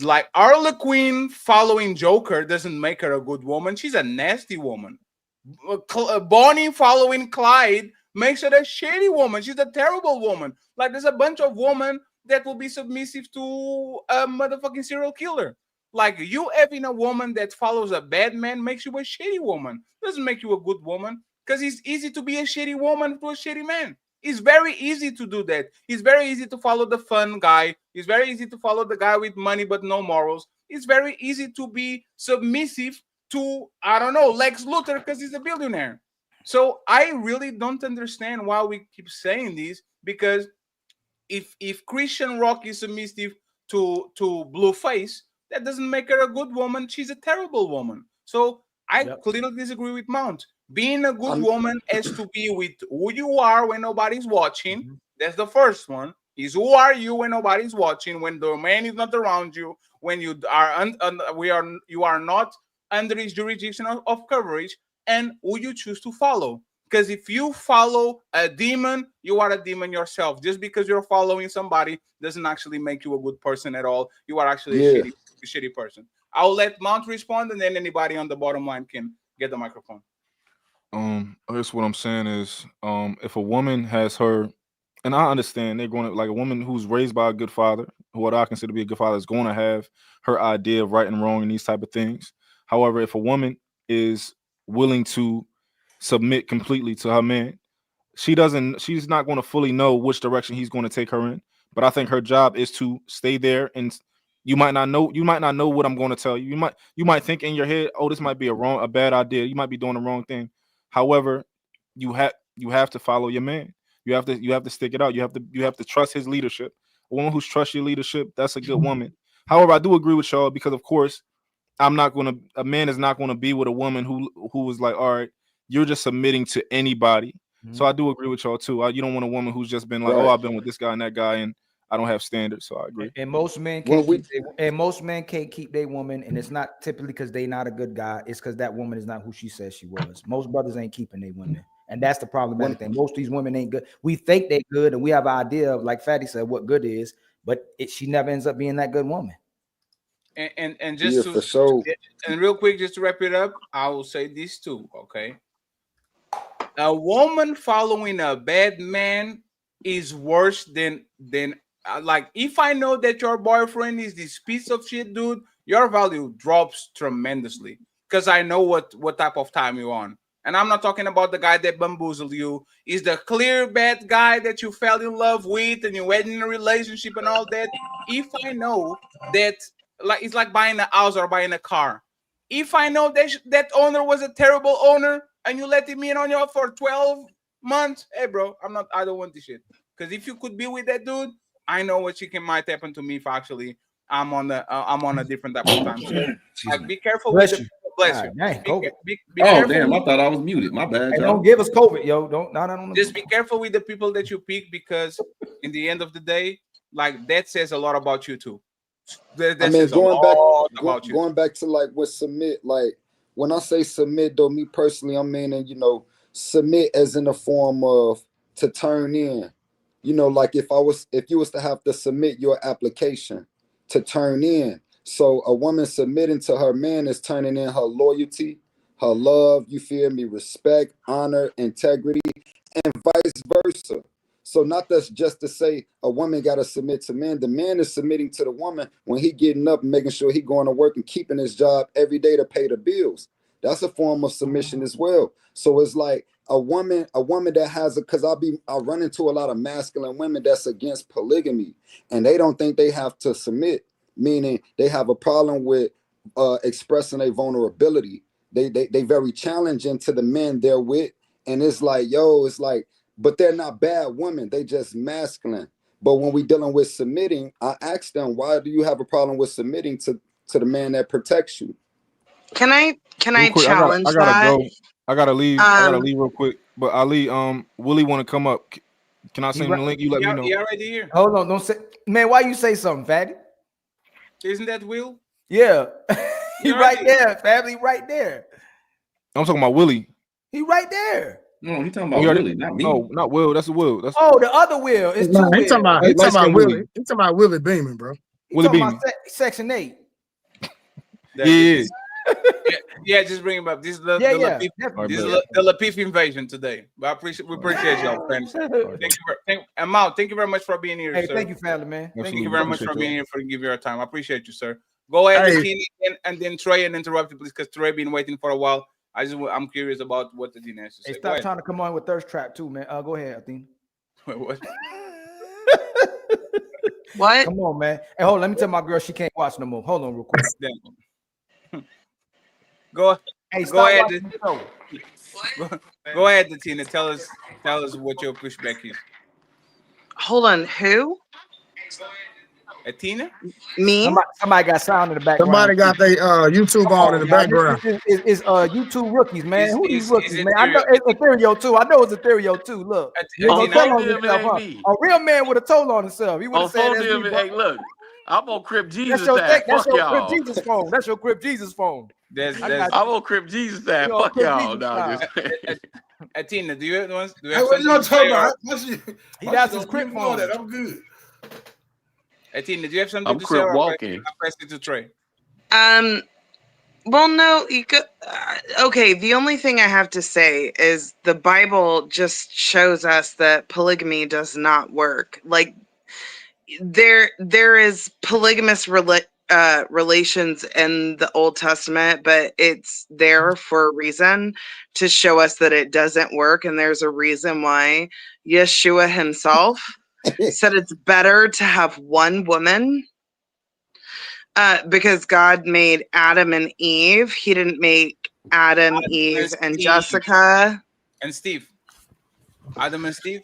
Speaker 2: Like Harley Quinn following Joker doesn't make her a good woman. She's a nasty woman. Bonnie following Clyde makes her a shitty woman. She's a terrible woman. Like there's a bunch of women that will be submissive to a motherfucking serial killer. Like you having a woman that follows a bad man makes you a shitty woman. Doesn't make you a good woman because it's easy to be a shitty woman to a shitty man. It's very easy to do that. It's very easy to follow the fun guy. It's very easy to follow the guy with money but no morals. It's very easy to be submissive to, I don't know, Lex Luthor because he's a billionaire. So I really don't understand why we keep saying this, because if Christian Rock is submissive to Blueface, that doesn't make her a good woman. She's a terrible woman. So I clearly disagree with Mount. Being a good woman has to be with who you are when nobody's watching. That's the first one. Is who are you when nobody's watching, when the man is not around you, when you are you are not under his jurisdiction of coverage, and who you choose to follow. Because if you follow a demon, you are a demon yourself. Just because you're following somebody doesn't actually make you a good person at all. You are actually a shitty person. I'll let Mount respond, and then anybody on the bottom line can get the microphone.
Speaker 22: I guess what I'm saying is, if a woman has her, and I understand they're going to, like a woman who's raised by a good father, what I consider to be a good father, is going to have her idea of right and wrong and these type of things. However, if a woman is willing to submit completely to her man, she's not going to fully know which direction he's going to take her in. But I think her job is to stay there, and you might not know what I'm going to tell you. You might think in your head, oh, this might be a bad idea. You might be doing the wrong thing. However, you have to follow your man. You have to stick it out. You have to trust his leadership. A woman who trusts your leadership, that's a good woman. However, I do agree with y'all, because of course a man is not gonna be with a woman who is like, all right, you're just submitting to anybody. So I do agree with y'all too. You don't want a woman who's just been like, oh, I've been with this guy and that guy, and I don't have standards. So I agree.
Speaker 16: And most men can't keep their woman, and it's not typically because they not a good guy. It's because that woman is not who she says she was. Most brothers ain't keeping their women, and that's the problematic thing. Most of these women ain't good. We think they good, and we have an idea of, like Fatty said, what good is, but she never ends up being that good woman.
Speaker 2: And just and real quick, just to wrap it up, I will say this too. Okay, a woman following a bad man is worse than like, if I know that your boyfriend is this piece of shit dude, your value drops tremendously, because I know what type of time you're on. And I'm not talking about the guy that bamboozled you. Is the clear bad guy that you fell in love with and you went in a relationship and all that. If I know that, like, it's like buying a house or buying a car. If I know that owner was a terrible owner and you let him in on you for 12 months, hey bro, I don't want this shit. Because if you could be with that dude, I know what might happen to me if actually I'm on a different type of time. So, like, be careful with the bless you. Be careful.
Speaker 9: Damn, I thought I was muted. My bad.
Speaker 16: Hey, don't give us COVID, yo. Don't.
Speaker 2: Just be careful with the people that you pick, because in the end of the day, like, that says a lot about you too.
Speaker 14: I mean, going back to like what submit, like when I say submit, though, me personally, I'm meaning, submit as in the form of to turn in. Like if you was to have to submit your application to turn in. So a woman submitting to her man is turning in her loyalty, her love, you feel me, respect, honor, integrity, and vice versa. So not that's just to say a woman got to submit to men. The man is submitting to the woman when he getting up and making sure he going to work and keeping his job every day to pay the bills. That's a form of submission as well. So it's like a woman that has because I run into a lot of masculine women that's against polygamy, and they don't think they have to submit, meaning they have a problem with expressing a vulnerability. They very challenging to the men they're with, and it's like, but they're not bad women. They just masculine. But when we dealing with submitting, I ask them, why do you have a problem with submitting to the man that protects you?
Speaker 12: Can I challenge
Speaker 22: I gotta
Speaker 12: that?
Speaker 22: go. I gotta leave. I gotta leave real quick. But Ali, Willie want to come up. Can I send him the link? You let me know.
Speaker 2: He already here.
Speaker 16: Hold on, don't say, man. Why you say something, Fatty?
Speaker 2: Isn't that Will?
Speaker 16: Yeah, he right there, family, right there.
Speaker 22: I'm talking about Willie.
Speaker 16: He right there.
Speaker 9: No, he talking about Willie, not me.
Speaker 22: No, not Will. That's Will. That's
Speaker 16: the other Will. It's two.
Speaker 19: He talking about Willie. He talking about Willie Beeman, bro.
Speaker 22: Willie Beeman.
Speaker 16: Section 8.
Speaker 2: Yeah, just bring him up. This is the Latif invasion today. But we appreciate y'all, friends. Thank you very much for being here,
Speaker 16: hey,
Speaker 2: sir.
Speaker 16: Thank you, family, man.
Speaker 2: Thank you very much for being here, for giving your time. I appreciate you, sir. Go ahead, and then Trey, and interrupt you, please, because Trey been waiting for a while. I'm curious about what the Dean has to say.
Speaker 16: Hey, stop trying to come on with thirst trap too, man. Go ahead, Athene.
Speaker 2: Wait, what?
Speaker 12: What?
Speaker 16: Come on, man. Hey, hold on. Let me tell my girl she can't watch no more. Hold on, real quick.
Speaker 2: Go ahead. Go ahead, Tina. Tell us what your pushback is.
Speaker 12: Hold on, who?
Speaker 2: Tina?
Speaker 12: Me?
Speaker 16: Somebody got sound in the background.
Speaker 19: Somebody got their YouTube on in the background.
Speaker 16: It's YouTube rookies, man. Who these rookies, man? I know it's Ethereal too. I know it's Ethereal too. Look, a real man with a toe on himself. He would have said,
Speaker 13: "Hey, look, I'm on Crip Jesus
Speaker 16: side.
Speaker 13: Fuck y'all.
Speaker 16: Crip Jesus phone. That's your Crip Jesus phone.
Speaker 13: I'm on Crip Jesus side. Fuck y'all.
Speaker 2: Tina, do you have one?
Speaker 19: What y'all talking about?
Speaker 16: He has his Crip phone.
Speaker 19: I'm good.
Speaker 2: Tina, do you have something to
Speaker 13: say? I'm
Speaker 2: Crip
Speaker 13: walking.
Speaker 2: I press it to Trey.
Speaker 12: Well, no, you could. Okay, the only thing I have to say is the Bible just shows us that polygamy does not work. Like, there is polygamous relations in the Old Testament, but it's there for a reason to show us that it doesn't work, and there's a reason why Yeshua himself said it's better to have one woman. Because God made Adam and Eve. He didn't make Adam, Eve, and Jessica.
Speaker 2: And Steve. Adam and Steve?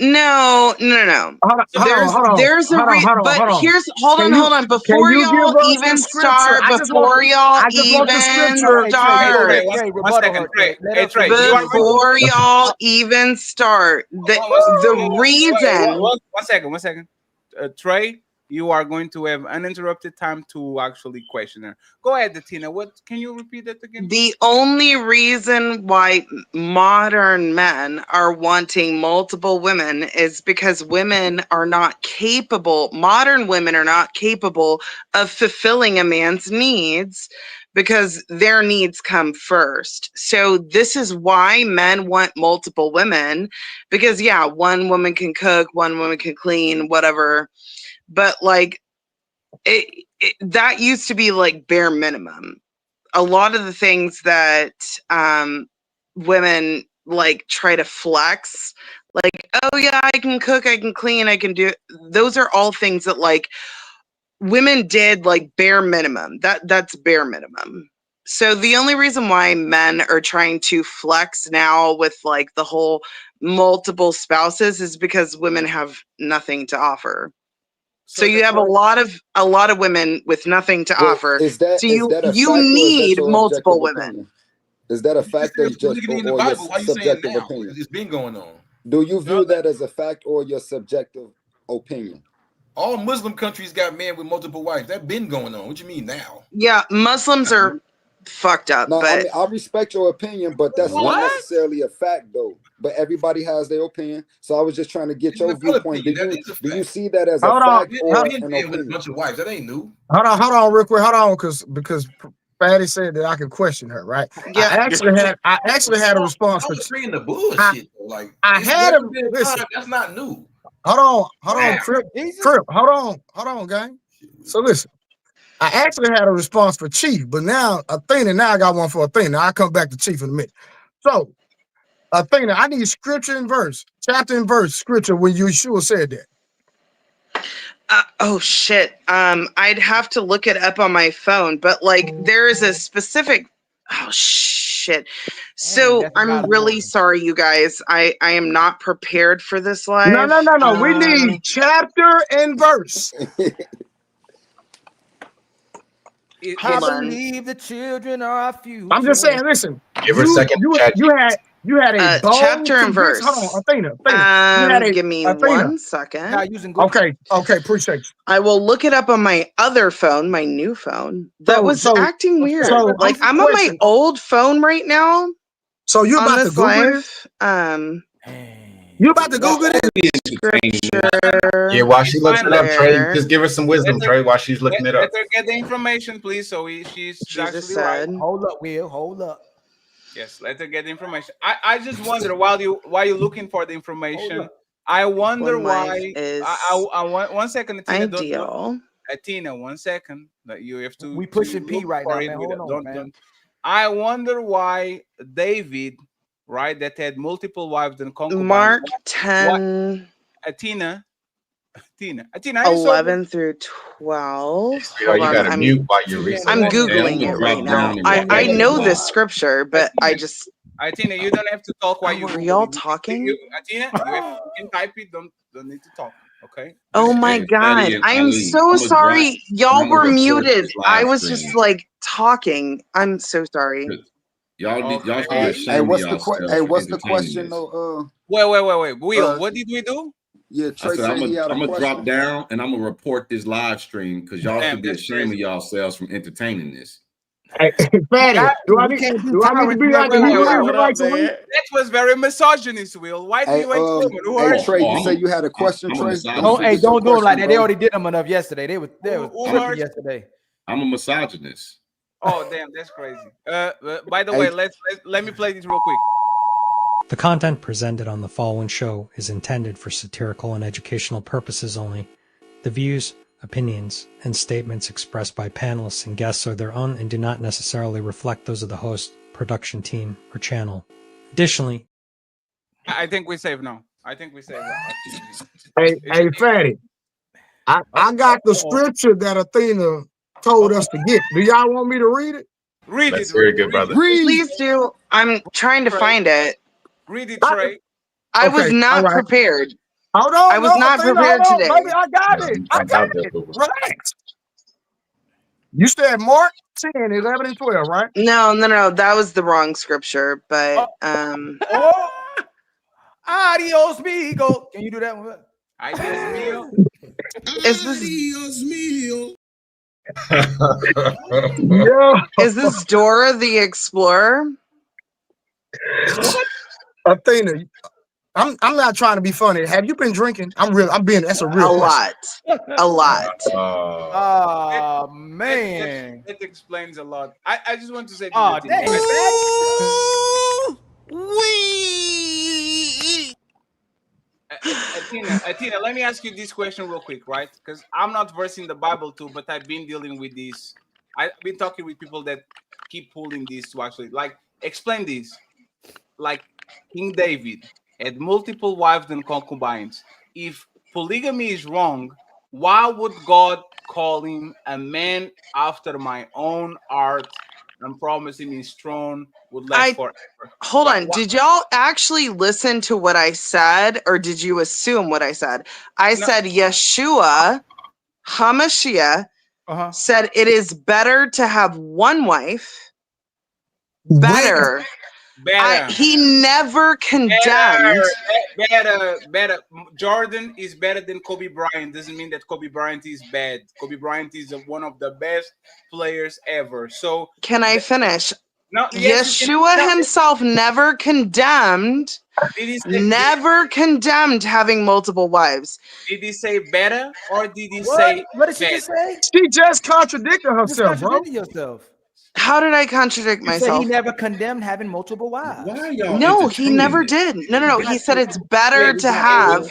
Speaker 12: No. There's a reason. But here's, hold on. Before y'all even start, before y'all even start, the reason.
Speaker 2: 1 second. Trey, you are going to have uninterrupted time to actually question her. Go ahead, Tina. What can you repeat that again?
Speaker 12: The only reason why modern men are wanting multiple women is because women are not capable, modern women are not capable of fulfilling a man's needs because their needs come first. So this is why men want multiple women, because yeah, one woman can cook, one woman can clean, whatever. But like that used to be like bare minimum. A lot of the things that women like try to flex, like, oh yeah, I can cook, I can clean, I can do, those are all things that like women did like bare minimum. That's bare minimum. So the only reason why men are trying to flex now with like the whole multiple spouses is because women have nothing to offer. So you have a lot of women with nothing to offer.
Speaker 14: Is that
Speaker 12: So
Speaker 14: a
Speaker 12: you
Speaker 14: fact or is
Speaker 12: need
Speaker 14: that your
Speaker 12: multiple
Speaker 14: objective
Speaker 12: women.
Speaker 14: opinion? Is that a fact or is just
Speaker 10: in the
Speaker 14: or your
Speaker 10: Bible. Why you saying
Speaker 14: subjective
Speaker 10: now?
Speaker 14: opinion?
Speaker 10: It's been going on.
Speaker 14: Do you view that as a fact or your subjective opinion?
Speaker 10: All Muslim countries got men with multiple wives. That's been going on. What you mean now?
Speaker 12: Yeah, Muslims are fucked up.
Speaker 14: No,
Speaker 12: but
Speaker 14: I mean I respect your opinion, but that's not necessarily a fact though. But everybody has their opinion. So I was just trying to get your viewpoint. Do you see that as a fact or an opinion?
Speaker 10: With a bunch of wives. That ain't new.
Speaker 5: Hold on, real quick. Hold on, because Patty said that I could question her, right?
Speaker 12: Yeah.
Speaker 5: I actually had a response for
Speaker 10: saying the bullshit. Like
Speaker 5: I had a
Speaker 10: listen. That's not new.
Speaker 5: Hold on, Crip, hold on, gang. So listen, I actually had a response for Chief, but now Athena, I got one for Athena. I'll come back to Chief in a minute. So Athena, I need scripture and verse, chapter and verse scripture when Yeshua said that.
Speaker 12: Oh shit. I'd have to look it up on my phone, but like there is a specific shit. So I'm really sorry, you guys. I am not prepared for this live.
Speaker 5: No. We need chapter and verse.
Speaker 16: I believe the children are our future.
Speaker 5: I'm just saying, listen.
Speaker 17: Give her a second.
Speaker 5: You had a
Speaker 12: chapter and verse.
Speaker 5: Hold on, Athena.
Speaker 12: Give me 1 second.
Speaker 5: Okay, appreciate you.
Speaker 12: I will look it up on my other phone, my new phone. That was acting weird.
Speaker 5: So
Speaker 12: like I'm on my old phone right now.
Speaker 5: So you about to Google
Speaker 12: it?
Speaker 5: You about to Google it?
Speaker 17: Yeah, while she looks it up, Trey, just give her some wisdom, Trey, while she's looking it up.
Speaker 2: Let her get the information, please. So she's actually right.
Speaker 16: Hold up, Will. Hold up.
Speaker 2: Yes, let her get the information. I just wonder while you're looking for the information. I wonder why. I want 1 second, Athena.
Speaker 12: Ideal.
Speaker 2: Athena, 1 second. That you have to.
Speaker 16: We pushing P right now, man. Hold on, man.
Speaker 2: I wonder why David, right, that had multiple wives and concubines.
Speaker 12: Mark 10.
Speaker 2: Athena.
Speaker 12: 11 through 12.
Speaker 17: You gotta mute while you're researching.
Speaker 12: I'm Googling it right now. I know this scripture, but I just.
Speaker 2: Athena, you don't have to talk while
Speaker 12: Are y'all talking?
Speaker 2: Athena, you can type it. Don't need to talk. Okay.
Speaker 12: Oh my God. I'm so sorry. Y'all were muted. I was just like talking. I'm so sorry.
Speaker 9: Y'all
Speaker 14: Hey, what's the question though?
Speaker 2: Wait. Will, what did we do?
Speaker 14: Yeah, Trey said
Speaker 9: I'm
Speaker 14: he had a
Speaker 9: gonna
Speaker 14: question.
Speaker 9: drop down and I'm gonna report this live stream because y'all should be ashamed of yourselves from entertaining this.
Speaker 5: Hey, Fatty, do I need to be like
Speaker 2: That was very misogynist, Will. Why do you
Speaker 14: Hey, Trey, you say you had a question, Trey?
Speaker 16: Don't do them like that. They already did them enough yesterday. They were tripping yesterday.
Speaker 9: I'm a misogynist.
Speaker 2: Oh, damn, that's crazy. By the way, let me play this real quick.
Speaker 20: The content presented on the following show is intended for satirical and educational purposes only. The views, opinions, and statements expressed by panelists and guests are their own and do not necessarily reflect those of the host, production team, or channel. Additionally,
Speaker 2: I think we're safe now.
Speaker 5: Hey, Fatty, I got the scripture that Athena told us to get. Do y'all want me to read it?
Speaker 2: Read
Speaker 17: That's very good, brother.
Speaker 12: Please do. I'm trying to find it.
Speaker 2: Read it, Trey.
Speaker 12: I was not prepared.
Speaker 5: Hold on.
Speaker 12: I was not prepared today.
Speaker 5: Baby, I got it. Relax. You said Mark 10, 11, and 12, right?
Speaker 12: No. That was the wrong scripture, but
Speaker 16: Adios, migo. Can you do that one?
Speaker 2: Adios, mio.
Speaker 12: Is this Dora the Explorer?
Speaker 5: Athena, I'm not trying to be funny. Have you been drinking? That's a real question.
Speaker 12: A lot.
Speaker 16: Oh man.
Speaker 2: That explains a lot. I just want to say Athena, let me ask you this question real quick, right? Because I'm not versed in the Bible too, but I've been dealing with this. I've been talking with people that keep pulling this to actually explain this. Like King David had multiple wives and concubines. If polygamy is wrong, why would God call him a man after my own heart and promising his throne would last forever.
Speaker 12: Hold on. Did y'all actually listen to what I said, or did you assume what I said? I said Yeshua HaMashiach said it is better to have one wife. Better. He never condemned.
Speaker 2: Better. Jordan is better than Kobe Bryant. Doesn't mean that Kobe Bryant is bad. Kobe Bryant is one of the best players ever. So
Speaker 12: can I finish?
Speaker 2: No, yes,
Speaker 12: Yeshua himself never condemned. Never condemned having multiple wives.
Speaker 2: Did he say better or did he say?
Speaker 16: What did she just say?
Speaker 5: She just contradicted herself, bro.
Speaker 16: Yourself.
Speaker 12: How did I contradict
Speaker 16: You said
Speaker 12: myself?
Speaker 16: he never condemned having multiple wives.
Speaker 12: No, he never did. No. He said it's better to have.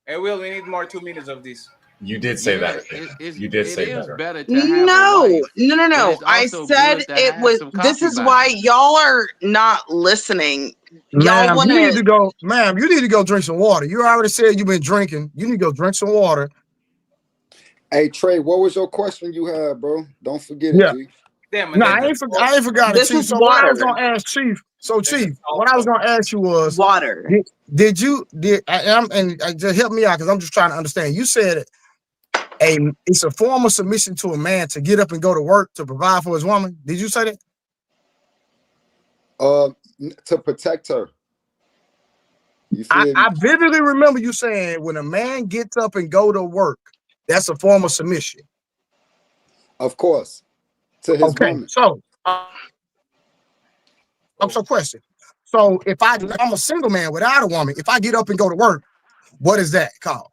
Speaker 2: Hey, Will, we need more 2 minutes of this.
Speaker 17: You did say that. You did say that.
Speaker 12: No. I said it was. This is why y'all are not listening. Y'all want
Speaker 5: you need to go, ma'am. You need to go drink some water. You already said you've been drinking. You need to go drink some water.
Speaker 14: Hey Trey, what was your question you had, bro? Don't forget it, G.
Speaker 5: No, I ain't forgot it, Chief. So what I was gonna ask Chief. So Chief, what I was gonna ask you was
Speaker 12: water.
Speaker 5: Did just help me out because I'm just trying to understand. You said it's a form of submission to a man to get up and go to work to provide for his woman. Did you say that?
Speaker 14: To protect her.
Speaker 5: I vividly remember you saying when a man gets up and go to work, that's a form of submission.
Speaker 14: Of course. To his woman.
Speaker 5: So question. So if I'm a single man without a woman, if I get up and go to work, what is that called?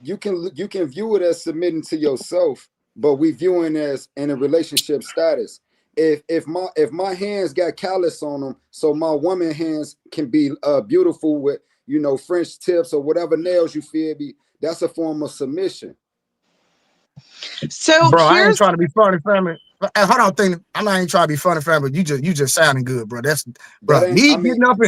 Speaker 14: You can view it as submitting to yourself, but we viewing as in a relationship status. If my hands got callus on them, so my woman hands can be beautiful with French tips or whatever nails you feel me, that's a form of submission.
Speaker 12: So
Speaker 5: bro, I ain't trying to be funny, family. Hold on, thing. I'm not even trying to be funny, family. But you just sounding good, bro. That's bro. Me getting up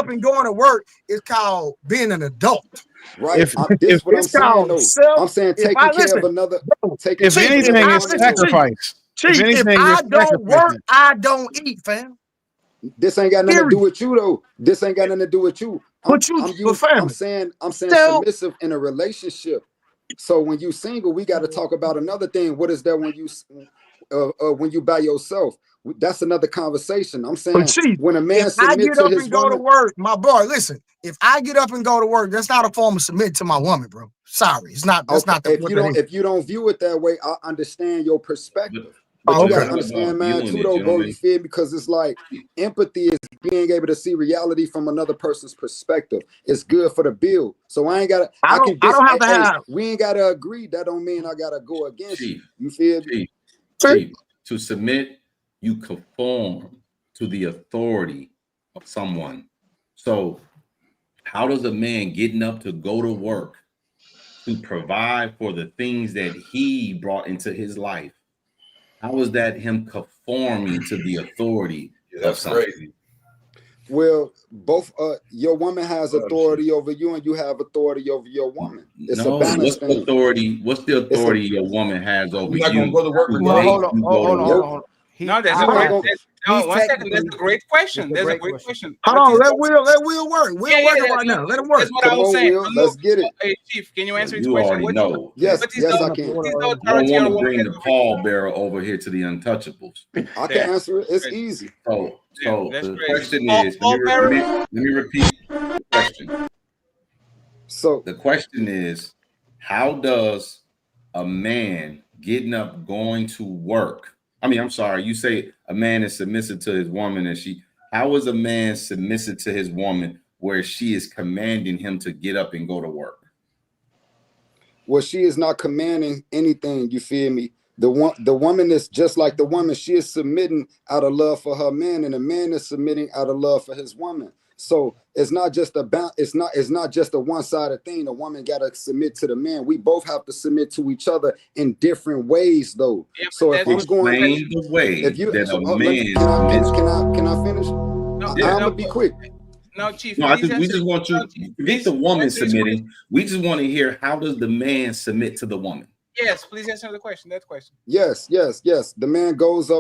Speaker 5: and going to work is called being an adult.
Speaker 14: Right. This is what I'm saying, though. I'm saying taking care of another.
Speaker 5: If anything is sacrifice. Chief, if I don't work, I don't eat, fam.
Speaker 14: This ain't got nothing to do with you, though. This ain't got nothing to do with you. I'm saying submissive in a relationship. So when you single, we got to talk about another thing. What is that when you by yourself? That's another conversation. I'm saying when a man
Speaker 5: I get up and go to work, my boy. Listen, if I get up and go to work, that's not a form of submit to my woman, bro. Sorry, it's not. That's not the.
Speaker 14: If you don't view it that way, I understand your perspective. But you gotta understand, man, too, though, bro. You feel? Because it's like empathy is being able to see reality from another person's perspective. It's good for the build. So I ain't gotta. We ain't gotta agree. That don't mean I gotta go against you. You feel me?
Speaker 9: To submit, you conform to the authority of someone. So, how does a man getting up to go to work to provide for the things that he brought into his life? How is that him conforming to the authority of something?
Speaker 14: Crazy. Well, both your woman has authority over you, and you have authority over your woman. It's a balance thing.
Speaker 9: What's the authority your woman has over you?
Speaker 14: You're not gonna go to work with
Speaker 16: hold on.
Speaker 2: No, that's a great question. That's a great question.
Speaker 5: Hold on, let Will work. Will work right now. Let him work.
Speaker 2: That's what I was saying.
Speaker 14: Let's get it.
Speaker 2: Hey, Chief, can you answer his
Speaker 9: You
Speaker 2: question?
Speaker 9: already know.
Speaker 14: Yes, I can.
Speaker 9: I don't want to bring the pallbearer over here to the Untouchables.
Speaker 14: I can answer it. It's easy.
Speaker 9: So the question is, let me repeat the question.
Speaker 14: So
Speaker 9: the question is, how does a man getting up, going to work? You say a man is submissive to his woman, and how is a man submissive to his woman where she is commanding him to get up and go to work?
Speaker 14: Well, she is not commanding anything, you feel me? The woman is just like the woman. She is submitting out of love for her man, and the man is submitting out of love for his woman. So it's not just it's not just a one-sided thing. The woman gotta submit to the man. We both have to submit to each other in different ways, though.
Speaker 9: Yeah,
Speaker 14: so if I'm going
Speaker 9: the way
Speaker 14: if you
Speaker 9: that a
Speaker 14: man can I finish? I'm gonna be quick.
Speaker 2: No, Chief.
Speaker 9: No, we just want you to forget the woman submitting. We just want to hear, how does the man submit to the woman?
Speaker 2: Yes, please answer the question. That question.
Speaker 14: Yes. The man goes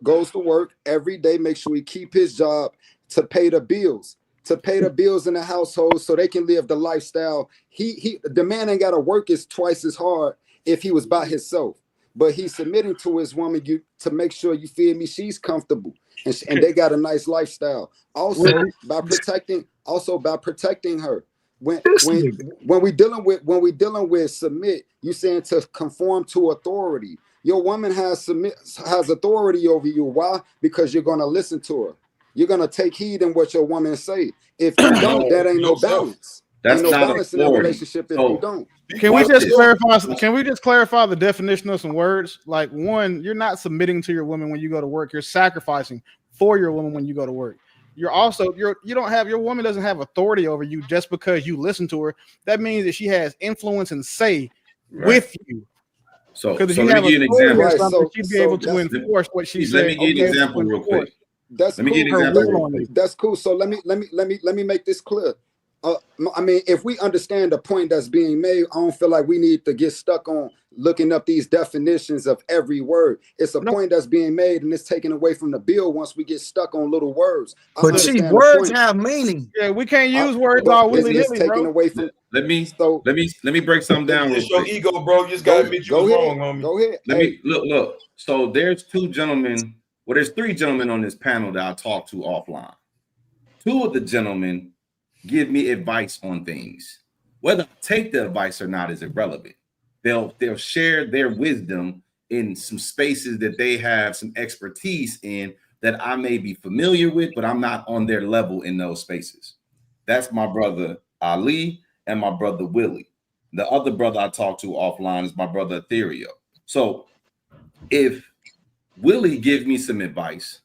Speaker 14: goes to work every day, make sure he keep his job to pay the bills. In the household so they can live the lifestyle. The man ain't gotta work as twice as hard if he was by himself. But he's submitting to his woman to make sure, you feel me, she's comfortable and they got a nice lifestyle. Also by protecting her. When we dealing with submit, you saying to conform to authority. Your woman has authority over you. Why? Because you're gonna listen to her. You're gonna take heed in what your woman say. If you don't, that ain't no balance.
Speaker 9: That's
Speaker 14: ain't no
Speaker 9: not
Speaker 14: balance in that
Speaker 9: authority.
Speaker 14: relationship if you don't.
Speaker 3: Can we just clarify? Can we just clarify the definition of some words? Like, one, you're not submitting to your woman when you go to work. You're sacrificing for your woman when you go to work. You're also your woman doesn't have authority over you just because you listen to her. That means that she has influence and say with you.
Speaker 9: So
Speaker 3: Because
Speaker 9: let me give you an example.
Speaker 3: She'd be able to enforce what she said.
Speaker 9: Let me give you an example real quick.
Speaker 14: That's
Speaker 9: Let me
Speaker 14: cool.
Speaker 9: give you an example real quick.
Speaker 14: That's cool. So let me make this clear. I mean, if we understand the point that's being made, I don't feel like we need to get stuck on looking up these definitions of every word. It's a point that's being made, and it's taken away from the bill once we get stuck on little words.
Speaker 5: But see, words have meaning.
Speaker 3: Yeah, we can't use words all willy-nilly,
Speaker 14: taken away from.
Speaker 9: Let me break something down real
Speaker 10: It's your
Speaker 9: quick.
Speaker 10: ego, bro. You just gotta admit you was wrong, homie.
Speaker 14: Go ahead.
Speaker 9: Let me look. So there's two gentlemen. Well, there's three gentlemen on this panel that I talked to offline. Two of the gentlemen give me advice on things. Whether I take the advice or not is irrelevant. They'll share their wisdom in some spaces that they have some expertise in that I may be familiar with, but I'm not on their level in those spaces. That's my brother Ali and my brother Willie. The other brother I talked to offline is my brother Ethereal. So if Willie give me some advice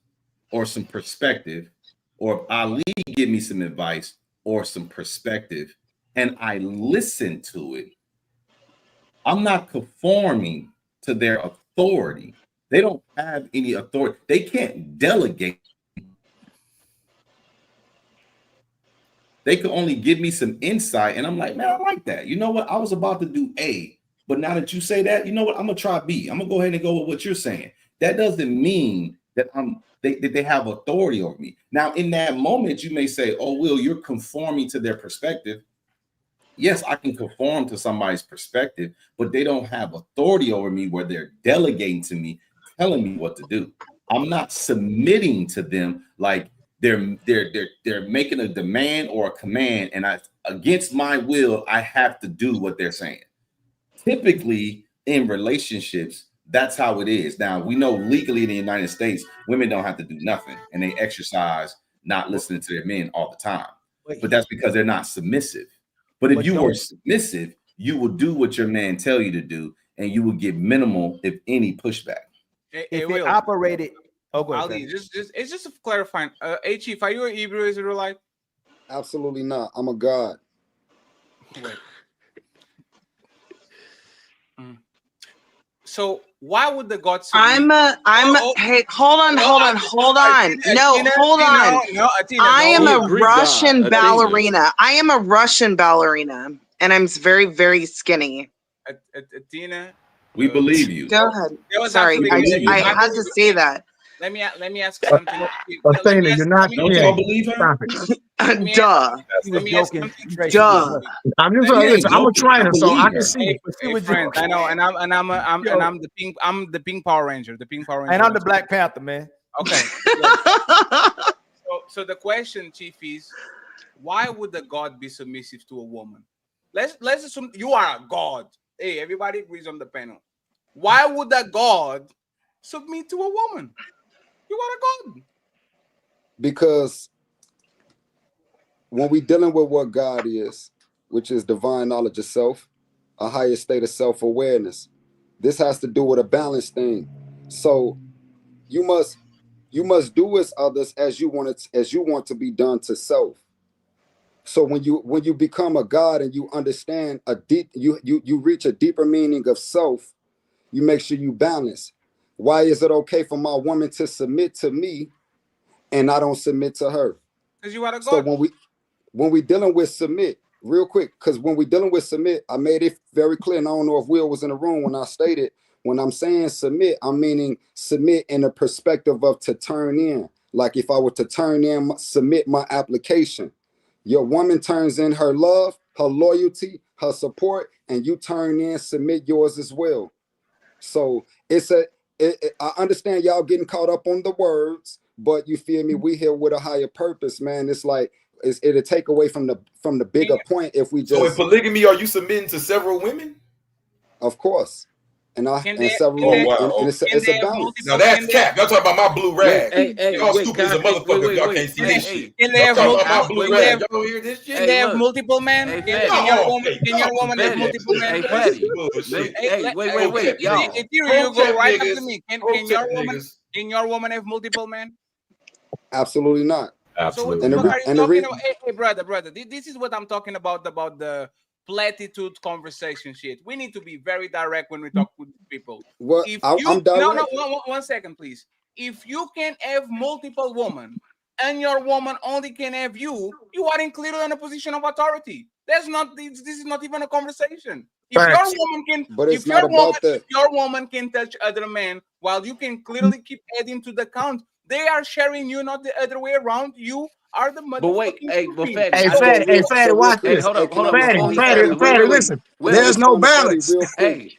Speaker 9: or some perspective, or if Ali give me some advice or some perspective, and I listen to it, I'm not conforming to their authority. They don't have any authority. They can't delegate. They could only give me some insight, and I'm like, man, I like that. You know what? I was about to do A, but now that you say that, you know what? I'm gonna try B. I'm gonna go ahead and go with what you're saying. That doesn't mean that they have authority over me. Now, in that moment, you may say, oh, Will, you're conforming to their perspective. Yes, I can conform to somebody's perspective, but they don't have authority over me where they're delegating to me, telling me what to do. I'm not submitting to them like they're making a demand or a command, and against my will, I have to do what they're saying. Typically, in relationships, that's how it is. Now, we know legally in the United States, women don't have to do nothing, and they exercise not listening to their men all the time. But that's because they're not submissive. But if you were submissive, you will do what your man tell you to do, and you will get minimal, if any, pushback.
Speaker 16: If it operated,
Speaker 2: Ali, it's just clarifying. Hey, Chief, are you an Hebrew Israelite?
Speaker 14: Absolutely not. I'm a God.
Speaker 2: Wait. So why would the God submit?
Speaker 12: Hey, hold on. No, hold on. I am a Russian ballerina. I am a Russian ballerina, and I'm very, very skinny.
Speaker 2: Athena,
Speaker 9: we believe you.
Speaker 12: Go ahead. Sorry, I had to say that.
Speaker 2: Let me ask something.
Speaker 5: Athena, you're not
Speaker 9: Don't y'all believe her?
Speaker 12: Duh.
Speaker 5: Duh. I'm a trainer, so I can see.
Speaker 2: Hey, friend, I know, and I'm the pink Power Ranger. The pink Power Ranger.
Speaker 16: And I'm the Black Panther, man.
Speaker 2: Okay. So the question, Chief, is why would the God be submissive to a woman? Let's assume you are a God. Hey, everybody agrees on the panel. Why would the God submit to a woman? You are a God.
Speaker 14: Because when we dealing with what God is, which is divine knowledge of self, a higher state of self-awareness, this has to do with a balance thing. So you must do as others as you want to be done to self. So when you become a God and you understand you reach a deeper meaning of self, you make sure you balance. Why is it okay for my woman to submit to me and I don't submit to her?
Speaker 2: Because you are a God.
Speaker 14: So when we dealing with submit, real quick, because when we're dealing with submit, I made it very clear, and I don't know if Will was in the room when I stated, when I'm saying submit, I'm meaning submit in the perspective of to turn in. Like if I were to turn in, submit my application. Your woman turns in her love, her loyalty, her support, and you turn in, submit yours as well. So I understand y'all getting caught up on the words, but you feel me? We here with a higher purpose, man. It's like it'll take away from the bigger point if we just.
Speaker 10: So in polygamy, are you submitting to several women?
Speaker 14: Of course. And it's a balance.
Speaker 10: Now that's cap. Y'all talking about my blue rag. Y'all
Speaker 2: wait,
Speaker 10: stupid as a motherfucker if y'all can't see this shit. Can they have
Speaker 2: Y'all hear this shit? Can they have multiple men? Can your woman have multiple men?
Speaker 13: Hey, Fatty. Wait, y'all.
Speaker 2: You go right up to me. Can your woman have multiple men?
Speaker 14: Absolutely not.
Speaker 17: Absolutely.
Speaker 2: Hey, brother. This is what I'm talking about the platitude conversation shit. We need to be very direct when we talk with people.
Speaker 14: Well, I'm direct.
Speaker 2: No, 1 second, please. If you can have multiple women and your woman only can have you are clearly in a position of authority. This is not even a conversation. If your woman can,
Speaker 14: but it's not about that.
Speaker 2: If your woman can touch other men while you can clearly keep adding to the count, they are sharing you, not the other way around. You are the motherfucking.
Speaker 13: But wait,
Speaker 5: Fatty, watch this.
Speaker 13: Hold up.
Speaker 5: Fatty, listen. There's no balance.
Speaker 13: Wait.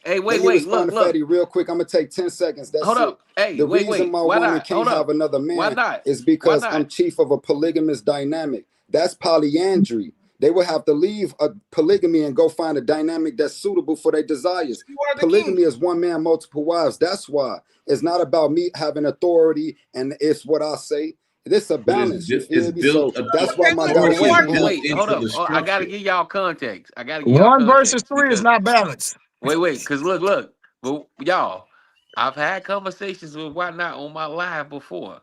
Speaker 13: Look.
Speaker 14: Fatty, real quick. I'm gonna take 10 seconds. That's
Speaker 13: Hold
Speaker 14: it.
Speaker 13: up. Hey,
Speaker 14: the reason my woman can't have another man is because I'm chief of a polygamous dynamic. That's polyandry. They will have to leave a polygamy and go find a dynamic that's suitable for their desires. Polygamy is one man, multiple wives. That's why it's not about me having authority and it's what I say. This a balance. That's why my guy.
Speaker 13: Wait, hold up. I gotta give y'all context.
Speaker 5: One versus three is not balanced.
Speaker 13: Wait, because look. But y'all, I've had conversations with Whatnot on my live before.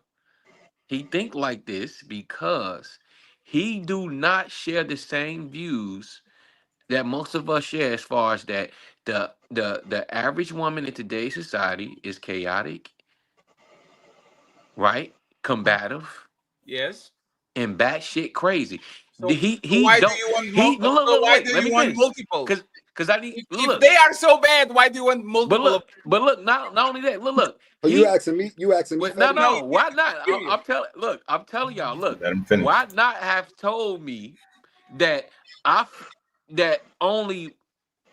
Speaker 13: He think like this because he do not share the same views that most of us share, as far as that the average woman in today's society is chaotic, right? Combative,
Speaker 2: yes,
Speaker 13: and batshit crazy.
Speaker 2: So why do you want multiple?
Speaker 13: Because I need.
Speaker 2: If they are so bad, why do you want multiple?
Speaker 13: But look, not only that. Look.
Speaker 14: You asking me?
Speaker 13: No. Why not? I'm telling y'all. Look, why not have told me that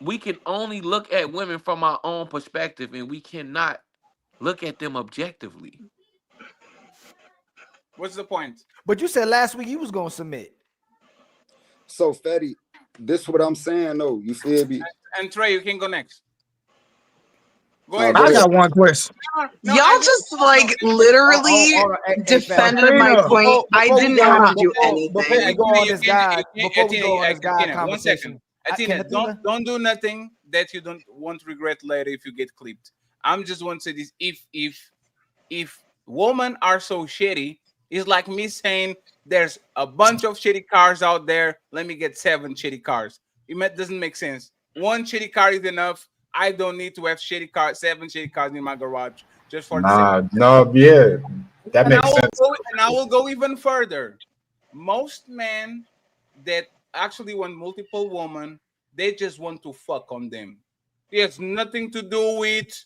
Speaker 13: we can only look at women from our own perspective, and we cannot look at them objectively.
Speaker 2: What's the point?
Speaker 16: But you said last week you was gonna submit.
Speaker 14: So Fetty, this is what I'm saying though. You feel me?
Speaker 2: And Trey, you can go next. Go ahead.
Speaker 5: I got one question.
Speaker 12: Y'all just literally defended my point. I didn't have to do anything.
Speaker 16: Before we go on this guy conversation,
Speaker 2: 1 second. Athena, don't do nothing that you don't want to regret later if you get clipped. I'm just want to say this: if women are so shitty, it's like me saying there's a bunch of shitty cars out there. Let me get 7 shitty cars. It doesn't make sense. 1 shitty car is enough. I don't need to have 7 shitty cars in my garage just for
Speaker 17: that makes sense.
Speaker 2: And I will go even further. Most men that actually want multiple women, they just want to fuck on them. It has nothing to do with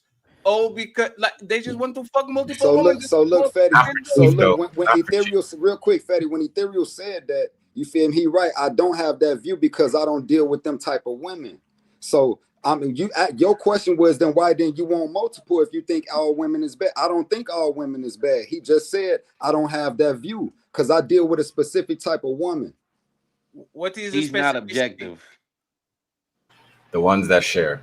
Speaker 2: because like they just want to fuck multiple women.
Speaker 14: So look, Fetty. So look, when Ethereal, real quick, Fetty, when Ethereal said that, you feel me? He right. I don't have that view because I don't deal with them type of women. So I mean, your question was then why didn't you want multiple if you think all women is bad? I don't think all women is bad. He just said I don't have that view because I deal with a specific type of woman.
Speaker 2: What is
Speaker 13: he's not objective?
Speaker 17: The ones that share.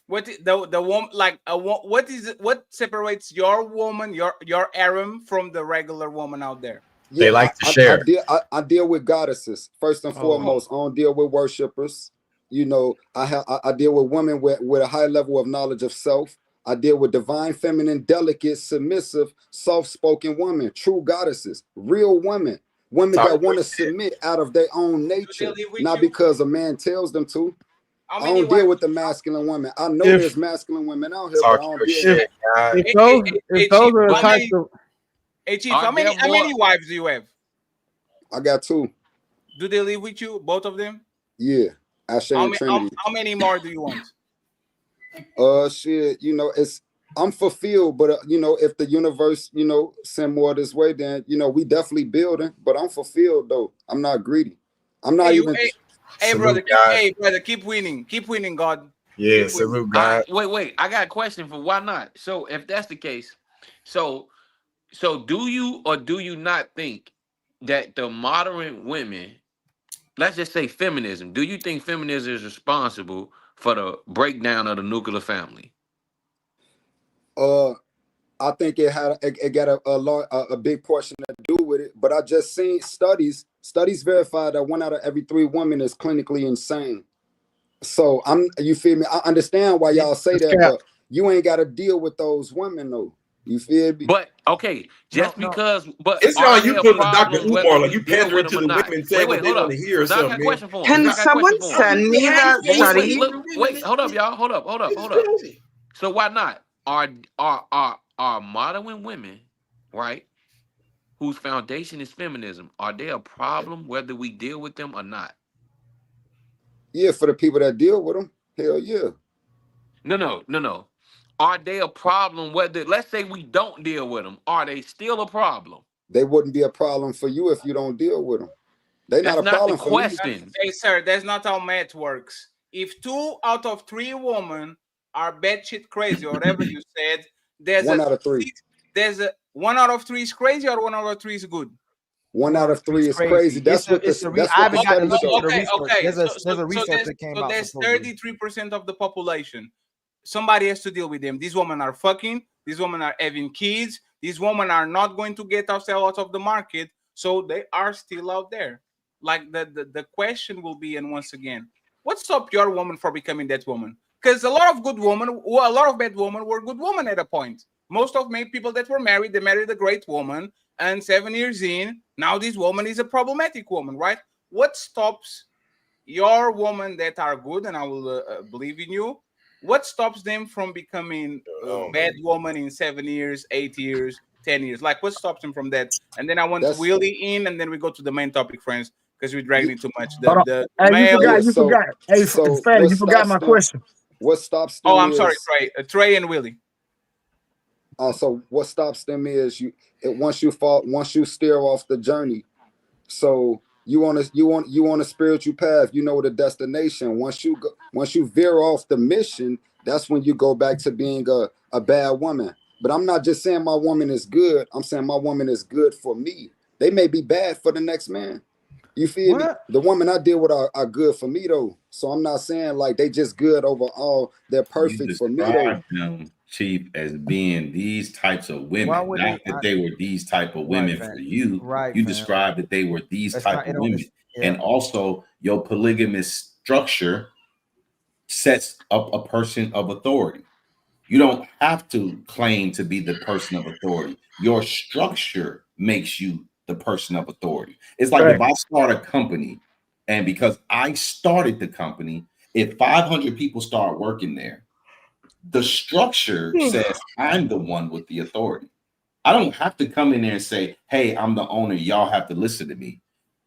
Speaker 2: What the woman like what is it? What separates your woman, your Aram from the regular woman out there?
Speaker 17: They like to share.
Speaker 14: I deal with goddesses first and foremost. I don't deal with worshipers. You know, I deal with women with a high level of knowledge of self. I deal with divine, feminine, delicate, submissive, soft-spoken women, true goddesses, real women that want to submit out of their own nature, not because a man tells them to. I don't deal with the masculine women. I know there's masculine women out here, but I don't deal with
Speaker 3: if those are the types of.
Speaker 2: Hey, Chief, how many wives do you have?
Speaker 14: I got 2.
Speaker 2: Do they live with you, both of them?
Speaker 14: Yeah, Ashe and Trinity.
Speaker 2: How many more do you want?
Speaker 14: Shit, I'm fulfilled, but if the universe, send more this way, then we definitely building. But I'm fulfilled though. I'm not greedy. I'm not even.
Speaker 2: Hey, brother, keep winning, God.
Speaker 17: Yeah, salute God.
Speaker 13: Wait. I got a question for why not. So if that's the case, so do you or do you not think that the modern women, let's just say feminism, do you think feminism is responsible for the breakdown of the nuclear family?
Speaker 14: I think it got a big portion to do with it. But I just seen studies verify that 1 out of every 3 women is clinically insane. So you feel me? I understand why y'all say that, but you ain't got to deal with those women though. You feel me?
Speaker 13: But okay, because
Speaker 10: it's how you put the Dr. Umar, like you pandering to the women, saying what they want to hear or something.
Speaker 13: I got a question for him.
Speaker 12: Can someone send me that study?
Speaker 13: Wait, hold up, y'all. Hold up. So why not? Are modern women, right, whose foundation is feminism, are they a problem whether we deal with them or not?
Speaker 14: Yeah, for the people that deal with them, hell yeah.
Speaker 13: No. Are they a problem whether, let's say we don't deal with them, are they still a problem?
Speaker 14: They wouldn't be a problem for you if you don't deal with them. They're not a problem for me.
Speaker 2: Hey, sir, that's not how math works. If 2 out of 3 women are batshit crazy, or whatever you said, there's
Speaker 14: 1 out of 3.
Speaker 2: There's a 1 out of 3 is crazy, or 1 out of 3 is good.
Speaker 14: 1 out of 3 is crazy. That's what the study shows.
Speaker 2: Okay.
Speaker 16: There's a research that came out.
Speaker 2: So there's 33% of the population. Somebody has to deal with them. These women are fucking. These women are having kids. These women are not going to get ourselves out of the market. So they are still out there. Like the question will be, and once again, what stopped your woman from becoming that woman? Because a lot of good women, a lot of bad women were good women at a point. Most of many people that were married, they married a great woman, and 7 years in, now this woman is a problematic woman, right? What stops your woman that are good, and I will believe in you, what stops them from becoming a bad woman in 7 years, 8 years, 10 years? Like, what stops them from that? And then I want Willie in, and then we go to the main topic, friends, because we're dragging it too much.
Speaker 5: You forgot. Hey, Fatty, you forgot my question.
Speaker 14: What stops them?
Speaker 2: Oh, I'm sorry, Trey and Willie.
Speaker 14: So what stops them is once you steer off the journey. So you want a spiritual path, the destination. Once you veer off the mission, that's when you go back to being a bad woman. But I'm not just saying my woman is good. I'm saying my woman is good for me. They may be bad for the next man. You feel me? The women I deal with are good for me though. So I'm not saying like they just good overall. They're perfect for me though.
Speaker 9: Them, Chief, as being these types of women, not that they were these type of women for you. You described that they were these type of women. And also your polygamous structure sets up a person of authority. You don't have to claim to be the person of authority. Your structure makes you the person of authority. It's like if I start a company, and because I started the company, if 500 people start working there, the structure says I'm the one with the authority. I don't have to come in there and say, hey, I'm the owner. Y'all have to listen to me.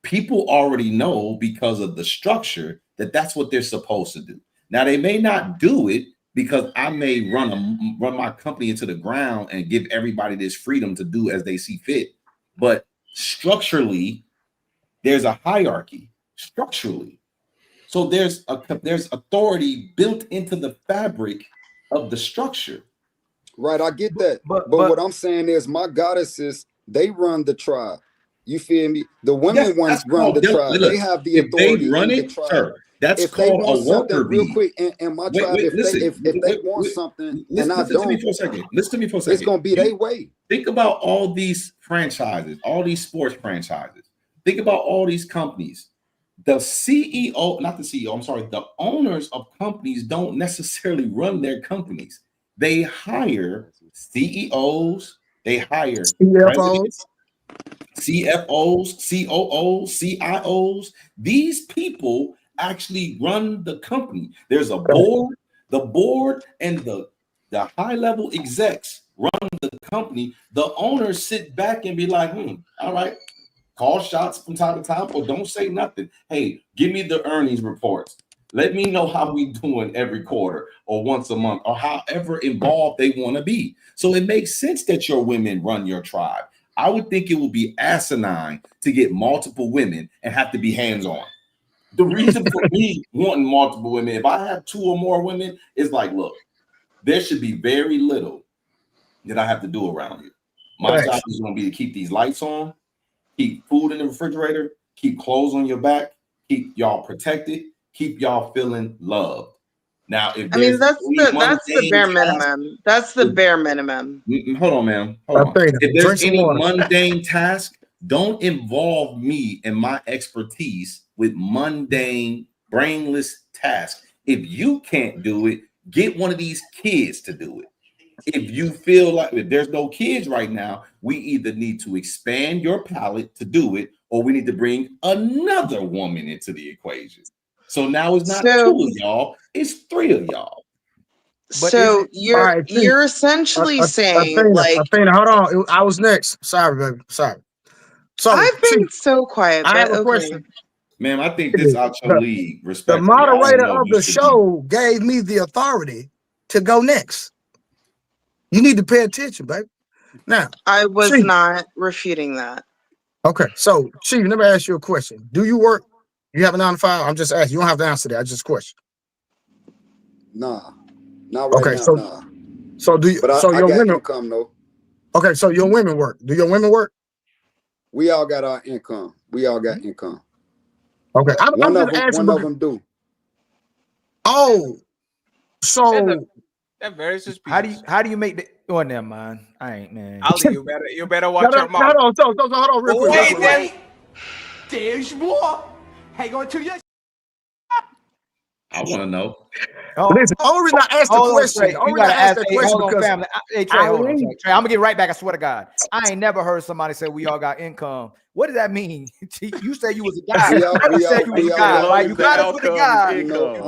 Speaker 9: People already know because of the structure that that's what they're supposed to do. Now, they may not do it because I may run my company into the ground and give everybody this freedom to do as they see fit. But structurally, there's a hierarchy structurally. So there's authority built into the fabric of the structure.
Speaker 14: Right, I get that. But what I'm saying is my goddesses, they run the tribe. You feel me? The women ones run the tribe. They have the authority in the tribe.
Speaker 9: Sir, that's
Speaker 14: if
Speaker 9: called
Speaker 14: they want
Speaker 9: a worker
Speaker 14: real
Speaker 9: bee.
Speaker 14: quick, and my tribe, if they want something and I don't,
Speaker 9: listen to me for a second.
Speaker 14: It's gonna be their way.
Speaker 9: Think about all these franchises, all these sports franchises. Think about all these companies. The CEO, not the CEO, I'm sorry, the owners of companies don't necessarily run their companies. They hire CEOs, they hire presidents, CFOs, COOs, CIOs. These people actually run the company. There's a board, the board and the high-level execs run the company. The owners sit back and be like, all right, Call shots from time to time, or don't say nothing. Hey, give me the earnings reports. Let me know how we doing every quarter or once a month or however involved they want to be. So it makes sense that your women run your tribe. I would think it would be asinine to get multiple women and have to be hands-on. The reason for me wanting multiple women, if I have 2 or more women, is like, look, there should be very little that I have to do around you. My job is going to be to keep these lights on, keep food in the refrigerator, keep clothes on your back, keep y'all protected, keep y'all feeling loved. Now, if
Speaker 12: I mean, that's the bare minimum. That's the bare minimum.
Speaker 9: Hold on, ma'am. Hold on. If there's any mundane task, don't involve me and my expertise with mundane, brainless tasks. If you can't do it, get one of these kids to do it. If you feel like if there's no kids right now, we either need to expand your palette to do it, or we need to bring another woman into the equation. So now it's not 2 of y'all, it's 3 of y'all.
Speaker 12: So you're essentially saying
Speaker 5: Athena,
Speaker 12: like,
Speaker 5: Athena, hold on. I was next. Sorry, baby. Sorry. So
Speaker 12: I've been so quiet.
Speaker 5: I have
Speaker 12: But
Speaker 5: a
Speaker 12: okay.
Speaker 5: question.
Speaker 9: Ma'am, I think this out your league.
Speaker 5: The
Speaker 9: Respectfully,
Speaker 5: moderator of the show gave me the authority to go next. You need to pay attention, baby. Now,
Speaker 12: I was
Speaker 5: Chief,
Speaker 12: not refuting that.
Speaker 5: okay, so Chief, let me ask you a question. Do you work? You have a 9 to 5? I'm just asking. You don't have to answer that. I just question.
Speaker 14: Nah, not right now. Nah.
Speaker 5: So do you?
Speaker 14: But
Speaker 5: So
Speaker 14: I
Speaker 5: your
Speaker 14: got
Speaker 5: women
Speaker 14: income though.
Speaker 5: Okay, so your women work. Do your women work?
Speaker 14: We all got our income. We all got income.
Speaker 5: Okay,
Speaker 14: One of them do.
Speaker 5: Oh, so
Speaker 2: That's very suspicious.
Speaker 16: How do you make the? Oh, never mind. I ain't, man.
Speaker 2: Ali, you better watch your mouth.
Speaker 5: Hold on, real quick.
Speaker 2: Wait,
Speaker 18: There's more. Hang on to your.
Speaker 9: I want to know.
Speaker 5: Listen, only reason I asked the question.
Speaker 16: You gotta ask that question
Speaker 5: because
Speaker 16: family. Hey, Trey, hold on, Trey. I'm gonna get right back. I swear to God, I ain't never heard somebody say we all got income. What does that mean? You said you was a guy. You said you was a guy, right? You gotta put a guy.
Speaker 14: I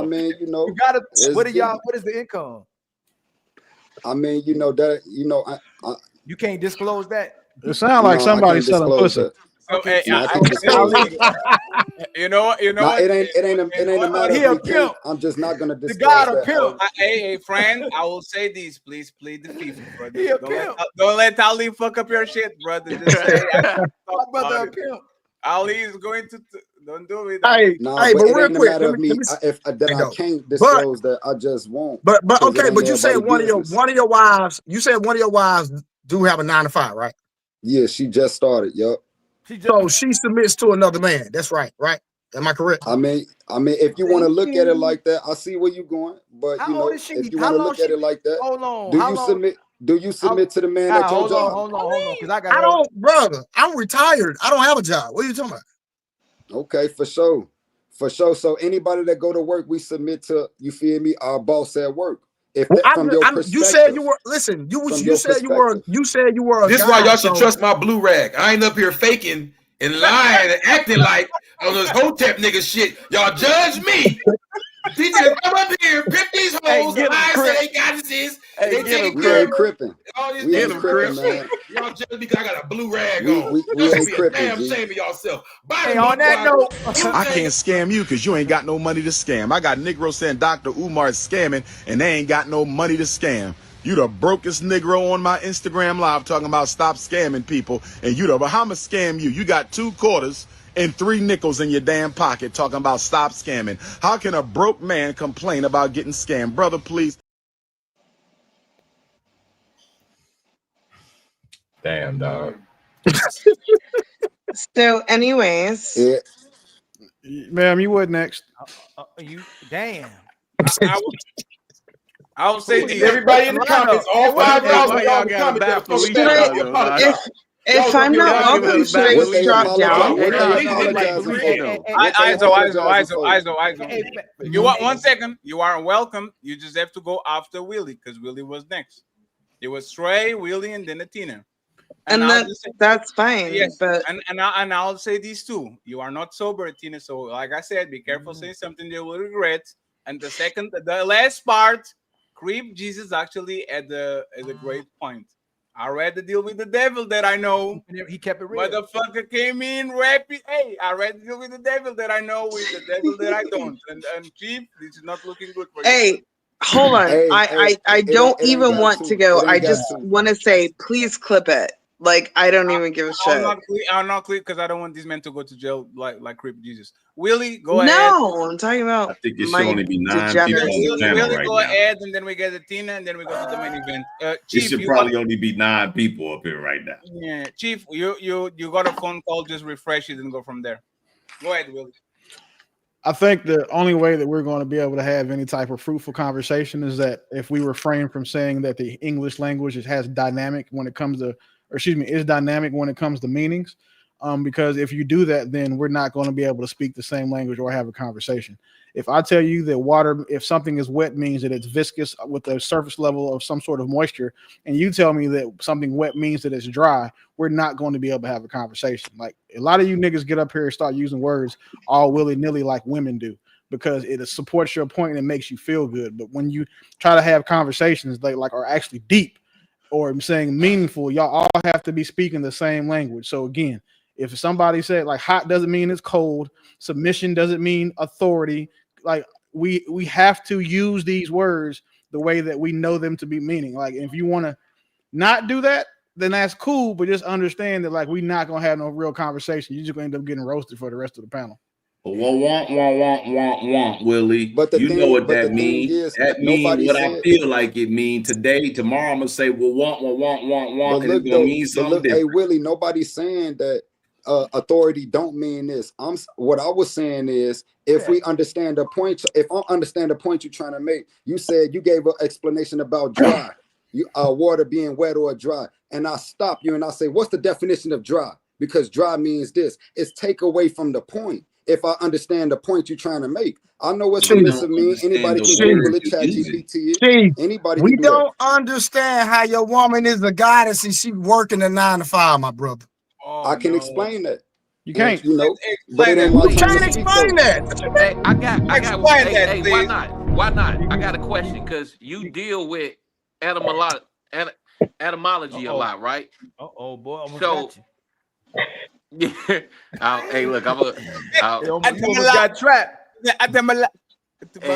Speaker 14: mean, you know,
Speaker 16: you gotta. What are y'all?
Speaker 14: different.
Speaker 16: What is the income?
Speaker 14: I mean, you know that. You know,
Speaker 16: You can't disclose that.
Speaker 3: It sounds like somebody selling pussy.
Speaker 2: Okay,
Speaker 14: no, I can't disclose that.
Speaker 2: you know what?
Speaker 14: Nah, it ain't a matter of we can't. I'm just not gonna disclose that.
Speaker 2: Hey, friend, I will say this. Please plead the fifth, brother. Don't let Ali fuck up your shit, brother. Just say, Ali is going to. Don't do it.
Speaker 5: Hey,
Speaker 14: no,
Speaker 5: hey,
Speaker 14: but
Speaker 5: but
Speaker 14: it
Speaker 5: real
Speaker 14: ain't a
Speaker 5: quick,
Speaker 14: matter of me. If I can't disclose that, I just won't.
Speaker 5: But okay, but you said
Speaker 14: one
Speaker 5: of your wives. You said one of your wives do have a 9 to 5, right?
Speaker 14: Yeah, she just started. Yup.
Speaker 5: So she submits to another man. That's right, right? Am I correct?
Speaker 14: I mean, if you want to look at it like that, I see where you're going. But you know, if you want to look at it like that,
Speaker 16: hold on.
Speaker 14: Do you submit to the man at your job?
Speaker 16: Hold on, because
Speaker 5: I don't, brother. I'm retired. I don't have a job. What are you talking about?
Speaker 14: Okay, for sure. So anybody that go to work, we submit to, you feel me, our boss at work. If that, from your perspective,
Speaker 5: you said you were. Listen, you said you were. You said you were.
Speaker 10: This is why y'all should trust my blue rag. I ain't up here faking and lying and acting like on this Hotep nigga shit. Y'all judge me. Teach you to come up here, pimp these hoes, lie, say they got this. They take
Speaker 14: we ain't cripping.
Speaker 10: We
Speaker 14: ain't cripping, man.
Speaker 10: Y'all judge me because I got a blue rag on.
Speaker 14: We ain't cripping,
Speaker 10: damn
Speaker 14: G.
Speaker 10: shame of yourself.
Speaker 16: Hey, on that note,
Speaker 7: I can't scam you because you ain't got no money to scam. I got Negro saying Dr. Umar is scamming and they ain't got no money to scam. You the brokest Negro on my Instagram live talking about stop scamming people. And you but how I'ma scam you? You got 2 quarters and 3 nickels in your damn pocket talking about stop scamming. How can a broke man complain about getting scammed? Brother, please.
Speaker 17: Damn, dog.
Speaker 12: So, anyways,
Speaker 3: Ma'am, you would next.
Speaker 16: You damn.
Speaker 2: I will say this.
Speaker 10: Everybody in the comments, all 5,000 y'all in the comments.
Speaker 12: If I'm not welcome, should I just drop down?
Speaker 2: ISO. You want 1 second? You aren't welcome. You just have to go after Willie because Willie was next. It was Trey, Willie, and then Athena.
Speaker 12: And that's fine.
Speaker 2: Yes,
Speaker 12: but
Speaker 2: and I'll say these two. You are not sober, Athena. So, like I said, be careful saying something they will regret. And the last part, Crip Jesus actually at a great point. I read the deal with the devil that I know.
Speaker 16: He kept it real.
Speaker 2: Motherfucker came in rapping. Hey, I read the deal with the devil that I know with the devil that I don't. And Chief, this is not looking good for you.
Speaker 12: Hey, hold on. I don't even want to go. I just want to say, please clip it. Like, I don't even give a shit.
Speaker 2: I'm not clear because I don't want these men to go to jail like Crip Jesus. Willie, go ahead.
Speaker 12: No, I'm talking about.
Speaker 9: I think it should only be 9 people on the panel
Speaker 2: Willie,
Speaker 9: right
Speaker 2: go
Speaker 9: now.
Speaker 2: ahead, and then we get to Tina, and then we go to the main event.
Speaker 9: It
Speaker 2: Chief,
Speaker 9: should probably only be 9 people up here right now.
Speaker 2: Yeah, Chief, you got a phone call. Just refresh it and go from there. Go ahead, Willie.
Speaker 3: I think the only way that we're going to be able to have any type of fruitful conversation is that if we refrain from saying that the English language has dynamic when it comes to, or excuse me, is dynamic when it comes to meanings. Because if you do that, then we're not going to be able to speak the same language or have a conversation. If I tell you that water, if something is wet, means that it's viscous with a surface level of some sort of moisture, and you tell me that something wet means that it's dry, we're not going to be able to have a conversation. Like a lot of you niggas get up here and start using words all willy-nilly like women do, because it supports your point and it makes you feel good. But when you try to have conversations that like are actually deep or I'm saying meaningful, y'all all have to be speaking the same language. So again, if somebody said like hot doesn't mean it's cold, submission doesn't mean authority. Like we have to use these words the way that we know them to be meaning. Like if you want to not do that, then that's cool. But just understand that like we're not gonna have no real conversation. You're just gonna end up getting roasted for the rest of the panel.
Speaker 9: Want, Willie.
Speaker 14: But
Speaker 9: you know what that means. That means what I feel like it means today. Tomorrow I'm gonna say, well, want, and it's gonna mean something different.
Speaker 14: Hey, Willie, nobody's saying that authority don't mean this. What I was saying is if we understand the point, if I understand the point you're trying to make, you said you gave an explanation about dry, water being wet or dry, and I stop you and I say, what's the definition of dry? Because dry means this. It's take away from the point. If I understand the point you're trying to make, I know what submissive means. Anybody can Google it, ChatGPT. Anybody.
Speaker 5: We don't understand how your woman is a goddess and she working a 9 to 5, my brother.
Speaker 14: I can explain that.
Speaker 3: You can't,
Speaker 14: you know.
Speaker 5: You can't explain that.
Speaker 13: Hey, I got.
Speaker 2: Explain that,
Speaker 13: hey, why not? Why not? I got a question because you deal with etymology a lot, right?
Speaker 16: Oh boy, almost
Speaker 13: so.
Speaker 16: Got you.
Speaker 13: Hey, look, I'm a.
Speaker 16: You almost got trapped.
Speaker 13: Hey,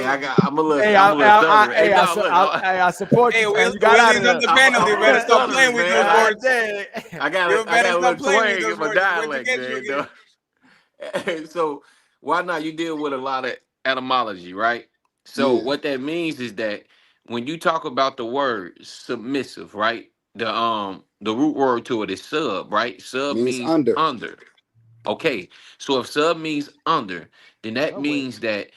Speaker 13: I'm a little.
Speaker 16: Hey, I support you.
Speaker 2: Hey, you got out of the panel. You better stop playing with those words.
Speaker 13: I got a little twang in my dialect, man. So why not? You deal with a lot of etymology, right? So what that means is that when you talk about the word submissive, right? The root word to it is sub, right? Sub means under. Okay, so if sub means under, then that means that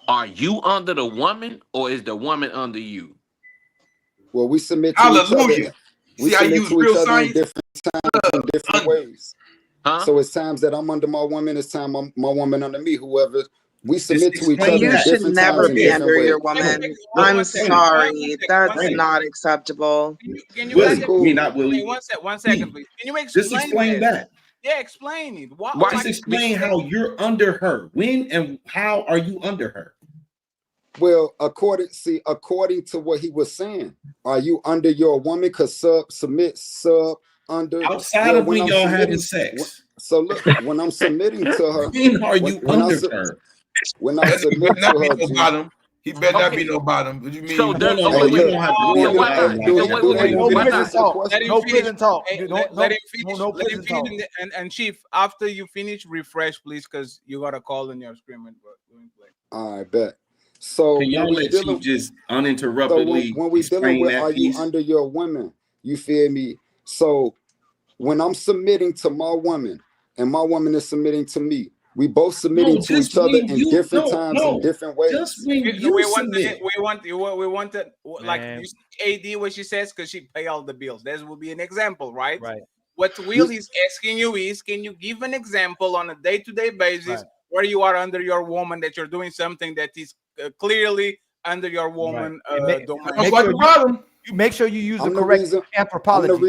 Speaker 13: are you under the woman or is the woman under you?
Speaker 14: Well, we submit to each other. We submit to each other in different times, in different ways.
Speaker 13: Huh?
Speaker 14: So it's times that I'm under my woman, it's time my woman under me, whoever. We submit to each other.
Speaker 12: You should never be under your woman. I'm sorry. That's not acceptable.
Speaker 2: Can you
Speaker 9: Willie, not Willie.
Speaker 2: One second, please. Can you explain
Speaker 9: that?
Speaker 2: Yeah, explain it.
Speaker 9: Just explain how you're under her. When and how are you under her?
Speaker 14: Well, according to what he was saying, are you under your woman? Because submit under
Speaker 9: outside of when y'all having sex.
Speaker 14: So look, when I'm submitting to her,
Speaker 9: when are you under her?
Speaker 14: When I submit to her,
Speaker 10: he better not be no bottom. What do you mean?
Speaker 13: So
Speaker 2: no prison talk. Let him finish. And Chief, after you finish, refresh, please, because you got a call in your screen.
Speaker 14: All right, bet. So
Speaker 9: can y'all let you just uninterruptedly
Speaker 14: when we dealing with are you under your women? You feel me? So when I'm submitting to my woman and my woman is submitting to me, we both submitting to each other in different times in different ways.
Speaker 9: Just when you
Speaker 2: we want it like AD what she says because she pay all the bills. That will be an example, right?
Speaker 16: Right.
Speaker 2: What Will is asking you is, can you give an example on a day-to-day basis where you are under your woman that you're doing something that is clearly under your woman domain?
Speaker 16: Make sure you use the correct anthropology.
Speaker 14: I'm the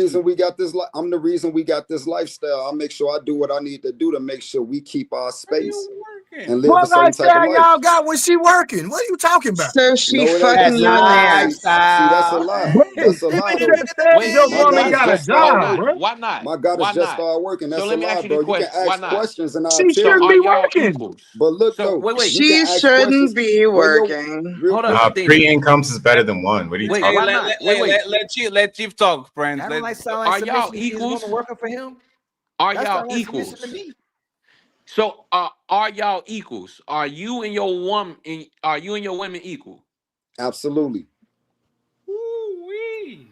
Speaker 14: reason we got this lifestyle. I'll make sure I do what I need to do to make sure we keep our space.
Speaker 5: and live the same type of life. Y'all got when she working. What are you talking about?
Speaker 12: So she
Speaker 5: No, it
Speaker 12: fucking
Speaker 5: ain't.
Speaker 12: you in there.
Speaker 5: See, that's a lie. That's a lie, though.
Speaker 13: Wait,
Speaker 5: My
Speaker 13: why
Speaker 5: goddess
Speaker 13: not?
Speaker 5: just
Speaker 13: Why
Speaker 5: started
Speaker 13: not?
Speaker 5: working.
Speaker 13: Why not?
Speaker 5: My goddess
Speaker 13: Why
Speaker 5: just
Speaker 13: not?
Speaker 5: started working. That's
Speaker 13: So
Speaker 5: a
Speaker 13: let me
Speaker 5: lie,
Speaker 13: ask you
Speaker 5: bro.
Speaker 13: this
Speaker 5: You can
Speaker 13: question. Why
Speaker 5: ask
Speaker 13: not?
Speaker 5: questions and I'll
Speaker 13: So
Speaker 5: tell you.
Speaker 13: are y'all equals?
Speaker 5: But look,
Speaker 13: So
Speaker 5: though,
Speaker 13: wait.
Speaker 5: you can
Speaker 12: She
Speaker 5: ask
Speaker 12: shouldn't
Speaker 5: questions.
Speaker 12: be
Speaker 5: Wait, yo,
Speaker 12: working.
Speaker 5: real
Speaker 13: Hold
Speaker 5: quick.
Speaker 13: up, Athena.
Speaker 17: 3 incomes is better than 1. What are you
Speaker 13: Wait,
Speaker 17: talking
Speaker 13: why
Speaker 17: about?
Speaker 13: not? Wait.
Speaker 2: Let Chief talk, friends.
Speaker 16: That don't like sound like
Speaker 13: Are y'all
Speaker 16: submission if she's a woman
Speaker 13: equals?
Speaker 16: working for him.
Speaker 13: Are
Speaker 16: That
Speaker 13: y'all
Speaker 16: sound like submission to
Speaker 13: equals?
Speaker 16: me.
Speaker 13: So are y'all equals? Are you and your woman? Are you and your women equal?
Speaker 5: Absolutely.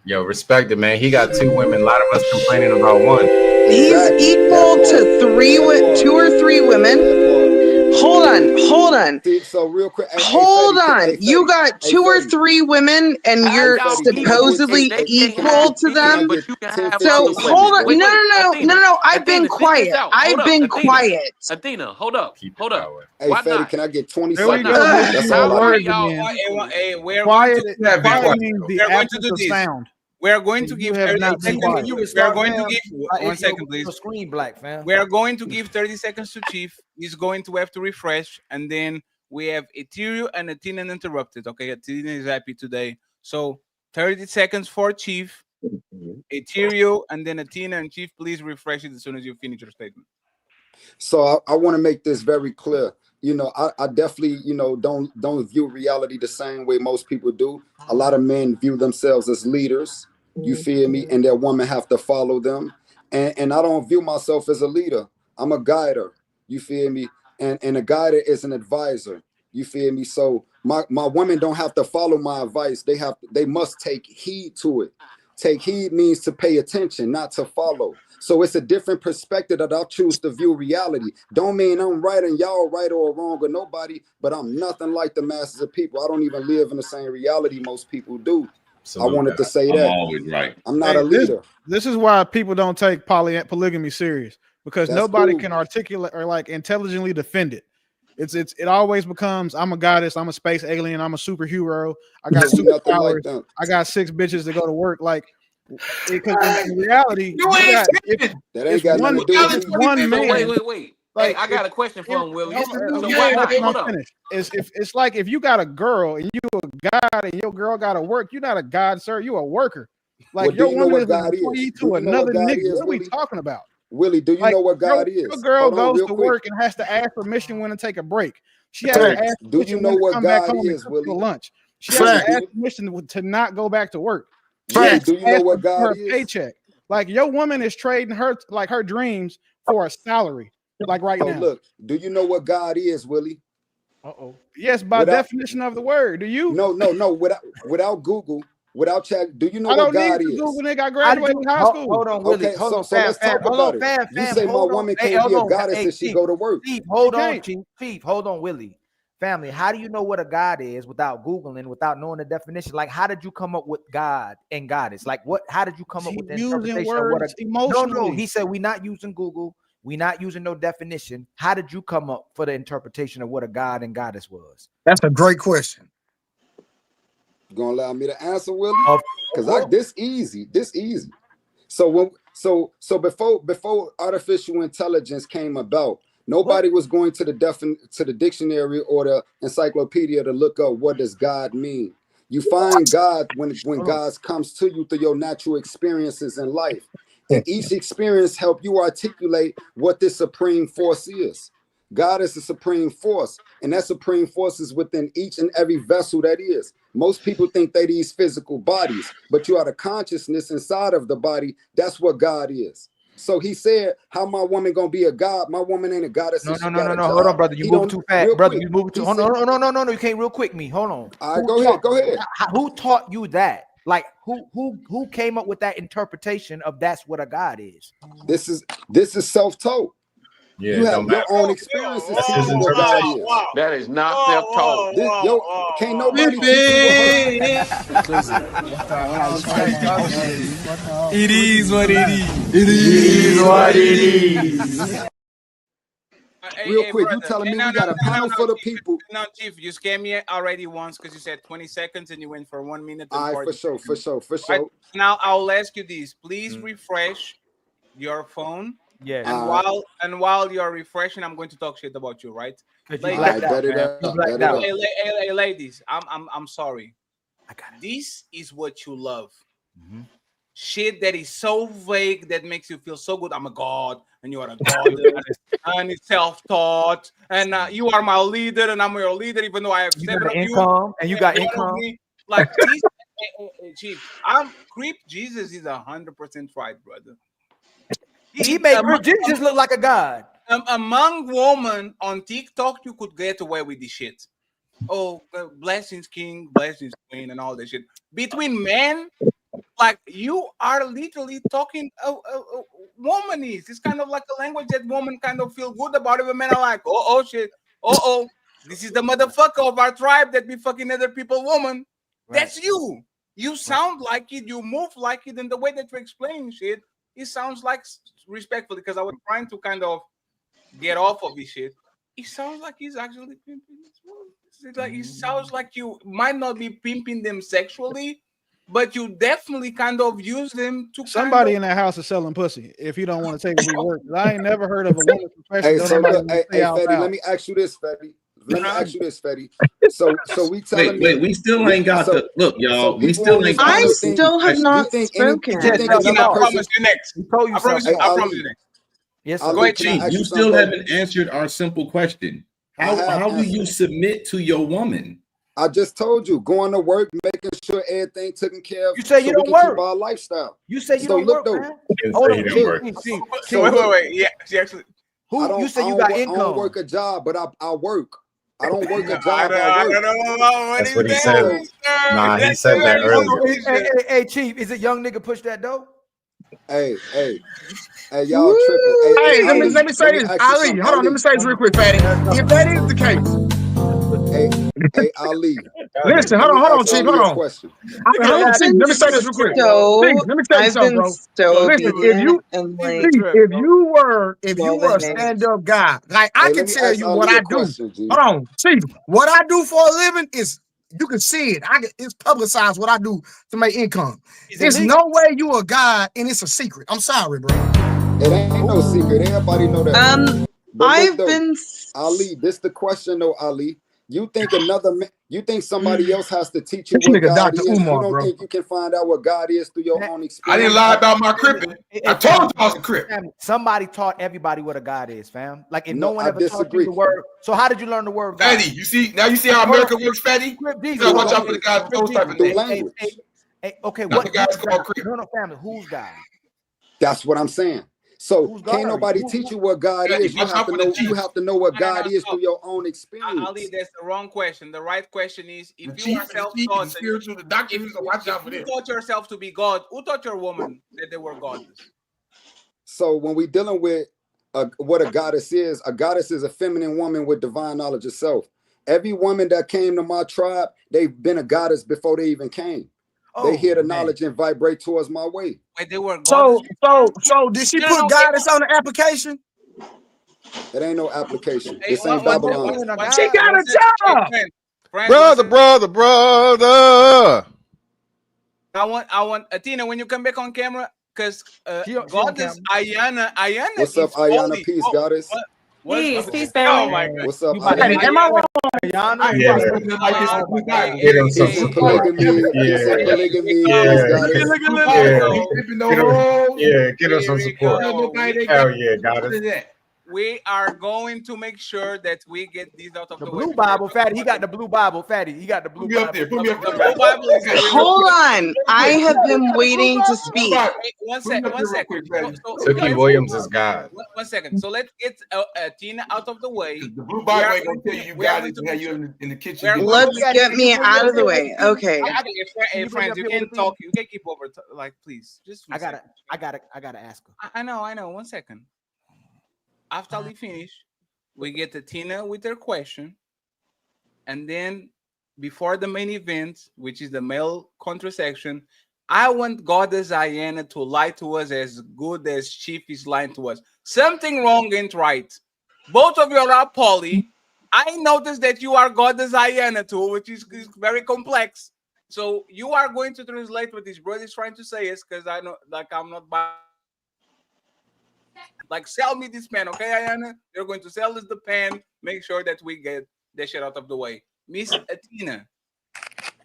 Speaker 17: Yo, respect it, man. He got 2 women. A lot of us complaining about 1.
Speaker 12: He's equal to 2 or 3 women. Hold on.
Speaker 5: See, so real quick,
Speaker 12: Hold on. You got 2 or 3 women and
Speaker 13: How
Speaker 12: you're
Speaker 13: y'all
Speaker 12: supposedly
Speaker 13: equals if they can't
Speaker 12: equal
Speaker 13: have
Speaker 12: to
Speaker 13: opinions,
Speaker 12: them.
Speaker 13: but you can have
Speaker 12: So
Speaker 13: other women?
Speaker 12: hold on.
Speaker 13: Wait,
Speaker 12: No. I've been
Speaker 13: Athena, sit this
Speaker 12: quiet.
Speaker 13: out. Hold
Speaker 12: I've
Speaker 13: up,
Speaker 12: been
Speaker 13: Athena.
Speaker 12: quiet.
Speaker 13: Athena, hold up.
Speaker 5: Hey,
Speaker 13: Why
Speaker 5: Fetty,
Speaker 13: not?
Speaker 5: can I get 20
Speaker 3: There we
Speaker 5: seconds?
Speaker 3: go.
Speaker 5: That's
Speaker 3: More
Speaker 5: all I
Speaker 3: words
Speaker 5: need.
Speaker 3: again.
Speaker 2: Hey, we're
Speaker 3: Quiet,
Speaker 2: going to
Speaker 3: quiet means the
Speaker 2: we're going to
Speaker 3: absence
Speaker 2: do
Speaker 3: of
Speaker 2: this.
Speaker 3: sound.
Speaker 2: We are going to
Speaker 3: And
Speaker 2: give
Speaker 3: you have
Speaker 2: 30
Speaker 3: not been
Speaker 2: seconds.
Speaker 3: quiet.
Speaker 16: You
Speaker 2: We are
Speaker 16: respond,
Speaker 2: going to
Speaker 16: fam.
Speaker 2: give one second, please.
Speaker 16: Your screen black, fam.
Speaker 2: We are going to give 30 seconds to Chief. He's going to have to refresh, and then we have Ethereum and Athena interrupted. Okay, Athena is happy today. So 30 seconds for Chief, Ethereum, and then Athena and Chief. Please refresh it as soon as you finish your statement.
Speaker 5: So I want to make this very clear. You know, I definitely, you know, don't view reality the same way most people do. A lot of men view themselves as leaders. You feel me? And their women have to follow them. And I don't view myself as a leader. I'm a guider. You feel me? And a guider is an advisor. You feel me? So my women don't have to follow my advice. They must take heed to it. Take heed means to pay attention, not to follow. So it's a different perspective that I'll choose to view reality. Don't mean I'm right and y'all right or wrong or nobody, but I'm nothing like the masses of people. I don't even live in the same reality most people do. I wanted to say that.
Speaker 9: I'm always right.
Speaker 5: I'm not a leader.
Speaker 3: This is why people don't take polygamy serious, because
Speaker 5: That's
Speaker 3: nobody
Speaker 5: cool.
Speaker 3: can articulate or like intelligently defend it. It always becomes I'm a goddess, I'm a space alien, I'm a superhero, I got superpowers,
Speaker 5: like
Speaker 3: I got 6 bitches to go to work. Like, because in reality,
Speaker 5: that ain't got nothing to do with me.
Speaker 3: one man.
Speaker 13: So wait.
Speaker 3: Like,
Speaker 13: hey, I got a question for him, Willie. So
Speaker 3: why
Speaker 13: why
Speaker 3: not?
Speaker 13: not? Hold up.
Speaker 3: It's like if you got a girl and you a god and your girl got to work, you're not a god, sir. You a worker. Like,
Speaker 5: Well,
Speaker 3: your
Speaker 5: do you know
Speaker 3: woman
Speaker 5: what
Speaker 3: is an
Speaker 5: God
Speaker 3: employee
Speaker 5: is?
Speaker 3: to
Speaker 5: Do you know
Speaker 3: another
Speaker 5: what God
Speaker 3: nigga.
Speaker 5: is,
Speaker 3: What are we
Speaker 5: Willie?
Speaker 3: talking about?
Speaker 5: Willie, do you
Speaker 3: Like,
Speaker 5: know what God is?
Speaker 3: Your girl
Speaker 5: Hold on,
Speaker 3: goes
Speaker 5: real
Speaker 3: to
Speaker 5: quick.
Speaker 3: work and has to ask permission when to take a break. She has to ask
Speaker 5: Do you
Speaker 3: permission
Speaker 5: know
Speaker 3: when to
Speaker 5: what
Speaker 3: come back
Speaker 5: God
Speaker 3: home and
Speaker 5: is,
Speaker 3: cook for
Speaker 5: Willie?
Speaker 3: lunch. She has to ask permission to not go back to work. She has
Speaker 5: Do
Speaker 3: to
Speaker 5: you know
Speaker 3: ask
Speaker 5: what
Speaker 3: for
Speaker 5: God
Speaker 3: her
Speaker 5: is?
Speaker 3: paycheck. Like, your woman is trading her dreams for a salary. Like right
Speaker 5: So
Speaker 3: now.
Speaker 5: look, do you know what God is, Willie?
Speaker 3: Yes, by definition of the word. Do you?
Speaker 5: No. Without Google, without chat, do you know
Speaker 3: I
Speaker 5: what
Speaker 3: don't need
Speaker 5: God
Speaker 3: to
Speaker 5: is?
Speaker 3: Google, nigga. I graduated high school.
Speaker 16: Hold on, Willie.
Speaker 5: Okay,
Speaker 16: Hold on,
Speaker 5: so let's talk about it. You say my woman can't be a goddess if she go to work.
Speaker 16: Chief, hold on, Chief. Hold on, Willie. Family, how do you know what a god is without Googling, without knowing the definition? Like, how did you come up with God and goddess? Like, what? How did you come up with the interpretation of what? No. He said we're not using Google. We're not using no definition. How did you come up for the interpretation of what a god and goddess was?
Speaker 5: That's a great question. You gonna allow me to answer, Willie? Because this easy. So before artificial intelligence came about, nobody was going to the dictionary or the encyclopedia to look up what does God mean. You find God when God comes to you through your natural experiences in life. And each experience help you articulate what this supreme force is. God is the supreme force, and that supreme force is within each and every vessel that is. Most people think they these physical bodies, but you are the consciousness inside of the body. That's what God is. So he said, how my woman gonna be a god? My woman ain't a goddess.
Speaker 16: No. Hold on, brother. You moving too fast, brother. You moving too. No. You can't real quick me. Hold on.
Speaker 5: All right, go ahead.
Speaker 16: Who taught you that? Like, who came up with that interpretation of that's what a god is?
Speaker 5: This is self-taught.
Speaker 17: Yeah,
Speaker 5: you have your own experiences teaching what God is.
Speaker 13: That is not self-taught.
Speaker 5: Can't nobody teach you
Speaker 18: It is what it is.
Speaker 5: It is what it
Speaker 18: is.
Speaker 5: Real quick, you telling me we got a panel for the people?
Speaker 2: No, Chief, you scared me already once because you said 20 seconds and you went for 1 minute.
Speaker 5: All right, for sure.
Speaker 2: Right, now I'll ask you this. Please refresh your phone
Speaker 16: Yeah.
Speaker 2: And while you're refreshing, I'm going to talk shit about you, right? Ladies, I'm sorry. This is what you love.
Speaker 16: Mm-hmm.
Speaker 2: Shit that is so vague that makes you feel so good. I'm a god, and you are a goddess, and it's self-taught, and you are my leader, and I'm your leader, even though I have 7 of
Speaker 16: income, and you got income.
Speaker 2: Like this, Chief. Crip Jesus is 100% right, brother.
Speaker 16: He made Jesus look like a god.
Speaker 2: Among women on TikTok, you could get away with this shit. Oh, blessings, king, blessings, queen, and all that shit. Between men, like you are literally talking womanese. It's kind of like a language that women kind of feel good about it, but men are like, oh shit, this is the motherfucker of our tribe that be fucking other people, woman. Right. That's you. You sound like it, you move like it, and the way that you're explaining shit, it sounds like respectfully, because I was trying to kind of get off of this shit. It sounds like he's actually pimping this woman. It's like it sounds like you might not be pimping them sexually, but you definitely kind of use them to.
Speaker 3: Somebody in that house is selling pussy. If you don't want to take it to work, I ain't never heard of a woman profession.
Speaker 14: Fetty, let me ask you this, Fetty. So we telling
Speaker 9: wait, we still ain't got the look, y'all. We still ain't.
Speaker 12: I still have not spoken.
Speaker 2: I promise you next. I promise you next.
Speaker 16: Yes,
Speaker 9: go ahead, Chief. You still haven't answered our simple question. How do you submit to your woman?
Speaker 14: I just told you, going to work, making sure everything taken care of.
Speaker 16: You say you don't work.
Speaker 14: Keep our lifestyle.
Speaker 16: You say you don't work, man.
Speaker 14: Hold on,
Speaker 2: wait. Yeah, she actually.
Speaker 16: You say you got income.
Speaker 14: I don't work a job, but I work. I don't work a job.
Speaker 2: I don't know.
Speaker 17: That's what he said. Nah, he said that earlier.
Speaker 16: Hey, Chief, is it young nigga push that dough?
Speaker 14: Hey, y'all tripping.
Speaker 5: Hey, let me say this. Ali, hold on. Let me say this real quick, Fatty. If that is the case.
Speaker 14: Hey, Ali.
Speaker 5: Listen, hold on, Chief. Hold on.
Speaker 14: Question.
Speaker 5: Hold on, Chief. Let me say this real quick. Chief, let me tell you something, bro. Listen, if you were a stand-up guy, like I can tell you what I do. Hold on, Chief. What I do for a living is you can see it. It's publicized what I do to make income. There's no way you a guy and it's a secret. I'm sorry, bro.
Speaker 14: It ain't no secret. Everybody know that. Ali, this the question though, Ali. You think somebody else has to teach you what God is? You don't think you can find out what God is through your own experience?
Speaker 10: I didn't lie about my cripping. I told you I was a crip.
Speaker 16: Somebody taught everybody what a God is, fam. Like if no one ever taught you the word. So how did you learn the word God?
Speaker 10: Fatty, you see how America works, Fatty? You gotta watch out for the guys with those type of things.
Speaker 16: Okay, what
Speaker 10: guys called crip?
Speaker 16: No, family. Who's God?
Speaker 14: That's what I'm saying. So can't nobody teach you what God is. You have to know what God is through your own experience.
Speaker 2: Ali, that's the wrong question. The right question is if you are self-taught, you taught yourself to be God. Who taught your woman that they were gods?
Speaker 14: So when we dealing with what a goddess is a feminine woman with divine knowledge of self. Every woman that came to my tribe, they've been a goddess before they even came. They hear the knowledge and vibrate towards my way.
Speaker 2: Wait, they were
Speaker 5: so did she put goddess on the application?
Speaker 14: It ain't no application. This ain't Babylon.
Speaker 5: She got a job.
Speaker 22: Brother.
Speaker 2: I want Athena when you come back on camera, because goddess Ayana.
Speaker 14: What's up, Ayana? Peace, goddess.
Speaker 11: Peace,
Speaker 14: oh my God. What's up?
Speaker 5: Am I wrong?
Speaker 17: Get him some
Speaker 14: polygamy.
Speaker 17: Get him some support. Hell yeah, got it.
Speaker 2: We are going to make sure that we get these out of the way.
Speaker 16: Blue Bible, Fatty. He got the blue Bible, Fatty. He got the blue Bible.
Speaker 12: Hold on. I have been waiting to speak.
Speaker 2: One second.
Speaker 17: Tookie Williams is God.
Speaker 2: One second. So let's get Tina out of the way.
Speaker 10: The blue Bible ain't gonna tell you got it. Have you in the kitchen.
Speaker 12: Let's get me out of the way. Okay.
Speaker 2: Hey, friends, you can talk. You can keep over. Like, please. Just.
Speaker 16: I gotta ask her.
Speaker 2: I know. 1 second. After we finish, we get to Tina with her question. And then before the main event, which is the male contrasection, I want Goddess Ayana to lie to us as good as Chief is lying to us. Something wrong ain't right. Both of you are poly. I noticed that you are Goddess Ayana too, which is very complex. So you are going to translate what this brother is trying to say is because I know, like, I'm not by. Like, sell me this pen, okay, Ayana? You're going to sell us the pen. Make sure that we get that shit out of the way. Miss Athena,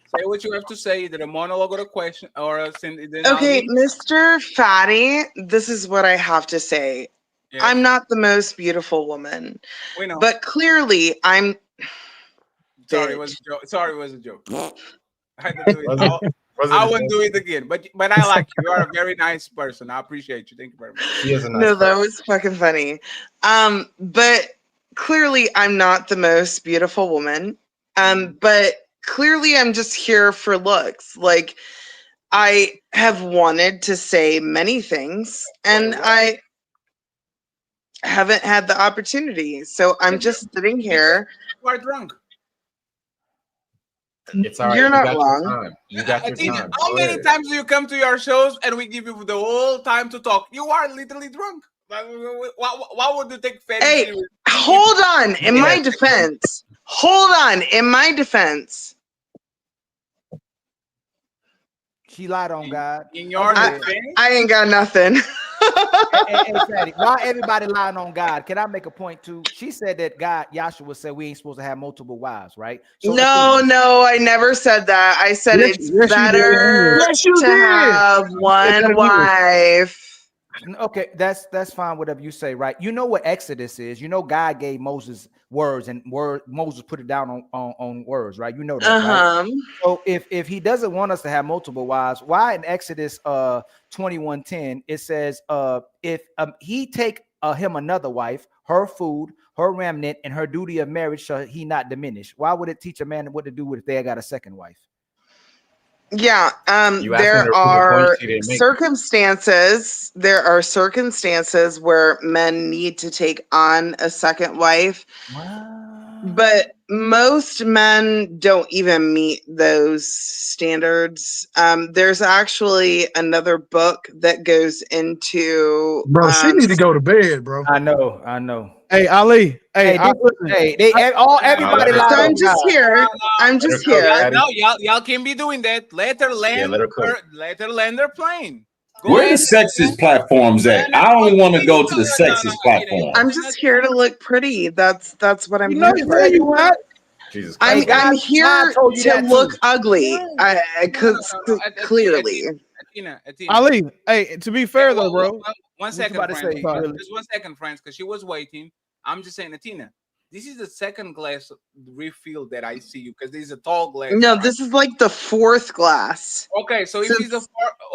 Speaker 2: say what you have to say. Either a monologue or a question, or
Speaker 12: Okay, Mr. Fatty, this is what I have to say.
Speaker 2: Yes.
Speaker 12: I'm not the most beautiful woman,
Speaker 2: We know.
Speaker 12: but clearly I'm.
Speaker 2: Sorry, it was a joke. Sorry, it was a joke. I had to do it. I wouldn't do it again. But I like you. You are a very nice person. I appreciate you. Thank you very much.
Speaker 17: She is a nice
Speaker 12: No, that was fucking funny. But clearly I'm not the most beautiful woman. But clearly I'm just here for looks. Like, I have wanted to say many things and I haven't had the opportunity. So I'm just sitting here.
Speaker 2: You are drunk.
Speaker 17: It's all right.
Speaker 12: You're
Speaker 17: You
Speaker 12: not
Speaker 17: got
Speaker 12: wrong.
Speaker 17: your time. You got your
Speaker 2: Athena,
Speaker 17: time.
Speaker 2: how
Speaker 17: Go
Speaker 2: many
Speaker 17: ahead.
Speaker 2: times do you come to your shows and we give you the whole time to talk? You are literally drunk. Why would you take Fetty
Speaker 12: Hey,
Speaker 2: serious?
Speaker 12: hold on. In my defense. Hold on. In my defense.
Speaker 16: She lied on God.
Speaker 2: In your defense?
Speaker 12: I ain't got nothing.
Speaker 16: Hey, Fatty, why everybody lying on God? Can I make a point too? She said that God, Yahshua said we ain't supposed to have multiple wives, right? So
Speaker 12: No, I never said that. I said it's better to have one wife.
Speaker 16: Okay, that's fine. Whatever you say, right? You know what Exodus is. You know God gave Moses words, and Moses put it down on words, right? You know that, right? So if he doesn't want us to have multiple wives, why in Exodus 21:10 it says if he take him another wife, her food, her remnant, and her duty of marriage shall he not diminish? Why would it teach a man what to do if they got a second wife?
Speaker 12: Yeah, there are circumstances. There are circumstances where men need to take on a second wife, but most men don't even meet those standards. There's actually another book that goes into.
Speaker 5: Bro, she need to go to bed, bro.
Speaker 16: I know.
Speaker 3: Hey, Ali. Hey,
Speaker 16: everybody lied
Speaker 12: So I'm
Speaker 16: on
Speaker 12: just
Speaker 16: God.
Speaker 12: here. I'm just here.
Speaker 2: No, y'all can't be doing that. Let her land. Let her land her plane.
Speaker 9: Where the sexist platforms at? I don't want to go to the sexist platform.
Speaker 12: I'm just here to look pretty. That's what I'm here
Speaker 3: you
Speaker 12: for.
Speaker 3: know you what?
Speaker 17: Jesus
Speaker 12: I'm
Speaker 17: Christ.
Speaker 12: here
Speaker 16: told you
Speaker 12: to
Speaker 16: that
Speaker 12: look
Speaker 16: too.
Speaker 12: ugly. Clearly.
Speaker 2: Athena.
Speaker 3: Ali, hey, to be fair though, bro.
Speaker 2: One second,
Speaker 16: about to
Speaker 2: friends.
Speaker 16: say,
Speaker 2: Just 1 second, friends, because she was waiting. I'm just saying, Athena, this is the second glass refill that I see you, because this is a tall glass.
Speaker 12: No,
Speaker 2: right?
Speaker 12: this is like the fourth glass.
Speaker 2: Okay, so if he's a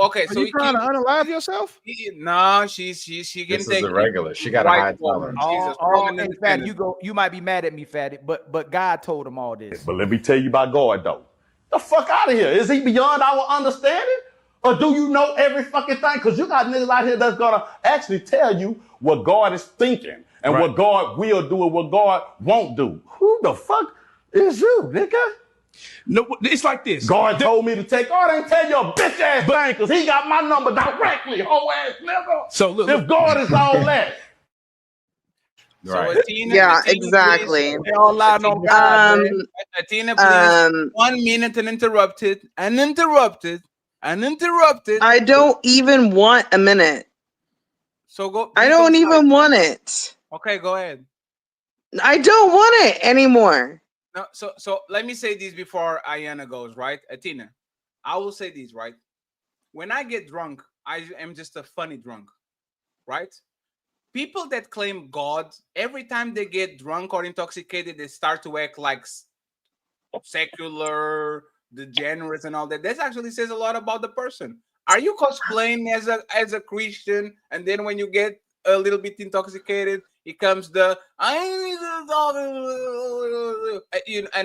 Speaker 2: okay,
Speaker 3: Are
Speaker 2: so
Speaker 3: you trying to unalive yourself?
Speaker 2: No, she can
Speaker 17: This
Speaker 2: take
Speaker 17: is a regular. She got a high tolerance.
Speaker 2: She's a strong and
Speaker 16: Fatty,
Speaker 2: independent.
Speaker 16: you might be mad at me, Fatty, but God told him all this.
Speaker 15: But let me tell you about God, though. The fuck out of here. Is he beyond our understanding? Or do you know every fucking thing? Because you got niggas out here that's going to actually tell you what God is thinking and what God will do and what God won't do. Who the fuck is you, nigga?
Speaker 18: No, it's like this.
Speaker 15: God told me to take. God ain't tell you a bitch ass thing because he got my number directly, whole ass nigga.
Speaker 18: So look,
Speaker 15: if God is all that.
Speaker 2: So Athena,
Speaker 12: Yeah,
Speaker 2: Athena,
Speaker 12: exactly.
Speaker 2: Please,
Speaker 16: They all lying on God, man.
Speaker 2: Athena, please. 1 minute uninterrupted.
Speaker 12: I don't even want a minute.
Speaker 2: So go.
Speaker 12: I don't even want it.
Speaker 2: Okay, go ahead.
Speaker 12: I don't want it anymore.
Speaker 2: No, so let me say this before Ayana goes, right? Athena, I will say this, right? When I get drunk, I am just a funny drunk, right? People that claim God, every time they get drunk or intoxicated, they start to act like secular, degenerates, and all that. That actually says a lot about the person. Are you cosplaying as a Christian, and then when you get a little bit intoxicated, it comes the and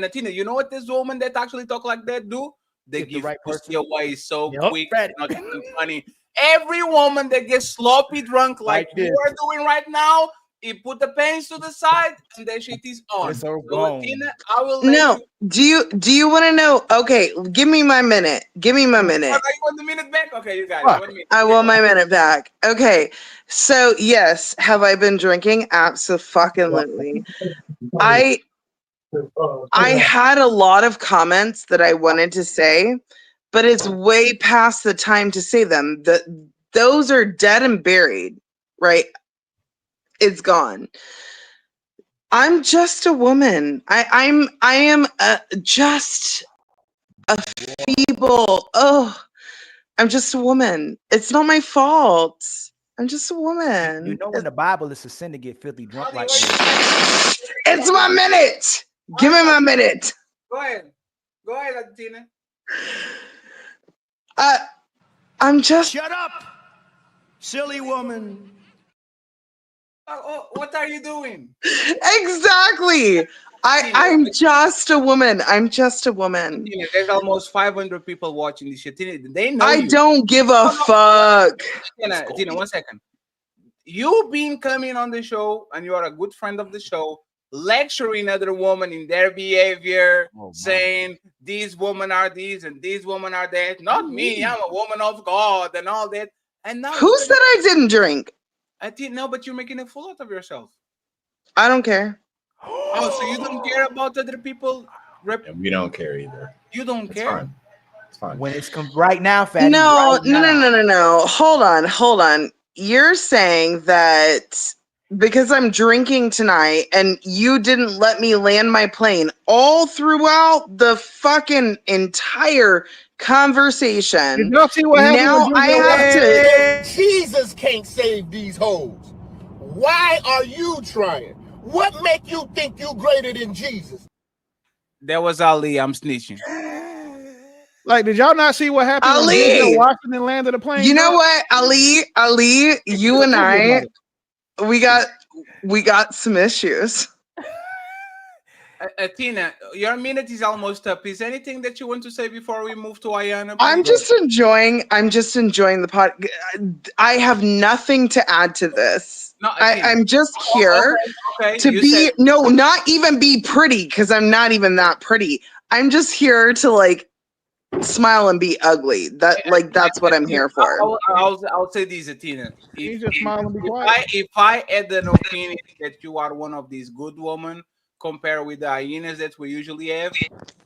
Speaker 2: Athena, you know what this woman that actually talk like that do? They give pussy away so quick. It's not even funny. Every woman that gets sloppy drunk like you are doing right now, he put the pants to the side and that shit is on.
Speaker 16: It's so
Speaker 2: Athena, I will let
Speaker 12: No,
Speaker 2: you.
Speaker 12: do you want to know? Okay, give me my minute. Give me my minute.
Speaker 2: Okay, you want the minute back? Okay, you got it. 1 minute.
Speaker 12: I want my minute back. Okay, so yes, have I been drinking? Absolutely. I had a lot of comments that I wanted to say, but it's way past the time to say them. Those are dead and buried, right? is gone. I'm just a woman. I am just a feeble. Oh, I'm just a woman. It's not my fault. I'm just a woman.
Speaker 16: You know, in the Bible, it's a sin to get filthy drunk like this.
Speaker 12: It's my minute. Give me my minute.
Speaker 2: Go ahead, Tina.
Speaker 12: I'm just.
Speaker 18: Shut up, silly woman.
Speaker 2: Oh, what are you doing?
Speaker 12: Exactly. I'm just a woman. I'm just a woman.
Speaker 2: Tina, there's almost 500 people watching this shit. Tina, they know
Speaker 12: I
Speaker 2: you.
Speaker 12: don't give a fuck.
Speaker 2: Tina, 1 second. You've been coming on the show, and you are a good friend of the show, lecturing other women in their behavior, saying these women are these and these women are that. Not me. I'm a woman of God and all that. And now
Speaker 12: Who said I didn't drink?
Speaker 2: I didn't know, but you're making a fool out of yourself.
Speaker 12: I don't care.
Speaker 2: Oh, so you don't care about other people?
Speaker 17: And we don't care either.
Speaker 2: You don't care?
Speaker 17: Fine. It's fine.
Speaker 16: When it's right now, Fatty.
Speaker 12: No,
Speaker 16: right now.
Speaker 12: no. Hold on. You're saying that because I'm drinking tonight and you didn't let me land my plane all throughout the fucking entire conversation.
Speaker 3: Did y'all see what happened?
Speaker 12: Now I have to.
Speaker 19: Jesus can't save these hoes. Why are you trying? What make you think you greater than Jesus?
Speaker 2: That was Ali. I'm snitching.
Speaker 3: Like, did y'all not see what happened
Speaker 12: Ali!
Speaker 3: when Washington landed a plane?
Speaker 12: You know what, Ali, you and I, we got some issues.
Speaker 2: Tina, your minute is almost up. Is anything that you want to say before we move to Ayana?
Speaker 12: I'm just enjoying the pod. I have nothing to add to this.
Speaker 2: No,
Speaker 12: I'm just here to be not even be pretty, because I'm not even that pretty. I'm just here to like smile and be ugly. That's what I'm here for.
Speaker 2: I'll say this, Tina. If I had an opinion that you are one of these good women compared with the hyenas that we usually have,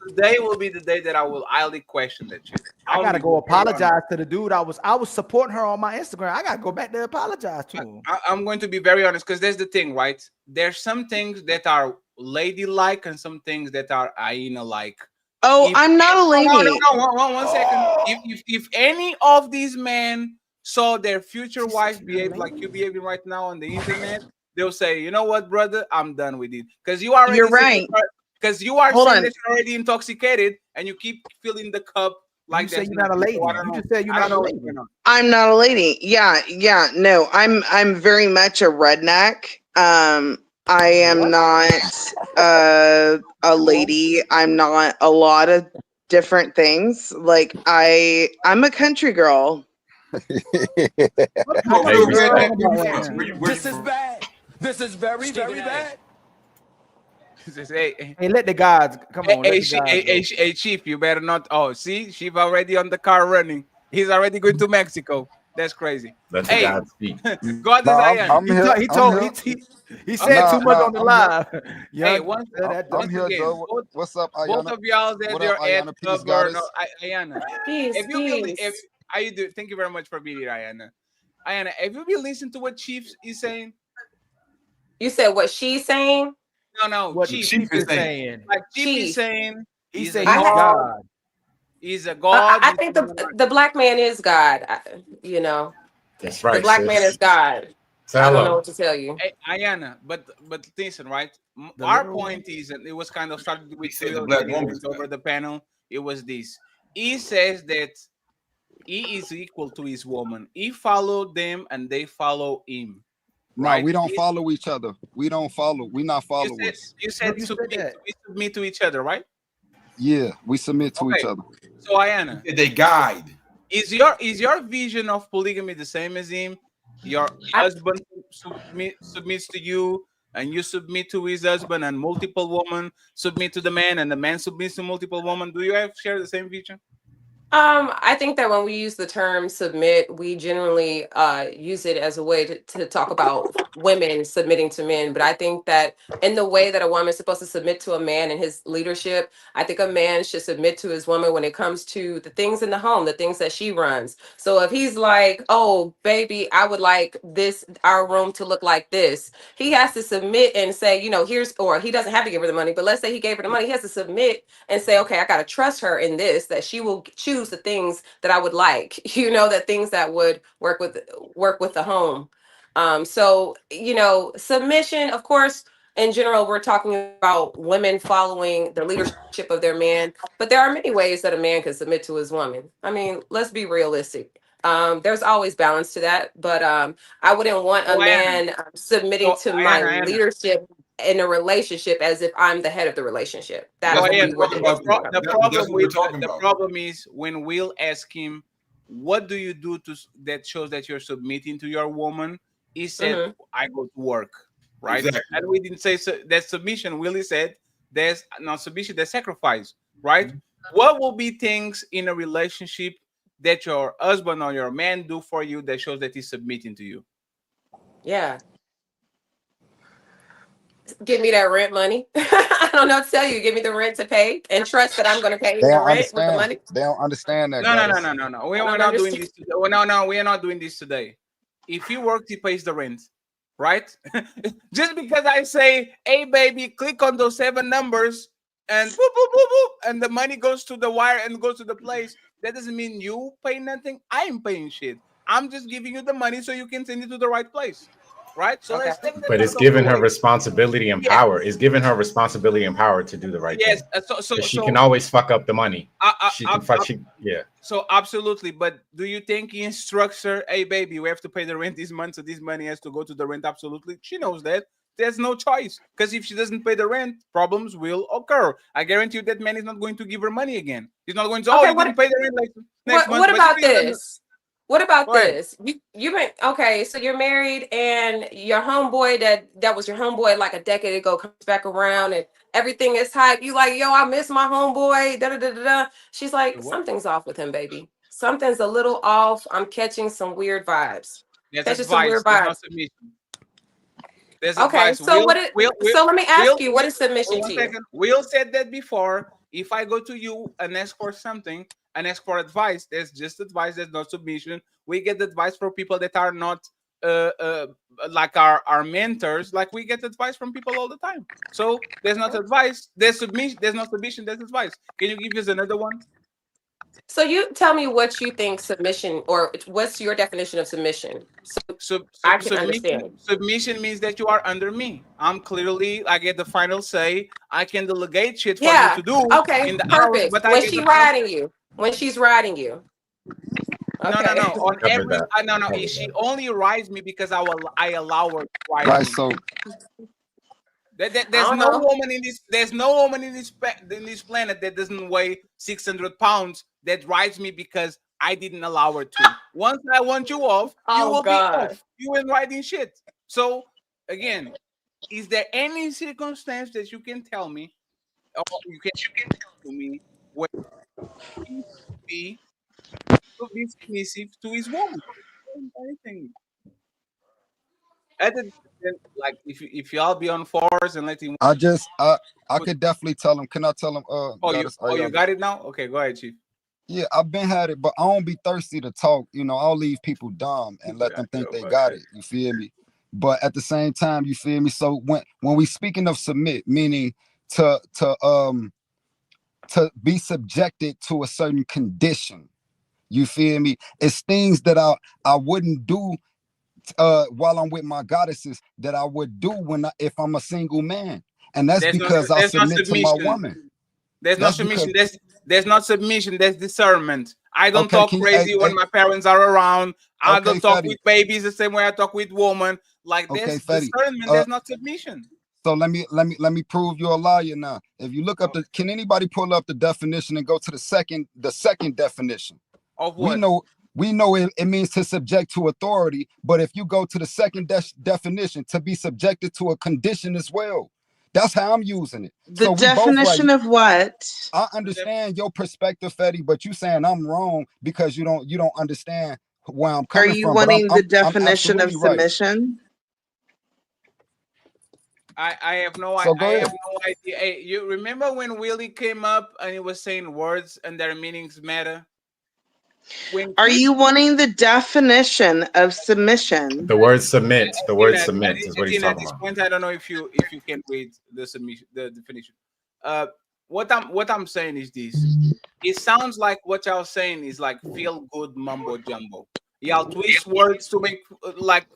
Speaker 2: today will be the day that I will highly question that shit.
Speaker 16: I gotta go apologize to the dude. I was supporting her on my Instagram. I gotta go back to apologize to him.
Speaker 2: I'm going to be very honest, because there's the thing, right? There's some things that are ladylike and some things that are hyena-like.
Speaker 12: Oh, I'm not a lady.
Speaker 2: No, 1 second. If any of these men saw their future wife behave like you behaving right now on the internet, they'll say, you know what, brother, I'm done with it. Because you are.
Speaker 12: You're right.
Speaker 2: Because you are
Speaker 12: Hold
Speaker 2: saying
Speaker 12: on.
Speaker 2: that you're already intoxicated and you keep filling the cup like
Speaker 16: you say you're not a lady. You just said you're not a lady.
Speaker 12: I'm not a lady. Yeah. No, I'm very much a redneck. I am not a lady. I'm not a lot of different things. Like I'm a country girl.
Speaker 18: This is bad. This is very, very bad.
Speaker 2: Hey,
Speaker 16: let the gods come on.
Speaker 2: Hey, Chief, you better not. Oh, see, Chief already on the car running. He's already going to Mexico. That's crazy.
Speaker 17: Let the gods speak.
Speaker 2: God is Iron.
Speaker 16: He said too much on the live.
Speaker 2: Hey,
Speaker 1: I'm here, Joe. What's up, Ayana?
Speaker 2: Both of y'all that
Speaker 1: What
Speaker 2: you're
Speaker 1: up, Ayana? Peace, goddess.
Speaker 2: Ayana. How you do? Thank you very much for being here, Ayana. Ayana, have you been listening to what Chief is saying?
Speaker 21: You said what she's saying?
Speaker 2: No.
Speaker 16: What
Speaker 2: Chief
Speaker 16: is saying?
Speaker 2: Like Chief is saying,
Speaker 16: he's a God.
Speaker 2: He's a God.
Speaker 21: I think the black man is God.
Speaker 17: That's right.
Speaker 21: The black man is God. I don't know what to tell you.
Speaker 2: Hey, Ayana, but listen, right? Our point is, and it was kind of started with over the panel. It was this. He says that he is equal to his woman. He followed them, and they follow him.
Speaker 1: No, we don't follow each other. We don't follow. We not followers.
Speaker 2: You said we submit to each other, right?
Speaker 1: Yeah, we submit to each other.
Speaker 2: So Ayana,
Speaker 10: they guide.
Speaker 2: Is your vision of polygamy the same as him? Your husband submits to you, and you submit to his husband, and multiple women submit to the man, and the man submits to multiple women. Do you share the same vision?
Speaker 21: I think that when we use the term submit, we generally use it as a way to talk about women submitting to men. But I think that in the way that a woman is supposed to submit to a man in his leadership, I think a man should submit to his woman when it comes to the things in the home, the things that she runs. So if he's like, oh, baby, I would like our room to look like this, he has to submit and say, you know, or he doesn't have to give her the money, but let's say he gave her the money, he has to submit and say, okay, I got to trust her in this, that she will choose the things that I would like, you know, that things that would work with the home. So, you know, submission, of course, in general, we're talking about women following the leadership of their man, but there are many ways that a man can submit to his woman. I mean, let's be realistic. There's always balance to that, but I wouldn't want a man submitting to my leadership in a relationship as if I'm the head of the relationship. That would be what
Speaker 2: the problem is when we'll ask him, what do you do that shows that you're submitting to your woman? He said, I go to work, right?
Speaker 10: Exactly.
Speaker 2: And we didn't say that submission. Willie said there's not submission, there's sacrifice, right? What will be things in a relationship that your husband or your man do for you that shows that he's submitting to you?
Speaker 21: Yeah. Give me that rent money. I don't know what to tell you. Give me the rent to pay and trust that I'm going to pay you the rent with the money.
Speaker 1: They don't understand that.
Speaker 2: No. We're not doing this today. No, we are not doing this today. If he works, he pays the rent, right? Just because I say, hey, baby, click on those 7 numbers and boop, boop, boop, boop, and the money goes to the wire and goes to the place, that doesn't mean you pay nothing. I'm paying shit. I'm just giving you the money so you can send it to the right place. Right, so let's take that.
Speaker 17: But it's giving her responsibility and power. It's giving her responsibility and power to do the right thing.
Speaker 2: So
Speaker 17: she can always fuck up the money. She can fuck.
Speaker 2: So absolutely, but do you think he instructs her, hey baby, we have to pay the rent this month, so this money has to go to the rent? Absolutely, she knows that. There's no choice, because if she doesn't pay the rent, problems will occur. I guarantee you that man is not going to give her money again. He's not going to.
Speaker 21: Okay,
Speaker 2: you didn't pay the rent next month.
Speaker 21: What about this? What about this? You been okay? So you're married, and your homeboy that was your homeboy like a decade ago comes back around, and everything is hype. You like, yo, I miss my homeboy. Da da da da. She's like, something's off with him, baby. Something's a little off. I'm catching some weird vibes.
Speaker 2: Catching some weird vibes.
Speaker 21: Okay, so so let me ask you, what is submission to you?
Speaker 2: Will said that before. If I go to you and ask for something and ask for advice, there's just advice, there's no submission. We get advice from people that are not like our mentors. Like, we get advice from people all the time. So there's not advice, there's submission, there's no submission, there's advice. Can you give us another one?
Speaker 21: So you tell me what you think submission, or what's your definition of submission? So I can understand.
Speaker 2: Submission means that you are under me. I get the final say. I can delegate shit for you to do.
Speaker 21: Okay, perfect. But when she's riding you. Okay.
Speaker 2: No. She only rides me because I allow her to ride me.
Speaker 1: Right. So
Speaker 2: there's no woman in this planet that doesn't weigh 600 pounds that rides me because I didn't allow her to. Once I want you off, you will be off. You ain't riding shit. So again, is there any circumstance that you can tell me, or you can tell to me, where he should be submissive to his woman? Anything. Like, if y'all be on fours and let him.
Speaker 1: I could definitely tell him. Can I tell him?
Speaker 2: You got it now? Okay, go ahead, Chief.
Speaker 1: Yeah, I've been had it, but I don't be thirsty to talk. You know, I'll leave people dumb and let them think they got it. You feel me? But at the same time, you feel me? So when we speaking of submit, meaning to be subjected to a certain condition, you feel me? It's things that I wouldn't do while I'm with my goddesses that I would do if I'm a single man, and that's because I submit to my woman.
Speaker 2: There's no submission. There's not submission. There's discernment. I don't talk crazy when my parents are around. I don't talk with babies the same way I talk with women. Like, there's discernment. There's not submission.
Speaker 1: So let me prove you're a liar now. If you look up can anybody pull up the definition and go to the second definition?
Speaker 2: Of what?
Speaker 1: We know it means to subject to authority, but if you go to the second definition, to be subjected to a condition as well. That's how I'm using it.
Speaker 12: The
Speaker 1: so
Speaker 12: definition of what?
Speaker 1: I understand your perspective, Fetty, but you saying I'm wrong because you don't understand where I'm coming
Speaker 12: Are you
Speaker 1: from.
Speaker 12: wanting the
Speaker 1: I'm
Speaker 12: definition of
Speaker 1: absolutely right.
Speaker 12: submission?
Speaker 2: I have no
Speaker 1: So go ahead.
Speaker 2: idea. Hey, you remember when Willie came up and he was saying words and their meanings matter?
Speaker 12: Are you wanting the definition of submission?
Speaker 17: The word submit. The word submit is what he's
Speaker 2: At
Speaker 17: talking
Speaker 2: this
Speaker 17: about.
Speaker 2: point, I don't know if you can read the submission, the definition. What I'm saying is this. It sounds like what y'all saying is like feel good mumbo jumbo. Y'all twist words to make like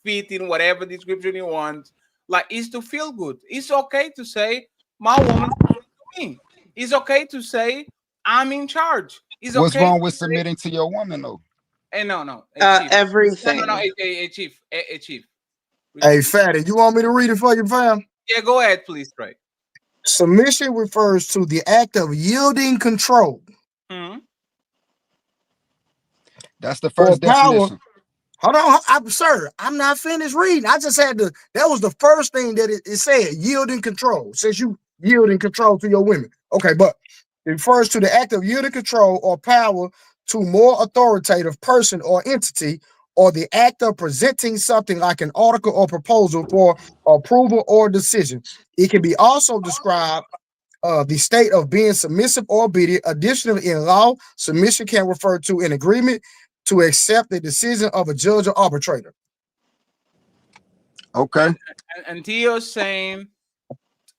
Speaker 2: fit in whatever description you want. Like it's to feel good. It's okay to say my woman to me. It's okay to say I'm in charge. It's
Speaker 1: What's
Speaker 2: okay
Speaker 1: wrong
Speaker 2: to
Speaker 1: with
Speaker 2: say,
Speaker 1: submitting to your woman though?
Speaker 2: no. Chief.
Speaker 12: Everything.
Speaker 2: No, chief. Chief.
Speaker 5: Hey, Fatty, you want me to read it for you, fam?
Speaker 2: Yeah, go ahead, please, Trey.
Speaker 5: Submission refers to the act of yielding control.
Speaker 1: That's the first definition.
Speaker 5: Hold on, sir. I'm not finished reading. I just had to. That was the first thing that it said. Yielding control. Says you yielding control to your women. Okay, but it refers to the act of yielding control or power to more authoritative person or entity, or the act of presenting something like an article or proposal for approval or decision. It can be also described the state of being submissive or obedient. Additionally, in law, submission can refer to an agreement to accept the decision of a judge or arbitrator.
Speaker 1: Okay.
Speaker 2: And Theo's saying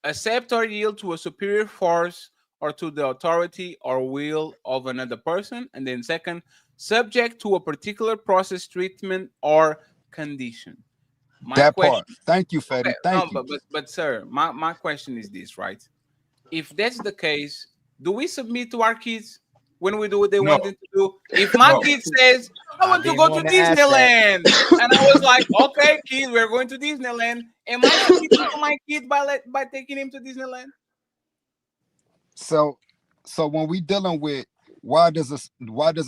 Speaker 2: accept or yield to a superior force or to the authority or will of another person. And then second, subject to a particular process, treatment, or condition.
Speaker 1: That part. Thank you, Fetty.
Speaker 2: Okay,
Speaker 1: Thank you.
Speaker 2: But sir, my question is this, right? If that's the case, do we submit to our kids when we do what they want them to do? If my kid says, I want to go to Disneyland, and I was like, okay, kid, we're going to Disneyland. Am I submitting to my kid by taking him to Disneyland?
Speaker 1: So when we dealing with why does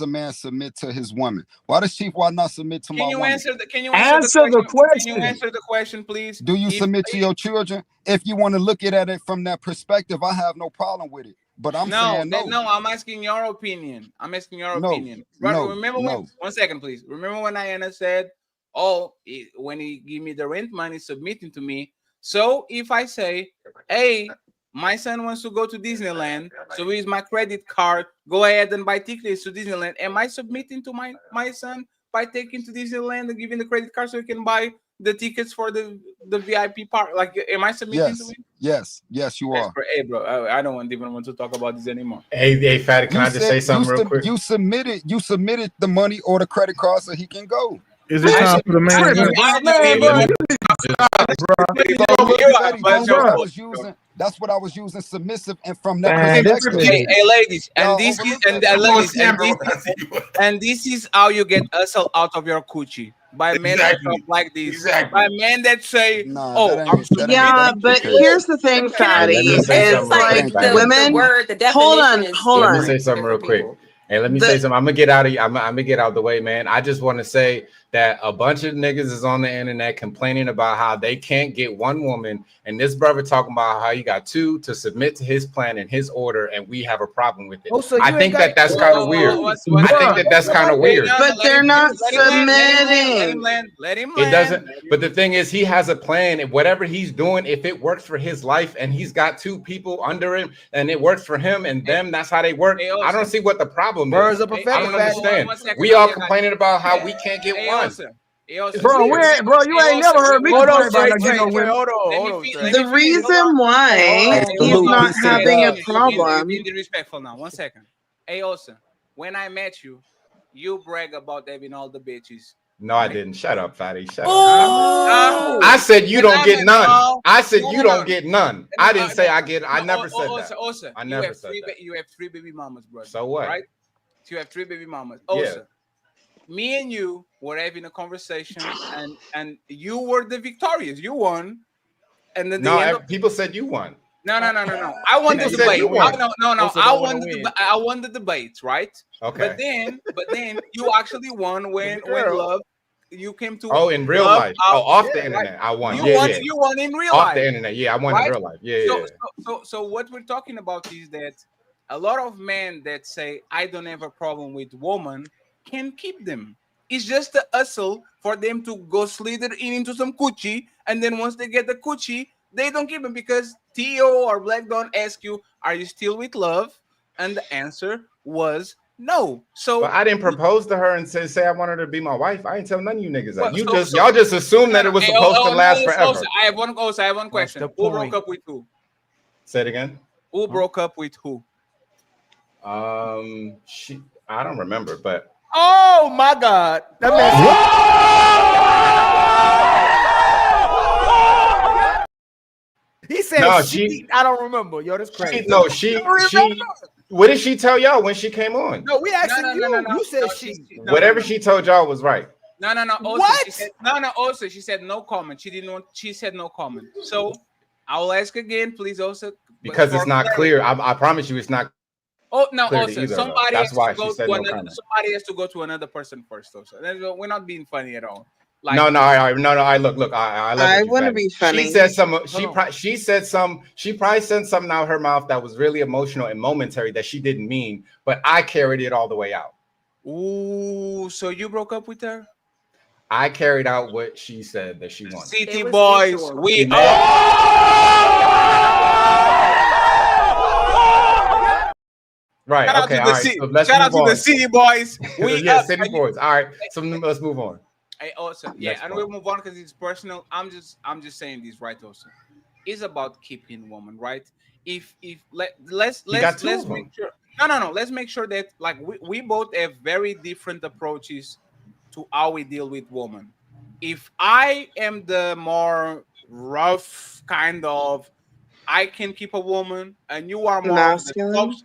Speaker 1: a man submit to his woman? Why does Chief not submit to my woman?
Speaker 2: Can you answer the question? Can you answer the question, please?
Speaker 1: Do you submit to your children? If you want to look at it from that perspective, I have no problem with it. But I'm saying no.
Speaker 2: No, I'm asking your opinion. Opinion. Remember when? 1 second, please. Remember when Ayana said, "Oh, when he give me the rent money, submitting to me." So if I say, "Hey, my son wants to go to Disneyland, so here's my credit card. Go ahead and buy tickets to Disneyland." Am I submitting to my son by taking to Disneyland and giving the credit card so he can buy the tickets for the VIP part? Like, am I submitting to him?
Speaker 1: Yes, you are.
Speaker 2: Hey, bro, I don't even want to talk about this anymore.
Speaker 17: Hey, Fatty, can I just say something real quick?
Speaker 1: You submitted the money or the credit card so he can go.
Speaker 3: Is it time for the man?
Speaker 1: That's what I was using, submissive, and from that perspective.
Speaker 2: Hey, ladies, and this is how you get us out of your coochie. By men that talk like this, by men that say,
Speaker 12: but here's the thing, Fatty, is like women. Hold on.
Speaker 17: Let me say something real quick. And let me say something. I'm gonna get out of I'm gonna get out the way, man. I just want to say that a bunch of niggas is on the internet complaining about how they can't get one woman, and this brother talking about how he got two to submit to his plan and his order, and we have a problem with it. I think that's kind of weird. I think that's kind of weird.
Speaker 12: But they're not submitting.
Speaker 2: Let him
Speaker 17: It doesn't. But the thing is, he has a plan, and whatever he's doing, if it works for his life, and he's got two people under him, and it works for him and them, that's how they work. I don't see what the problem is. I don't understand. We all complaining about how we can't get one.
Speaker 5: Bro, you ain't never heard me complain about getting no
Speaker 2: hold on.
Speaker 12: The reason why he's not having a problem.
Speaker 2: Be respectful now. 1 second. Hey, also, when I met you, you brag about having all the bitches.
Speaker 17: No, I didn't. Shut up, Fatty. Shut up. I said you don't get none. I said you don't get none. I didn't say I get. I never said that. I never said that.
Speaker 2: You have 3 baby mamas, bro.
Speaker 17: So what?
Speaker 2: Right? You have 3 baby mamas. Also, me and you were having a conversation, and you were the victorious. You won, and then
Speaker 17: people said you won.
Speaker 2: No. I won the debate. I won the debate, right?
Speaker 17: Okay.
Speaker 2: But then you actually won when Love you came to.
Speaker 17: Oh, in real life. Oh, off the internet. I won.
Speaker 2: You won in real life.
Speaker 17: Off the internet. Yeah, I won in real life. Yeah.
Speaker 2: So what we're talking about is that a lot of men that say I don't have a problem with women can keep them. It's just a hustle for them to go slither into some coochie, and then once they get the coochie, they don't keep them because Theo or Black Dawn ask you, "Are you still with love?" And the answer was no. So
Speaker 17: but I didn't propose to her and say I wanted her to be my wife. I ain't tell none of you niggas that. Y'all just assumed that it was supposed to last forever.
Speaker 2: I have one question. Who broke up with who?
Speaker 17: Say it again.
Speaker 2: Who broke up with who?
Speaker 17: I don't remember, but
Speaker 16: oh my God. That He said
Speaker 17: no,
Speaker 16: I don't remember. Yo, that's crazy.
Speaker 17: She what did she tell y'all when she came on?
Speaker 16: No, we asking you. You said
Speaker 17: whatever she told y'all was right.
Speaker 2: No. Also,
Speaker 16: what?
Speaker 2: She said, Also, she said no comment. She didn't want. She said no comment. So I will ask again, please. Also,
Speaker 17: because it's not clear. I promise you, it's not.
Speaker 2: Oh no!
Speaker 17: Clear
Speaker 2: Also,
Speaker 17: either,
Speaker 2: somebody
Speaker 17: that's
Speaker 2: has
Speaker 17: why
Speaker 2: to go
Speaker 17: she said
Speaker 2: to
Speaker 17: no
Speaker 2: another.
Speaker 17: comment.
Speaker 2: Somebody has to go to another person first. Also, we're not being funny at all. Like,
Speaker 17: No. I look. I
Speaker 12: want to be funny.
Speaker 17: She said some. She said some. She probably sent something out of her mouth that was really emotional and momentary that she didn't mean. But I carried it all the way out.
Speaker 2: Ooh, so you broke up with her?
Speaker 17: I carried out what she said that she wanted.
Speaker 2: City boys, we
Speaker 17: Right.
Speaker 2: Shout
Speaker 17: Okay.
Speaker 2: out
Speaker 17: All
Speaker 2: to the
Speaker 17: right. So let's
Speaker 2: shout out
Speaker 17: move
Speaker 2: to
Speaker 17: on.
Speaker 2: the city boys. We
Speaker 17: City boys. All right. So let's move on.
Speaker 2: Hey, also, yeah, and we'll move on because it's personal. I'm just saying this, right? Also, it's about keeping woman, right? Let's make sure. No. Let's make sure that like we both have very different approaches to how we deal with women. If I am the more rough kind of, I can keep a woman, and you are more
Speaker 12: masculine,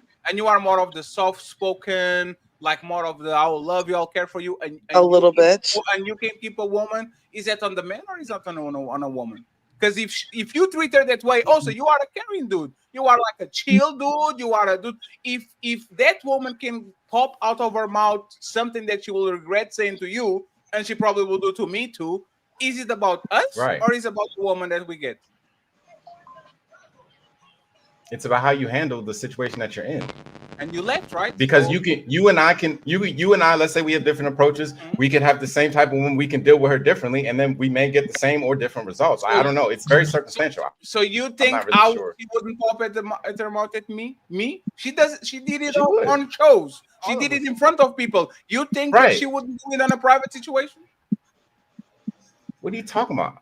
Speaker 2: of the soft-spoken, like more of the I will love you, I'll care for you, and
Speaker 12: a little bit.
Speaker 2: And you can keep a woman. Is that on the man or is that on a woman? Because if you treat her that way, also you are a caring dude. You are like a chill dude. You are a dude. If that woman can pop out of her mouth something that she will regret saying to you, and she probably will do to me too, is it about us or is it about the woman that we get?
Speaker 17: It's about how you handle the situation that you're in.
Speaker 2: And you left, right?
Speaker 17: Because you and I, let's say we have different approaches. We could have the same type of woman. We can deal with her differently, and then we may get the same or different results. I don't know. It's very circumstantial.
Speaker 2: So you think she wouldn't pop at her mouth at me? She does. She did it on shows. She did it in front of people. You think that she wouldn't do it on a private situation?
Speaker 17: What are you talking about?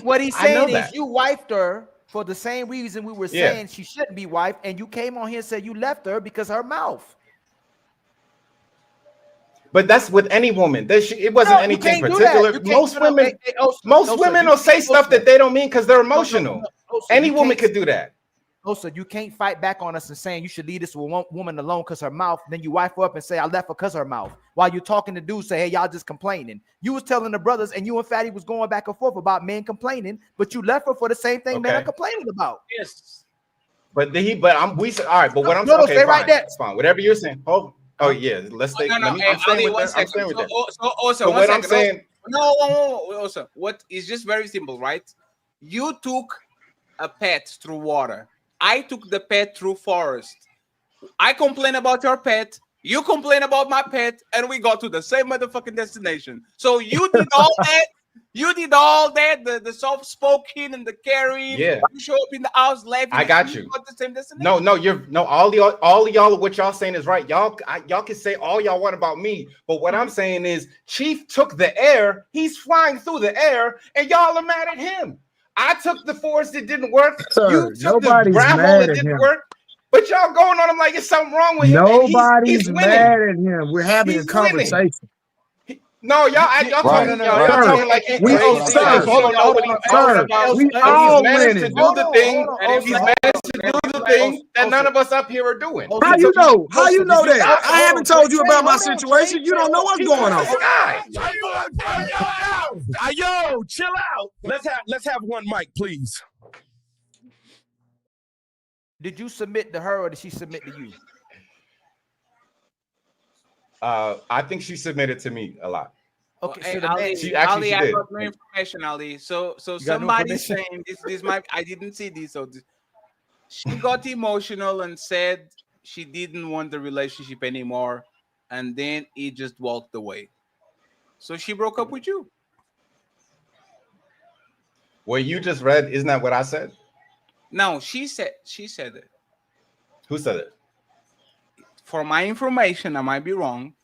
Speaker 16: What he's saying is you wifed her for the same reason we were saying she shouldn't be wife, and you came on here and said you left her because of her mouth.
Speaker 17: But that's with any woman. It wasn't anything particular. Most women will say stuff that they don't mean because they're emotional. Any woman could do that.
Speaker 16: Also, you can't fight back on us and saying you should leave this woman alone because her mouth. Then you wife her up and say I left her because her mouth. While you're talking to dudes, say hey y'all just complaining. You was telling the brothers, and you and Fatty was going back and forth about men complaining, but you left her for the same thing men are complaining about.
Speaker 2: Yes.
Speaker 17: But we said all right. But what I'm saying, okay, fine, it's fine. Whatever you're saying. Oh yeah, let's stay. I'm staying with that.
Speaker 2: Also, what I'm saying. Also, what is just very simple, right? You took a pet through water. I took the pet through forest. I complain about your pet. You complain about my pet, and we got to the same motherfucking destination. So you did all that. You did all that. The soft-spoken and the caring.
Speaker 17: Yeah.
Speaker 2: You show up in the house laughing.
Speaker 17: I got you.
Speaker 2: Got the same destination.
Speaker 17: All of y'all. What y'all saying is right. Y'all can say all y'all want about me, but what I'm saying is, Chief took the air. He's flying through the air, and y'all are mad at him. I took the forest, it didn't work.
Speaker 5: Sir,
Speaker 17: you took the gravel, it didn't work. But y'all going on him like it's something wrong with him.
Speaker 5: Nobody's mad at him. We're having a conversation.
Speaker 17: No, y'all talking like he's
Speaker 5: we all
Speaker 17: managed to do the thing. He's managed to do the thing that none of us up here are doing.
Speaker 5: How you know? How you know that? I haven't told you about my situation. You don't know what's going on.
Speaker 18: Yo, chill out. Let's have one mic, please.
Speaker 16: Did you submit to her or did she submit to you?
Speaker 17: I think she submitted to me a lot.
Speaker 16: Okay,
Speaker 2: Hey,
Speaker 16: so the man,
Speaker 2: Ali,
Speaker 17: actually
Speaker 2: I
Speaker 17: did.
Speaker 2: got no information, Ali. So
Speaker 16: You got no
Speaker 2: somebody's
Speaker 16: information?
Speaker 2: saying this might, I didn't see this. So she got emotional and said she didn't want the relationship anymore, and then he just walked away. So she broke up with you.
Speaker 17: What you just read, isn't that what I said?
Speaker 2: No, she said it.
Speaker 17: Who said it?
Speaker 2: For my information, I might be wrong.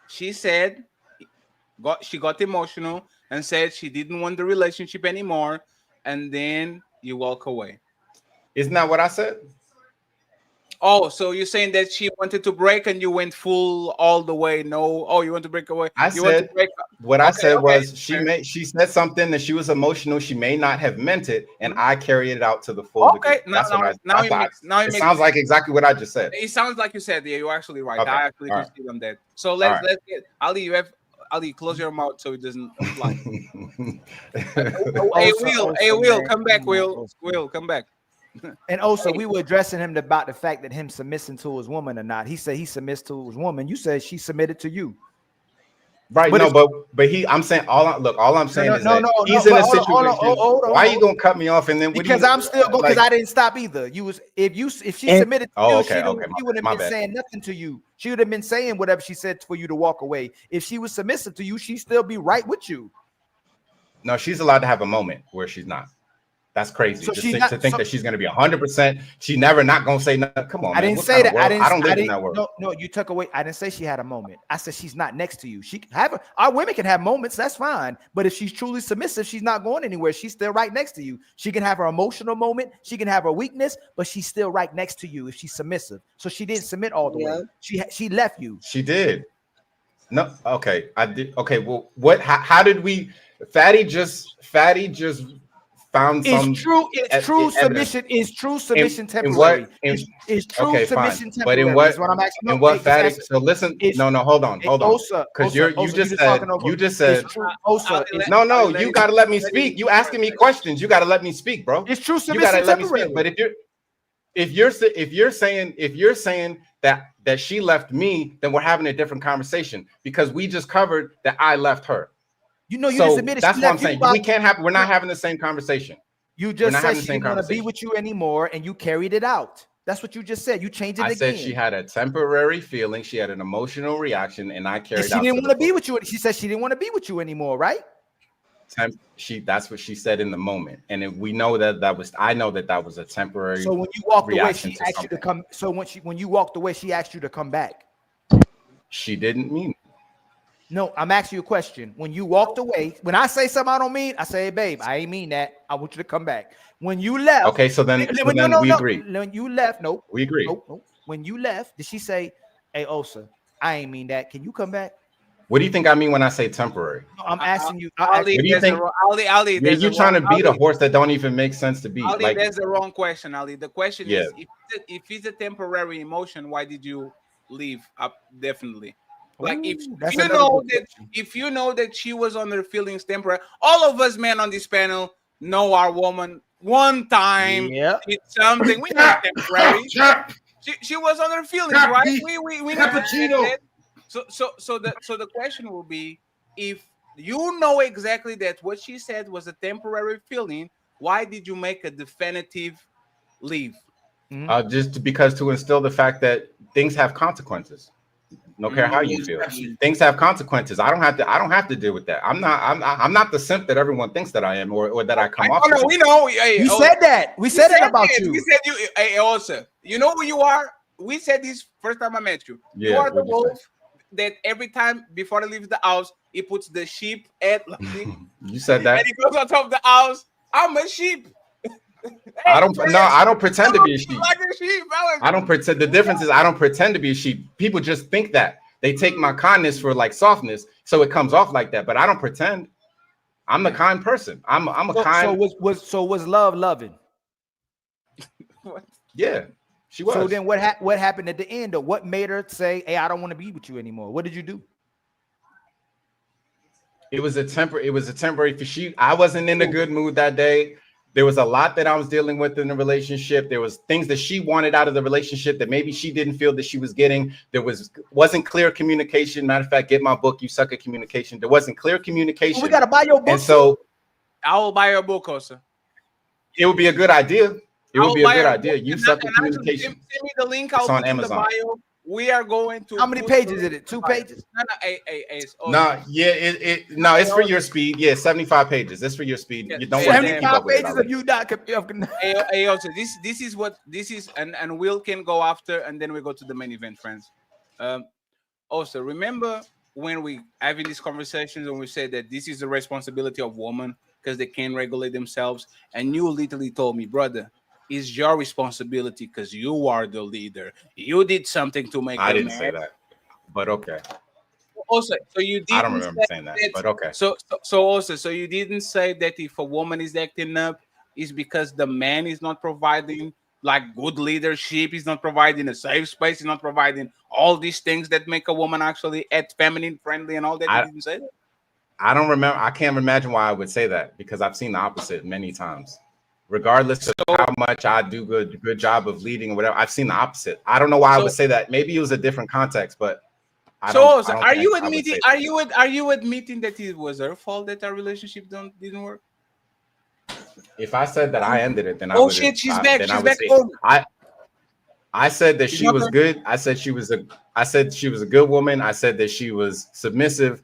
Speaker 2: She said she got emotional and said she didn't want the relationship anymore, and then you walk away.
Speaker 17: Isn't that what I said?
Speaker 2: Oh, so you're saying that she wanted to break and you went full all the way? No. Oh, you want to break away?
Speaker 17: I
Speaker 2: You want to
Speaker 17: said
Speaker 2: break?
Speaker 17: what I
Speaker 2: Okay,
Speaker 17: said
Speaker 2: okay.
Speaker 17: was she said something that she was emotional. She may not have meant it, and I carried it out to the full
Speaker 2: Okay,
Speaker 17: degree. That's what
Speaker 2: now
Speaker 17: it sounds like exactly what I just said.
Speaker 2: It sounds like you said. Yeah, you're actually right.
Speaker 17: Okay,
Speaker 2: I actually
Speaker 17: all right.
Speaker 2: concede on that. So let's
Speaker 17: right.
Speaker 2: get Ali. Ali, close your mouth so it doesn't fly. Will, come back. Will, come back.
Speaker 16: And also, we were addressing him about the fact that him submitting to his woman or not. He said he submits to his woman. You said she submitted to you.
Speaker 17: Right, but I'm saying all I'm saying is that he's in a situation.
Speaker 16: Hold on,
Speaker 17: why are you gonna cut me off and then
Speaker 16: because I'm still going because I didn't stop either. If she submitted to you, she wouldn't have been saying nothing to you. She would have been saying whatever she said for you to walk away. If she was submissive to you, she'd still be right with you.
Speaker 17: No, she's allowed to have a moment where she's not. That's crazy. To think that she's going to be 100%. She never not going to say nothing. Come on,
Speaker 16: I didn't say that.
Speaker 17: I don't live in that world.
Speaker 16: No, you took away. I didn't say she had a moment. I said she's not next to you. She can have our women can have moments. That's fine. But if she's truly submissive, she's not going anywhere. She's still right next to you. She can have her emotional moment. She can have her weakness, but she's still right next to you if she's submissive. So she didn't submit all the way. She left you.
Speaker 17: She did. No. Okay. I did. Okay. Well, what? How did we? Fatty just found some.
Speaker 16: It's true submission. Is true submission temporary? Is true submission temporary?
Speaker 17: But in what?
Speaker 16: Is what I'm asking.
Speaker 17: In what, Fatty? So listen. No. Hold on. Because you just said. No. You got to let me speak. You asking me questions. You got to let me speak, bro.
Speaker 16: It's true submission.
Speaker 17: You got to let me speak. But if you're saying that she left me, then we're having a different conversation because we just covered that I left her.
Speaker 16: You just admitted
Speaker 17: that's what I'm saying. We can't have. We're not having the same conversation.
Speaker 16: You just said she didn't want to be with you anymore, and you carried it out. That's what you just said. You changed it again. I said
Speaker 17: she had a temporary feeling. She had an emotional reaction, and I carried it out.
Speaker 16: She didn't want to be with you. She said she didn't want to be with you anymore, right?
Speaker 17: That's what she said in the moment, and we know that was. I know that was a temporary.
Speaker 16: So when you walked away, she asked you to come. So when you walked away, she asked you to come back.
Speaker 17: She didn't mean it.
Speaker 16: No, I'm asking you a question. When you walked away, when I say something I don't mean, I say, hey, babe, I ain't mean that. I want you to come back. When you left,
Speaker 17: okay, so then we agree.
Speaker 16: When you left,
Speaker 17: we agree.
Speaker 16: Nope. When you left, did she say, hey, Osa, I ain't mean that. Can you come back?
Speaker 17: What do you think I mean when I say temporary?
Speaker 16: No, I'm asking you.
Speaker 2: What do you think? Ali,
Speaker 17: you're trying to beat a horse that don't even make sense to beat.
Speaker 2: Ali, that's the wrong question, Ali. The question is, if it's a temporary emotion, why did you leave? Definitely. Like if you know that she was on her feelings temporary, all of us men on this panel know our woman one time did something. We know temporary. She was on her feelings, right? We know. So the question will be, if you know exactly that what she said was a temporary feeling, why did you make a definitive leave?
Speaker 17: Just because to instill the fact that things have consequences. No care how you feel, things have consequences. I don't have to deal with that. I'm not the simp that everyone thinks that I am, or that I come off.
Speaker 2: No, we know.
Speaker 16: We said that. We said it about you.
Speaker 2: We said you. Hey, also, you know who you are. We said this first time I met you.
Speaker 17: Yeah,
Speaker 2: you are the wolf that every time before he leaves the house, he puts the sheep at.
Speaker 17: You said that.
Speaker 2: And he goes on top of the house. I'm a sheep.
Speaker 17: I don't pretend to be a sheep.
Speaker 2: Like a sheep.
Speaker 17: I don't pretend. The difference is I don't pretend to be a sheep. People just think that. They take my kindness for like softness, so it comes off like that. But I don't pretend. I'm the kind person. I'm a kind.
Speaker 16: So was love loving?
Speaker 17: Yeah, she was.
Speaker 16: So then what happened at the end? Or what made her say, "Hey, I don't want to be with you anymore"? What did you do?
Speaker 17: It was a temporary. For I wasn't in a good mood that day. There was a lot that I was dealing with in the relationship. There was things that she wanted out of the relationship that maybe she didn't feel that she was getting. There wasn't clear communication. Matter of fact, get my book, You Suck at Communication. There wasn't clear communication.
Speaker 16: We gotta buy your book.
Speaker 17: And so
Speaker 2: I will buy your book also.
Speaker 17: it would be a good idea. It would be a good idea. You Suck at Communication.
Speaker 2: Send me the link. I'll
Speaker 17: on
Speaker 2: put in the
Speaker 17: Amazon.
Speaker 2: bio. We are going to.
Speaker 16: How many pages is it? 2 pages?
Speaker 2: No,
Speaker 17: It's for your speed. Yeah, 75 pages. It's for your speed. You don't want to keep
Speaker 16: 75
Speaker 17: up with it
Speaker 16: pages
Speaker 17: already.
Speaker 16: of you not.
Speaker 2: Also, this is what this is, and Will can go after, and then we go to the main event, friends. Also, remember when we having these conversations and we said that this is the responsibility of women because they can't regulate themselves, and you literally told me, brother, it's your responsibility because you are the leader. You did something to make.
Speaker 17: I didn't say that, but okay.
Speaker 2: Also, so you didn't.
Speaker 17: I don't remember saying that, but okay.
Speaker 2: So you didn't say that if a woman is acting up, is because the man is not providing like good leadership, he's not providing a safe space, he's not providing all these things that make a woman actually act feminine, friendly, and all that. You didn't say that.
Speaker 17: I don't remember. I can't imagine why I would say that because I've seen the opposite many times. Regardless of how much I do good job of leading or whatever, I've seen the opposite. I don't know why I would say that. Maybe it was a different context, but
Speaker 2: are you admitting that it was her fault that our relationship didn't work?
Speaker 17: If I said that I ended it, then I
Speaker 2: Oh
Speaker 17: would.
Speaker 2: shit, she's back. She's back.
Speaker 17: I said that she was good. I said she was a good woman. I said that she was submissive,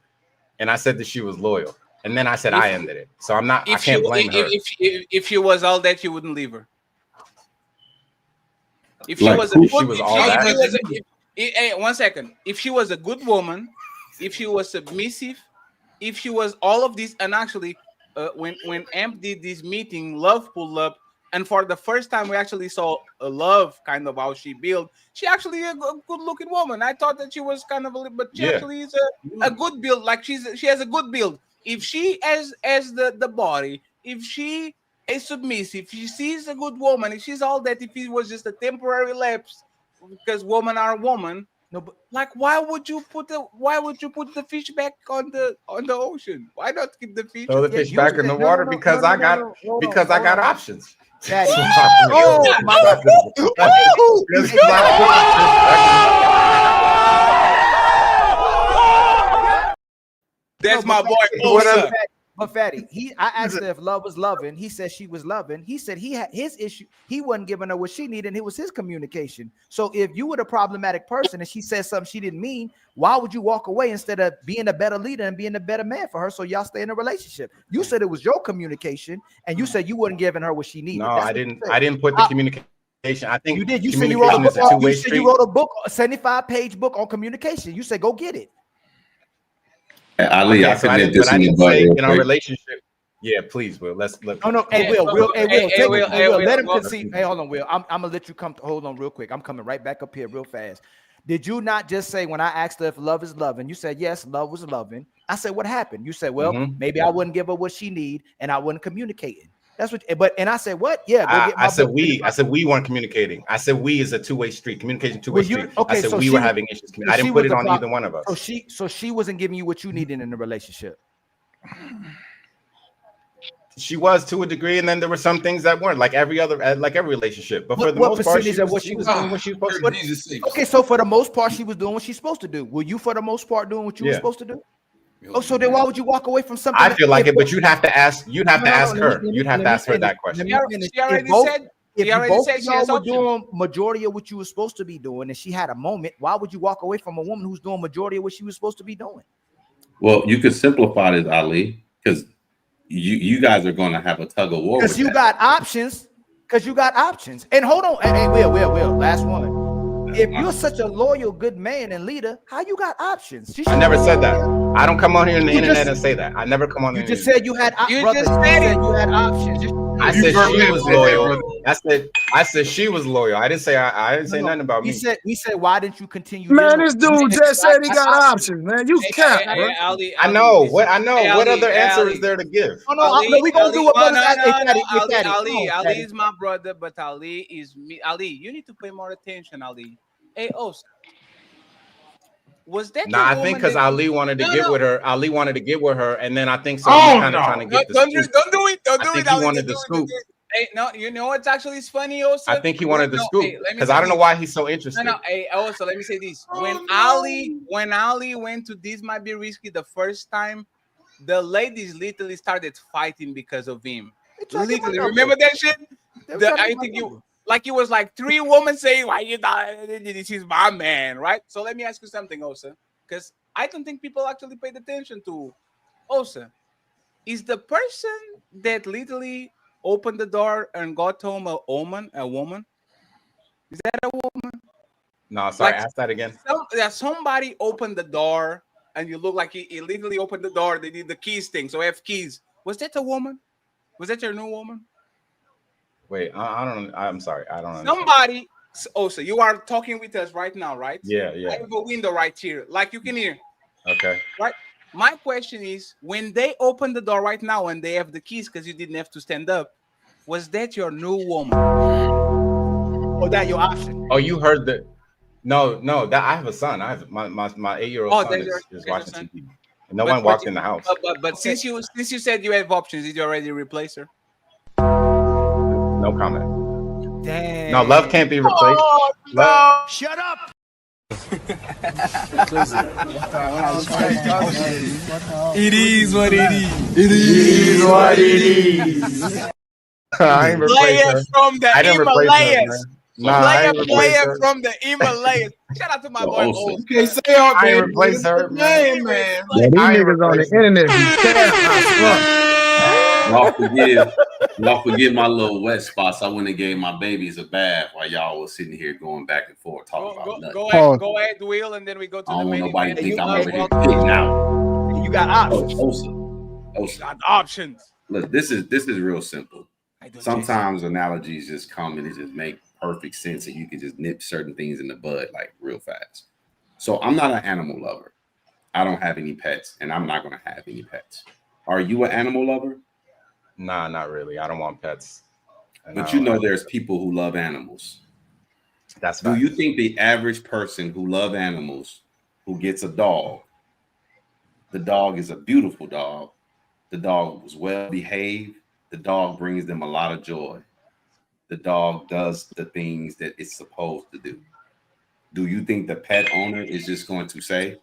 Speaker 17: and I said that she was loyal. And then I said I ended it. So I can't blame her.
Speaker 2: If she was all that, you wouldn't leave her. If she
Speaker 17: Like,
Speaker 2: was one second. If she was a good woman, if she was submissive, if she was all of this, and actually, when Amp did this meeting, love pulled up, and for the first time we actually saw a love kind of how she built. She actually a good-looking woman. I thought that she was kind of but she actually is a good build. Like she has a good build. If she as the body, if she is submissive, if she sees a good woman, if she's all that, if it was just a temporary lapse, because women are women. No, but like, why would you put the fish back on the ocean? Why not keep the fish?
Speaker 17: Throw the fish back in the water because I got options.
Speaker 16: Daddy.
Speaker 17: Oh my God.
Speaker 2: That's my boy.
Speaker 16: But Fatty, I asked her if love was loving. He said she was loving. He said he had his issue. He wasn't giving her what she needed, and it was his communication. So if you were the problematic person and she said something she didn't mean, why would you walk away instead of being a better leader and being a better man for her so y'all stay in a relationship? You said it was your communication, and you said you wasn't giving her what she needed.
Speaker 17: No, I didn't put the communication. I think
Speaker 16: you did. You said you wrote a book. You said you wrote a book, a 75-page book on communication. You said go get it.
Speaker 9: Ali, I submit this
Speaker 17: in our relationship. Yeah, please, Will. Let's.
Speaker 16: Oh no, hey Will, let him concede. Hey, hold on, Will. I'm gonna let you come. Hold on, real quick. I'm coming right back up here, real fast. Did you not just say when I asked her if love is loving? You said yes, love was loving. I said what happened? You said well, maybe I wouldn't give her what she need, and I wasn't communicating. That's what. And I said what? Yeah, go get my book.
Speaker 17: I said we weren't communicating. I said we is a two-way street. Communication two-way street.
Speaker 16: Okay,
Speaker 17: I said we were having issues. I didn't put it on either one of us.
Speaker 16: So she wasn't giving you what you needed in the relationship.
Speaker 17: She was to a degree, and then there were some things that weren't, like every relationship. But for the most part, she was doing what she was supposed to do.
Speaker 16: Okay, so for the most part, she was doing what she's supposed to do. Were you, for the most part, doing what you were supposed to do? Oh, so then why would you walk away from something?
Speaker 17: I feel like it, but you'd have to ask. You'd have to ask her. You'd have to ask her that question.
Speaker 2: She already said.
Speaker 16: If y'all were doing majority of what you were supposed to be doing, and she had a moment, why would you walk away from a woman who's doing majority of what she was supposed to be doing?
Speaker 9: Well, you could simplify this, Ali, because you guys are going to have a tug of war.
Speaker 16: Because you got options. Because you got options. And hold on, hey, Will, last one. If you're such a loyal, good man and leader, how you got options?
Speaker 17: I never said that. I don't come on here on the internet and say that. I never come on.
Speaker 16: You just said you had. You just said you had options.
Speaker 17: I said she was loyal. I said she was loyal. I didn't say nothing about me.
Speaker 16: He said, why didn't you continue?
Speaker 5: Man, this dude just said he got options, man. You can't.
Speaker 17: I know. What other answer is there to give?
Speaker 16: No, we gonna do what brothers
Speaker 2: Ali is my brother, but Ali is me. Ali, you need to pay more attention, Ali. Hey, was that?
Speaker 17: I think because Ali wanted to get with her. Ali wanted to get with her, and then I think so. He's kind of trying to get the scoop.
Speaker 2: Don't do it. Don't do it.
Speaker 17: He wanted the scoop.
Speaker 2: Hey, no, you know what's actually funny also?
Speaker 17: I think he wanted the scoop
Speaker 2: hey,
Speaker 17: because I don't know why he's so
Speaker 2: No,
Speaker 17: interested.
Speaker 2: no. Hey, also, let me say this: when Ali went to This Might Be Risky the first time, the ladies literally started fighting because of him. Literally, remember that shit? I think you like it was like 3 women saying, "Why you not? This is my man," right? So let me ask you something, Osa, because I don't think people actually paid attention to Osa. Is the person that literally opened the door and got home a woman? Is that a woman?
Speaker 17: No, sorry,
Speaker 2: Like
Speaker 17: ask that again.
Speaker 2: somebody opened the door and you look like he literally opened the door. They did the keys thing. So I have keys. Was that a woman? Was that your new woman?
Speaker 17: Wait, I don't. I'm sorry, I don't understand.
Speaker 2: Somebody. Oh, so you are talking with us right now, right?
Speaker 17: Yeah.
Speaker 2: I have a window right here, like you can hear.
Speaker 17: Okay.
Speaker 2: Right. My question is, when they open the door right now and they have the keys because you didn't have to stand up, was that your new woman?
Speaker 16: Or that your option?
Speaker 17: Oh, you heard that? No. That I have a son. I have my 8-year-old son is watching TV. And no one walked in the house.
Speaker 2: But since you said you have options, did you already replace her?
Speaker 17: No comment.
Speaker 16: Damn.
Speaker 17: No, love can't be replaced.
Speaker 2: Oh,
Speaker 17: no.
Speaker 18: Shut up.
Speaker 4: It is what it is.
Speaker 17: It is what it is. I ain't replaced her.
Speaker 2: From the Himalayas.
Speaker 17: Player
Speaker 2: from the Himalayas. Shout out to my boy.
Speaker 5: You can't say all
Speaker 17: I ain't
Speaker 5: that.
Speaker 17: replaced her, man.
Speaker 5: Yeah, these niggas on the internet be
Speaker 9: Y'all forgive my little wet spots. I went and gave my babies a bath while y'all was sitting here going back and forth talking about nothing.
Speaker 2: Go ahead, Will, and then we go to
Speaker 9: I don't
Speaker 2: the
Speaker 9: want
Speaker 2: main
Speaker 9: nobody
Speaker 2: event.
Speaker 9: to think I'm over here pitting out.
Speaker 16: You got options.
Speaker 9: Osa.
Speaker 2: Got options.
Speaker 9: Look, this is real simple. Sometimes analogies just come and it just make perfect sense, and you can just nip certain things in the bud like real fast. So I'm not an animal lover. I don't have any pets, and I'm not going to have any pets. Are you an animal lover?
Speaker 17: Nah, not really. I don't want pets.
Speaker 9: But you know there's people who love animals.
Speaker 17: That's
Speaker 9: Do you think the average person who loves animals, who gets a dog, the dog is a beautiful dog, the dog was well behaved, the dog brings them a lot of joy, the dog does the things that it's supposed to do? Do you think the pet owner is just going to say,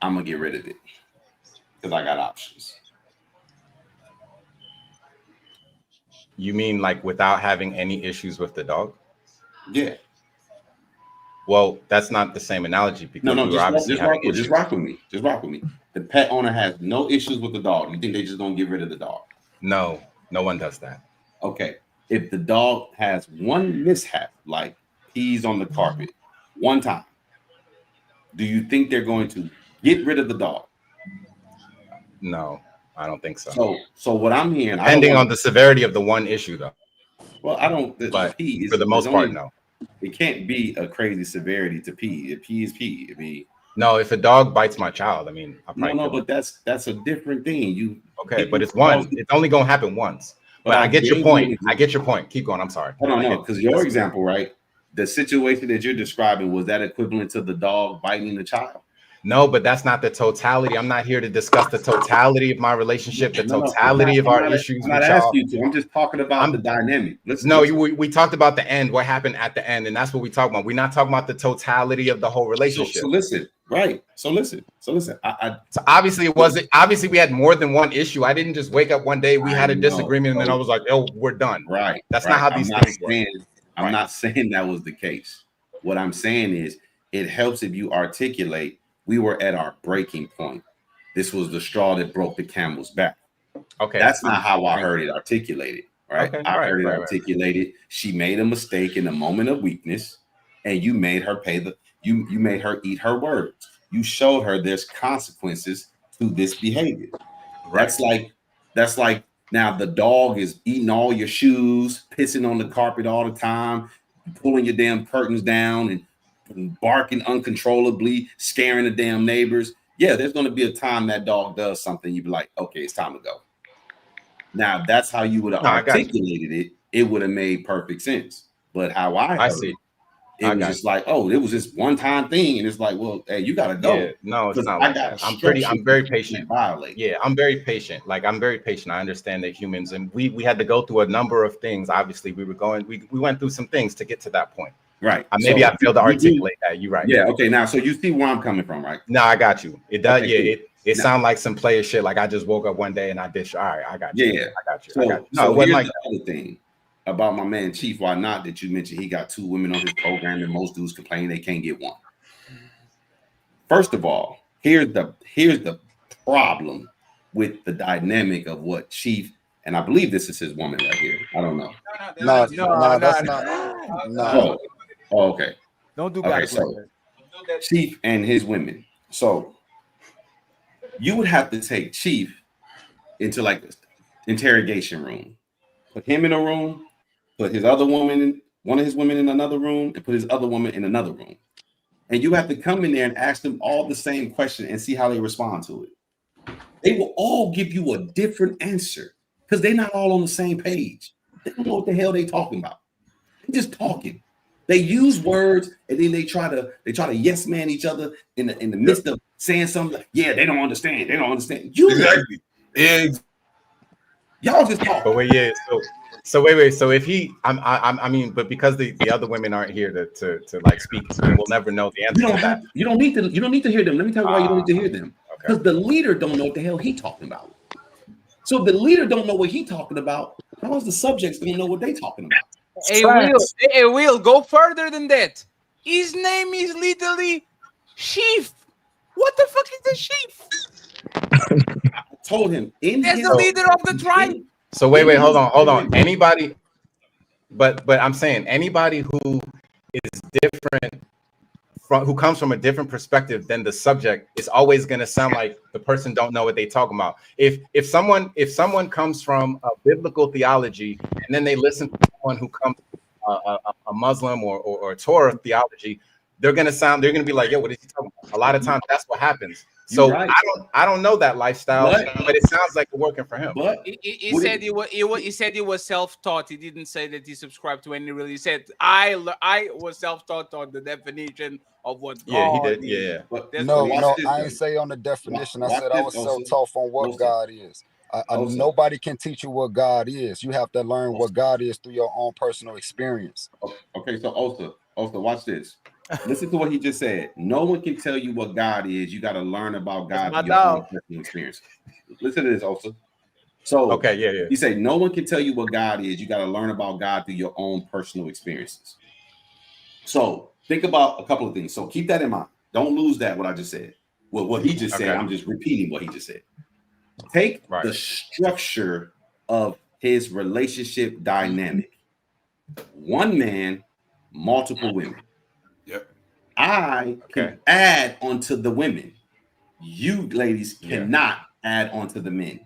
Speaker 9: I'm going to get rid of it because I got options?
Speaker 17: You mean like without having any issues with the dog?
Speaker 9: Yeah.
Speaker 17: Well, that's not the same analogy because
Speaker 9: No,
Speaker 17: we were obviously having issues.
Speaker 9: Just rock with me. Just rock with me. The pet owner has no issues with the dog. You think they just gonna get rid of the dog?
Speaker 17: No, no one does that.
Speaker 9: Okay. If the dog has one mishap, like pees on the carpet one time, do you think they're going to get rid of the dog?
Speaker 17: No, I don't think so.
Speaker 9: So what I'm hearing,
Speaker 17: depending on the severity of the one issue, though.
Speaker 9: Well, I don't.
Speaker 17: But
Speaker 9: pee is,
Speaker 17: for the most part, no.
Speaker 9: It can't be a crazy severity to pee. If pee is pee, I mean.
Speaker 17: No, if a dog bites my child, I mean,
Speaker 9: no, but that's a different thing.
Speaker 17: But it's one. It's only gonna happen once. But I get your point. I get your point. Keep going. I'm sorry.
Speaker 9: I don't know, because your example, right? The situation that you're describing, was that equivalent to the dog biting the child?
Speaker 17: No, but that's not the totality. I'm not here to discuss the totality of my relationship, the totality of our issues.
Speaker 9: I'm not asking you to. I'm just talking about the dynamic.
Speaker 17: We talked about the end, what happened at the end, and that's what we talk about. We're not talking about the totality of the whole relationship.
Speaker 9: So listen, right? So listen.
Speaker 17: So obviously it wasn't. Obviously we had more than one issue. I didn't just wake up one day, we had a disagreement, and then I was like, "Oh, we're done."
Speaker 9: Right.
Speaker 17: That's not how these things work.
Speaker 9: I'm not saying that was the case. What I'm saying is, it helps if you articulate. We were at our breaking point. This was the straw that broke the camel's back. Okay. That's not how I heard it articulated, right?
Speaker 17: Okay.
Speaker 9: I heard it articulated. She made a mistake in a moment of weakness, and you made her pay you made her eat her words. You showed her there's consequences to this behavior. Right. That's like now the dog is eating all your shoes, pissing on the carpet all the time, pulling your damn curtains down and barking uncontrollably, scaring the damn neighbors. Yeah, there's going to be a time that dog does something. You'd be like, okay, it's time to go. Now, that's how you would have articulated it. It would have made perfect sense. But how I see it was just like, oh, it was this one-time thing, and it's like, well, hey, you gotta go.
Speaker 17: Yeah, no, it's not
Speaker 9: I
Speaker 17: like
Speaker 9: got
Speaker 17: that. I'm very patient.
Speaker 9: Violate.
Speaker 17: Yeah, I'm very patient. Like, I'm very patient. I understand that humans, and we had to go through a number of things. Obviously, we went through some things to get to that point.
Speaker 9: Right.
Speaker 17: Maybe I failed to articulate that. You're right.
Speaker 9: Yeah. Okay. Now, so you see where I'm coming from, right?
Speaker 17: No, I got you. It does.
Speaker 9: Okay,
Speaker 17: Yeah.
Speaker 9: cool.
Speaker 17: It sounds like some player shit. Like I just woke up one day and I did. All right, I got you.
Speaker 9: Yeah.
Speaker 17: I got you.
Speaker 9: So,
Speaker 17: I got you. No,
Speaker 9: so
Speaker 17: it wasn't
Speaker 9: here's
Speaker 17: like
Speaker 9: the other thing about my man Chief. Why not? That you mentioned he got 2 women on his program, and most dudes complain they can't get one. First of all, here's the problem with the dynamic of what Chief, and I believe this is his woman right here. I don't know.
Speaker 1: No, that's not. No.
Speaker 9: Oh, okay.
Speaker 16: Don't do
Speaker 9: okay, so Chief and his women. So you would have to take Chief into like this interrogation room, put him in a room, put his other woman, one of his women in another room, and put his other woman in another room. And you have to come in there and ask them all the same question and see how they respond to it. They will all give you a different answer because they're not all on the same page. They don't know what the hell they're talking about. They're just talking. They use words and then they try to yes man each other in the midst of saying something. Like, yeah, they don't understand. They don't understand. You
Speaker 10: exactly.
Speaker 9: Y'all just talk.
Speaker 17: But wait, yeah. So wait. So if he, I mean, but because the other women aren't here to like speak, we will never know the answer.
Speaker 9: You don't need to hear them. Let me tell you why you don't need to hear them. Because the leader don't know what the hell he talking about. So if the leader don't know what he talking about, how is the subjects gonna know what they talking about?
Speaker 2: Hey, Will, go further than that. His name is literally Chief. What the fuck is the Chief?
Speaker 9: I told him
Speaker 2: that's the leader of the tribe.
Speaker 17: So wait, hold on. Anybody, but I'm saying anybody who is different who comes from a different perspective than the subject is always going to sound like the person don't know what they talking about. If someone comes from a biblical theology and then they listen to someone who comes from a Muslim or Torah theology, they're going to be like, yo, what is he talking about? A lot of times that's what happens. So right. I don't know that lifestyle, but it sounds like it's working for him.
Speaker 2: But he said he was self-taught. He didn't say that he subscribed to any religion. He said I was self-taught on the definition of what God
Speaker 17: he did. Yeah.
Speaker 1: But no, I ain't say on the definition. I said I was self-taught on what God is. Nobody can teach you what God is. You have to learn what God is through your own personal experience.
Speaker 9: Okay, so Osa, watch this. Listen to what he just said. No one can tell you what God is. You got to learn about God through your own personal experience. Listen to this, Osa. So
Speaker 17: okay, yeah.
Speaker 9: He said no one can tell you what God is. You got to learn about God through your own personal experiences. So think about a couple of things. So keep that in mind. Don't lose that. What I just said. Well, what he just said. I'm just repeating what he just said. Take the structure of his relationship dynamic. One man, multiple women. I can add onto the women. You ladies cannot add onto the men.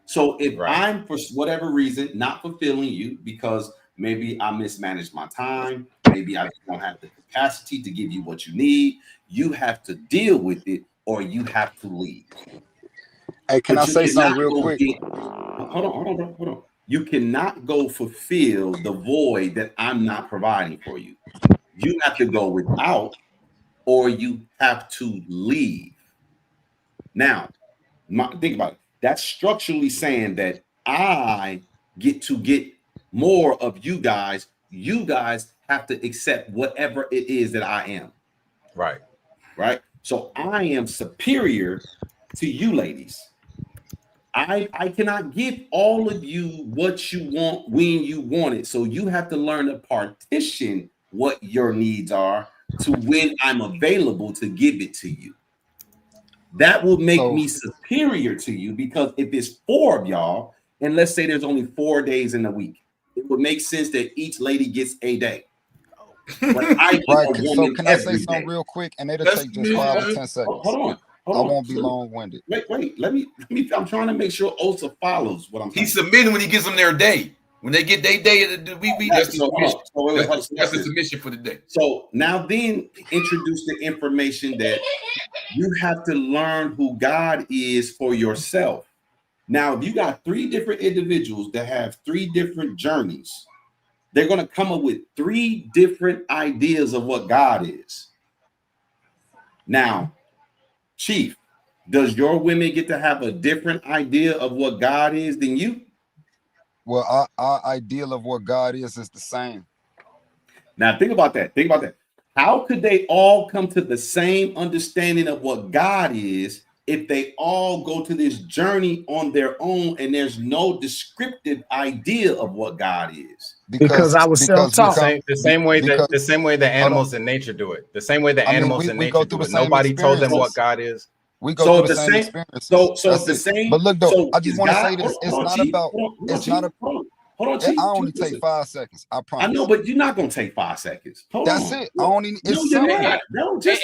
Speaker 9: So if I'm, for whatever reason, not fulfilling you because maybe I mismanaged my time, maybe I don't have the capacity to give you what you need, you have to deal with it or you have to leave.
Speaker 1: Hey, can I say something real quick?
Speaker 9: Hold on. You cannot go fulfill the void that I'm not providing for you. You have to go without, or you have to leave. Now, think about it. That's structurally saying that I get to get more of you guys. You guys have to accept whatever it is that I am. Right. So I am superior to you ladies. I cannot give all of you what you want when you want it. So you have to learn to partition what your needs are to when I'm available to give it to you. That will make me superior to you because if it's 4 of y'all, and let's say there's only 4 days in a week, it would make sense that each lady gets a day. But
Speaker 1: So can I say something real quick? And it'll take just 5 or 10 seconds.
Speaker 9: Hold on.
Speaker 1: I won't be long-winded.
Speaker 9: Wait. Let me. I'm trying to make sure Osa follows what I'm saying.
Speaker 10: He's submitting when he gives them their day. When they get their day, that's the submission for the day.
Speaker 9: So now then introduce the information that you have to learn who God is for yourself. Now, if you got 3 different individuals that have 3 different journeys, they're going to come up with 3 different ideas of what God is. Now, Chief, does your women get to have a different idea of what God is than you?
Speaker 1: Well, our ideal of what God is the same.
Speaker 9: Now, think about that. Think about that. How could they all come to the same understanding of what God is if they all go to this journey on their own and there's no descriptive idea of what God is?
Speaker 5: Because I was self-taught.
Speaker 17: The same way that animals in nature do it. The same way that animals in nature do it. Nobody told them what God is.
Speaker 1: We go through the same experiences.
Speaker 9: So it's the same.
Speaker 1: But look, though,
Speaker 9: so
Speaker 1: I just want to
Speaker 9: God,
Speaker 1: say this. It's
Speaker 9: hold on,
Speaker 1: not
Speaker 9: Chief.
Speaker 1: about. It's not a.
Speaker 9: Hold on, Chief.
Speaker 1: I only take 5 seconds. I promise.
Speaker 9: I know, but you're not gonna take 5 seconds.
Speaker 1: That's it. I only. It's
Speaker 9: no,
Speaker 1: simple.
Speaker 9: No, just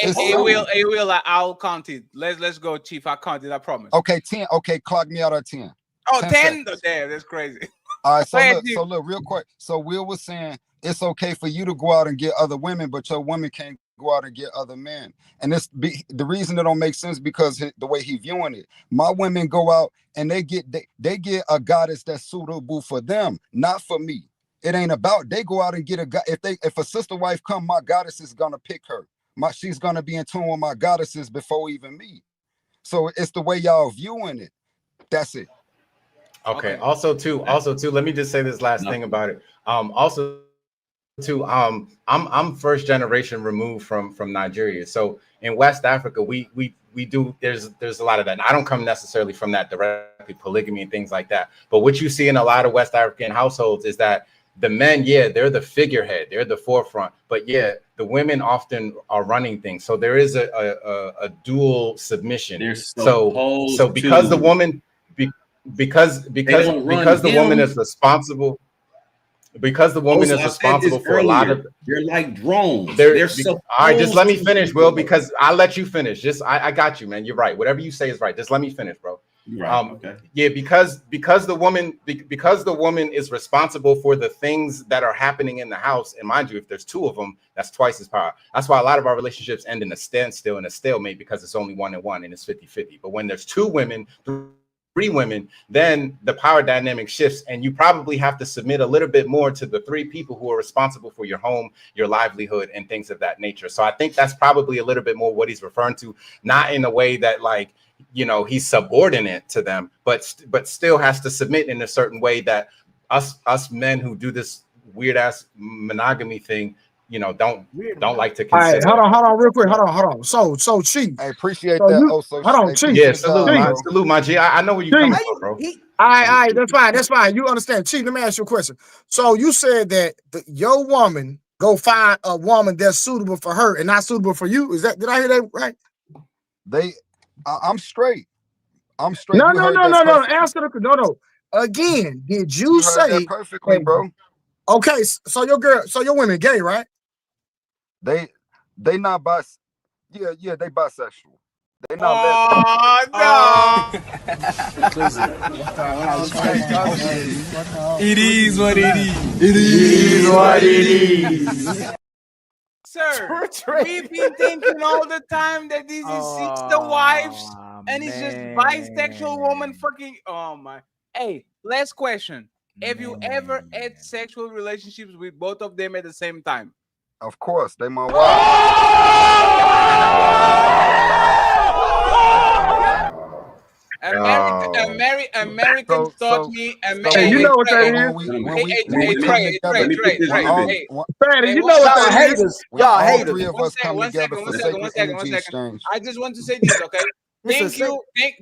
Speaker 2: I'll count it. Let's go, Chief. I count it. I promise.
Speaker 1: Okay, 10. Okay, clock me out at 10.
Speaker 2: Oh, 10?
Speaker 1: seconds.
Speaker 2: Damn, that's crazy.
Speaker 1: All right, so look, real quick. So Will was saying it's okay for you to go out and get other women, but your women can't go out and get other men. And the reason it don't make sense because the way he viewing it. My women go out and they get a goddess that's suitable for them, not for me. It ain't about they go out and get a god. If a sister wife come, my goddess is gonna pick her. She's gonna be in tune with my goddesses before even me. So it's the way y'all viewing it. That's it.
Speaker 17: Okay. Also too, let me just say this last thing about it. Also too, I'm first generation removed from Nigeria. So in West Africa, we do there's a lot of that. And I don't come necessarily from that directly, polygamy and things like that. But what you see in a lot of West African households is that the men, they're the figurehead, they're the forefront, but the women often are running things. So there is a dual submission. So because the woman because the woman is responsible for a lot of,
Speaker 9: they're like drones.
Speaker 17: All right, just let me finish, Will, because I'll let you finish. I got you, man. You're right. Whatever you say is right. Just let me finish, bro.
Speaker 9: Right. Okay.
Speaker 17: Yeah, because the woman is responsible for the things that are happening in the house. And mind you, if there's 2 of them, that's twice as power. That's why a lot of our relationships end in a standstill and a stalemate, because it's only 1 and 1 and it's 50-50. But when there's 2 women, 3 women, then the power dynamic shifts, and you probably have to submit a little bit more to the 3 people who are responsible for your home, your livelihood, and things of that nature. So I think that's probably a little bit more what he's referring to, not in a way that like, he's subordinate to them, but still has to submit in a certain way that us men who do this weird ass monogamy thing, don't like to consider.
Speaker 5: All right, hold on real quick. Hold on. So Chief,
Speaker 1: I appreciate that.
Speaker 5: Hold on, Chief.
Speaker 17: Yeah, salute my G. I know where you're coming from, bro.
Speaker 5: All right, that's fine. You understand. Chief, let me ask you a question. So you said that your woman go find a woman that's suitable for her and not suitable for you. Did I hear that right?
Speaker 1: I'm straight. No.
Speaker 5: Answer no. Again, did you say
Speaker 1: that perfectly, bro?
Speaker 5: Okay, so your women gay, right?
Speaker 1: They not they bisexual. They not
Speaker 4: It is what it is.
Speaker 1: It is what it is.
Speaker 2: Sir, we've been thinking all the time that this is sister wives and it's just bisexual woman fucking. Oh my. Hey, last question. Have you ever had sexual relationships with both of them at the same time?
Speaker 1: Of course, they my wife.
Speaker 2: Americans taught me.
Speaker 5: Hey, you know what that is?
Speaker 2: Fatty,
Speaker 5: you know what that is?
Speaker 1: Y'all haters. 3 of us come together for sacred energy exchange.
Speaker 2: I just want to say this, okay?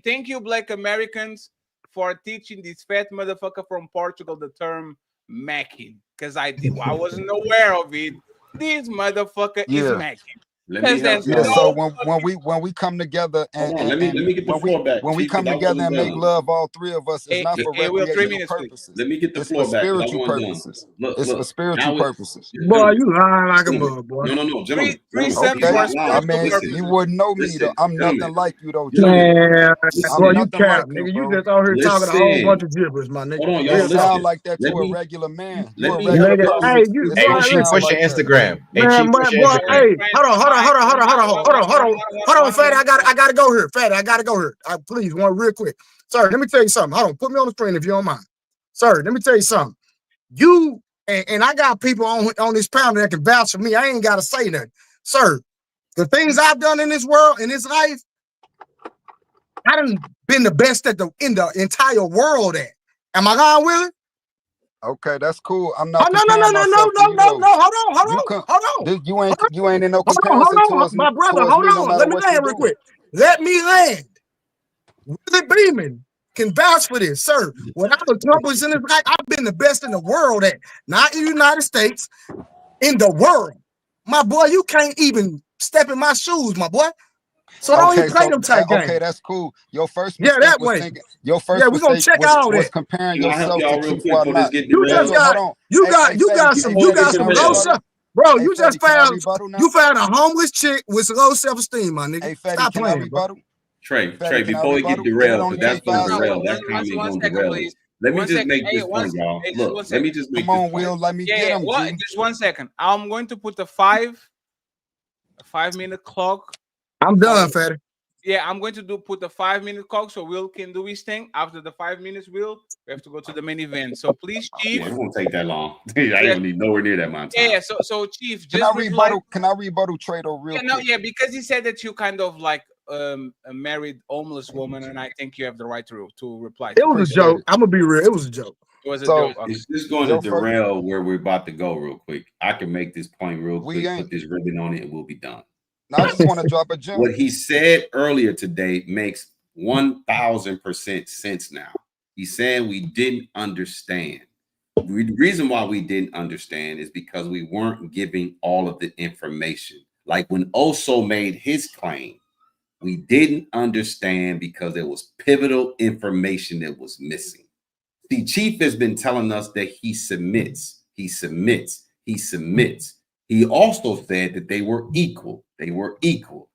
Speaker 2: Thank you, Black Americans, for teaching this fat motherfucker from Portugal the term macking, because I wasn't aware of it. This motherfucker is macking.
Speaker 1: So when we come together and
Speaker 9: let me get the floor back.
Speaker 1: When we come together and make love, all 3 of us, it's not for recreational purposes.
Speaker 9: Let me get the floor back.
Speaker 1: It's for spiritual purposes. It's for spiritual purposes.
Speaker 5: Boy, you lying like a bug, boy.
Speaker 9: No, gentlemen.
Speaker 1: I mean, you wouldn't know me though. I'm nothing like you though.
Speaker 5: Man, boy, you cap, nigga. You just out here talking a whole bunch of gibberish, my nigga.
Speaker 1: Hold on, y'all. Sound like that to a regular man.
Speaker 5: Hey, you
Speaker 17: push your Instagram.
Speaker 5: Hey, hold on, Fatty. I gotta go here. Fatty, I gotta go here. Please, one real quick. Sir, let me tell you something. Hold on, put me on the screen if you don't mind. Sir, let me tell you something. You and I got people on this panel that can vouch for me. I ain't got to say nothing. Sir, the things I've done in this world, in this life, I done been the best in the entire world at. Am I gone with it?
Speaker 1: Okay, that's cool. I'm not.
Speaker 5: No. Hold on.
Speaker 1: You ain't in no comparison
Speaker 5: hold on. My brother, hold on. Let me land real quick. Let me land. Willie Beeman can vouch for this, sir. When I've accomplished in this life, I've been the best in the world at, not in the United States, in the world. My boy, you can't even step in my shoes, my boy. So don't even play them type games.
Speaker 1: Okay, that's cool. Your first mistake
Speaker 5: that
Speaker 1: was
Speaker 5: way.
Speaker 1: thinking. Your first
Speaker 5: we're gonna check all
Speaker 1: was
Speaker 5: that.
Speaker 1: comparing yourself to Chief Whatnot.
Speaker 5: You got some low self, bro. You just found a homeless chick with some low self-esteem, my nigga.
Speaker 1: Hey, Fetty,
Speaker 5: stop
Speaker 1: can
Speaker 5: playing,
Speaker 1: I rebuttal?
Speaker 9: Trey, before we get derailed, because that's going to derail. That comment going to derail. Let me just make this point, y'all. Look, let me just make this point.
Speaker 1: Will, let me get him.
Speaker 2: Just 1 second. I'm going to put the 5-minute clock.
Speaker 5: I'm done, Fetty.
Speaker 2: Yeah, I'm going to put the 5-minute clock so Will can do his thing. After the 5 minutes, Will, we have to go to the main event. So please, Chief.
Speaker 9: Yeah, it won't take that long. I don't need nowhere near that amount of time.
Speaker 2: Yeah, so Chief,
Speaker 1: can I rebuttal Trado real quick?
Speaker 2: Because he said that you kind of like a married homeless woman, and I think you have the right to reply.
Speaker 5: It was a joke. I'm gonna be real. It was a joke.
Speaker 2: It was a joke. Okay.
Speaker 9: It's just going to derail where we're about to go real quick. I can make this point real quick, put this ribbon on it, and we'll be done.
Speaker 1: I just want to drop a gem.
Speaker 9: What he said earlier today makes 1000% sense now. He's saying we didn't understand. The reason why we didn't understand is because we weren't giving all of the information. Like when Oso made his claim, we didn't understand because there was pivotal information that was missing. See, Chief has been telling us that he submits. He also said that they were equal. They were equal.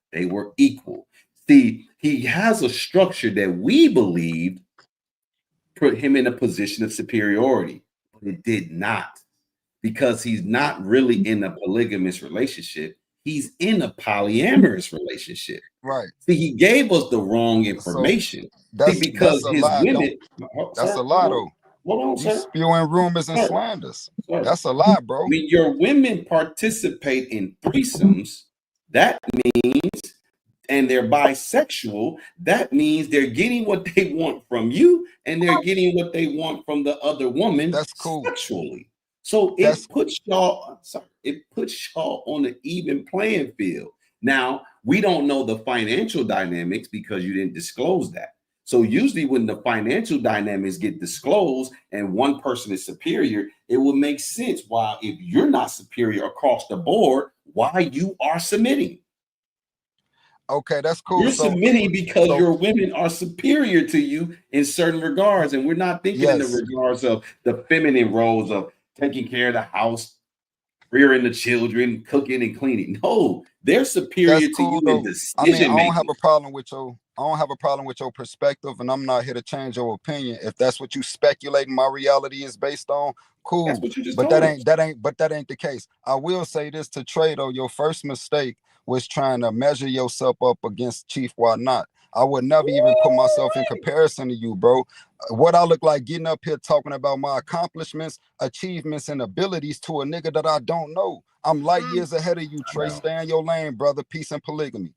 Speaker 9: See, he has a structure that we believed put him in a position of superiority, but it did not, because he's not really in a polygamous relationship. He's in a polyamorous relationship.
Speaker 1: Right.
Speaker 9: See, he gave us the wrong information. Because his women.
Speaker 1: That's a lie, though.
Speaker 9: Hold on, sir.
Speaker 1: Spewing rumors and slanders. That's a lie, bro.
Speaker 9: When your women participate in threesomes, that means, and they're bisexual, that means they're getting what they want from you, and they're getting what they want from the other woman.
Speaker 1: That's cool.
Speaker 9: Sexually. So it puts y'all on an even playing field. Now, we don't know the financial dynamics because you didn't disclose that. So usually when the financial dynamics get disclosed and one person is superior, it will make sense why, if you're not superior across the board, why you are submitting.
Speaker 1: Okay, that's cool.
Speaker 9: You're submitting because your women are superior to you in certain regards. And we're not thinking in the regards of the feminine roles of taking care of the house, rearing the children, cooking and cleaning. No, they're superior to you in decision making.
Speaker 1: I don't have a problem with your perspective, and I'm not here to change your opinion. If that's what you speculating my reality is based on, cool.
Speaker 9: That's what you just
Speaker 1: but
Speaker 9: told
Speaker 1: that ain't the case. I will say this to Trado: your first mistake was trying to measure yourself up against Chief Whatnot. I would never even put myself in comparison to you, bro. What I look like getting up here talking about my accomplishments, achievements, and abilities to a nigga that I don't know. I'm light years ahead of you, Trey. Stay in your lane, brother. Peace and polygamy.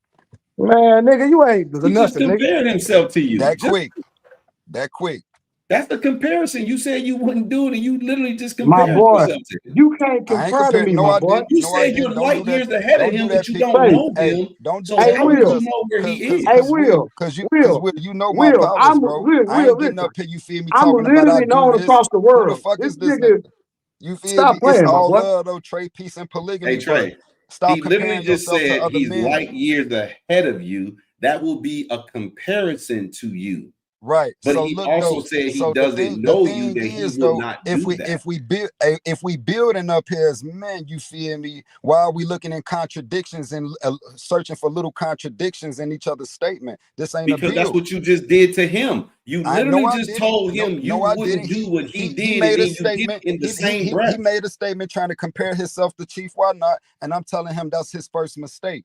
Speaker 5: Man, nigga, you ain't
Speaker 9: He just compared himself to you.
Speaker 1: That quick.
Speaker 9: That's the comparison. You said you wouldn't do it, and you literally just compared yourself to him.
Speaker 5: You can't compare to me, my boy.
Speaker 9: You said you're light years ahead of him, but you don't know him. So how would you know where he is?
Speaker 5: Hey, Will,
Speaker 1: because you know my powers, bro. I ain't getting up here, you feel me, talking about
Speaker 5: literally known across the world.
Speaker 1: Who the fuck is this
Speaker 5: nigga?
Speaker 1: You feel
Speaker 5: Stop
Speaker 1: me?
Speaker 5: playing,
Speaker 1: It's all
Speaker 5: my boy.
Speaker 1: love, though, Trey. Peace and polygamy.
Speaker 9: Hey, Trey.
Speaker 1: Stop
Speaker 9: He literally
Speaker 1: comparing
Speaker 9: just
Speaker 1: yourself to
Speaker 9: said
Speaker 1: other
Speaker 9: he's
Speaker 1: men.
Speaker 9: light years ahead of you. That will be a comparison to you.
Speaker 1: Right.
Speaker 9: But
Speaker 1: so
Speaker 9: he
Speaker 1: look,
Speaker 9: also
Speaker 1: though,
Speaker 9: said he
Speaker 1: so
Speaker 9: doesn't know you, that he will not do that.
Speaker 1: If we building up here as men, you feel me? Why are we looking in contradictions and searching for little contradictions in each other's statement? This ain't
Speaker 9: because
Speaker 1: a build.
Speaker 9: that's what you just did to him. You literally just told him you wouldn't do what he did,
Speaker 1: He made
Speaker 9: and
Speaker 1: a
Speaker 9: then
Speaker 1: statement
Speaker 9: you did in the same breath.
Speaker 1: He made a statement trying to compare himself to Chief Whatnot, and I'm telling him that's his first mistake.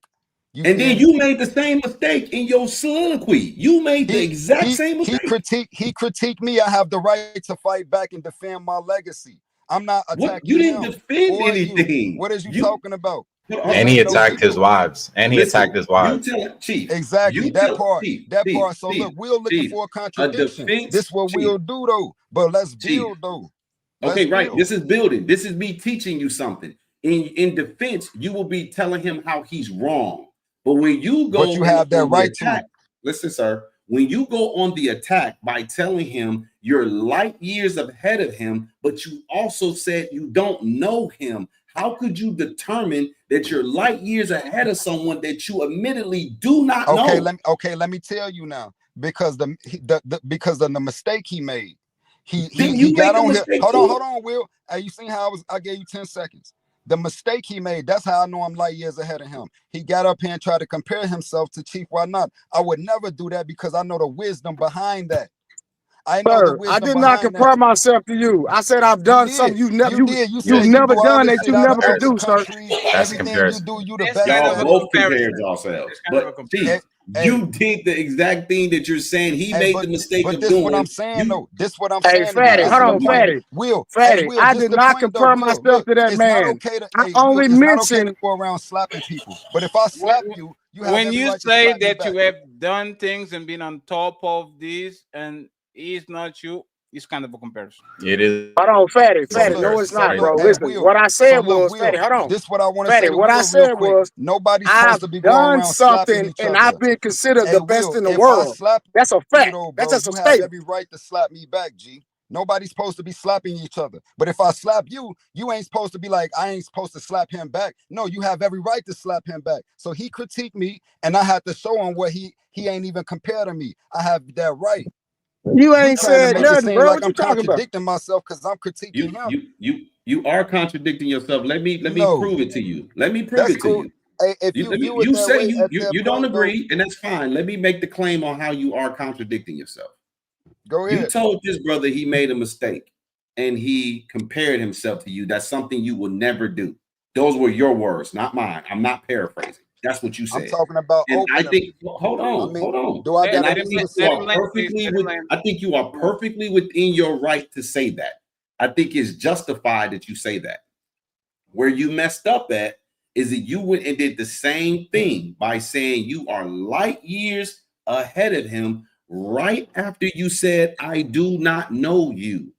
Speaker 9: And then you made the same mistake in your soliloquy. You made the exact same mistake.
Speaker 1: He critiqued me. I have the right to fight back and defend my legacy. I'm not attacking
Speaker 9: What? You didn't
Speaker 1: him
Speaker 9: defend
Speaker 1: or
Speaker 9: anything.
Speaker 1: you. What is you talking about?
Speaker 17: And he attacked his wives. And he
Speaker 9: Listen,
Speaker 17: attacked his wives.
Speaker 9: You tell Chief.
Speaker 1: Exactly.
Speaker 9: You
Speaker 1: That
Speaker 9: tell
Speaker 1: part.
Speaker 9: Chief.
Speaker 1: That
Speaker 9: Chief,
Speaker 1: part. So
Speaker 9: Chief,
Speaker 1: look, we're looking
Speaker 9: Chief,
Speaker 1: for a
Speaker 9: a
Speaker 1: contradiction.
Speaker 9: defense.
Speaker 1: This what
Speaker 9: Chief.
Speaker 1: we'll do though. But let's
Speaker 9: Chief.
Speaker 1: build though.
Speaker 9: Okay,
Speaker 1: Let's
Speaker 9: right.
Speaker 1: build.
Speaker 9: This is building. This is me teaching you something. In defense, you will be telling him how he's wrong. But when you go
Speaker 1: But you have that
Speaker 9: on the
Speaker 1: right
Speaker 9: attack,
Speaker 1: to.
Speaker 9: listen, sir, when you go on the attack by telling him you're light years ahead of him, but you also said you don't know him, how could you determine that you're light years ahead of someone that you admittedly do not know?
Speaker 1: Let me tell you now, because because of the mistake he made.
Speaker 9: Then
Speaker 1: He
Speaker 9: you
Speaker 1: got
Speaker 9: make a
Speaker 1: on here.
Speaker 9: mistake
Speaker 1: Hold
Speaker 9: too.
Speaker 1: on, Will. Hey, you seen how I gave you 10 seconds. The mistake he made, that's how I know I'm light years ahead of him. He got up here and tried to compare himself to Chief. Why not? I would never do that because I know the wisdom behind that. I know the
Speaker 5: Sir,
Speaker 1: wisdom
Speaker 5: I did not
Speaker 1: behind
Speaker 5: compare
Speaker 1: that.
Speaker 5: myself to you. I said I've done something you've never
Speaker 1: You said you
Speaker 5: never
Speaker 1: do all
Speaker 5: done
Speaker 1: this
Speaker 5: that
Speaker 1: shit
Speaker 5: you
Speaker 1: out
Speaker 5: never could
Speaker 1: of the
Speaker 5: do, sir.
Speaker 1: country.
Speaker 17: That's a
Speaker 1: Everything
Speaker 17: comparison.
Speaker 1: you do, you the
Speaker 2: That's
Speaker 1: best.
Speaker 2: kind
Speaker 9: Y'all
Speaker 2: of a
Speaker 9: both
Speaker 2: comparison.
Speaker 9: compared yourselves.
Speaker 2: It's kind of a
Speaker 9: But
Speaker 2: comparison.
Speaker 9: Chief, you did the exact thing that you're saying he made the mistake
Speaker 1: But
Speaker 9: of
Speaker 1: this
Speaker 9: doing.
Speaker 1: what I'm saying though. This what I'm
Speaker 5: Hey,
Speaker 1: saying to you.
Speaker 5: Fatty,
Speaker 1: This
Speaker 5: hold
Speaker 1: is the
Speaker 5: on,
Speaker 1: point.
Speaker 5: Fatty.
Speaker 1: Will,
Speaker 5: Fatty, I
Speaker 1: this
Speaker 5: did
Speaker 1: the
Speaker 5: not
Speaker 1: point though.
Speaker 5: compare
Speaker 1: Will,
Speaker 5: myself
Speaker 1: look,
Speaker 5: to that
Speaker 1: it's not
Speaker 5: man.
Speaker 1: okay to
Speaker 5: I only
Speaker 1: it's not okay to
Speaker 5: mentioned
Speaker 1: go around slapping people. But if I slap you, you have
Speaker 2: When
Speaker 1: every
Speaker 2: you
Speaker 1: right to
Speaker 2: say
Speaker 1: slap me
Speaker 2: that
Speaker 1: back.
Speaker 2: you have done things and been on top of this and he's not you, it's kind of a comparison.
Speaker 17: It is.
Speaker 5: hold on, Fatty.
Speaker 1: So
Speaker 5: Fatty,
Speaker 1: look,
Speaker 5: no, it's not,
Speaker 1: hey
Speaker 5: bro. Listen,
Speaker 1: Will.
Speaker 5: what I
Speaker 1: So
Speaker 5: said
Speaker 1: look,
Speaker 5: was, Fatty,
Speaker 1: Will,
Speaker 5: hold on.
Speaker 1: this what I want to
Speaker 5: Fatty,
Speaker 1: say to
Speaker 5: what I
Speaker 1: Will real
Speaker 5: said
Speaker 1: quick.
Speaker 5: was
Speaker 1: Nobody's supposed
Speaker 5: I've
Speaker 1: to be going
Speaker 5: done
Speaker 1: around slapping
Speaker 5: something
Speaker 1: each
Speaker 5: and
Speaker 1: other.
Speaker 5: I've been considered
Speaker 1: Hey
Speaker 5: the best
Speaker 1: Will,
Speaker 5: in the
Speaker 1: if I
Speaker 5: world.
Speaker 1: slap
Speaker 5: That's a
Speaker 1: you
Speaker 5: fact.
Speaker 1: though,
Speaker 5: That's
Speaker 1: bro,
Speaker 5: just a
Speaker 1: you have
Speaker 5: statement.
Speaker 1: every right to slap me back, G. Nobody's supposed to be slapping each other. But if I slap you, you ain't supposed to be like, I ain't supposed to slap him back. No, you have every right to slap him back. So he critiqued me and I had to show him what he ain't even compared to me. I have that right.
Speaker 5: You
Speaker 1: You
Speaker 5: ain't
Speaker 1: trying to
Speaker 5: said
Speaker 1: make it
Speaker 5: nothing,
Speaker 1: seem
Speaker 5: bro.
Speaker 1: like
Speaker 5: What
Speaker 1: I'm
Speaker 5: you talking about?
Speaker 1: contradicting myself because I'm critiquing him.
Speaker 9: You are contradicting yourself. Let me
Speaker 1: No,
Speaker 9: prove it to you. Let me prove
Speaker 1: that's
Speaker 9: it to
Speaker 1: cool.
Speaker 9: you.
Speaker 1: Hey, if you view it
Speaker 9: You
Speaker 1: that
Speaker 9: say
Speaker 1: way at that
Speaker 9: you don't
Speaker 1: point, though,
Speaker 9: agree, and that's fine. Let me make the claim on how you are contradicting yourself.
Speaker 1: go
Speaker 9: You
Speaker 1: ahead.
Speaker 9: told this brother he made a mistake and he compared himself to you. That's something you will never do. Those were your words, not mine. I'm not paraphrasing. That's what you
Speaker 1: I'm
Speaker 9: said.
Speaker 1: talking about
Speaker 9: And I
Speaker 1: opening.
Speaker 9: think, hold on.
Speaker 1: Do I
Speaker 2: Let,
Speaker 1: got
Speaker 9: And
Speaker 1: to
Speaker 9: I
Speaker 2: let
Speaker 1: be
Speaker 2: him
Speaker 9: think
Speaker 2: let
Speaker 9: you
Speaker 2: him
Speaker 9: are
Speaker 2: land, please.
Speaker 9: perfectly
Speaker 2: Let him land.
Speaker 9: I think you are perfectly within your right to say that. I think it's justified that you say that. Where you messed up at is that you went and did the same thing by saying you are light years ahead of him right after you said, I do not know you.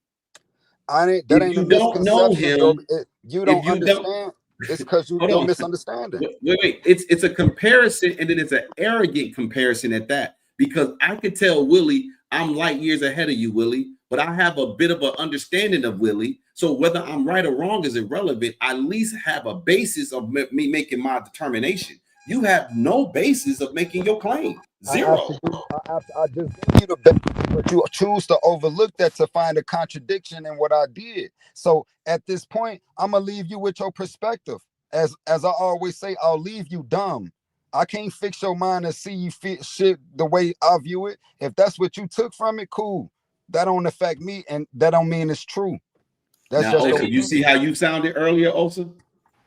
Speaker 1: That
Speaker 9: If
Speaker 1: ain't a
Speaker 9: you don't know
Speaker 1: misconception, though.
Speaker 9: him,
Speaker 1: You
Speaker 9: if
Speaker 1: don't
Speaker 9: you don't,
Speaker 1: understand. It's because
Speaker 9: hold
Speaker 1: you're
Speaker 9: on.
Speaker 1: misunderstanding.
Speaker 9: Wait. It's a comparison, and then it's an arrogant comparison at that. Because I could tell Willie, I'm light years ahead of you, Willie, but I have a bit of an understanding of Willie. So whether I'm right or wrong is irrelevant. I at least have a basis of me making my determination. You have no basis of making your claim. Zero.
Speaker 1: I just gave you the best, but you choose to overlook that to find a contradiction in what I did. So at this point, I'm gonna leave you with your perspective. As I always say, I'll leave you dumb. I can't fix your mind and see you fit shit the way I view it. If that's what you took from it, cool. That don't affect me, and that don't mean it's true. That's
Speaker 9: Now,
Speaker 1: just your
Speaker 9: Osa, you see
Speaker 1: opinion.
Speaker 9: how you sounded earlier, Osa?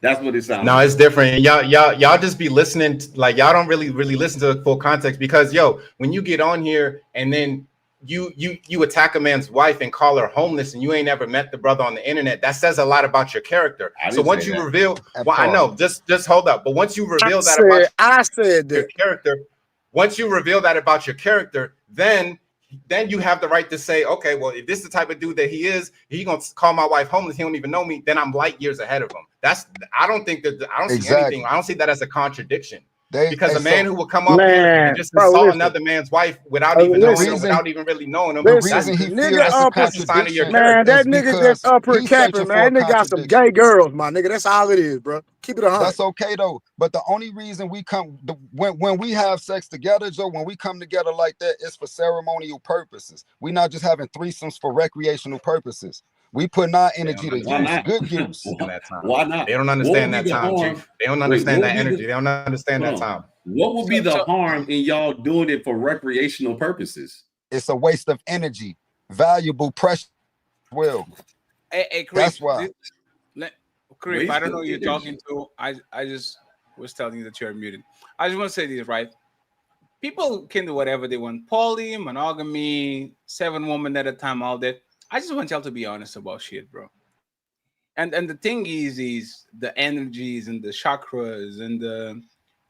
Speaker 9: That's what it sounded
Speaker 17: No,
Speaker 9: like.
Speaker 17: it's different. Y'all just be listening. Like y'all don't really listen to the full context because when you get on here and then you attack a man's wife and call her homeless and you ain't ever met the brother on the internet, that says a lot about your character. So once you reveal, well, I know, just hold up. But once you reveal that about
Speaker 5: I said
Speaker 17: your
Speaker 5: that.
Speaker 17: character, once you reveal that about your character, then you have the right to say, okay, well, if this is the type of dude that he is, he gonna call my wife homeless. He don't even know me. Then I'm light years ahead of him. I don't see anything. I don't see that as a contradiction. Because a man who will come up here and just
Speaker 5: bro,
Speaker 17: assault
Speaker 5: listen.
Speaker 17: another man's wife without even knowing him, without even really knowing him,
Speaker 1: The
Speaker 17: that's
Speaker 1: reason he feel
Speaker 17: that's
Speaker 1: it's a
Speaker 17: a sign of your
Speaker 1: contradiction
Speaker 5: Man,
Speaker 17: character.
Speaker 5: that
Speaker 1: is
Speaker 5: nigga just
Speaker 1: because
Speaker 5: up here
Speaker 1: he's
Speaker 5: capping,
Speaker 1: searching for a
Speaker 5: man. They got some
Speaker 1: contradiction.
Speaker 5: gay girls, my nigga. That's all it is, bro. Keep it 100.
Speaker 1: That's okay though. But the only reason we come when we have sex together, Joe, when we come together like that, it's for ceremonial purposes. We're not just having threesomes for recreational purposes. We putting our energy to
Speaker 9: Why
Speaker 1: use,
Speaker 9: not?
Speaker 1: good use.
Speaker 9: Why not?
Speaker 17: They don't
Speaker 9: What
Speaker 17: understand
Speaker 9: would
Speaker 17: that
Speaker 9: be the
Speaker 17: time,
Speaker 9: harm?
Speaker 17: Chief. They don't
Speaker 9: Wait,
Speaker 17: understand
Speaker 9: what would
Speaker 17: that
Speaker 9: be
Speaker 17: energy.
Speaker 9: the
Speaker 17: They don't understand that
Speaker 9: hold on.
Speaker 17: time.
Speaker 9: What would be the harm in y'all doing it for recreational purposes?
Speaker 1: It's a waste of energy, valuable, precious. Well,
Speaker 2: Hey, Crip,
Speaker 1: that's why.
Speaker 2: Crip, I don't know who you're talking to. I just was telling you that you're muted. I just want to say this, right? People can do whatever they want. Poly, monogamy, 7 women at a time, all that. I just want y'all to be honest about shit, bro. And the thing is the energies and the chakras and the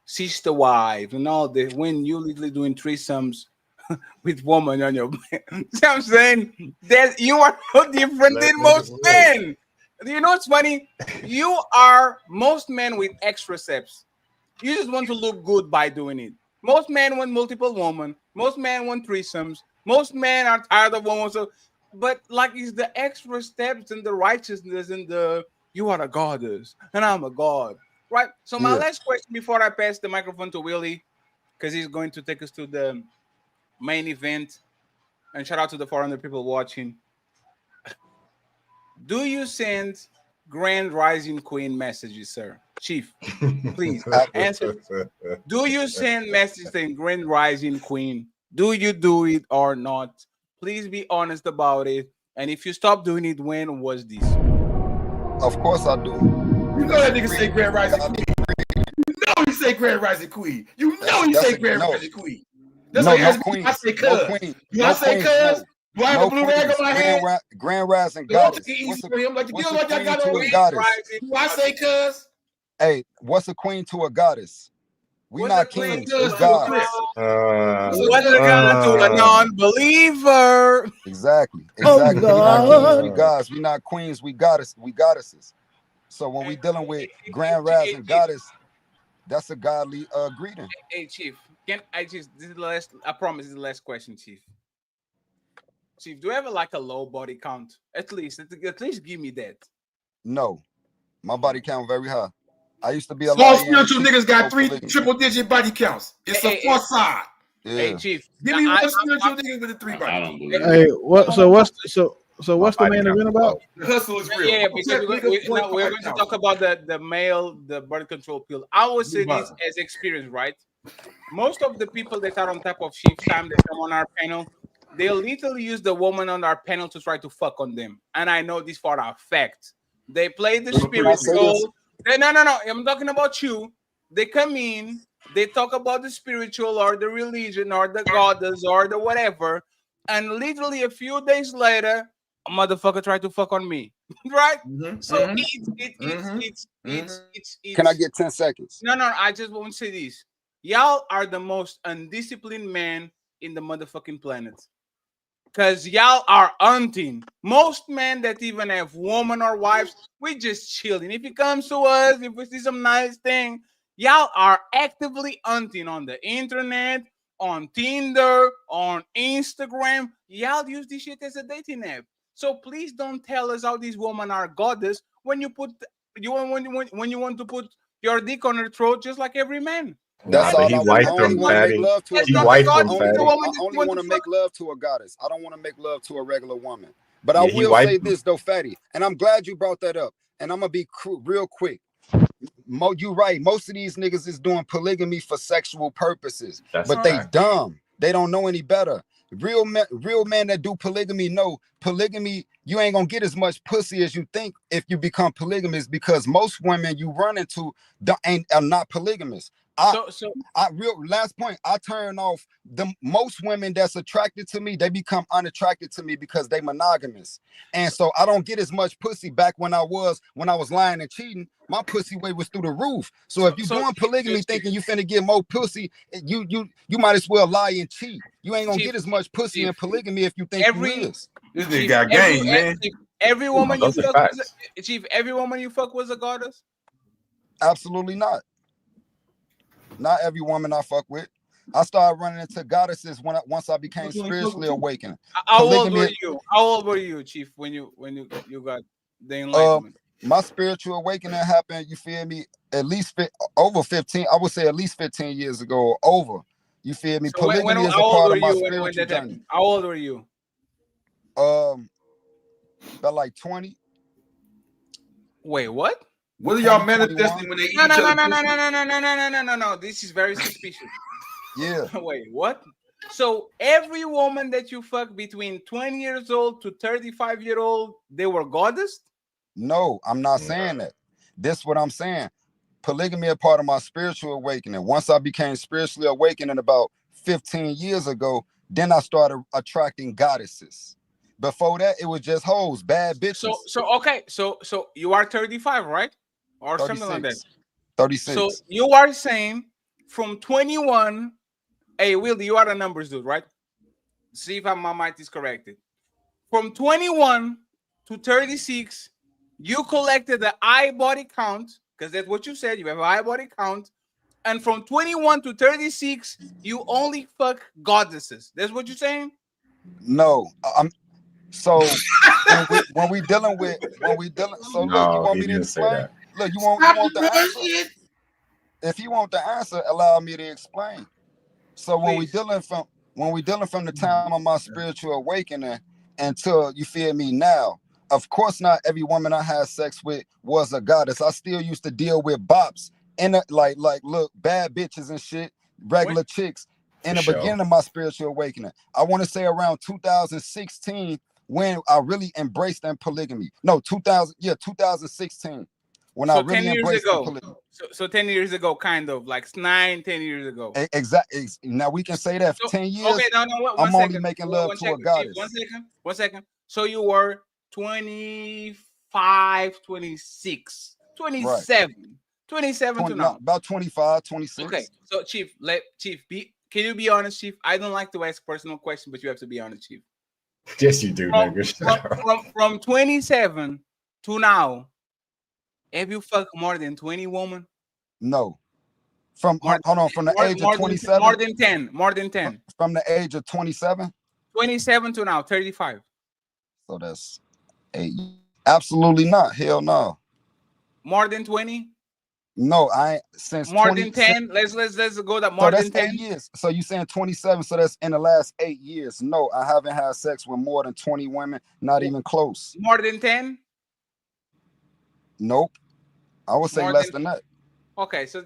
Speaker 2: sister wife and all the when you literally doing threesomes with woman on your see what I'm saying that you are no different than most men. You know what's funny? You are most men with extra steps. You just want to look good by doing it. Most men want multiple women. Most men want threesomes. Most men are tired of women. So, but like it's the extra steps and the righteousness and the you are a goddess and I'm a god, right? So my last question before I pass the microphone to Willie, because he's going to take us to the main event. And shout out to the 400 people watching. Do you send Grand Rising Queen messages, sir? Chief, please answer. Do you send messages saying Grand Rising Queen? Do you do it or not? Please be honest about it. And if you stop doing it, when was this?
Speaker 1: Of course I do.
Speaker 10: You know that nigga say Grand Rising Queen. You know he say Grand Rising Queen. You know he say Grand Rising Queen. That's like no queen. I say cuz.
Speaker 1: No queen.
Speaker 10: Do I say cuz? Do I have a blue rag on my head?
Speaker 1: Grand Rising goddess.
Speaker 10: What's a queen to
Speaker 1: a goddess?
Speaker 10: Do I say cuz?
Speaker 1: Hey, what's a queen to a goddess? We not kings, we gods.
Speaker 2: What's a god to a non-believer?
Speaker 1: Exactly.
Speaker 2: Oh,
Speaker 1: we not kings, we gods. We not queens, we goddesses. So when we dealing with Grand Rising goddess, that's a godly greeting.
Speaker 2: Hey, Chief, can I just this is the last? I promise this is the last question, Chief. Chief, do you ever like a low body count? At least give me that.
Speaker 1: No, my body count very high. I used to be a
Speaker 10: small spiritual niggas got 3 triple-digit body counts. It's a facade.
Speaker 2: Hey, Chief,
Speaker 10: give me one spiritual nigga with a 3 body.
Speaker 3: Hey, what? So what's what's the main event about?
Speaker 10: The hustle is real.
Speaker 2: Yeah, because we're going to talk about the male, the birth control pill. I would say this as experience, right? Most of the people that are on top of shift time that come on our panel, they literally use the woman on our panel to try to fuck on them. And I know this for a fact. They play the spiritual. No. I'm talking about you. They come in, they talk about the spiritual or the religion or the goddess or the whatever. And literally a few days later, a motherfucker tried to fuck on me. Right? So it's
Speaker 1: Can I get 10 seconds?
Speaker 2: No, I just want to say this. Y'all are the most undisciplined men in the motherfucking planet. Because y'all are hunting. Most men that even have women or wives, we just chilling. If it comes to us, if we see some nice thing, y'all are actively hunting on the internet, on Tinder, on Instagram. Y'all use this shit as a dating app. So please don't tell us how these women are goddess when you want to put your dick on her throat just like every man.
Speaker 1: That's all I only want to make love to a goddess. I only want to make love to a goddess. I don't want to make love to a regular woman. But I will say this though, Fatty, and I'm glad you brought that up. And I'm gonna be real quick. You right. Most of these niggas is doing polygamy for sexual purposes, but they dumb. They don't know any better. Real men that do polygamy know polygamy. You ain't gonna get as much pussy as you think if you become polygamous, because most women you run into are not polygamous. Last point, I turn off the most women that's attracted to me. They become unattracted to me because they monogamous, and so I don't get as much pussy back when I was lying and cheating. My pussy weight was through the roof. So if you're doing polygamy thinking you finna get more pussy, you might as well lie and cheat. You ain't gonna get as much pussy in polygamy if you think you is.
Speaker 10: This nigga got game, man.
Speaker 2: Every woman you fuck, Chief, every woman you fuck was a goddess?
Speaker 1: Absolutely not. Not every woman I fuck with. I started running into goddesses once I became spiritually awakened.
Speaker 2: How old were you, Chief, when you got the enlightenment?
Speaker 1: My spiritual awakening happened, you feel me, at least over 15, I would say at least 15 years ago or over. You feel me?
Speaker 2: So
Speaker 1: polygamy is a part of my spiritual journey.
Speaker 2: How old were you?
Speaker 1: About like 20.
Speaker 2: Wait, what?
Speaker 10: What are y'all manifesting when they eat each other?
Speaker 2: No. This is very suspicious.
Speaker 1: Yeah.
Speaker 2: Wait, what? So every woman that you fuck between 20 years old to 35-year-old, they were goddess?
Speaker 1: No, I'm not saying that. This is what I'm saying. Polygamy is part of my spiritual awakening. Once I became spiritually awakened about 15 years ago, then I started attracting goddesses. Before that, it was just hoes, bad bitches.
Speaker 2: So you are 35, right? Or something like that.
Speaker 1: 36.
Speaker 2: So you are saying from 21. Hey, Will, you are the numbers dude, right? See if my mind is corrected. From 21 to 36, you collected the eye body count, because that's what you said. You have an eye body count. And from 21 to 36, you only fuck goddesses. That's what you're saying?
Speaker 1: No, so when we dealing so
Speaker 17: no,
Speaker 1: look, you want me to explain? Look, you want the answer? If you want the answer, allow me to explain. So when we dealing from the time of my spiritual awakening until, you feel me, now, of course not every woman I had sex with was a goddess. I still used to deal with bops and like look, bad bitches and shit, regular chicks in the beginning of my spiritual awakening. I want to say around 2016 when I really embraced that polygamy. No, 2016. When I really
Speaker 2: 10 years
Speaker 1: embraced
Speaker 2: ago.
Speaker 1: polygamy.
Speaker 2: So 10 years ago, kind of like 9, 10 years ago.
Speaker 1: Exactly. Now we can say that for 10 years.
Speaker 2: Okay, no,
Speaker 1: I'm only making love to a goddess.
Speaker 2: One second. So you were 25, 26, 27, right. 27 to now.
Speaker 1: About 25, 26.
Speaker 2: Okay, so Chief, can you be honest, Chief? I don't like to ask personal questions, but you have to be honest, Chief.
Speaker 17: Yes, you do, nigga.
Speaker 2: From 27 to now, have you fucked more than 20 women?
Speaker 1: No. From the age of 27?
Speaker 2: More than 10.
Speaker 1: From the age of 27?
Speaker 2: 27 to now, 35.
Speaker 1: So that's 8. Absolutely not. Hell no.
Speaker 2: More than 20?
Speaker 1: No, I ain't since
Speaker 2: more
Speaker 1: 20,
Speaker 2: than 10. Let's go that more than 10
Speaker 1: years. So you saying 27? So that's in the last 8 years. No, I haven't had sex with more than 20 women. Not even close.
Speaker 2: More than 10?
Speaker 1: Nope. I would say less than that.
Speaker 2: Okay, so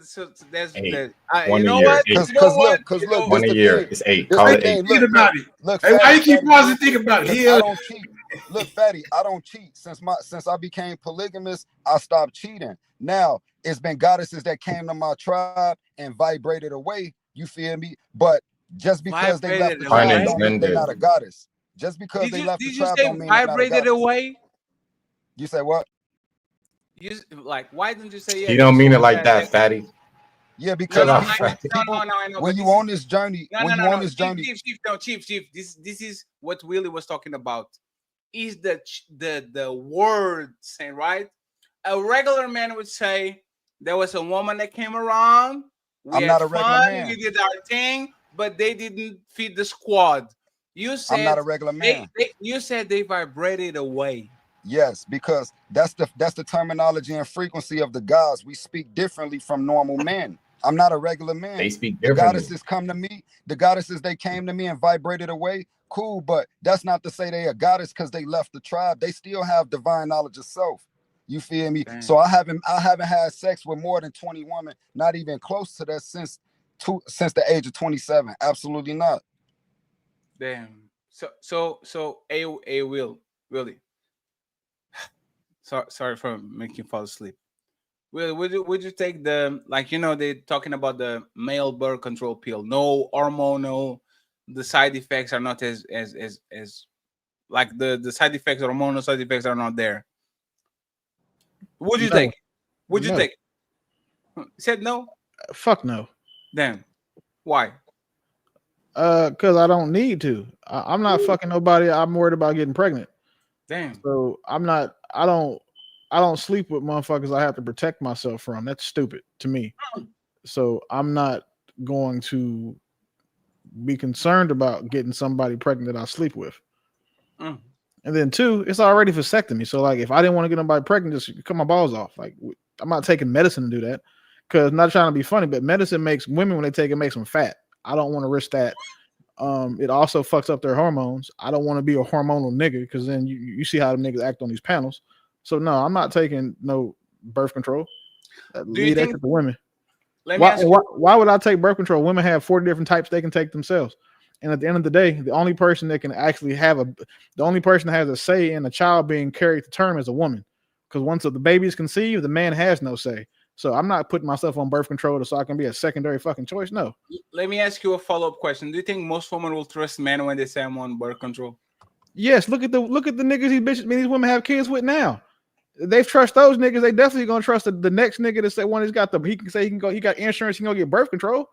Speaker 2: there's
Speaker 17: the
Speaker 2: you know what?
Speaker 1: Because look,
Speaker 17: 1 year is 8. Call it 8.
Speaker 19: Think about it. Look, hey, why you keep pausing? Think about it.
Speaker 1: I don't cheat. Look, Fatty, I don't cheat. Since I became polygamous, I stopped cheating. Now it's been goddesses that came to my tribe and vibrated away. You feel me? But just because they left the tribe don't mean they're not a goddess. Just because they left the tribe don't mean they're not a goddess.
Speaker 2: Vibrated away?
Speaker 1: You say what?
Speaker 2: You like, why didn't you say? Yeah,
Speaker 17: you don't mean it like that, Fatty.
Speaker 1: Yeah, because
Speaker 2: no,
Speaker 1: when you on this journey,
Speaker 2: Chief, this is what Willie was talking about. Is the word saying, right? A regular man would say there was a woman that came around. We had fun, we did our thing, but they didn't feed the squad. You said
Speaker 1: I'm not a regular man.
Speaker 2: You said they vibrated away.
Speaker 1: Yes, because that's the terminology and frequency of the gods. We speak differently from normal men. I'm not a regular man.
Speaker 17: They speak differently.
Speaker 1: The goddesses come to me. The goddesses, they came to me and vibrated away. Cool, but that's not to say they a goddess because they left the tribe. They still have divine knowledge of self. You feel me? Damn. So I haven't had sex with more than 20 women, not even close to that since the age of 27. Absolutely not.
Speaker 2: Damn. So Willie. Sorry for making you fall asleep. Would you take the, like, you know, they're talking about the male birth control pill, no hormonal, the side effects are not as like the side effects, hormonal side effects are not there. Would you take? Would you take? Said no.
Speaker 3: Fuck no.
Speaker 2: Damn. Why?
Speaker 3: Because I don't need to. I'm not fucking nobody. I'm worried about getting pregnant.
Speaker 2: Damn.
Speaker 3: So I don't sleep with motherfuckers I have to protect myself from. That's stupid to me. So I'm not going to be concerned about getting somebody pregnant that I sleep with. And then 2, it's already vasectomy. So like, if I didn't want to get nobody pregnant, just cut my balls off. Like, I'm not taking medicine to do that. Because I'm not trying to be funny, but medicine makes women, when they take it, makes them fat. I don't want to risk that. It also fucks up their hormones. I don't want to be a hormonal nigga, because then you see how the niggas act on these panels. So no, I'm not taking no birth control. Leave that to the women. Why would I take birth control? Women have 40 different types they can take themselves. And at the end of the day, the only person that can actually the only person that has a say in a child being carried to term is a woman. Because once the baby is conceived, the man has no say. So I'm not putting myself on birth control so I can be a secondary fucking choice. No.
Speaker 2: Let me ask you a follow-up question. Do you think most women will trust men when they say I'm on birth control?
Speaker 3: Yes, look at the niggas these women have kids with now. They trust those niggas. They definitely gonna trust the next nigga that say one he's got he can say he can go, he got insurance, he can go get birth control.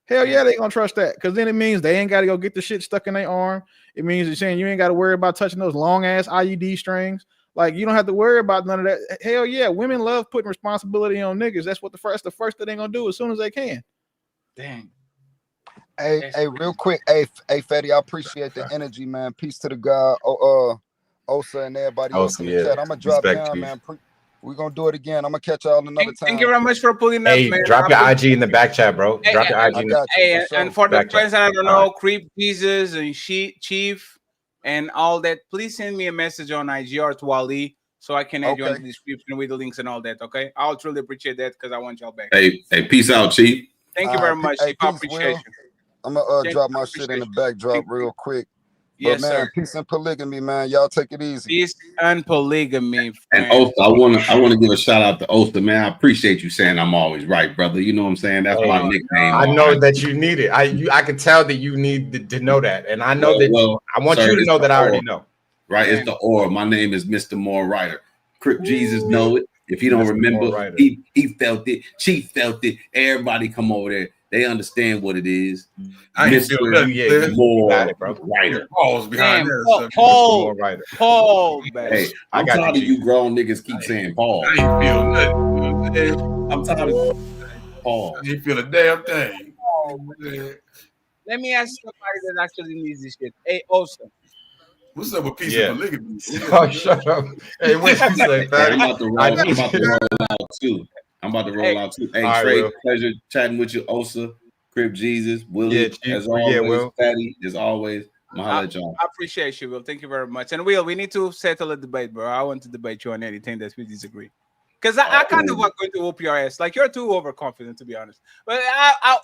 Speaker 3: Hell yeah, they gonna trust that, because then it means they ain't gotta go get the shit stuck in their arm. It means it's saying you ain't gotta worry about touching those long ass IUD strings. Like, you don't have to worry about none of that. Hell yeah, women love putting responsibility on niggas. That's what the first that they gonna do as soon as they can.
Speaker 2: Dang.
Speaker 1: Hey, real quick, hey, Fetty, I appreciate the energy, man. Peace to the guy, Osa and everybody else in the chat. I'm gonna drop down, man. We're gonna do it again. I'm gonna catch y'all another time.
Speaker 2: Thank you very much for pulling up, man.
Speaker 17: Drop your IG in the back chat, bro. Drop your IG.
Speaker 2: And for the friends that I don't know, Crip, Jesus, and Chief, and all that, please send me a message on IG or to Ali so I can add you in the description with the links and all that. Okay, I'll truly appreciate that because I want y'all back.
Speaker 9: Hey, peace out, Chief.
Speaker 2: Thank you very much, Chief. I appreciate you.
Speaker 1: I'm gonna drop my shit in the backdrop real quick. Yes, but man, sir. Peace and polygamy, man. Y'all take it easy.
Speaker 2: Peace and polygamy.
Speaker 9: And Osa, I wanna give a shout out to Osa, man. I appreciate you saying I'm always right, brother. You know what I'm saying? That's my nickname.
Speaker 17: I know that you need it. I can tell that you need to know that, and I know I want you to know that I already know.
Speaker 9: Right? It's the or. My name is Mr. Moore Ryder. Crip Jesus know it. If you don't remember, he felt it. Chief felt it. Everybody come over there. They understand what it is.
Speaker 10: I ain't feel nothing.
Speaker 9: More Ryder.
Speaker 10: Pause behind that.
Speaker 2: Paul.
Speaker 9: Hey, I'm tired of you grown niggas keep saying Paul.
Speaker 10: I ain't feel nothing.
Speaker 9: I'm tired of Paul.
Speaker 10: I ain't feel a damn thing.
Speaker 2: Let me ask somebody that actually needs this shit. Hey, Osa.
Speaker 10: What's up with peace and polygamy?
Speaker 17: Oh, shut up. Hey, what you say,
Speaker 9: I'm about to roll out too. Hey,
Speaker 17: right,
Speaker 9: Trey,
Speaker 17: Will.
Speaker 9: pleasure chatting with you. Osa, Crip Jesus, Willie, as always, Fatty, as always.
Speaker 2: I appreciate you, Will. Thank you very much. And Will, we need to settle a debate, bro. I want to debate you on anything that we disagree. Because I kind of want going to whoop your ass. Like, you're too overconfident, to be honest. But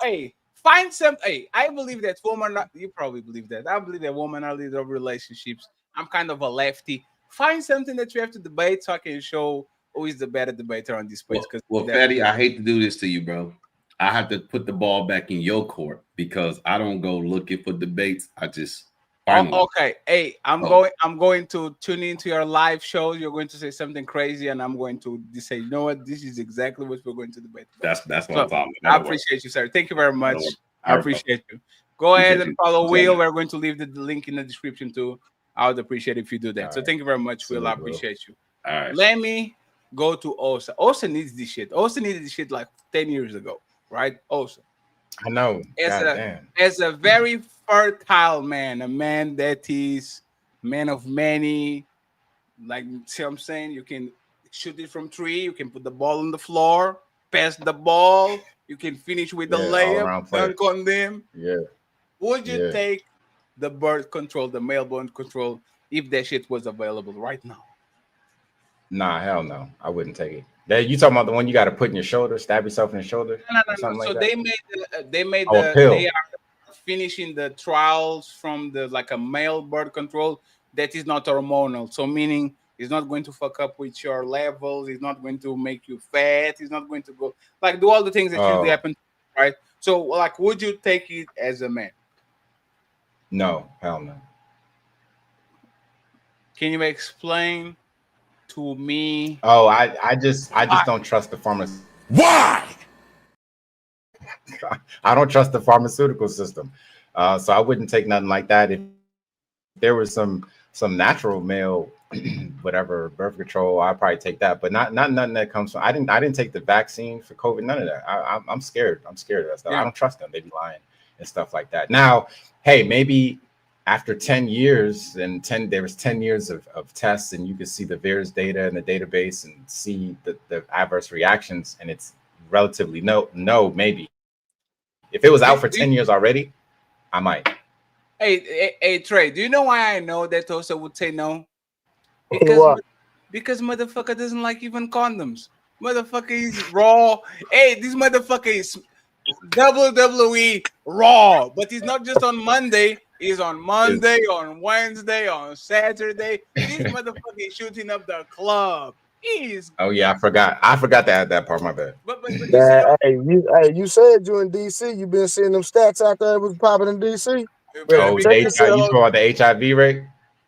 Speaker 2: hey, find some. Hey, I believe that women. You probably believe that. I believe that women are leaders of relationships. I'm kind of a lefty. Find something that you have to debate so I can show who is the better debater on this place.
Speaker 9: Well, Fatty, I hate to do this to you, bro. I have to put the ball back in your court because I don't go looking for debates. I just
Speaker 2: okay. Hey, I'm going to tune into your live shows. You're going to say something crazy, and I'm going to say, you know what? This is exactly what we're going to debate about.
Speaker 9: That's what I'm talking
Speaker 2: about. I appreciate you, sir. Thank you very much. I appreciate you. Go ahead and follow Will. We're going to leave the link in the description too. I would appreciate if you do that. So thank you very much, Will. I appreciate you.
Speaker 9: All right.
Speaker 2: Let me go to Osa. Osa needs this shit. Osa needed this shit like 10 years ago, right? Osa.
Speaker 17: I know.
Speaker 2: As a very fertile man, a man that is man of many, like, see what I'm saying? You can shoot it from three, you can put the ball on the floor, pass the ball, you can finish with the layup, dunk on them.
Speaker 17: Yeah.
Speaker 2: Would you take the birth control, the male birth control, if that shit was available right now?
Speaker 17: Nah, hell no. I wouldn't take it. You talking about the one you got to put in your shoulder, stab yourself in the shoulder?
Speaker 2: No. So like they are finishing the trials from a male birth control that is not hormonal. So meaning it's not going to fuck up with your levels. It's not going to make you fat. It's not going to go do all the things that usually happen, right? So would you take it as a man?
Speaker 17: No, hell no.
Speaker 2: Can you explain to me?
Speaker 17: Oh, I just don't trust the pharmaceutical.
Speaker 18: Why?
Speaker 17: I don't trust the pharmaceutical system. So I wouldn't take nothing like that. If there was some natural male whatever birth control, I'd probably take that, but not nothing that comes from I didn't take the vaccine for COVID, none of that. I'm scared. I'm scared of that stuff. I don't trust them. They be lying and stuff like that. Now, hey, maybe after 10 years and there was 10 years of tests, and you could see the VAERS data in the database and see the adverse reactions, and it's relatively no, maybe. If it was out for 10 years already, I might.
Speaker 2: Hey, Trey, do you know why I know that Osa would say no? Because motherfucker doesn't like even condoms. Motherfucker is raw. Hey, this motherfucker is WWE raw, but he's not just on Monday. He's on Monday, on Wednesday, on Saturday. This motherfucker is shooting up the club.
Speaker 17: Oh yeah, I forgot to add that part. My bad.
Speaker 2: But
Speaker 5: you said you in DC. You been seeing them stats out there was popping in DC.
Speaker 17: Oh, you talking about the HIV rate?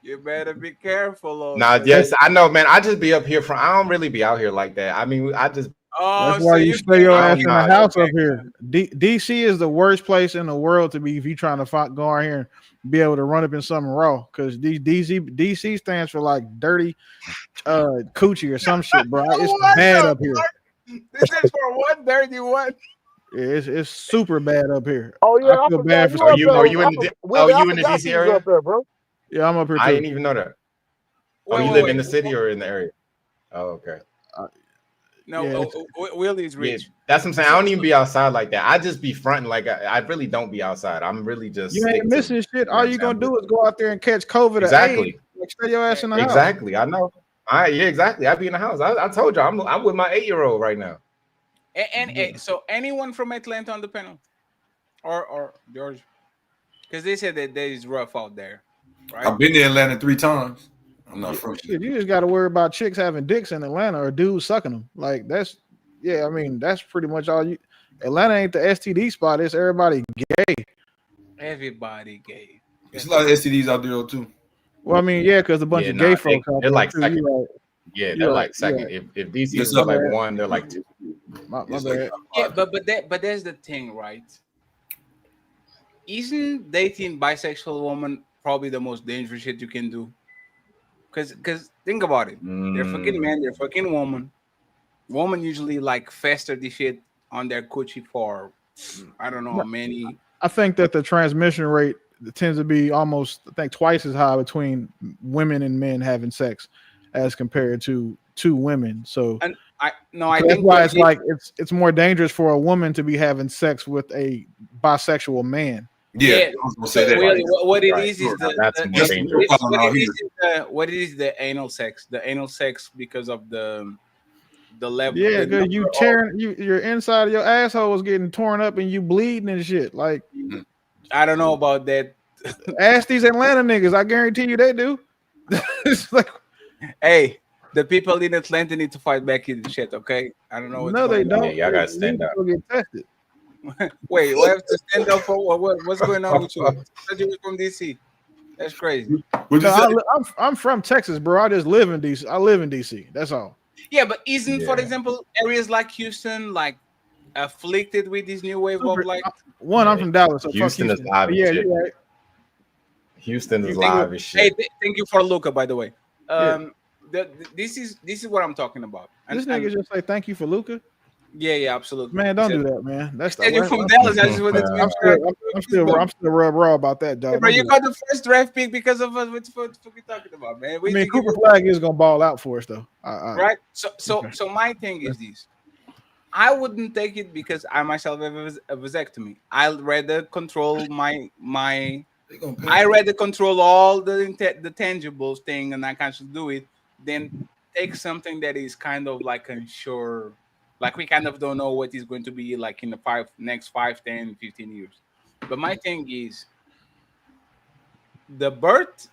Speaker 2: You better be careful.
Speaker 17: Nah, yes, I know, man. I just be up here from. I don't really be out here like that. I mean, I just.
Speaker 2: Oh,
Speaker 3: That's why you stay your ass in the
Speaker 17: not-
Speaker 3: house up here. DC is the worst place in the world to be if you trying to go out here and be able to run up in something raw. Because DC stands for like dirty coochie or some shit, bro. It's bad up here.
Speaker 2: This is for 131.
Speaker 3: Yeah, it's super bad up here.
Speaker 5: Oh yeah,
Speaker 3: I feel bad for
Speaker 5: you in the
Speaker 17: DC area?
Speaker 5: Up there, bro.
Speaker 3: Yeah, I'm up here too.
Speaker 17: I didn't even know that. Oh, you live in the city or in the area? Oh, okay.
Speaker 2: No, Willie's rich.
Speaker 17: Yeah, that's what I'm saying. I don't even be outside like that. I just be fronting like I really don't be outside. I'm really just.
Speaker 3: You ain't missing shit. All you gonna do is go out there and catch COVID.
Speaker 17: Exactly.
Speaker 3: Or AIDS. Like, stay your ass in the house.
Speaker 17: Exactly. I know. Yeah, exactly. I be in the house. I told you I'm with my 8-year-old right now.
Speaker 2: And so anyone from Atlanta on the panel, or George, because they said that there is rough out there, right?
Speaker 10: I've been to Atlanta 3 times. I'm not from
Speaker 3: shit. You just got to worry about chicks having dicks in Atlanta or dudes sucking them. Like that's I mean that's pretty much all you. Atlanta ain't the STD spot. It's everybody gay.
Speaker 2: Everybody gay.
Speaker 10: There's a lot of STDs out there though too.
Speaker 3: Well, I mean, yeah, because a bunch of gay folks out
Speaker 17: they're
Speaker 3: there
Speaker 17: like
Speaker 3: too.
Speaker 17: second.
Speaker 3: Right.
Speaker 17: Yeah, they're like second.
Speaker 3: Yeah.
Speaker 17: If DC is like 1, they're like 2.
Speaker 3: My bad.
Speaker 2: Yeah, but there's the thing, right? Isn't dating bisexual woman probably the most dangerous shit you can do? Because think about it. They're fucking men, they're fucking woman. Woman usually like fester the shit on their coochie for I don't know many.
Speaker 3: I think that the transmission rate tends to be almost I think twice as high between women and men having sex as compared to 2 women. So
Speaker 2: and I
Speaker 3: that's
Speaker 2: think
Speaker 3: why it's like it's more dangerous for a woman to be having sex with a bisexual man.
Speaker 10: Yeah, I was gonna say that.
Speaker 2: Really, what it
Speaker 17: Right.
Speaker 2: is the
Speaker 17: That's more dangerous.
Speaker 2: what it is the anal sex. The anal sex because of the level.
Speaker 3: Yeah,
Speaker 2: the
Speaker 3: because you
Speaker 2: number of-
Speaker 3: tearing your inside of your asshole is getting torn up and you bleeding and shit. Like
Speaker 2: I don't know about that.
Speaker 3: Ask these Atlanta niggas. I guarantee you they do. It's like,
Speaker 2: hey, the people in Atlanta need to fight back in the shit. Okay, I don't know.
Speaker 3: No, they don't.
Speaker 17: Yeah, y'all gotta stand up.
Speaker 3: Go get tested.
Speaker 2: Wait, we have to stand up for what? What's going on with you? You were from DC. That's crazy.
Speaker 3: No, I'm from Texas, bro. I just live in DC. I live in DC. That's all.
Speaker 2: Yeah, but isn't, for example, areas like Houston like afflicted with this new wave of like?
Speaker 3: I'm from Dallas. So
Speaker 17: Houston is live as
Speaker 3: Yeah,
Speaker 17: shit.
Speaker 3: you're right.
Speaker 17: Houston is live as
Speaker 2: Hey,
Speaker 17: shit.
Speaker 2: thank you for Luca, by the way. This is what I'm talking about.
Speaker 3: This nigga just say thank you for Luca.
Speaker 2: Yeah, absolutely.
Speaker 3: Man, don't do that, man. That's
Speaker 2: you're from Dallas. I just wanted to make sure.
Speaker 3: I'm still raw about that, dog.
Speaker 2: Hey, bro, you got the first draft pick because of us. What the fuck you talking about, man?
Speaker 3: I mean, Cooper Flag is gonna ball out for us, though.
Speaker 2: Right. So my thing is this. I wouldn't take it because I myself have a vasectomy. I'd rather control I rather control all the tangibles thing, and I can't do it. Then take something that is kind of like unsure. Like we kind of don't know what is going to be like in the next 5, 10, 15 years. But my thing is the birth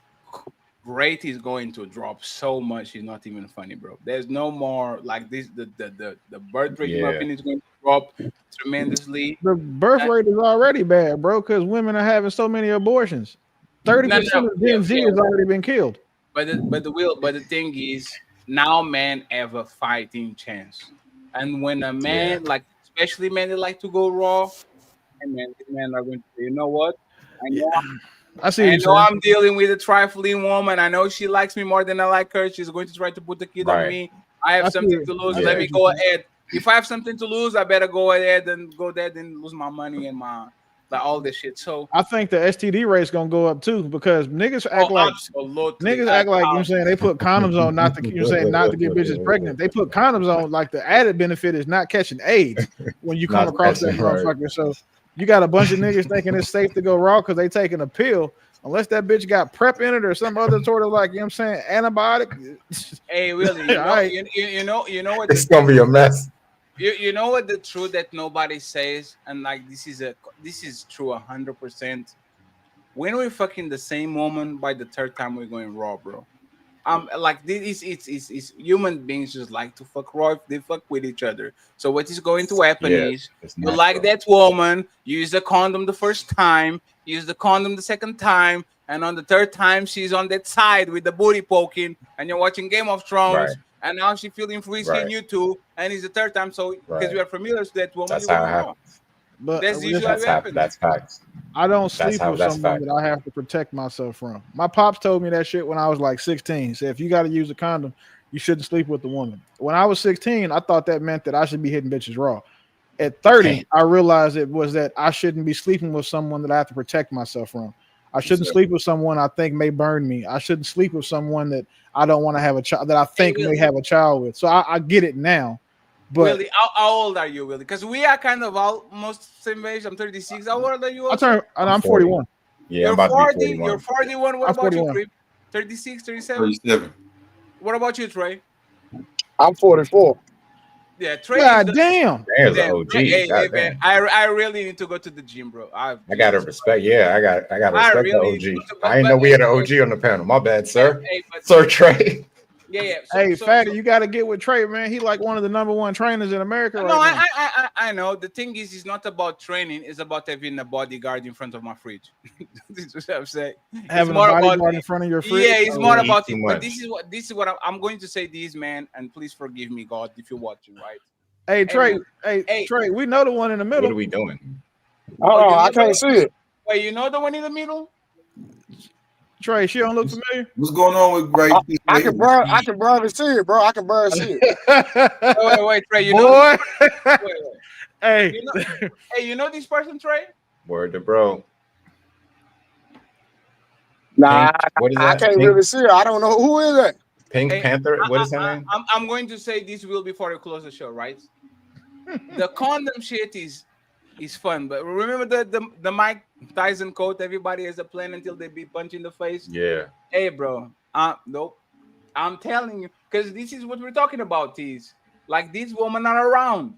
Speaker 2: rate is going to drop so much. It's not even funny, bro. There's no more like this. The birth rate in my opinion is going to drop tremendously.
Speaker 3: The birth rate is already bad, bro, because women are having so many abortions. 30% of Gen Z has already been killed.
Speaker 2: But the thing is now men have a fighting chance. And when a man, like especially men that like to go raw, and men are going to say, you know what? I know I'm dealing with a trifling woman. I know she likes me more than I like her. She's going to try to put the kid on me. I have something to lose. Let me go ahead. If I have something to lose, I better go ahead and go there and lose my money and my all this shit. So
Speaker 3: I think the STD rate's gonna go up too because niggas act like you know what I'm saying, they put condoms on not to not to get bitches pregnant. They put condoms on like the added benefit is not catching AIDS when you come across that motherfucker. So you got a bunch of niggas thinking it's safe to go raw because they taking a pill. Unless that bitch got PrEP in it or some other sort of like, you know what I'm saying, antibiotic.
Speaker 2: Hey, really, you know what?
Speaker 17: It's gonna be a mess.
Speaker 2: You know what the truth that nobody says, and like this is true 100%. When we're fucking the same woman, by the third time we're going raw, bro. Like this, it's human beings just like to fuck raw if they fuck with each other. So what is going to happen is you like that woman, you use the condom the first time, use the condom the second time, and on the third time she's on that side with the booty poking, and you're watching Game of Thrones, and now she's feeling free seeing you too, and it's the third time. So because you are familiar with that woman,
Speaker 17: That's
Speaker 2: you
Speaker 17: how
Speaker 2: want
Speaker 17: it
Speaker 2: to know.
Speaker 17: happens.
Speaker 3: But
Speaker 2: That's usually what happens.
Speaker 17: That's facts.
Speaker 3: I don't sleep with
Speaker 17: that's
Speaker 3: someone
Speaker 17: fact.
Speaker 3: that I have to protect myself from. My pops told me that shit when I was like 16. He said, if you got to use a condom, you shouldn't sleep with the woman. When I was 16, I thought that meant that I should be hitting bitches raw. At 30, I realized it was that I shouldn't be sleeping with someone that I have to protect myself from. I shouldn't sleep with someone I think may burn me. I shouldn't sleep with someone that I don't want to have a child, that I think may have a child with. So I get it now. But
Speaker 2: Willie, how old are you, Willie? Because we are kind of almost same age. I'm 36. How old are you?
Speaker 3: I'm 41.
Speaker 17: Yeah,
Speaker 2: you're
Speaker 17: I'm about
Speaker 2: 40.
Speaker 17: to be 41.
Speaker 2: You're 41. What
Speaker 3: I'm
Speaker 2: about
Speaker 3: 41.
Speaker 2: you, Crip? 36, 37?
Speaker 10: 37.
Speaker 2: What about you, Trey?
Speaker 5: I'm 44.
Speaker 2: Yeah, Trey.
Speaker 3: God damn.
Speaker 17: There's an OG.
Speaker 2: Hey,
Speaker 17: God
Speaker 2: man,
Speaker 17: damn.
Speaker 2: I really need to go to the gym, bro.
Speaker 17: I gotta respect. Yeah, I gotta respect
Speaker 2: really
Speaker 17: the OG. I didn't know we had an OG on the panel. My bad, sir. Sir Trey.
Speaker 2: Yeah.
Speaker 3: Hey, Fatty, you got to get with Trey, man. He like one of the #1 trainers in America right now.
Speaker 2: I know. The thing is, it's not about training. It's about having a bodyguard in front of my fridge. This is what I'm saying.
Speaker 3: Having a bodyguard in front of your fridge.
Speaker 2: Yeah, it's more about it. But
Speaker 17: much.
Speaker 2: this is what I'm going to say. This, man, and please forgive me, God, if you're watching, right?
Speaker 3: Hey, Trey. Hey, Trey. We know the one in the middle.
Speaker 17: What are we doing?
Speaker 5: Oh, I can't see it.
Speaker 2: Wait, you know the one in the middle?
Speaker 3: Trey, she don't look familiar.
Speaker 10: What's going on with Grace?
Speaker 5: I can barely see it, bro. I can barely see
Speaker 2: it. wait, Trey. You
Speaker 3: Boy.
Speaker 2: know? Wait.
Speaker 3: Hey.
Speaker 2: You know this person, Trey?
Speaker 17: Word to bro.
Speaker 5: Nah,
Speaker 17: What is
Speaker 5: I
Speaker 17: that?
Speaker 5: can't really see it. I don't know who is that.
Speaker 17: Pink Panther. What is her name?
Speaker 2: I'm going to say this will before you close the show, right? The condom shit is fun, but remember the Mike Tyson quote: "Everybody has a plan until they be punched in the face."
Speaker 17: Yeah.
Speaker 2: Hey, bro. Nope. I'm telling you, because this is what we're talking about. Is like these women are around,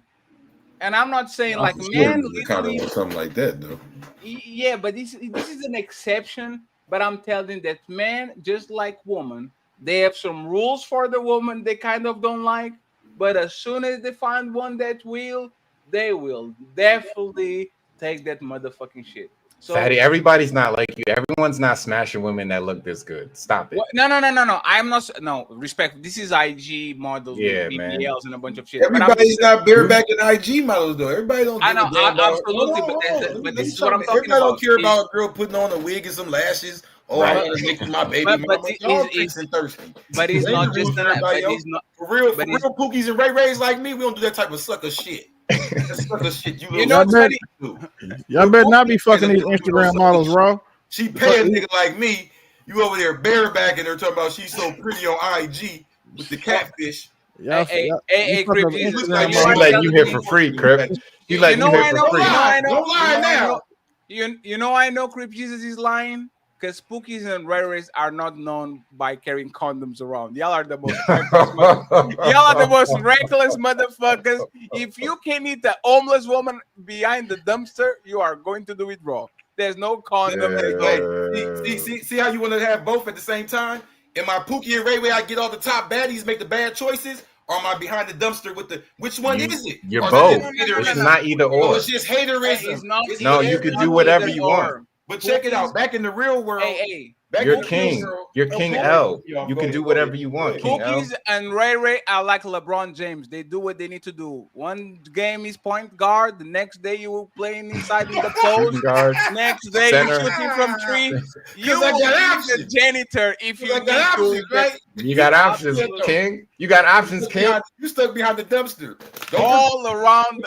Speaker 2: and I'm not saying like men
Speaker 10: kind of something like that though.
Speaker 2: Yeah, but this is an exception. But I'm telling that men, just like women, they have some rules for the woman they kind of don't like. But as soon as they find one that will, they will definitely take that motherfucking shit. So,
Speaker 17: Fatty, everybody's not like you. Everyone's not smashing women that look this good. Stop it.
Speaker 2: No. I'm not. No, respect. This is IG models,
Speaker 17: yeah,
Speaker 2: with
Speaker 17: man.
Speaker 2: BBLs and a bunch of shit.
Speaker 10: Everybody's not barebacking IG models though. Everybody don't.
Speaker 2: I know, absolutely. But this is what I'm talking about.
Speaker 10: Everybody don't care about a girl putting on a wig and some lashes. Oh, I want to make my baby mama. Y'all tricks and thirsty.
Speaker 2: But it's not just that. But it's not
Speaker 10: for real Pookies and Ray Rays like me. We don't do that type of sucker shit. That sucker shit.
Speaker 2: You know what's funny?
Speaker 3: Y'all better not be fucking these Instagram models, bro.
Speaker 10: She pay a nigga like me. You over there barebacking her talking about she's so pretty on IG with the catfish.
Speaker 2: Hey,
Speaker 17: Crip, you like you here for free, Crip. You like you here for free.
Speaker 10: Don't lie now.
Speaker 2: You know I know Crip Jesus is lying because Spookies and Ray Rays are not known by carrying condoms around. Y'all are the most reckless motherfuckers. If you can eat a homeless woman behind the dumpster, you are going to do it wrong. There's no condom.
Speaker 10: See how you want to have both at the same time? Am I Pookie and Ray Ray? I get all the top baddies, make the bad choices, or am I behind the dumpster with the? Which one is it?
Speaker 17: You're both. It's not either or.
Speaker 10: Oh, it's just haterism.
Speaker 17: No, you can do whatever you want.
Speaker 10: But check it out. Back in the real world,
Speaker 17: you're king. You're King L. You can do whatever you want, King L.
Speaker 2: Pookies and Ray Ray are like LeBron James. They do what they need to do. One game is point guard. The next day you will playing inside in the post. Next day you shooting from three. You will be the janitor if you need to.
Speaker 10: Right?
Speaker 17: You got options, King. You got options, King.
Speaker 10: You stuck behind the dumpster.
Speaker 2: All around.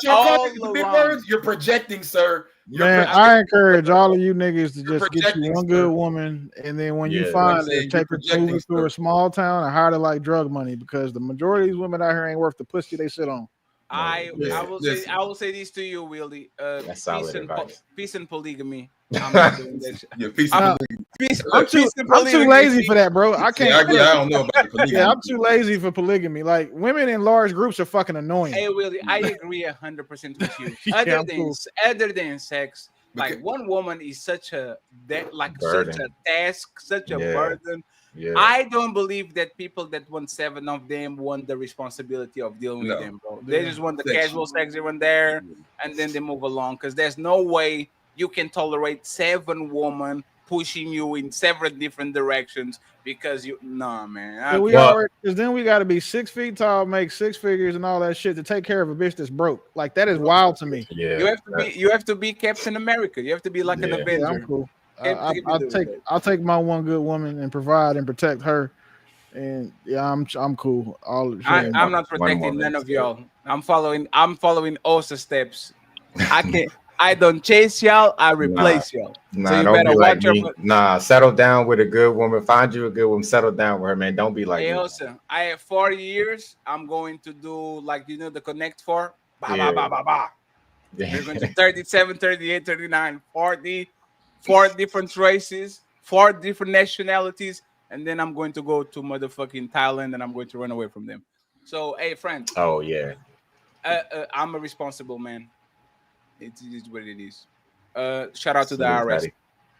Speaker 10: You're projecting, sir.
Speaker 3: Man, I encourage all of you niggas to just get you one good woman, and then when you find it, take her to a small town and hide it like drug money, because the majority of these women out here ain't worth the pussy they sit on.
Speaker 2: I will say this to you, Willie.
Speaker 17: That's solid advice.
Speaker 2: Peace and polygamy. I'm not doing that shit.
Speaker 3: I'm too lazy for that, bro. I can't.
Speaker 10: I don't know about polygamy.
Speaker 3: Yeah, I'm too lazy for polygamy. Like, women in large groups are fucking annoying.
Speaker 2: Hey, Willie, I agree 100% with you. Other than sex, like one woman is such a task, such a burden.
Speaker 17: Yeah.
Speaker 2: I don't believe that people that want 7 of them want the responsibility of dealing with them, bro. They just want the casual sex here and there, and then they move along. Because there's no way you can tolerate 7 women pushing you in several different directions because you man.
Speaker 3: Yeah, we already, because then we got to be 6 feet tall, make 6 figures and all that shit to take care of a bitch that's broke. Like that is wild to me.
Speaker 17: Yeah,
Speaker 2: you have to be Captain America. You have to be like an Avenger.
Speaker 3: Yeah, I'm cool. I'll take my one good woman and provide and protect her. And yeah, I'm cool.
Speaker 2: I'm not protecting none of y'all. I'm following Osa steps. I don't chase y'all, I replace y'all.
Speaker 17: Nah,
Speaker 2: so you
Speaker 17: don't
Speaker 2: better
Speaker 17: be like
Speaker 2: watch
Speaker 17: me.
Speaker 2: your
Speaker 17: Nah, settle down with a good woman. Find you a good woman. Settle down with her, man. Don't be like
Speaker 2: Hey
Speaker 17: me.
Speaker 2: Osa, I have 4 years. I'm going to do like the Connect 4.
Speaker 17: Yeah.
Speaker 2: We're going to 37, 38, 39, 40, 4 different races, 4 different nationalities, and then I'm going to go to motherfucking Thailand and I'm going to run away from them. So, hey, friend.
Speaker 17: Oh, yeah.
Speaker 2: I'm a responsible man. It is what it is. Shout out to the
Speaker 17: Salute,
Speaker 2: IRS.
Speaker 17: Fatty.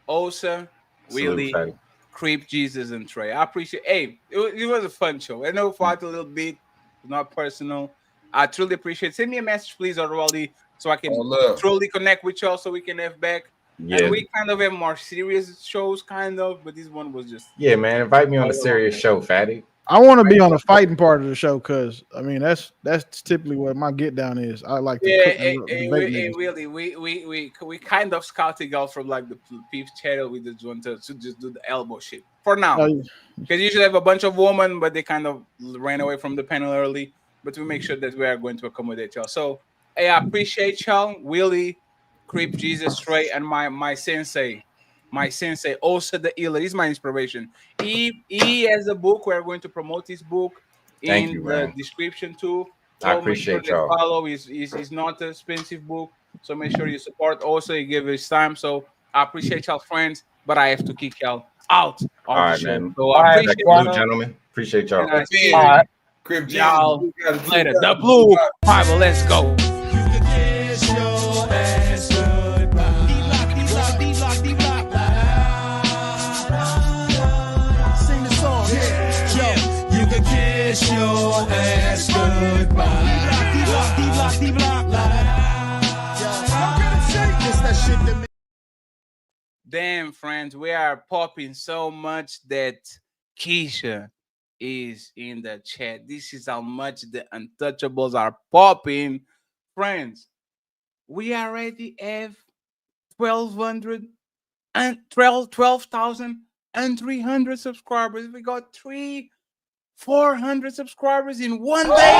Speaker 2: Osa, Willie,
Speaker 17: Fatty.
Speaker 2: Crip, Jesus, and Trey. I appreciate. Hey, it was a fun show. I know fought a little bit, not personal. I truly appreciate. Send me a message, please, Orwaldi, so I can truly connect with y'all, so we can have back.
Speaker 17: Yeah.
Speaker 2: And we kind of have more serious shows, kind of, but this one was just.
Speaker 17: Yeah, man. Invite me on a serious show, Fatty.
Speaker 3: I want to be on the fighting part of the show because I mean that's typically what my get down is. I like to cook and debate niggas.
Speaker 2: Willie, we kind of scouted out from like the Peeps channel. We just want to just do the elbow shit for now, because you usually have a bunch of women, but they kind of ran away from the panel early. But we make sure that we are going to accommodate y'all. So hey, I appreciate y'all, Willie, Crip, Jesus, Trey, and my sensei. My sensei, Osa the Illa. He's my inspiration. He has a book. We're going to promote his book in the description too. So
Speaker 17: I appreciate y'all.
Speaker 2: Follow. It's not an expensive book. So make sure you support Osa. You give his time. So I appreciate y'all, friends. But I have to kick y'all out of the show.
Speaker 17: Man.
Speaker 2: So I appreciate
Speaker 17: y'all, gentlemen. Appreciate y'all.
Speaker 2: And I see y'all later. The Blue Bible. Let's go.
Speaker 4: Your ass goodbye.
Speaker 2: Damn, friends, we are popping so much that Keisha is in the chat. This is how much the Untouchables are popping. Friends, we already have 12,300 subscribers. We got 400 subscribers in one day.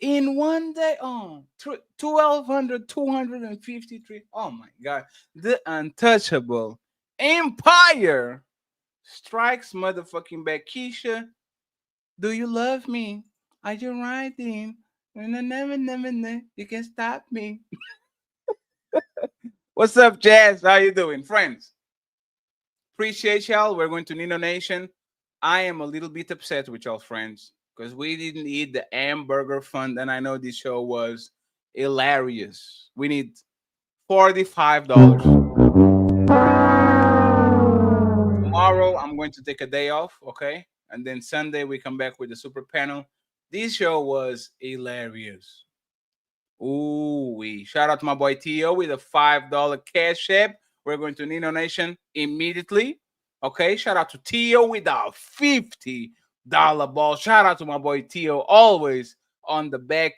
Speaker 2: In one day, 253. Oh my God. The Untouchable Empire strikes motherfucking back. Keisha, do you love me? Are you riding? You can stop me. What's up, Jazz? How you doing, friends? Appreciate y'all. We're going to Nino Nation. I am a little bit upset with y'all, friends, because we didn't eat the hamburger fund, and I know this show was hilarious. We need $45. Tomorrow, I'm going to take a day off, okay? And then Sunday, we come back with the super panel. This show was hilarious. Ooh, shout out to my boy Tio with a $5 cash app. We're going to Nino Nation immediately. Okay, shout out to Tio with a $50 ball. Shout out to my boy Tio, always on the back,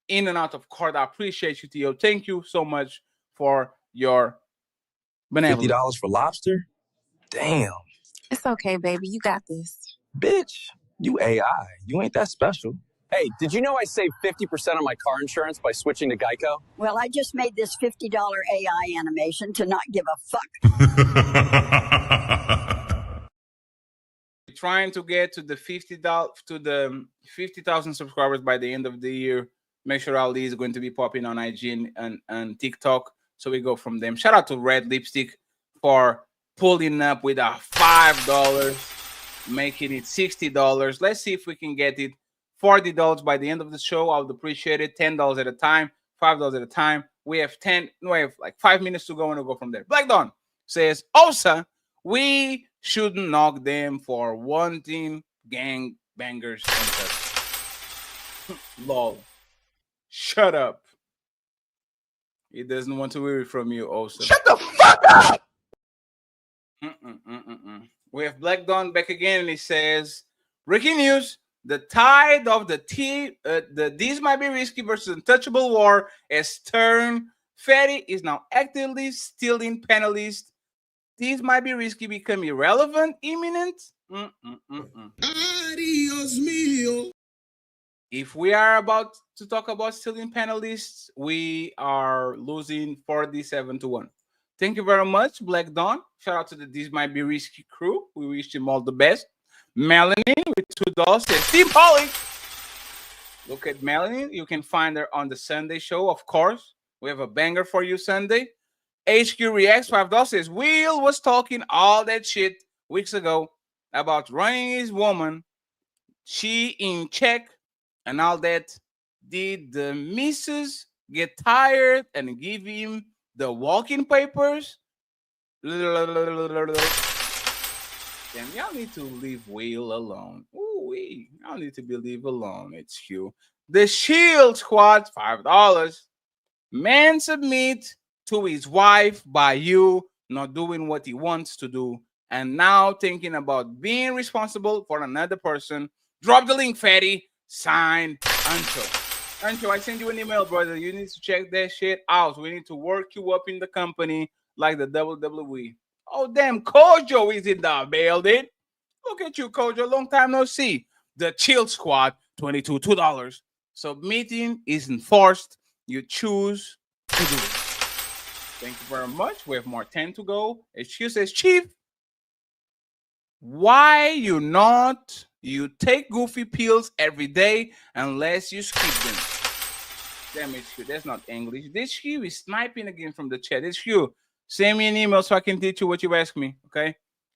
Speaker 2: in and out of court. I appreciate you, Tio. Thank you so much for your benevolence.
Speaker 6: $50 for lobster? Damn.
Speaker 8: It's okay, baby. You got this.
Speaker 6: Bitch, you AI. You ain't that special. Hey, did you know I saved 50% on my car insurance by switching to Geico?
Speaker 23: Well, I just made this $50 AI animation to not give a fuck.
Speaker 2: Trying to get to the $50,000 subscribers by the end of the year. Make sure all these are going to be popping on IG and TikTok. So we go from them. Shout out to Red Lipstick for pulling up with a $5, making it $60. Let's see if we can get it $40 by the end of the show. I would appreciate it. $10 at a time, $5 at a time. We have like 5 minutes to go, and we'll go from there. Black Dawn says, Osa, we shouldn't knock them for wanting gang bangers. Lol. Shut up. He doesn't want to hear it from you also.
Speaker 18: Shut the fuck up!
Speaker 2: We have Black Dawn back again, and he says, breaking news, the tide of the These Might Be Risky versus Untouchable war has turned. Fatty is now actively stealing panelists. These Might Be Risky become irrelevant, imminent.
Speaker 18: Adios mío.
Speaker 2: If we are about to talk about stealing panelists, we are losing 47-1. Thank you very much, Black Dawn. Shout out to the This Might Be Risky crew. We wish them all the best. Melanie with $2 says, Team Poly. Look at Melanie. You can find her on the Sunday show, of course. We have a banger for you Sunday. HQ Reacts $5 says, Will was talking all that shit weeks ago about running his woman, she in check, and all that. Did the missus get tired and give him the walking papers? Then y'all need to leave Will alone. Ooh-wee. Y'all need to be leave alone. It's you. The Shield Squad, $5. Man submit to his wife by you not doing what he wants to do and now thinking about being responsible for another person. Drop the link, Fatty. Signed, Ancho. Ancho, I sent you an email, brother. You need to check that shit out. We need to work you up in the company like the WWE. Oh, damn, Kojo is in the building. Look at you, Kojo. Long time no see. The Chill Squad, $2. Submitting is enforced. You choose to do it. Thank you very much. We have more 10 to go. HQ says, Chief, why you take goofy pills every day unless you skip them? Damn HQ, that's not English. This HQ is sniping again from the chat. HQ, send me an email so I can teach you what you ask me, okay?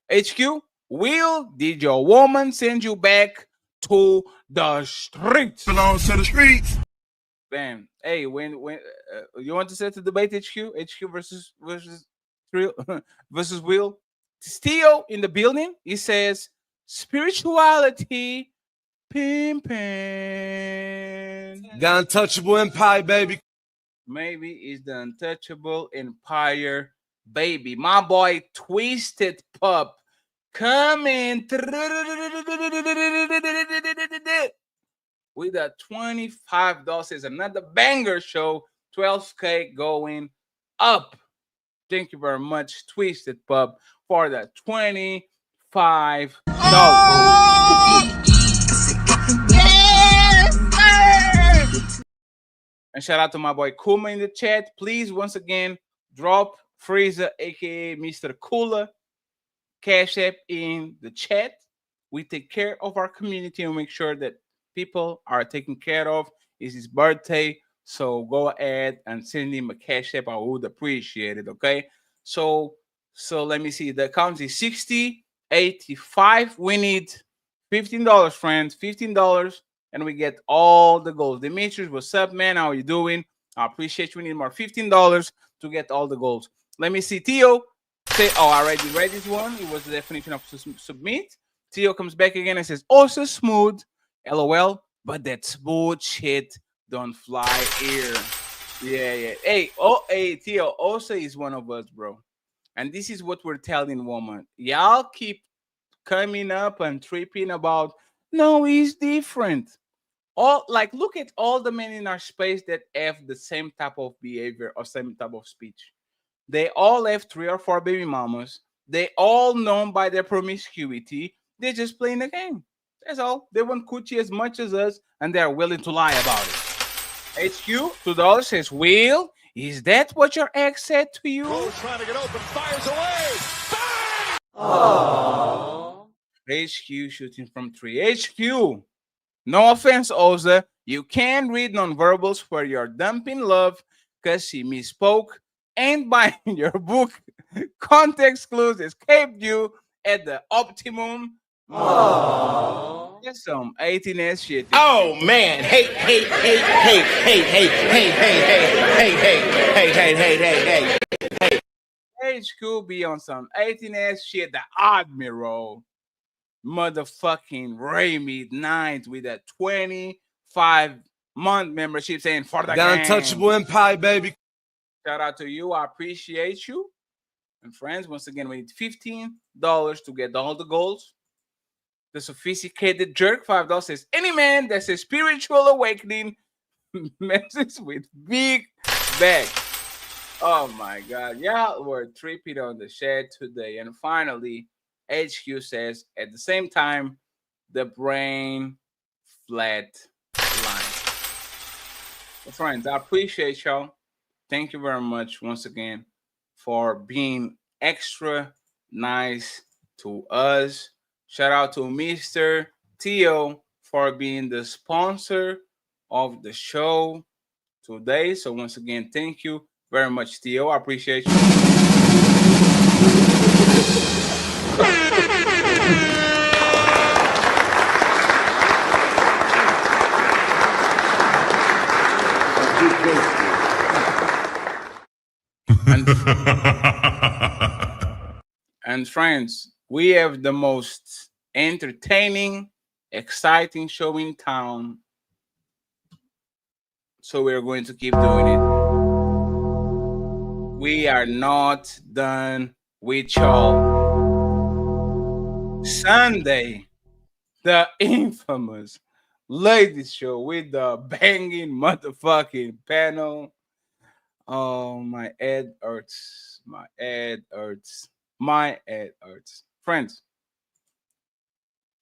Speaker 2: HQ, did your woman send you back to the streets?
Speaker 18: Belongs to the streets.
Speaker 2: Bam. Hey, when you want to set the debate, HQ versus versus Will? Steel in the building. He says spirituality, pimping.
Speaker 7: The Untouchable Empire, baby.
Speaker 2: Maybe it's the Untouchable Empire, baby. My boy Twisted Pup coming with a $25 is another banger show. 12K going up. Thank you very much, Twisted Pup, for the $25. And shout out to my boy Kuma in the chat. Please, once again, drop Freezer, aka Mr. Cooler, Cash App in the chat. We take care of our community and make sure that people are taken care of. It's his birthday, so go ahead and send him a Cash App. I would appreciate it, okay? So let me see. The account is 6085. We need $15, friends. $15, and we get all the goals. Demetrius, what's up, man? How are you doing? I appreciate you. We need more $15 to get all the goals. Let me see. Theo say, oh, I already read this one. It was the definition of submit. Theo comes back again and says, also smooth. LOL, but that smooth shit don't fly here. Yeah. Hey, Theo, also is one of us, bro. And this is what we're telling women. Y'all keep coming up and tripping about, no, he's different. Look at all the men in our space that have the same type of behavior or same type of speech. They all have 3 or 4 baby mamas. They all known by their promiscuity. They're just playing the game. That's all. They want coochie as much as us, and they are willing to lie about it. HQ, $2 says, Will, is that what your ex said to you?
Speaker 18: Trying to get open, fires away.
Speaker 2: Aww. HQ shooting from 3. HQ, no offense, Oza. You can't read nonverbals where you're dumping love because she misspoke and buying your book. Context clues escaped you at the optimum. Oh, that's some 18S shit.
Speaker 18: Oh man, hey.
Speaker 2: HQ be on some 18S shit. The Admiral, motherfucking Raymead 9th with a 25-month membership saying for the
Speaker 7: Untouchable Empire, baby.
Speaker 2: Shout out to you. I appreciate you. And friends, once again, we need $15 to get all the goals. The sophisticated jerk, $5 says, any man that's a spiritual awakening messes with big bag. Oh my God. Y'all were tripping on the shed today. And finally, HQ says, at the same time, the brain flat line. Well, friends, I appreciate y'all. Thank you very much once again for being extra nice to us. Shout out to Mr. Tio for being the sponsor of the show today. So once again, thank you very much, Tio. I appreciate you. And friends, we have the most entertaining, exciting show in town. So we're going to keep doing it. We are not done with y'all. Sunday, the infamous ladies show with the banging motherfucking panel. Oh, my head hurts. My head hurts. My head hurts. Friends,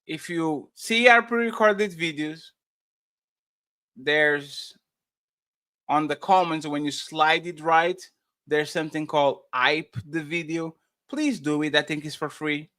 Speaker 2: if you see our pre-recorded videos, there's on the comments, when you slide it right, there's something called hype the video. Please do it. I think it's for free.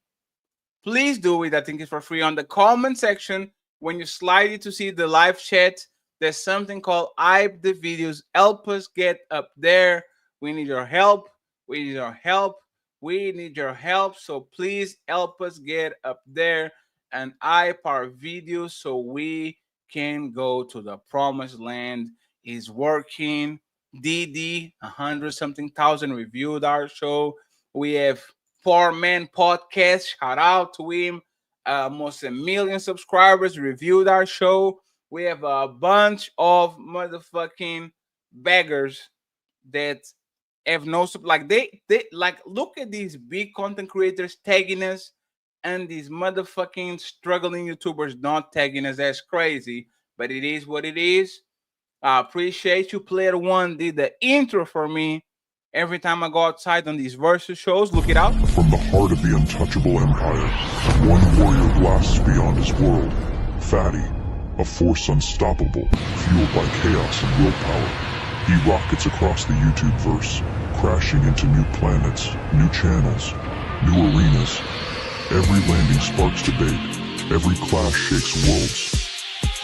Speaker 2: Please do it. I think it's for free. On the comment section, when you slide it to see the live chat, there's something called hype the videos. Help us get up there. We need your help. We need your help. We need your help. So please help us get up there and hype our videos so we can go to the promised land. Is working. DD 100-something thousand reviewed our show. We have Poor Man Podcast. Shout out to him. Almost 1 million subscribers reviewed our show. We have a bunch of motherfucking beggars that have no like they like look at these big content creators tagging us and these motherfucking struggling YouTubers not tagging us. That's crazy, but it is what it is. I appreciate you. Player One did the intro for me every time I go outside on these versus shows. Look it out.
Speaker 13: From the heart of the untouchable empire, one warrior blasts beyond his world. Fatty, a force unstoppable, fueled by chaos and willpower. He rockets across the YouTube-verse, crashing into new planets, new channels, new arenas. Every landing sparks debate. Every clash shakes worlds.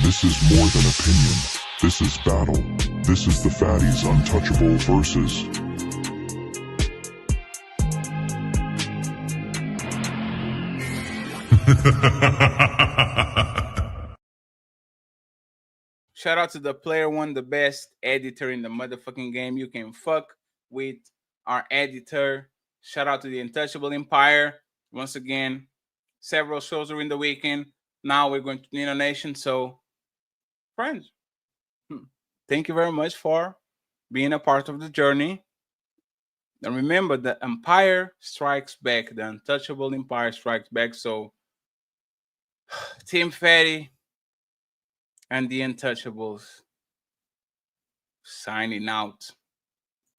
Speaker 13: This is more than opinion. This is battle. This is the Fatty's Untouchable Versus.
Speaker 2: Shout out to the Player One, the best editor in the motherfucking game. You can fuck with our editor. Shout out to the Untouchable Empire. Once again, several shows during the weekend. Now we're going to Nino Nation. So, friends, thank you very much for being a part of the journey. And remember, the Empire strikes back. The Untouchable Empire strikes back. So, Team Fatty and the Untouchables signing out.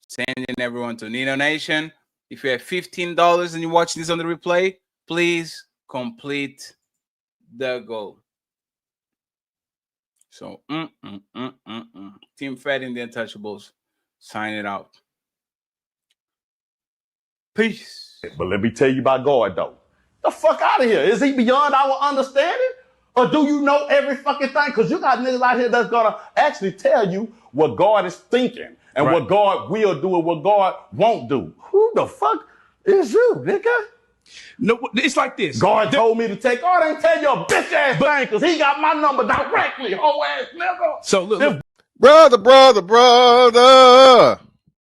Speaker 2: Sending everyone to Nino Nation. If you have $15 and you're watching this on the replay, please complete the goal. So, Team Fatty and the Untouchables, sign it out. Peace.
Speaker 15: But let me tell you about God, though. The fuck out of here. Is he beyond our understanding? Or do you know every fucking thing? Because you got niggas out here that's going to actually tell you what God is thinking and what God will do and what God won't do. Who the fuck is you, nigga?
Speaker 18: No, it's like this.
Speaker 15: God told me to take all that and tell you a bitch ass thing because he got my number directly, hoe ass nigga.
Speaker 18: So look.
Speaker 20: Brother.